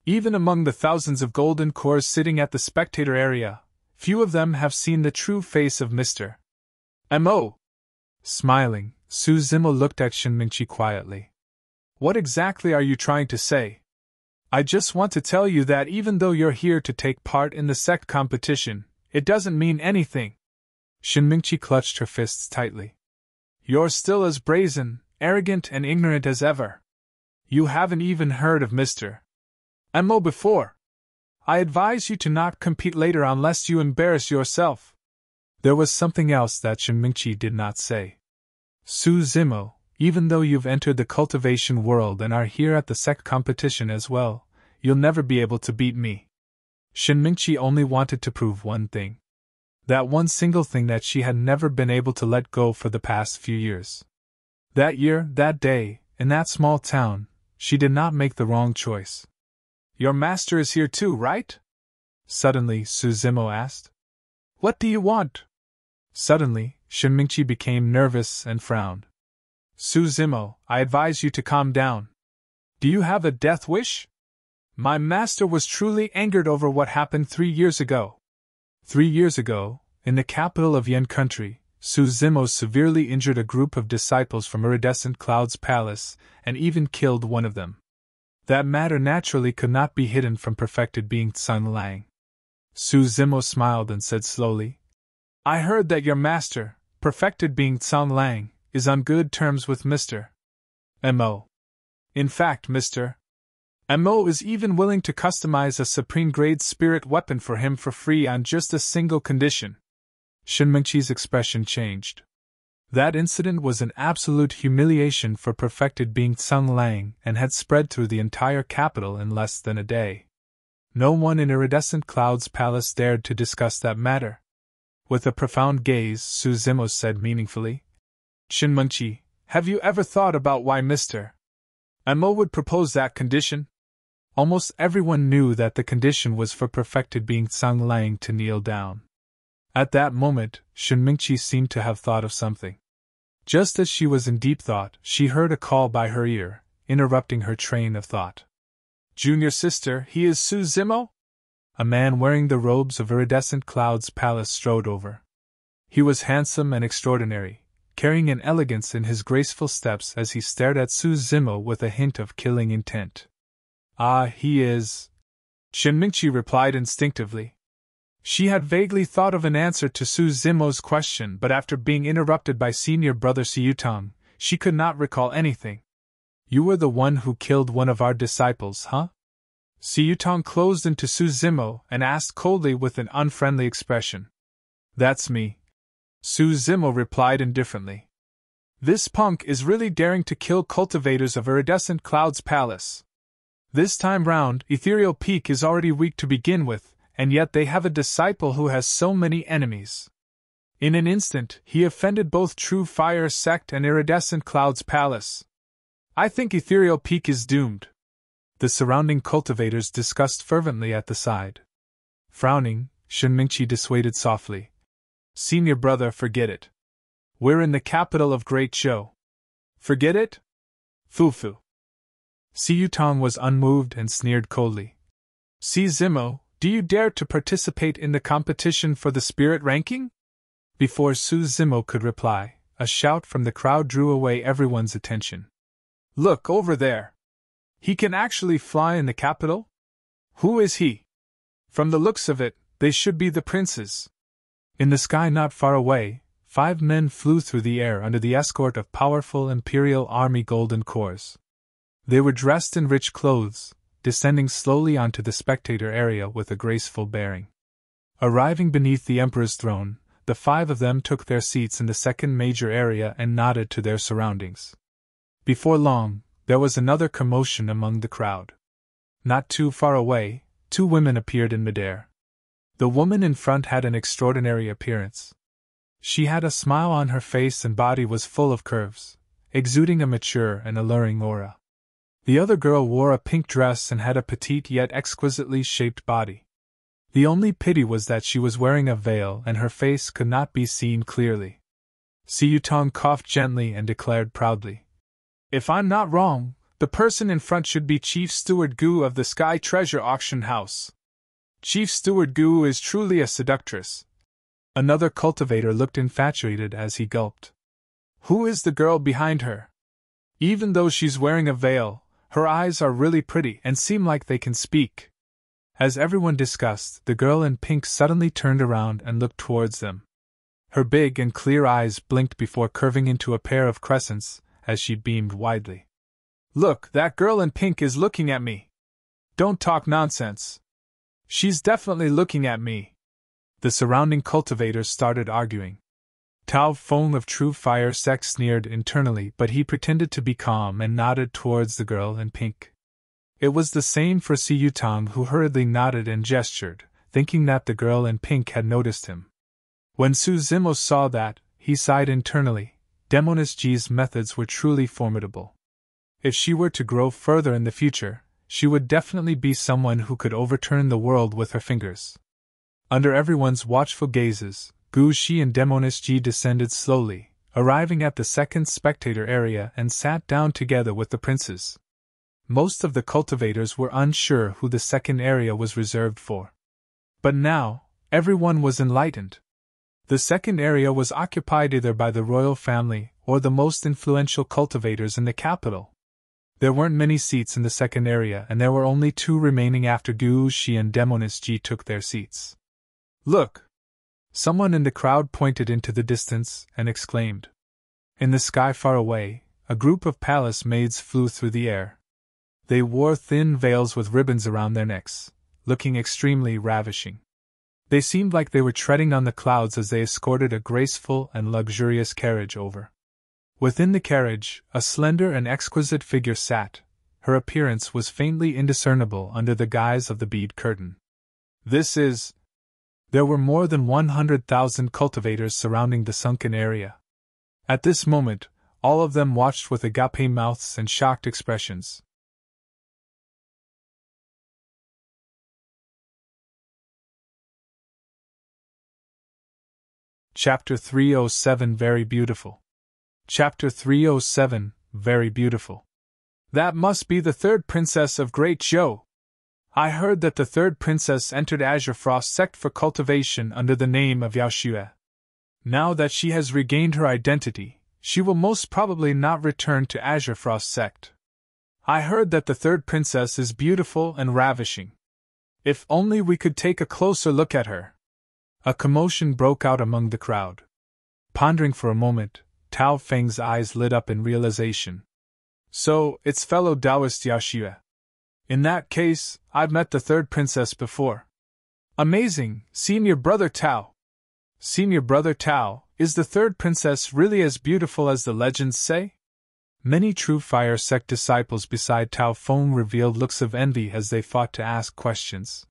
Even among the thousands of golden cores sitting at the spectator area, few of them have seen the true face of Mr. Mo. Smiling, Su Zimo looked at Shen Mingqi quietly. What exactly are you trying to say? I just want to tell you that even though you're here to take part in the Sect competition, it doesn't mean anything. Shen Mingqi clutched her fists tightly. You're still as brazen, arrogant, and ignorant as ever. You haven't even heard of Mr. Mo before. I advise you to not compete later unless you embarrass yourself. There was something else that Shen Mingqi did not say. Su Zimo, even though you've entered the cultivation world and are here at the Sect competition as well, you'll never be able to beat me. Shen Mingqi only wanted to prove one thing. That one single thing that she had never been able to let go for the past few years. That year, that day, in that small town, she did not make the wrong choice. Your master is here too, right? Suddenly, Su Zimo asked. What do you want? Suddenly, Shen Mingqi became nervous and frowned. Su Zimo, I advise you to calm down. Do you have a death wish? My master was truly angered over what happened 3 years ago. 3 years ago, in the capital of Yan country, Su Zimo severely injured a group of disciples from Iridescent Cloud's palace and even killed one of them. That matter naturally could not be hidden from perfected being Sun Lang. Su Zimo smiled and said slowly, I heard that your master, perfected being Sun Lang, is on good terms with Mr. Mo. In fact, Mr. Mo is even willing to customize a supreme-grade spirit weapon for him for free on just a single condition. Shen Mingqi's expression changed. That incident was an absolute humiliation for perfected being Sun Lang and had spread through the entire capital in less than a day. No one in Iridescent Cloud's palace dared to discuss that matter. With a profound gaze, Su Zimo said meaningfully, Shen Mingqi, have you ever thought about why Mr. Mo would propose that condition? Almost everyone knew that the condition was for perfected being Tsang Lang to kneel down. At that moment, Shen Mingqi seemed to have thought of something. Just as she was in deep thought, she heard a call by her ear, interrupting her train of thought. Junior sister, he is Su Zimo? A man wearing the robes of iridescent clouds palace strode over. He was handsome and extraordinary, carrying an elegance in his graceful steps as he stared at Su Zimo with a hint of killing intent. Ah, he is. Shen Mingqi replied instinctively. She had vaguely thought of an answer to Su Zimo's question, but after being interrupted by senior brother Xiaoning, she could not recall anything. You were the one who killed one of our disciples, huh? Xiaoning closed into Su Zimo and asked coldly with an unfriendly expression. That's me. Su Zimo replied indifferently. This punk is really daring to kill cultivators of Iridescent Cloud's palace. This time round, Ethereal Peak is already weak to begin with, and yet they have a disciple who has so many enemies. In an instant, he offended both True Fire Sect and Iridescent Cloud's palace. I think Ethereal Peak is doomed. The surrounding cultivators discussed fervently at the side. Frowning, Shen Mingqi dissuaded softly. Senior brother, forget it. We're in the capital of Great Zhou. Forget it? Fufu. Xiaoning was unmoved and sneered coldly. Si Zimo, do you dare to participate in the competition for the spirit ranking? Before Su Zimo could reply, a shout from the crowd drew away everyone's attention. Look over there! He can actually fly in the capital? Who is he? From the looks of it, they should be the princes. In the sky not far away, 5 men flew through the air under the escort of powerful Imperial Army golden corps. They were dressed in rich clothes, descending slowly onto the spectator area with a graceful bearing. Arriving beneath the Emperor's throne, the 5 of them took their seats in the second major area and nodded to their surroundings. Before long, there was another commotion among the crowd. Not too far away, 2 women appeared in midair. The woman in front had an extraordinary appearance. She had a smile on her face and body was full of curves, exuding a mature and alluring aura. The other girl wore a pink dress and had a petite yet exquisitely shaped body. The only pity was that she was wearing a veil and her face could not be seen clearly. Xiaoning coughed gently and declared proudly. If I'm not wrong, the person in front should be Chief Steward Gu of the Sky Treasure Auction House. Chief Steward Gu is truly a seductress. Another cultivator looked infatuated as he gulped. Who is the girl behind her? Even though she's wearing a veil, her eyes are really pretty and seem like they can speak. As everyone discussed, the girl in pink suddenly turned around and looked towards them. Her big and clear eyes blinked before curving into a pair of crescents, as she beamed widely. Look, that girl in pink is looking at me. Don't talk nonsense. She's definitely looking at me. The surrounding cultivators started arguing. Tao Feng of True Fire Sect sneered internally, but he pretended to be calm and nodded towards the girl in pink. It was the same for Xiaoning, who hurriedly nodded and gestured, thinking that the girl in pink had noticed him. When Su Zimo saw that, he sighed internally. Demoness Ji's methods were truly formidable. If she were to grow further in the future, she would definitely be someone who could overturn the world with her fingers. Under everyone's watchful gazes, Gu Shi and Demoness Ji descended slowly, arriving at the second spectator area and sat down together with the princes. Most of the cultivators were unsure who the second area was reserved for. But now, everyone was enlightened. The second area was occupied either by the royal family or the most influential cultivators in the capital. There weren't many seats in the second area, and there were only 2 remaining after Gu Shi and Demoness Ji took their seats. Look! Someone in the crowd pointed into the distance and exclaimed. In the sky far away, a group of palace maids flew through the air. They wore thin veils with ribbons around their necks, looking extremely ravishing. They seemed like they were treading on the clouds as they escorted a graceful and luxurious carriage over. Within the carriage, a slender and exquisite figure sat. Her appearance was faintly indiscernible under the guise of the bead curtain. This is... There were more than 100,000 cultivators surrounding the sunken area. At this moment, all of them watched with agape mouths and shocked expressions. Chapter 307 Very Beautiful. Chapter 307 Very Beautiful. That must be the third princess of Great Zhou. I heard that the third princess entered Azure Frost Sect for cultivation under the name of Yaoxue. Now that she has regained her identity, she will most probably not return to Azure Frost Sect. I heard that the third princess is beautiful and ravishing. If only we could take a closer look at her. A commotion broke out among the crowd. Pondering for a moment, Tao Feng's eyes lit up in realization. So, it's fellow Taoist Yaoxue. In that case, I've met the third princess before. Amazing, Senior Brother Tao. Senior Brother Tao, is the third princess really as beautiful as the legends say? Many true Fire Sect disciples beside Tao Feng revealed looks of envy as they fought to ask questions.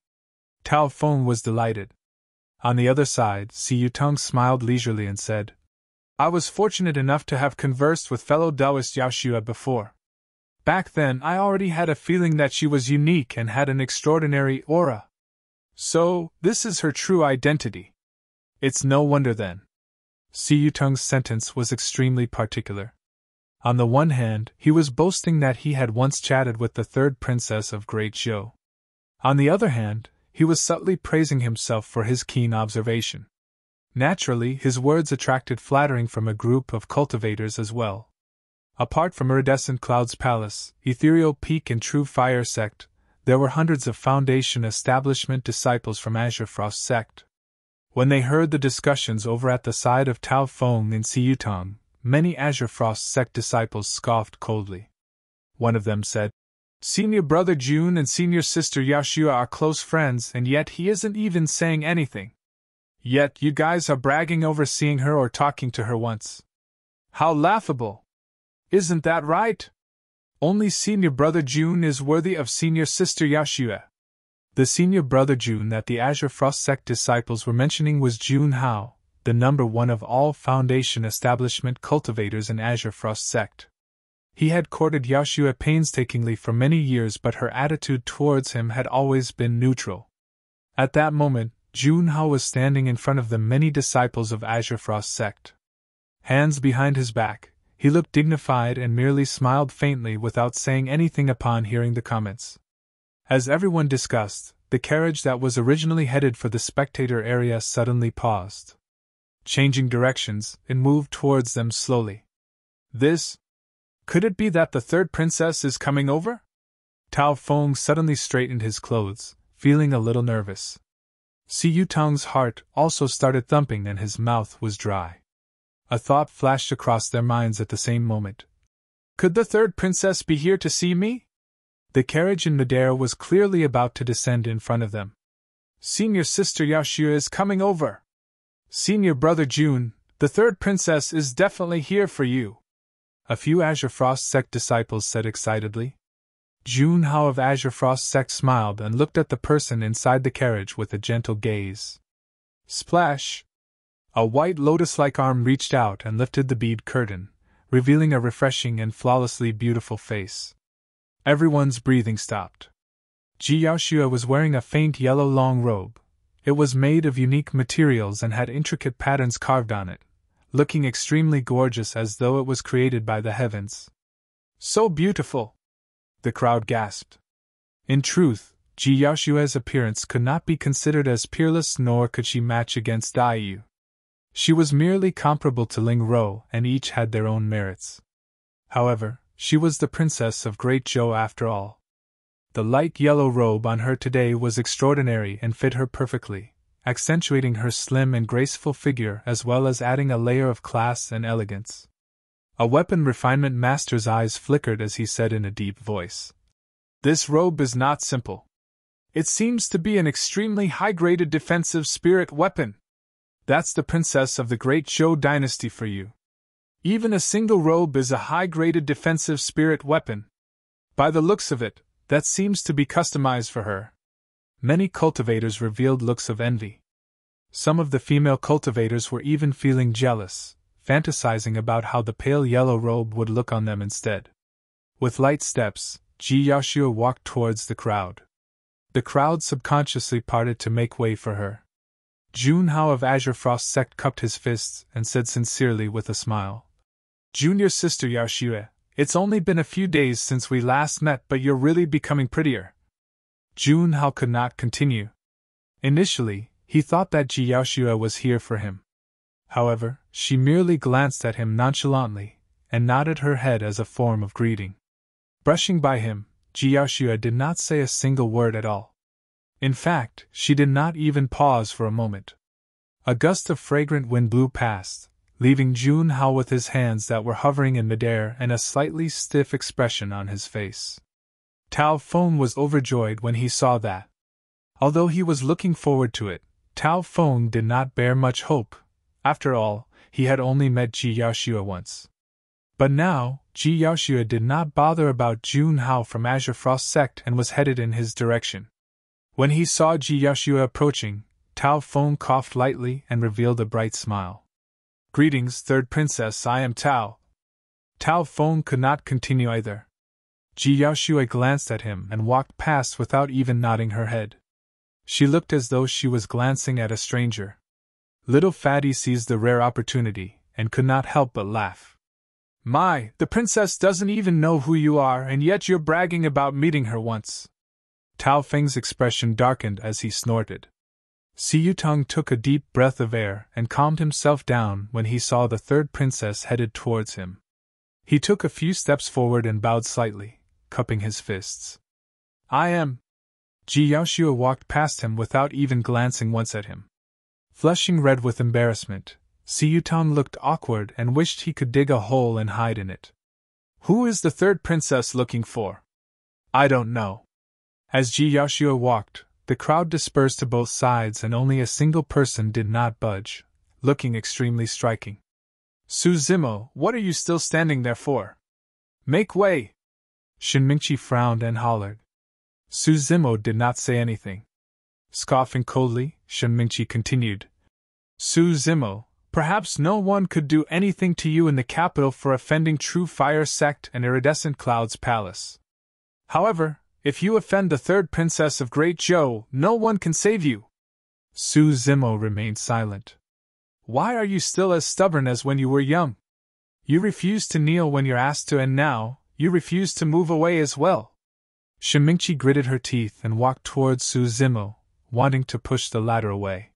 Tao Feng was delighted. On the other side, Si Yutong smiled leisurely and said, I was fortunate enough to have conversed with fellow Taoist Yaoxue before. Back then I already had a feeling that she was unique and had an extraordinary aura. So, this is her true identity. It's no wonder then. Si Yutong's sentence was extremely particular. On the one hand, he was boasting that he had once chatted with the third princess of Great Zhou. On the other hand, he was subtly praising himself for his keen observation. Naturally, his words attracted flattering from a group of cultivators as well. Apart from Iridescent Cloud's Palace, Ethereal Peak and True Fire Sect, there were hundreds of Foundation Establishment disciples from Azure Frost Sect. When they heard the discussions over at the side of Tao Feng and Si Yutong, many Azure Frost Sect disciples scoffed coldly. One of them said, Senior Brother Jun and Senior Sister Yaoxue are close friends and yet he isn't even saying anything. Yet you guys are bragging over seeing her or talking to her once. How laughable! Isn't that right? Only Senior Brother Jun is worthy of Senior Sister Yaoxue. The Senior Brother Jun that the Azure Frost Sect disciples were mentioning was Jun Hao, the number one of all Foundation Establishment cultivators in Azure Frost Sect. He had courted Yaoxue painstakingly for many years, but her attitude towards him had always been neutral. At that moment, Jun Hao was standing in front of the many disciples of Azure Frost Sect. Hands behind his back, he looked dignified and merely smiled faintly without saying anything upon hearing the comments. As everyone discussed, the carriage that was originally headed for the spectator area suddenly paused. Changing directions, it moved towards them slowly. Could it be that the third princess is coming over? Tao Feng suddenly straightened his clothes, feeling a little nervous. Si Yutong's heart also started thumping and his mouth was dry. A thought flashed across their minds at the same moment. Could the third princess be here to see me? The carriage in midair was clearly about to descend in front of them. Senior Sister Yaoxue is coming over. Senior Brother Jun, the third princess is definitely here for you. A few Azure Frost Sect disciples said excitedly. Jun Hao of Azure Frost Sect smiled and looked at the person inside the carriage with a gentle gaze. Splash! A white lotus-like arm reached out and lifted the bead curtain, revealing a refreshing and flawlessly beautiful face. Everyone's breathing stopped. Ji Yaoxue was wearing a faint yellow long robe. It was made of unique materials and had intricate patterns carved on it, looking extremely gorgeous as though it was created by the heavens. So beautiful! The crowd gasped. In truth, Ji Yaoxue's appearance could not be considered as peerless, nor could she match against Dai Yu. She was merely comparable to Ling Ro, and each had their own merits. However, she was the princess of Great Zhou after all. The light yellow robe on her today was extraordinary and fit her perfectly, accentuating her slim and graceful figure as well as adding a layer of class and elegance. A weapon refinement master's eyes flickered as he said in a deep voice, This robe is not simple. It seems to be an extremely high-graded defensive spirit weapon. That's the princess of the Great Zhou dynasty for you. Even a single robe is a high-graded defensive spirit weapon. By the looks of it, that seems to be customized for her. Many cultivators revealed looks of envy. Some of the female cultivators were even feeling jealous, fantasizing about how the pale yellow robe would look on them instead. With light steps, Ji Yaoxue walked towards the crowd. The crowd subconsciously parted to make way for her. Jun Hao of Azure Frost Sect cupped his fists and said sincerely with a smile, "Junior sister Yaoxue, it's only been a few days since we last met, but you're really becoming prettier." Jun Hao could not continue. Initially, he thought that Ji Yaoxue was here for him. However, she merely glanced at him nonchalantly and nodded her head as a form of greeting. Brushing by him, Ji Yaoxue did not say a single word at all. In fact, she did not even pause for a moment. A gust of fragrant wind blew past, leaving Jun Hao with his hands that were hovering in midair and a slightly stiff expression on his face. Tao Feng was overjoyed when he saw that. Although he was looking forward to it, Tao Feng did not bear much hope. After all, he had only met Ji Yaoxue once. But now, Ji Yaoxue did not bother about Jun Hao from Azure Frost Sect and was headed in his direction. When he saw Ji Yaoxue approaching, Tao Feng coughed lightly and revealed a bright smile. "Greetings, third princess, I am Tao." Tao Feng could not continue either. Ji Yaoxue glanced at him and walked past without even nodding her head. She looked as though she was glancing at a stranger. Little Fatty seized the rare opportunity and could not help but laugh. "My, the princess doesn't even know who you are, and yet you're bragging about meeting her once." Tao Feng's expression darkened as he snorted. Siyutong took a deep breath of air and calmed himself down when he saw the third princess headed towards him. He took a few steps forward and bowed slightly, cupping his fists. "I am." Ji Yaoxue walked past him without even glancing once at him. Flushing red with embarrassment, Siyutong looked awkward and wished he could dig a hole and hide in it. "Who is the third princess looking for?" "I don't know." As Ji Yaoxue walked, the crowd dispersed to both sides and only a single person did not budge, looking extremely striking. "Su Zimo, what are you still standing there for? Make way!" Shinmingqi frowned and hollered. Su Zimo did not say anything. Scoffing coldly, Shinmingqi continued, "Su Zimo, perhaps no one could do anything to you in the capital for offending True Fire Sect and Iridescent Cloud's palace. However, if you offend the third princess of Great Zhou, no one can save you." Su Zimo remained silent. "Why are you still as stubborn as when you were young? You refuse to kneel when you're asked to, and now, you refuse to move away as well." Shinmingqi gritted her teeth and walked towards Su Zimo, wanting to push the latter away.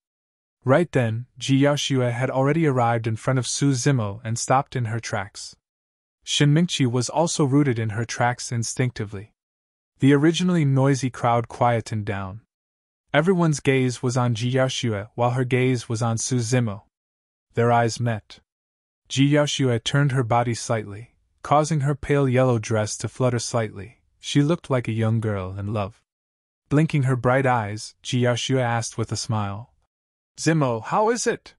Right then, Ji Yaoxue had already arrived in front of Su Zimo and stopped in her tracks. Shinmingqi was also rooted in her tracks instinctively. The originally noisy crowd quietened down. Everyone's gaze was on Ji Yaoxue while her gaze was on Su Zimo. Their eyes met. Ji Yaoxue turned her body slightly, causing her pale yellow dress to flutter slightly. She looked like a young girl in love. Blinking her bright eyes, Ji Yaoxue asked with a smile, "Zimo, how is it?"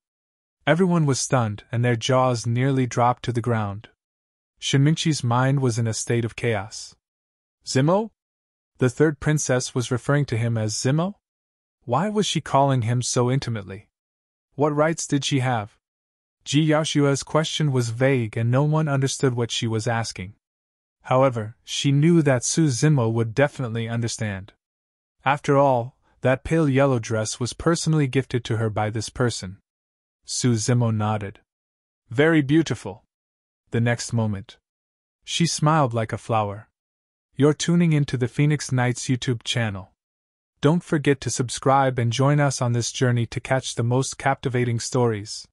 Everyone was stunned and their jaws nearly dropped to the ground. Shinmingqi's mind was in a state of chaos. Zimo? The third princess was referring to him as Zimo? Why was she calling him so intimately? What rights did she have? Ji Yaoxue's question was vague and no one understood what she was asking. However, she knew that Su Zimo would definitely understand. After all, that pale yellow dress was personally gifted to her by this person. Su Zimo nodded. "Very beautiful." The next moment, she smiled like a flower. You're tuning into the Phoenix Nights YouTube channel. Don't forget to subscribe and join us on this journey to catch the most captivating stories.